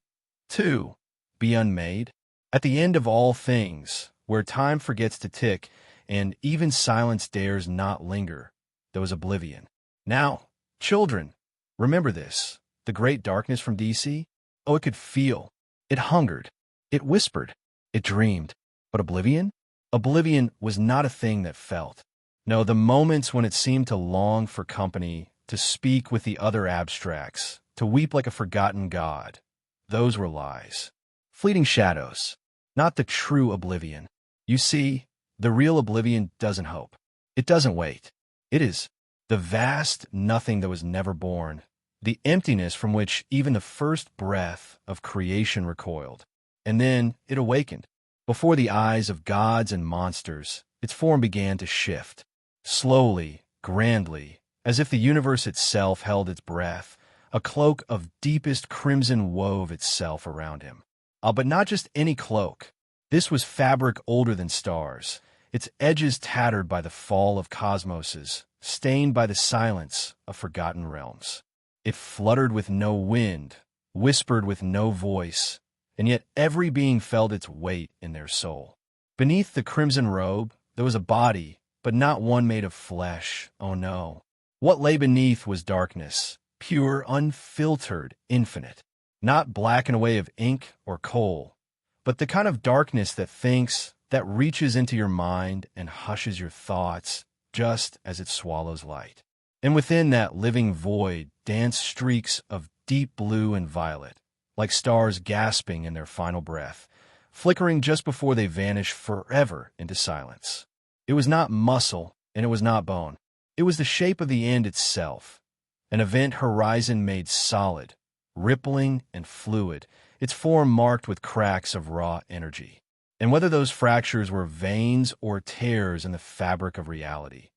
too, be unmade? At the end of all things, where time forgets to tick and even silence dares not linger, there was Oblivion. Now, children, remember this. The great darkness from DC? Oh, it could feel. It hungered. It whispered. It dreamed. But Oblivion? Oblivion was not a thing that felt. No, the moments when it seemed to long for company, to speak with the other abstracts, to weep like a forgotten god, those were lies. Fleeting shadows, not the true Oblivion. You see, the real Oblivion doesn't hope. It doesn't wait. It is the vast nothing that was never born, the emptiness from which even the first breath of creation recoiled. And then it awakened. Before the eyes of gods and monsters, its form began to shift. Slowly, grandly, as if the universe itself held its breath, a cloak of deepest crimson wove itself around him. But not just any cloak. This was fabric older than stars, its edges tattered by the fall of cosmoses, stained by the silence of forgotten realms. It fluttered with no wind, whispered with no voice, and yet every being felt its weight in their soul. Beneath the crimson robe, there was a body, but not one made of flesh. Oh no. What lay beneath was darkness, pure, unfiltered, infinite. Not black in a way of ink or coal, but the kind of darkness that thinks, that reaches into your mind and hushes your thoughts just as it swallows light. And within that living void danced streaks of deep blue and violet, like stars gasping in their final breath, flickering just before they vanish forever into silence. It was not muscle, and it was not bone. It was the shape of the end itself, an event horizon made solid, rippling and fluid, its form marked with cracks of raw energy. And whether those fractures were veins or tears in the fabric of reality,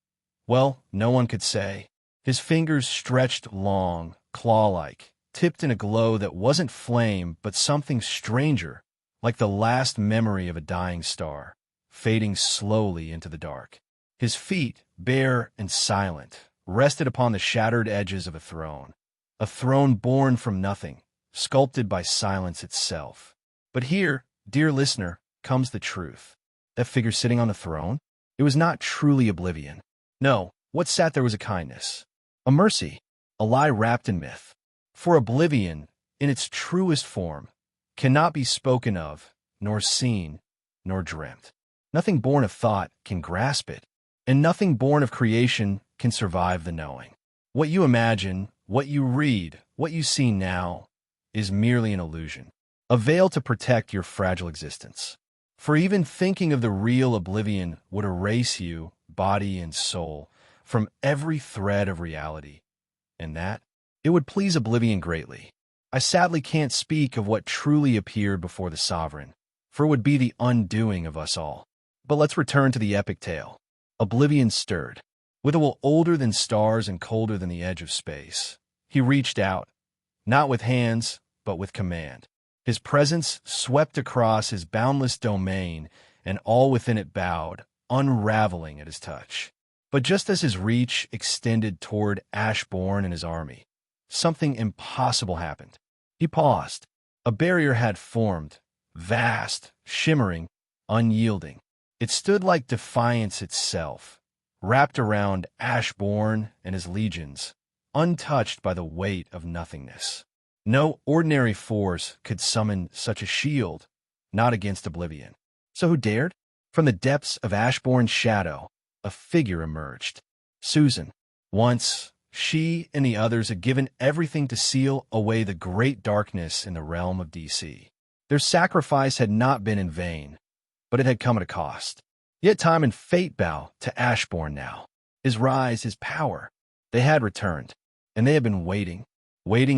well, no one could say. His fingers stretched long, claw-like, tipped in a glow that wasn't flame but something stranger, like the last memory of a dying star, fading slowly into the dark. His feet, bare and silent, rested upon the shattered edges of a throne born from nothing, sculpted by silence itself. But here, dear listener, comes the truth. That figure sitting on the throne? It was not truly Oblivion. No, what sat there was a kindness, a mercy, a lie wrapped in myth. For oblivion, in its truest form, cannot be spoken of, nor seen, nor dreamt. Nothing born of thought can grasp it, and nothing born of creation can survive the knowing. What you imagine, what you read, what you see now, is merely an illusion, a veil to protect your fragile existence. For even thinking of the real oblivion would erase you, body and soul, from every thread of reality, and that, it would please oblivion greatly. I sadly can't speak of what truly appeared before the sovereign, for it would be the undoing of us all. But let's return to the epic tale. Oblivion stirred. With a will older than stars and colder than the edge of space, he reached out, not with hands, but with command. His presence swept across his boundless domain, and all within it bowed, unraveling at his touch. But just as his reach extended toward Ashburn and his army, something impossible happened. He paused. A barrier had formed, vast, shimmering, unyielding. It stood like defiance itself, wrapped around Ashburn and his legions, untouched by the weight of nothingness. No ordinary force could summon such a shield, not against oblivion. So who dared? From the depths of Ashburn's shadow, a figure emerged. Susan. Once, she and the others had given everything to seal away the great darkness in the realm of DC. Their sacrifice had not been in vain, but it had come at a cost. Yet time and fate bow to Ashburn now. His rise, his power, they had returned, and they had been waiting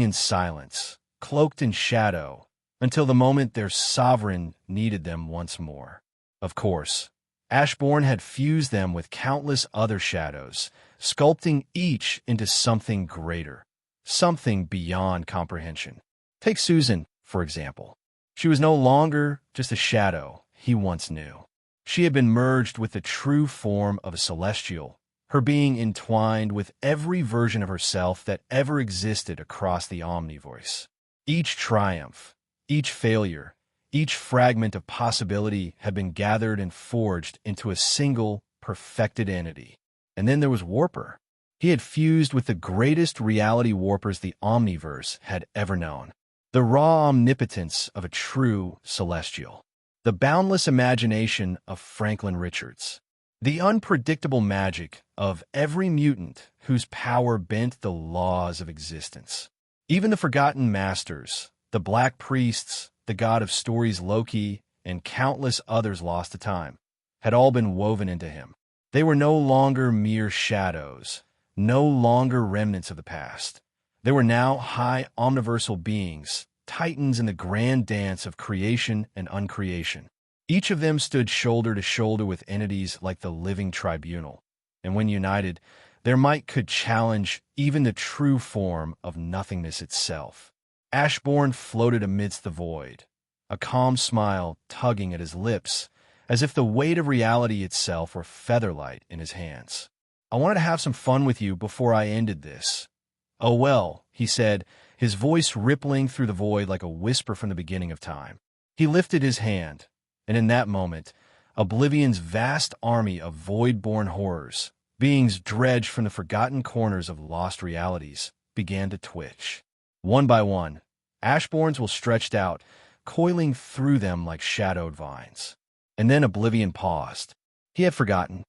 in silence, cloaked in shadow, until the moment their sovereign needed them once more. Of course, Ashburn had fused them with countless other shadows, sculpting each into something greater, something beyond comprehension. Take Susan, for example. She was no longer just a shadow he once knew. She had been merged with the true form of a celestial, her being entwined with every version of herself that ever existed across the Omniverse. Each triumph, each failure, each fragment of possibility had been gathered and forged into a single, perfected entity. And then there was Warper. He had fused with the greatest reality warpers the Omniverse had ever known. The raw omnipotence of a true celestial. The boundless imagination of Franklin Richards. The unpredictable magic of every mutant whose power bent the laws of existence. Even the forgotten masters, the Black Priests, the god of stories Loki, and countless others lost to time, had all been woven into him. They were no longer mere shadows, no longer remnants of the past. They were now high omniversal beings, titans in the grand dance of creation and uncreation. Each of them stood shoulder to shoulder with entities like the living tribunal, and when united, their might could challenge even the true form of nothingness itself. Ashburn floated amidst the void, a calm smile tugging at his lips, as if the weight of reality itself were featherlight in his hands. I wanted to have some fun with you before I ended this. Oh well, he said, his voice rippling through the void like a whisper from the beginning of time. He lifted his hand, and in that moment, Oblivion's vast army of void-born horrors, beings dredged from the forgotten corners of lost realities, began to twitch. One by one, Ashburns will stretched out, coiling through them like shadowed vines. And then Oblivion paused. He had forgotten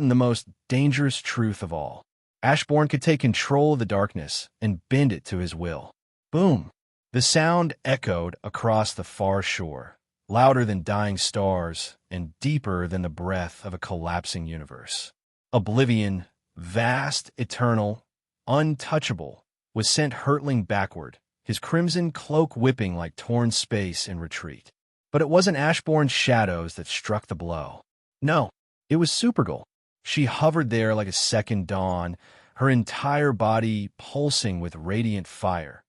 the most dangerous truth of all. Ashburn could take control of the darkness and bend it to his will. Boom! The sound echoed across the far shore, louder than dying stars and deeper than the breath of a collapsing universe. Oblivion, vast, eternal, untouchable, was sent hurtling backward, his crimson cloak whipping like torn space in retreat. But it wasn't Ashburn's shadows that struck the blow. No, it was Supergirl. She hovered there like a second dawn, her entire body pulsing with radiant fire,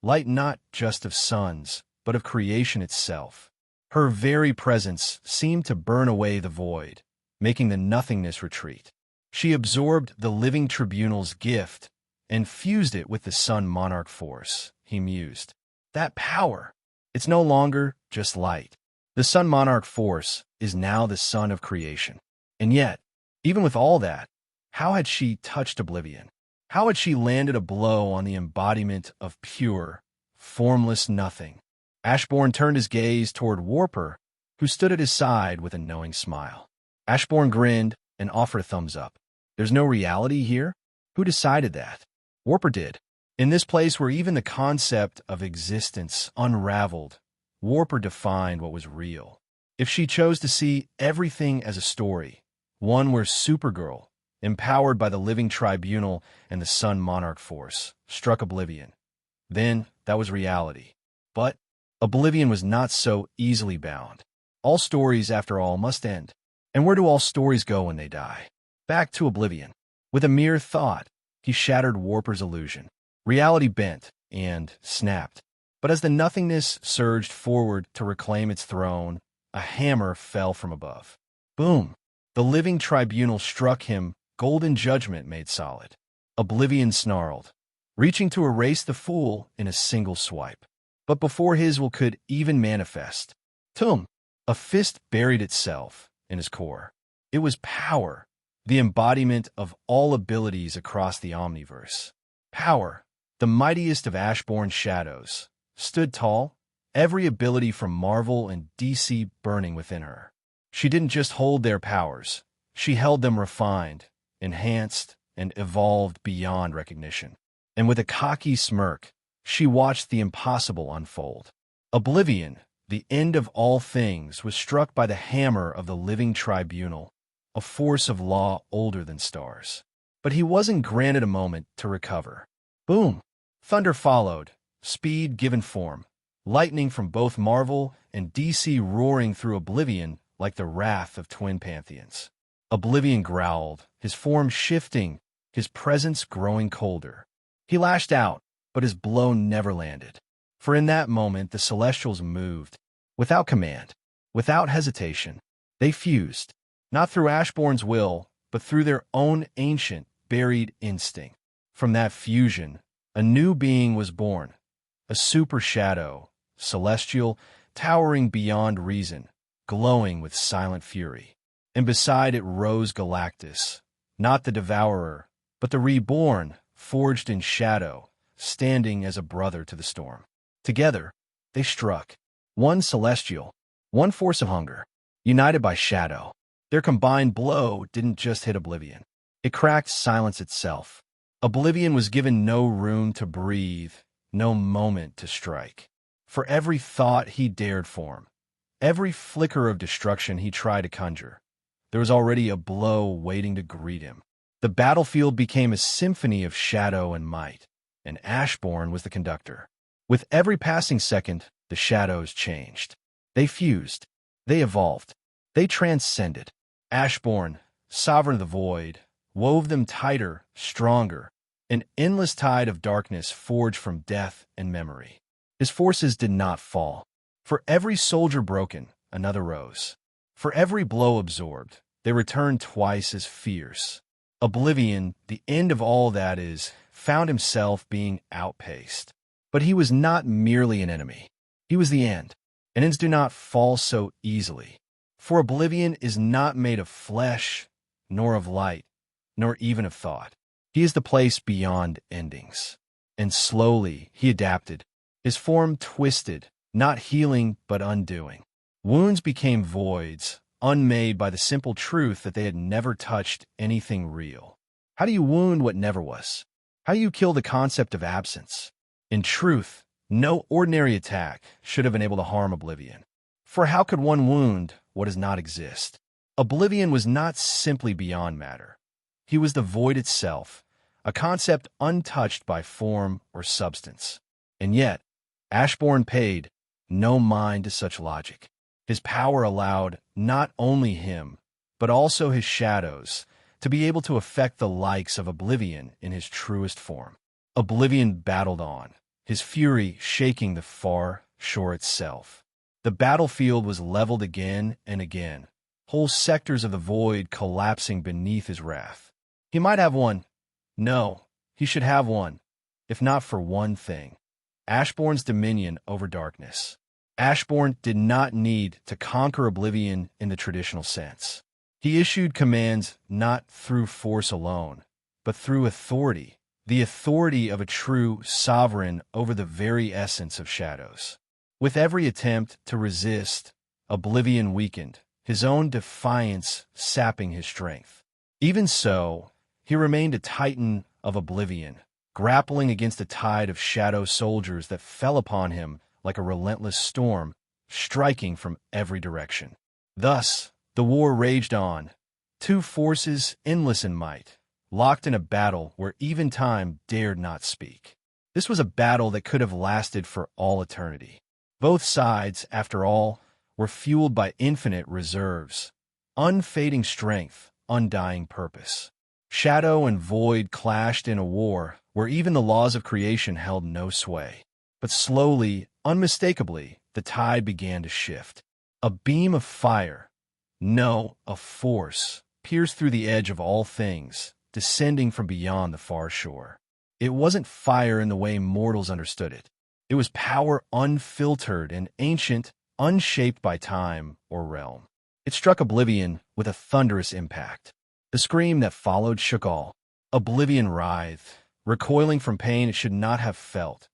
light not just of suns, but of creation itself. Her very presence seemed to burn away the void, making the nothingness retreat. She absorbed the living tribunal's gift and fused it with the Sun Monarch force, he mused. That power, it's no longer just light. The Sun Monarch force is now the sun of creation. And yet, even with all that, how had she touched Oblivion? How had she landed a blow on the embodiment of pure, formless nothing? Ashburn turned his gaze toward Warper, who stood at his side with a knowing smile. Ashburn grinned and offered a thumbs up. There's no reality here? Who decided that? Warper did. In this place where even the concept of existence unraveled, Warper defined what was real. If she chose to see everything as a story, one where Supergirl, empowered by the living tribunal and the Sun Monarch force, struck oblivion, then that was reality. But oblivion was not so easily bound. All stories, after all, must end. And where do all stories go when they die? Back to oblivion. With a mere thought, he shattered Warper's illusion. Reality bent and snapped. But as the nothingness surged forward to reclaim its throne, a hammer fell from above. Boom! The living tribunal struck him, golden judgment made solid. Oblivion snarled, reaching to erase the fool in a single swipe. But before his will could even manifest, a fist buried itself in his core. It was power, the embodiment of all abilities across the omniverse. Power, the mightiest of Ashburn shadows, stood tall, every ability from Marvel and DC burning within her. She didn't just hold their powers, she held them refined, enhanced, and evolved beyond recognition. And with a cocky smirk, she watched the impossible unfold. Oblivion, the end of all things, was struck by the hammer of the living tribunal, a force of law older than stars. But he wasn't granted a moment to recover. Boom! Thunder followed, speed given form, lightning from both Marvel and DC roaring through oblivion like the wrath of twin pantheons. Oblivion growled, his form shifting, his presence growing colder. He lashed out, but his blow never landed. For in that moment the Celestials moved, without command, without hesitation. They fused, not through Ashburn's will, but through their own ancient, buried instinct. From that fusion, a new being was born, a super shadow, celestial, towering beyond reason, glowing with silent fury. And beside it rose Galactus, not the devourer, but the reborn, forged in shadow, standing as a brother to the storm. Together, they struck, one celestial, one force of hunger, united by shadow. Their combined blow didn't just hit oblivion. It cracked silence itself. Oblivion was given no room to breathe, no moment to strike. For every thought he dared form, every flicker of destruction he tried to conjure, there was already a blow waiting to greet him. The battlefield became a symphony of shadow and might, and Ashburn was the conductor. With every passing second, the shadows changed. They fused. They evolved. They transcended. Ashburn, sovereign of the void, wove them tighter, stronger, an endless tide of darkness forged from death and memory. His forces did not fall. For every soldier broken, another rose. For every blow absorbed, they returned twice as fierce. Oblivion, the end of all that is, found himself being outpaced. But he was not merely an enemy. He was the end. And ends do not fall so easily. For oblivion is not made of flesh, nor of light, nor even of thought. He is the place beyond endings. And slowly he adapted. His form twisted, not healing but undoing. Wounds became voids, unmade by the simple truth that they had never touched anything real. How do you wound what never was? How do you kill the concept of absence? In truth, no ordinary attack should have been able to harm oblivion. For how could one wound what does not exist? Oblivion was not simply beyond matter. He was the void itself, a concept untouched by form or substance. And yet, Ashburn paid no mind to such logic. His power allowed not only him, but also his shadows, to be able to affect the likes of oblivion in his truest form. Oblivion battled on, his fury shaking the far shore itself. The battlefield was leveled again and again, whole sectors of the void collapsing beneath his wrath. He might have won. No, he should have won, if not for one thing: Ashburn's dominion over darkness. Ashburn did not need to conquer oblivion in the traditional sense. He issued commands not through force alone, but through authority, the authority of a true sovereign over the very essence of shadows. With every attempt to resist, oblivion weakened, his own defiance sapping his strength. Even so, he remained a titan of oblivion, grappling against a tide of shadow soldiers that fell upon him like a relentless storm, striking from every direction. Thus, the war raged on, two forces endless in might, locked in a battle where even time dared not speak. This was a battle that could have lasted for all eternity. Both sides, after all, were fueled by infinite reserves, unfading strength, undying purpose. Shadow and void clashed in a war where even the laws of creation held no sway. But slowly, unmistakably, the tide began to shift. A beam of fire, no, of force, pierced through the edge of all things, descending from beyond the far shore. It wasn't fire in the way mortals understood it. It was power unfiltered and ancient, unshaped by time or realm. It struck oblivion with a thunderous impact. The scream that followed shook all. Oblivion writhed, recoiling from pain it should not have felt,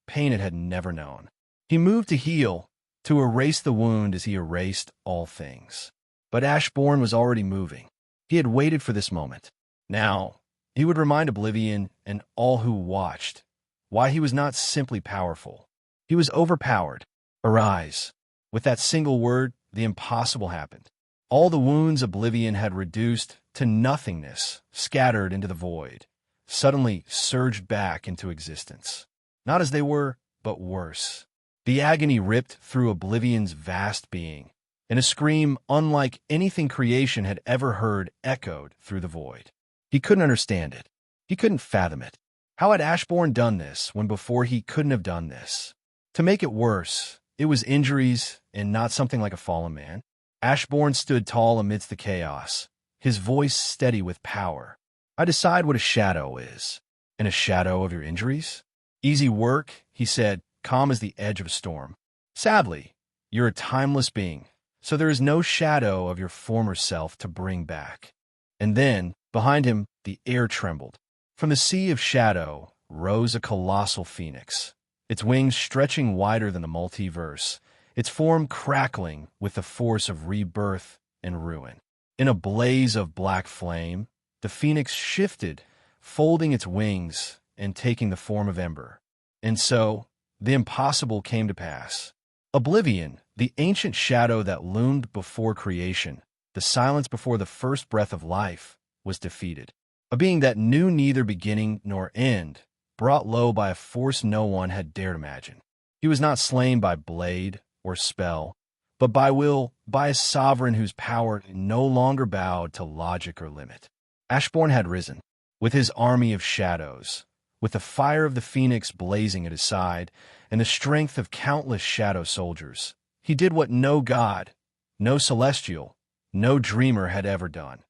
pain it had never known. He moved to heal, to erase the wound as he erased all things. But Ashburn was already moving. He had waited for this moment. Now, he would remind Oblivion and all who watched why he was not simply powerful. He was overpowered. Arise. With that single word, the impossible happened. All the wounds Oblivion had reduced to nothingness, scattered into the void, suddenly surged back into existence. Not as they were, but worse. The agony ripped through Oblivion's vast being, and a scream unlike anything creation had ever heard echoed through the void. He couldn't understand it. He couldn't fathom it. How had Ashburn done this when before he couldn't have done this? To make it worse, it was injuries and not something like a fallen man. Ashburn stood tall amidst the chaos, his voice steady with power. I decide what a shadow is. And a shadow of your injuries? Easy work, he said, calm as the edge of a storm. Sadly, you're a timeless being, so there is no shadow of your former self to bring back. And then, behind him, the air trembled. From the sea of shadow rose a colossal phoenix, its wings stretching wider than the multiverse, its form crackling with the force of rebirth and ruin. In a blaze of black flame, the phoenix shifted, folding its wings and taking the form of ember. And so, the impossible came to pass. Oblivion, the ancient shadow that loomed before creation, the silence before the first breath of life, was defeated. A being that knew neither beginning nor end, brought low by a force no one had dared imagine. He was not slain by blade or spell, but by will, by a sovereign whose power no longer bowed to logic or limit. Ashburn had risen, with his army of shadows, with the fire of the phoenix blazing at his side, and the strength of countless shadow soldiers. He did what no god, no celestial, no dreamer had ever done.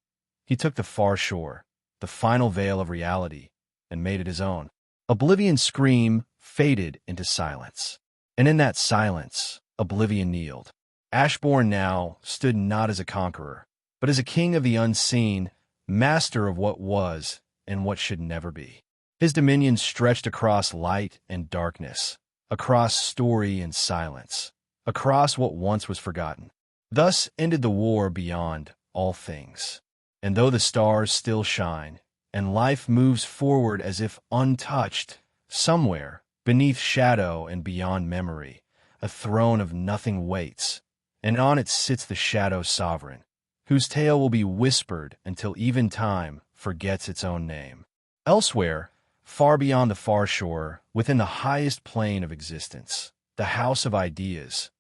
He took the far shore, the final veil of reality, and made it his own. Oblivion's scream faded into silence. And in that silence, Oblivion kneeled. Ashburn now stood not as a conqueror, but as a king of the unseen, master of what was and what should never be. His dominion stretched across light and darkness, across story and silence, across what once was forgotten. Thus ended the war beyond all things. And though the stars still shine, and life moves forward as if untouched, somewhere, beneath shadow and beyond memory, a throne of nothing waits, and on it sits the shadow sovereign, whose tale will be whispered until even time forgets its own name. Elsewhere, far beyond the far shore, within the highest plane of existence, the house of ideas,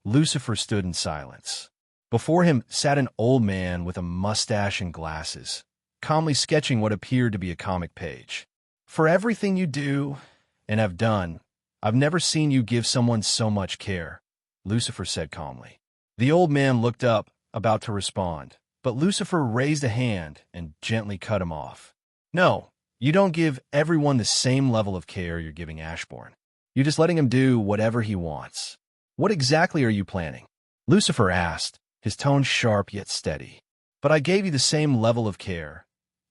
Lucifer stood in silence. Before him sat an old man with a mustache and glasses, calmly sketching what appeared to be a comic page. For everything you do and have done, I've never seen you give someone so much care, Lucifer said calmly. The old man looked up, about to respond, but Lucifer raised a hand and gently cut him off. No, you don't give everyone the same level of care you're giving Ashburn. You're just letting him do whatever he wants. What exactly are you planning? Lucifer asked, his tone sharp yet steady. But I gave you the same level of care,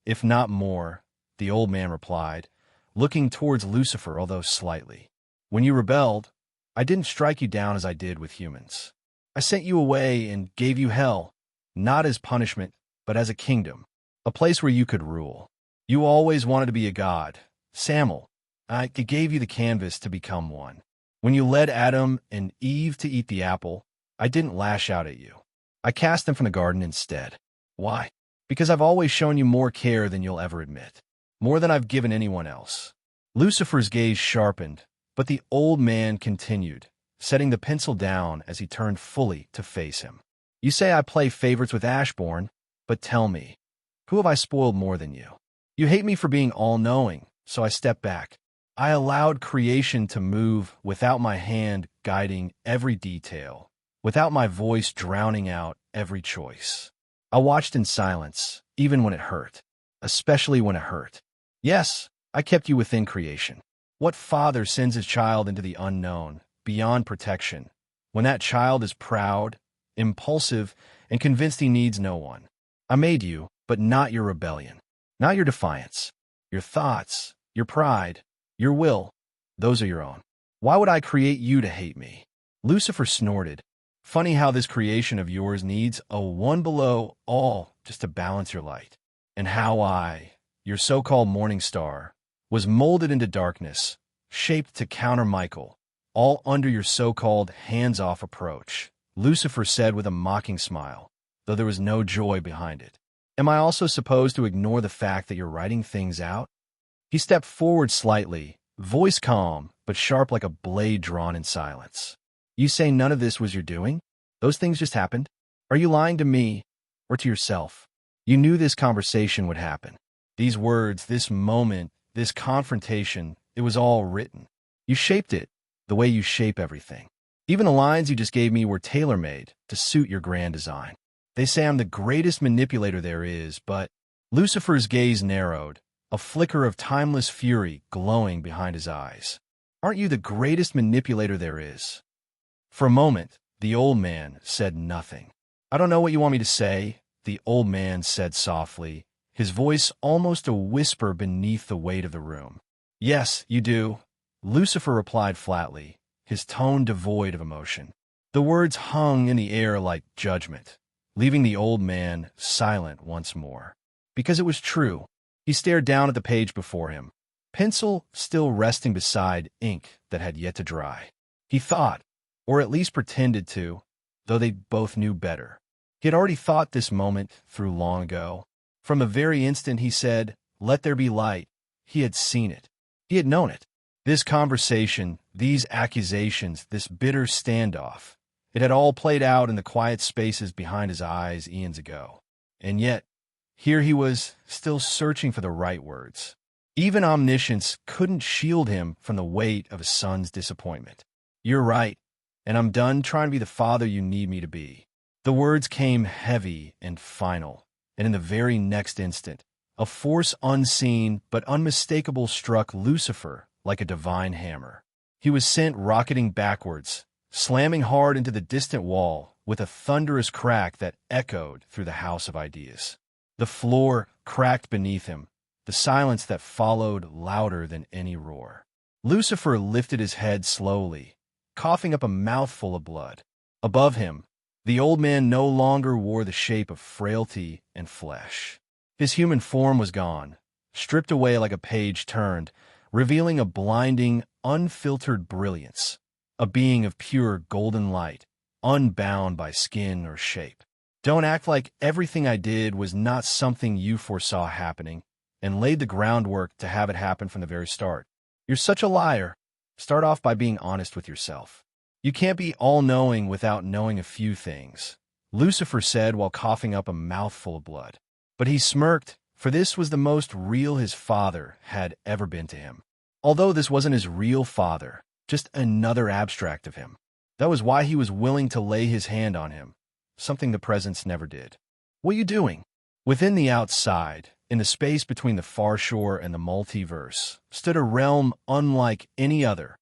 if not more, the old man replied, looking towards Lucifer, although slightly. When you rebelled, I didn't strike you down as I did with humans. I sent you away and gave you hell, not as punishment, but as a kingdom, a place where you could rule. You always wanted to be a god. Samuel, I gave you the canvas to become one. When you led Adam and Eve to eat the apple, I didn't lash out at you. I cast them from the garden instead. Why? Because I've always shown you more care than you'll ever admit. More than I've given anyone else. Lucifer's gaze sharpened, but the old man continued, setting the pencil down as he turned fully to face him. You say I play favorites with Ashburn, but tell me, who have I spoiled more than you? You hate me for being all-knowing, so I stepped back. I allowed creation to move without my hand guiding every detail, without my voice drowning out every choice. I watched in silence, even when it hurt, especially when it hurt. Yes, I kept you within creation. What father sends his child into the unknown, beyond protection, when that child is proud, impulsive, and convinced he needs no one? I made you, but not your rebellion, not your defiance. Your thoughts, your pride, your will, those are your own. Why would I create you to hate me? Lucifer snorted. Funny how this creation of yours needs a one below all just to balance your light. And how I, your so-called morning star, was molded into darkness, shaped to counter Michael, all under your so-called hands-off approach, Lucifer said with a mocking smile, though there was no joy behind it. Am I also supposed to ignore the fact that you're writing things out? He stepped forward slightly, voice calm, but sharp like a blade drawn in silence. You say none of this was your doing? Those things just happened? Are you lying to me or to yourself? You knew this conversation would happen. These words, this moment, this confrontation, it was all written. You shaped it the way you shape everything. Even the lines you just gave me were tailor-made to suit your grand design. They say I'm the greatest manipulator there is, but Lucifer's gaze narrowed, a flicker of timeless fury glowing behind his eyes. Aren't you the greatest manipulator there is? For a moment, the old man said nothing. I don't know what you want me to say, the old man said softly, his voice almost a whisper beneath the weight of the room. Yes, you do, Lucifer replied flatly, his tone devoid of emotion. The words hung in the air like judgment, leaving the old man silent once more. Because it was true. He stared down at the page before him, pencil still resting beside ink that had yet to dry. He thought, or at least pretended to, though they both knew better. He had already thought this moment through long ago. From the very instant he said, "Let there be light," he had seen it. He had known it. This conversation, these accusations, this bitter standoff, it had all played out in the quiet spaces behind his eyes eons ago. And yet, here he was, still searching for the right words. Even omniscience couldn't shield him from the weight of his son's disappointment. You're right, and I'm done trying to be the father you need me to be. The words came heavy and final, and in the very next instant, a force unseen but unmistakable struck Lucifer like a divine hammer. He was sent rocketing backwards, slamming hard into the distant wall with a thunderous crack that echoed through the house of ideas. The floor cracked beneath him, the silence that followed louder than any roar. Lucifer lifted his head slowly, coughing up a mouthful of blood. Above him, the old man no longer wore the shape of frailty and flesh. His human form was gone, stripped away like a page turned, revealing a blinding, unfiltered brilliance, a being of pure golden light, unbound by skin or shape. Don't act like everything I did was not something you foresaw happening and laid the groundwork to have it happen from the very start. You're such a liar. Start off by being honest with yourself. You can't be all-knowing without knowing a few things, Lucifer said while coughing up a mouthful of blood. But he smirked, for this was the most real his father had ever been to him. Although this wasn't his real father, just another abstract of him. That was why he was willing to lay his hand on him, something the presence never did. What are you doing? Within the outside, in the space between the far shore and the multiverse, stood a realm unlike any other,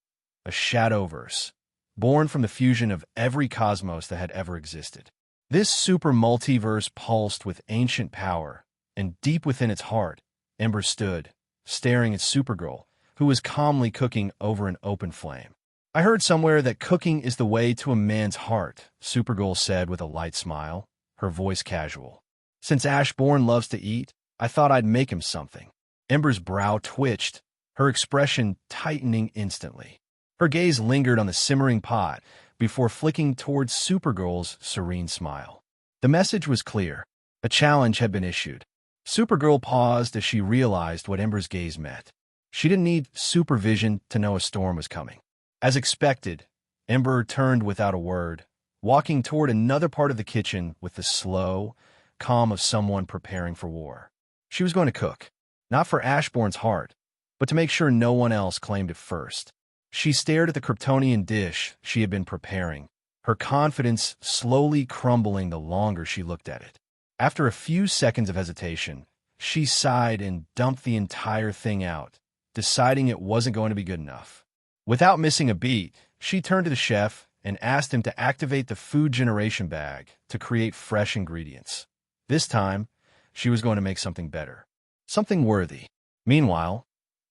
a shadowverse, born from the fusion of every cosmos that had ever existed. This super multiverse pulsed with ancient power, and deep within its heart, Ember stood, staring at Supergirl, who was calmly cooking over an open flame. "I heard somewhere that cooking is the way to a man's heart," Supergirl said with a light smile, her voice casual. "Since Ashburn loves to eat, I thought I'd make him something." Ember's brow twitched, her expression tightening instantly. Her gaze lingered on the simmering pot before flicking towards Supergirl's serene smile. The message was clear. A challenge had been issued. Supergirl paused as she realized what Ember's gaze meant. She didn't need supervision to know a storm was coming. As expected, Ember turned without a word, walking toward another part of the kitchen with the slow calm of someone preparing for war. She was going to cook, not for Ashburn's heart, but to make sure no one else claimed it first. She stared at the Kryptonian dish she had been preparing, her confidence slowly crumbling the longer she looked at it. After a few seconds of hesitation, she sighed and dumped the entire thing out, deciding it wasn't going to be good enough. Without missing a beat, she turned to the chef and asked him to activate the food generation bag to create fresh ingredients. This time, she was going to make something better, something worthy. Meanwhile,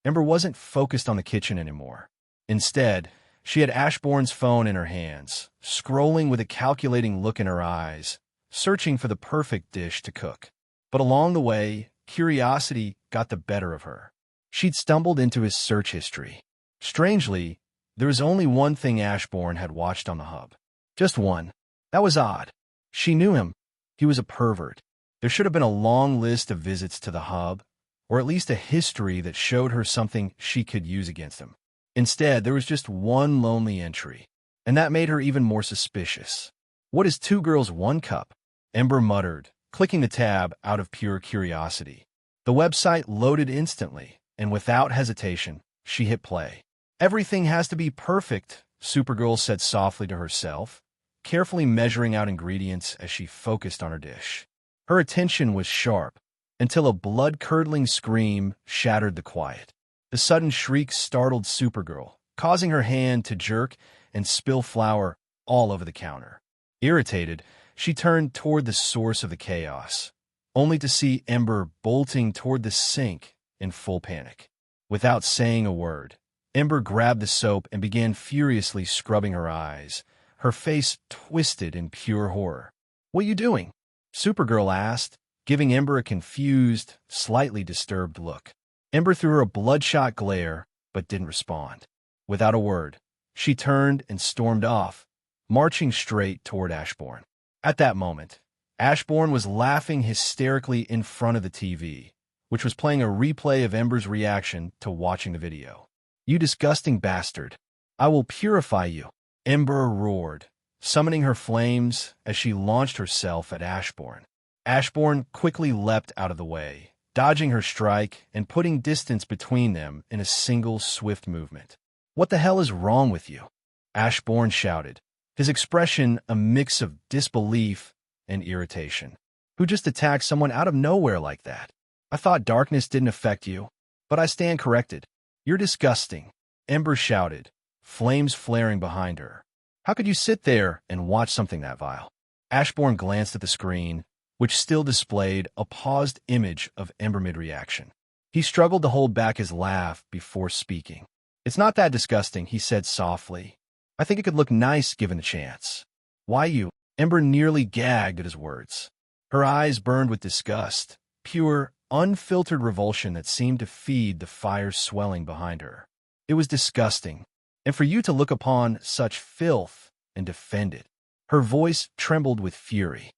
Ember wasn't focused on the kitchen anymore. Instead, she had Ashburn's phone in her hands, scrolling with a calculating look in her eyes, searching for the perfect dish to cook. But along the way, curiosity got the better of her. She'd stumbled into his search history. Strangely, there was only one thing Ashburn had watched on the hub. Just one. That was odd. She knew him. He was a pervert. There should have been a long list of visits to the hub, or at least a history that showed her something she could use against him. Instead, there was just one lonely entry, and that made her even more suspicious. "What is 2 girls 1 cup?" Ember muttered, clicking the tab out of pure curiosity. The website loaded instantly, and without hesitation, she hit play. "Everything has to be perfect," Supergirl said softly to herself, carefully measuring out ingredients as she focused on her dish. Her attention was sharp, until a blood-curdling scream shattered the quiet. The sudden shriek startled Supergirl, causing her hand to jerk and spill flour all over the counter. Irritated, she turned toward the source of the chaos, only to see Ember bolting toward the sink in full panic. Without saying a word, Ember grabbed the soap and began furiously scrubbing her eyes, her face twisted in pure horror. "What are you doing?" Supergirl asked, giving Ember a confused, slightly disturbed look. Ember threw her a bloodshot glare, but didn't respond. Without a word, she turned and stormed off, marching straight toward Ashburn. At that moment, Ashburn was laughing hysterically in front of the TV, which was playing a replay of Ember's reaction to watching the video. "You disgusting bastard. I will purify you," Ember roared, summoning her flames as she launched herself at Ashburn. Ashburn quickly leapt out of the way, dodging her strike and putting distance between them in a single swift movement. "What the hell is wrong with you?" Ashburn shouted, his expression a mix of disbelief and irritation. "Who just attacked someone out of nowhere like that? I thought darkness didn't affect you, but I stand corrected. You're disgusting," Ember shouted, flames flaring behind her. "How could you sit there and watch something that vile?" Ashburn glanced at the screen, which still displayed a paused image of Ember mid-reaction. He struggled to hold back his laugh before speaking. "It's not that disgusting," he said softly. "I think it could look nice given the chance." "Why you?" Ember nearly gagged at his words. Her eyes burned with disgust, pure, unfiltered revulsion that seemed to feed the fire swelling behind her. It was disgusting, and for you to look upon such filth and defend it. Her voice trembled with fury.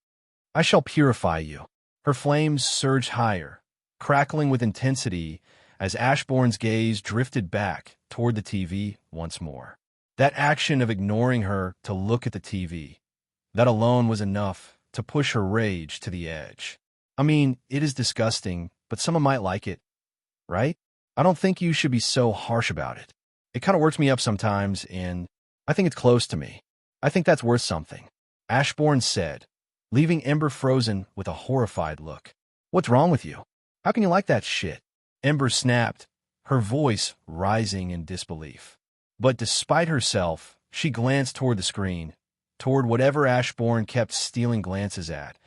"I shall purify you." Her flames surged higher, crackling with intensity as Ashburn's gaze drifted back toward the TV once more. That action of ignoring her to look at the TV, that alone was enough to push her rage to the edge. "I mean, it is disgusting, but someone might like it, right? I don't think you should be so harsh about it. It kind of works me up sometimes, and I think it's close to me. I think that's worth something," Ashburn said, leaving Ember frozen with a horrified look. "What's wrong with you? How can you like that shit?" Ember snapped, her voice rising in disbelief. But despite herself, she glanced toward the screen, toward whatever Ashburn kept stealing glances at,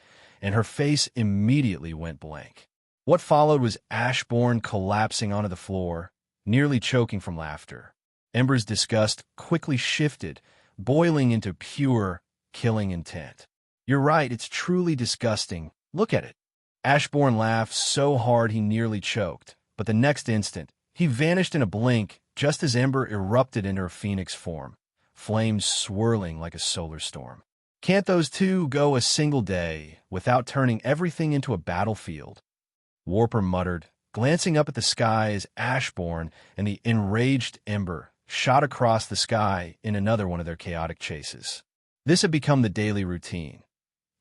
and her face immediately went blank. What followed was Ashburn collapsing onto the floor, nearly choking from laughter. Ember's disgust quickly shifted, boiling into pure, killing intent. "You're right, it's truly disgusting. Look at it." Ashburn laughed so hard he nearly choked, but the next instant, he vanished in a blink just as Ember erupted into her phoenix form, flames swirling like a solar storm. "Can't those two go a single day without turning everything into a battlefield?" Warper muttered, glancing up at the sky as Ashburn and the enraged Ember shot across the sky in another one of their chaotic chases. This had become the daily routine.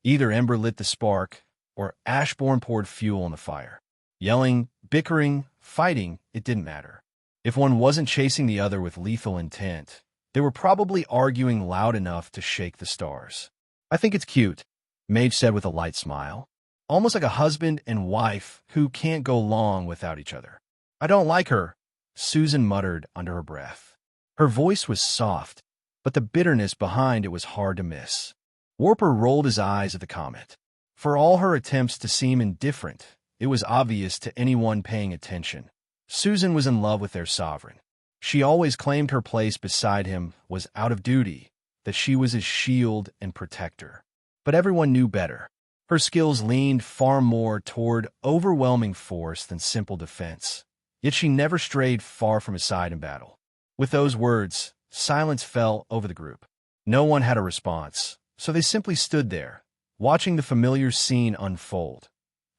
Either Ember lit the spark, or Ashburn poured fuel on the fire. Yelling, bickering, fighting, it didn't matter. If one wasn't chasing the other with lethal intent, they were probably arguing loud enough to shake the stars. "I think it's cute," Mage said with a light smile. "Almost like a husband and wife who can't go long without each other." "I don't like her," Susan muttered under her breath. Her voice was soft, but the bitterness behind it was hard to miss. Warper rolled his eyes at the comment. For all her attempts to seem indifferent, it was obvious to anyone paying attention. Susan was in love with their sovereign. She always claimed her place beside him was out of duty, that she was his shield and protector. But everyone knew better. Her skills leaned far more toward overwhelming force than simple defense. Yet she never strayed far from his side in battle. With those words, silence fell over the group. No one had a response, so they simply stood there, watching the familiar scene unfold.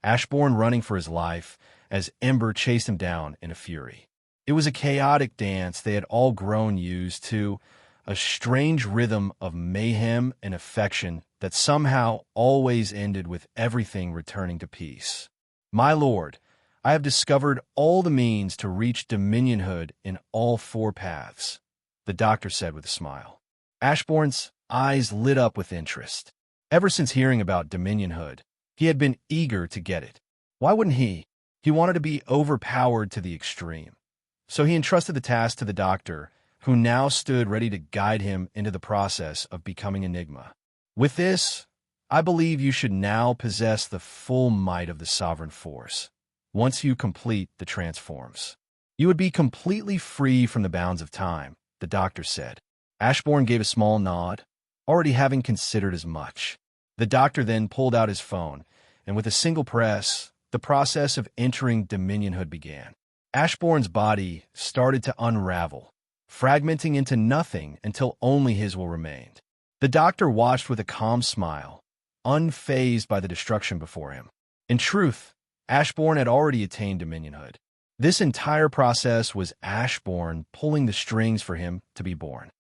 Ashburn running for his life as Ember chased him down in a fury. It was a chaotic dance they had all grown used to, a strange rhythm of mayhem and affection that somehow always ended with everything returning to peace. "My lord, I have discovered all the means to reach dominionhood in all four paths," the doctor said with a smile. Ashburn's eyes lit up with interest. Ever since hearing about dominionhood, he had been eager to get it. Why wouldn't he? He wanted to be overpowered to the extreme. So he entrusted the task to the doctor, who now stood ready to guide him into the process of becoming Enigma. "With this, I believe you should now possess the full might of the sovereign force. Once you complete the transforms, you would be completely free from the bounds of time," the doctor said. Ashburn gave a small nod, already having considered as much. The doctor then pulled out his phone, and with a single press, the process of entering dominionhood began. Ashburn's body started to unravel, fragmenting into nothing until only his will remained. The doctor watched with a calm smile, unfazed by the destruction before him. In truth, Ashburn had already attained dominionhood. This entire process was Ashburn pulling the strings for him to be born.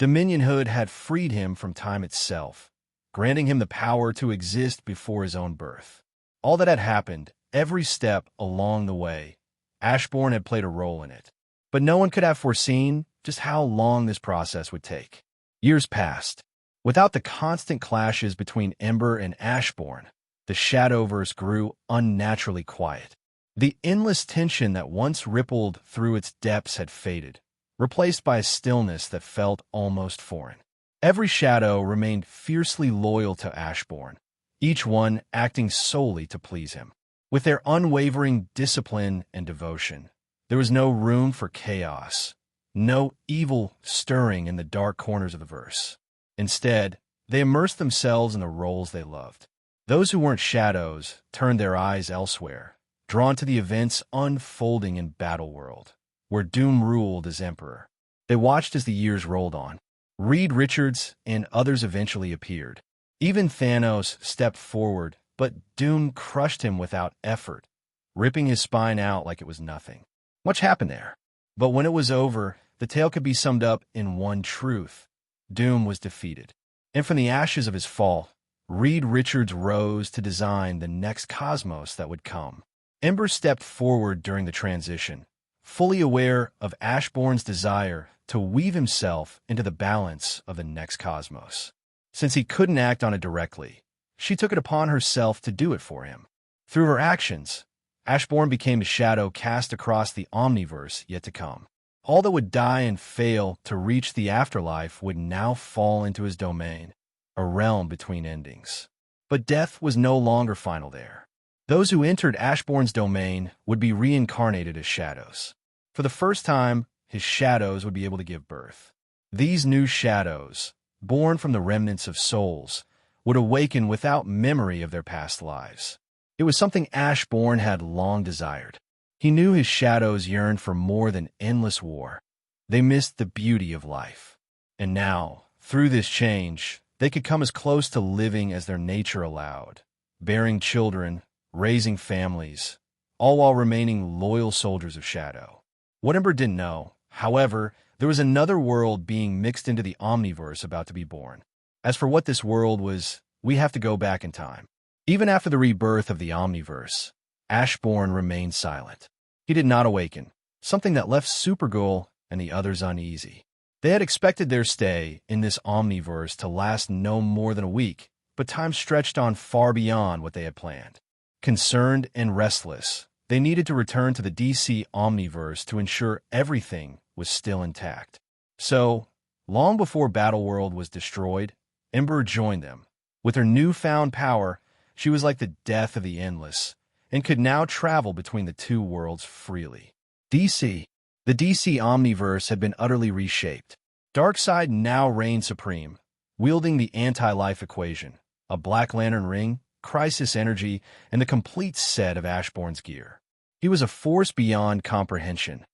Dominionhood had freed him from time itself, granting him the power to exist before his own birth. All that had happened, every step along the way, Ashburn had played a role in it. But no one could have foreseen just how long this process would take. Years passed. Without the constant clashes between Ember and Ashburn, the Shadowverse grew unnaturally quiet. The endless tension that once rippled through its depths had faded, replaced by a stillness that felt almost foreign. Every shadow remained fiercely loyal to Ashburn, each one acting solely to please him. With their unwavering discipline and devotion, there was no room for chaos, no evil stirring in the dark corners of the verse. Instead, they immersed themselves in the roles they loved. Those who weren't shadows turned their eyes elsewhere, drawn to the events unfolding in Battleworld, where Doom ruled as Emperor. They watched as the years rolled on. Reed Richards and others eventually appeared. Even Thanos stepped forward, but Doom crushed him without effort, ripping his spine out like it was nothing. Much happened there. But when it was over, the tale could be summed up in one truth. Doom was defeated. And from the ashes of his fall, Reed Richards rose to design the next cosmos that would come. Ember stepped forward during the transition, fully aware of Ashburn's desire to weave himself into the balance of the next cosmos. Since he couldn't act on it directly, she took it upon herself to do it for him. Through her actions, Ashburn became a shadow cast across the omniverse yet to come. All that would die and fail to reach the afterlife would now fall into his domain, a realm between endings. But death was no longer final there. Those who entered Ashburn's domain would be reincarnated as shadows. For the first time, his shadows would be able to give birth. These new shadows, born from the remnants of souls, would awaken without memory of their past lives. It was something Ashburn had long desired. He knew his shadows yearned for more than endless war. They missed the beauty of life. And now, through this change, they could come as close to living as their nature allowed, bearing children, raising families, all while remaining loyal soldiers of Shadow. What Ember didn't know, however, there was another world being mixed into the Omniverse about to be born. As for what this world was, we have to go back in time. Even after the rebirth of the Omniverse, Ashburn remained silent. He did not awaken, something that left Supergirl and the others uneasy. They had expected their stay in this Omniverse to last no more than a week, but time stretched on far beyond what they had planned. Concerned and restless, they needed to return to the DC Omniverse to ensure everything was still intact. So, long before Battleworld was destroyed, Ember joined them. With her newfound power, she was like the death of the endless, and could now travel between the two worlds freely. The DC Omniverse had been utterly reshaped. Darkseid now reigned supreme, wielding the anti-life equation, a Black Lantern ring, crisis energy, and the complete set of Ashburn's gear. He was a force beyond comprehension,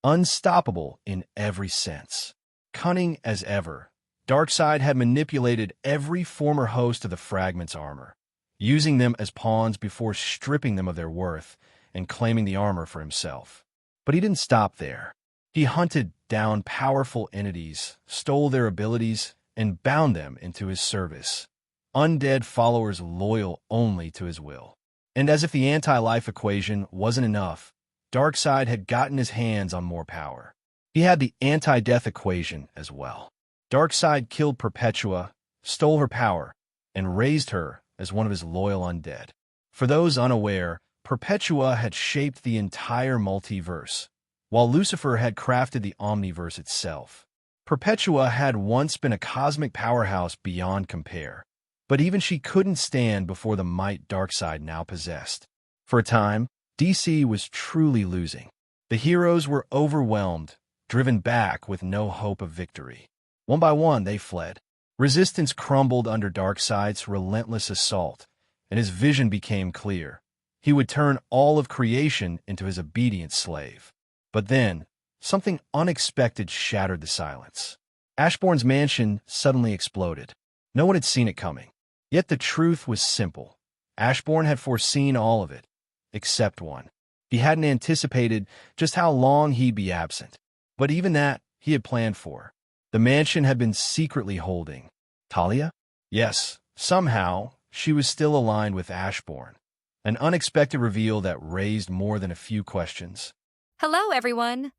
unstoppable in every sense. Cunning as ever, Darkseid had manipulated every former host of the Fragment's armor, using them as pawns before stripping them of their worth and claiming the armor for himself. But he didn't stop there. He hunted down powerful entities, stole their abilities, and bound them into his service. Undead followers loyal only to his will. And as if the anti-life equation wasn't enough, Darkseid had gotten his hands on more power. He had the anti-death equation as well. Darkseid killed Perpetua, stole her power, and raised her as one of his loyal undead. For those unaware, Perpetua had shaped the entire multiverse, while Lucifer had crafted the Omniverse itself. Perpetua had once been a cosmic powerhouse beyond compare, but even she couldn't stand before the might Darkseid now possessed. For a time, DC was truly losing. The heroes were overwhelmed, driven back with no hope of victory. One by one, they fled. Resistance crumbled under Darkseid's relentless assault, and his vision became clear. He would turn all of creation into his obedient slave. But then, something unexpected shattered the silence. Ashburn's mansion suddenly exploded. No one had seen it coming. Yet the truth was simple. Ashburn had foreseen all of it, except one. He hadn't anticipated just how long he'd be absent. But even that, he had planned for. The mansion had been secretly holding Talia? Yes, somehow, she was still aligned with Ashburn. An unexpected reveal that raised more than a few questions. Hello, everyone.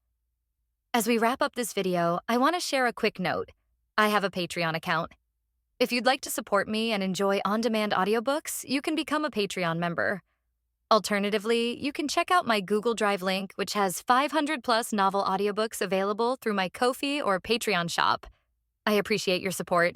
As we wrap up this video, I want to share a quick note. I have a Patreon account. If you'd like to support me and enjoy on-demand audiobooks, you can become a Patreon member. Alternatively, you can check out my Google Drive link, which has 500+ novel audiobooks available through my Ko-fi or Patreon shop. I appreciate your support.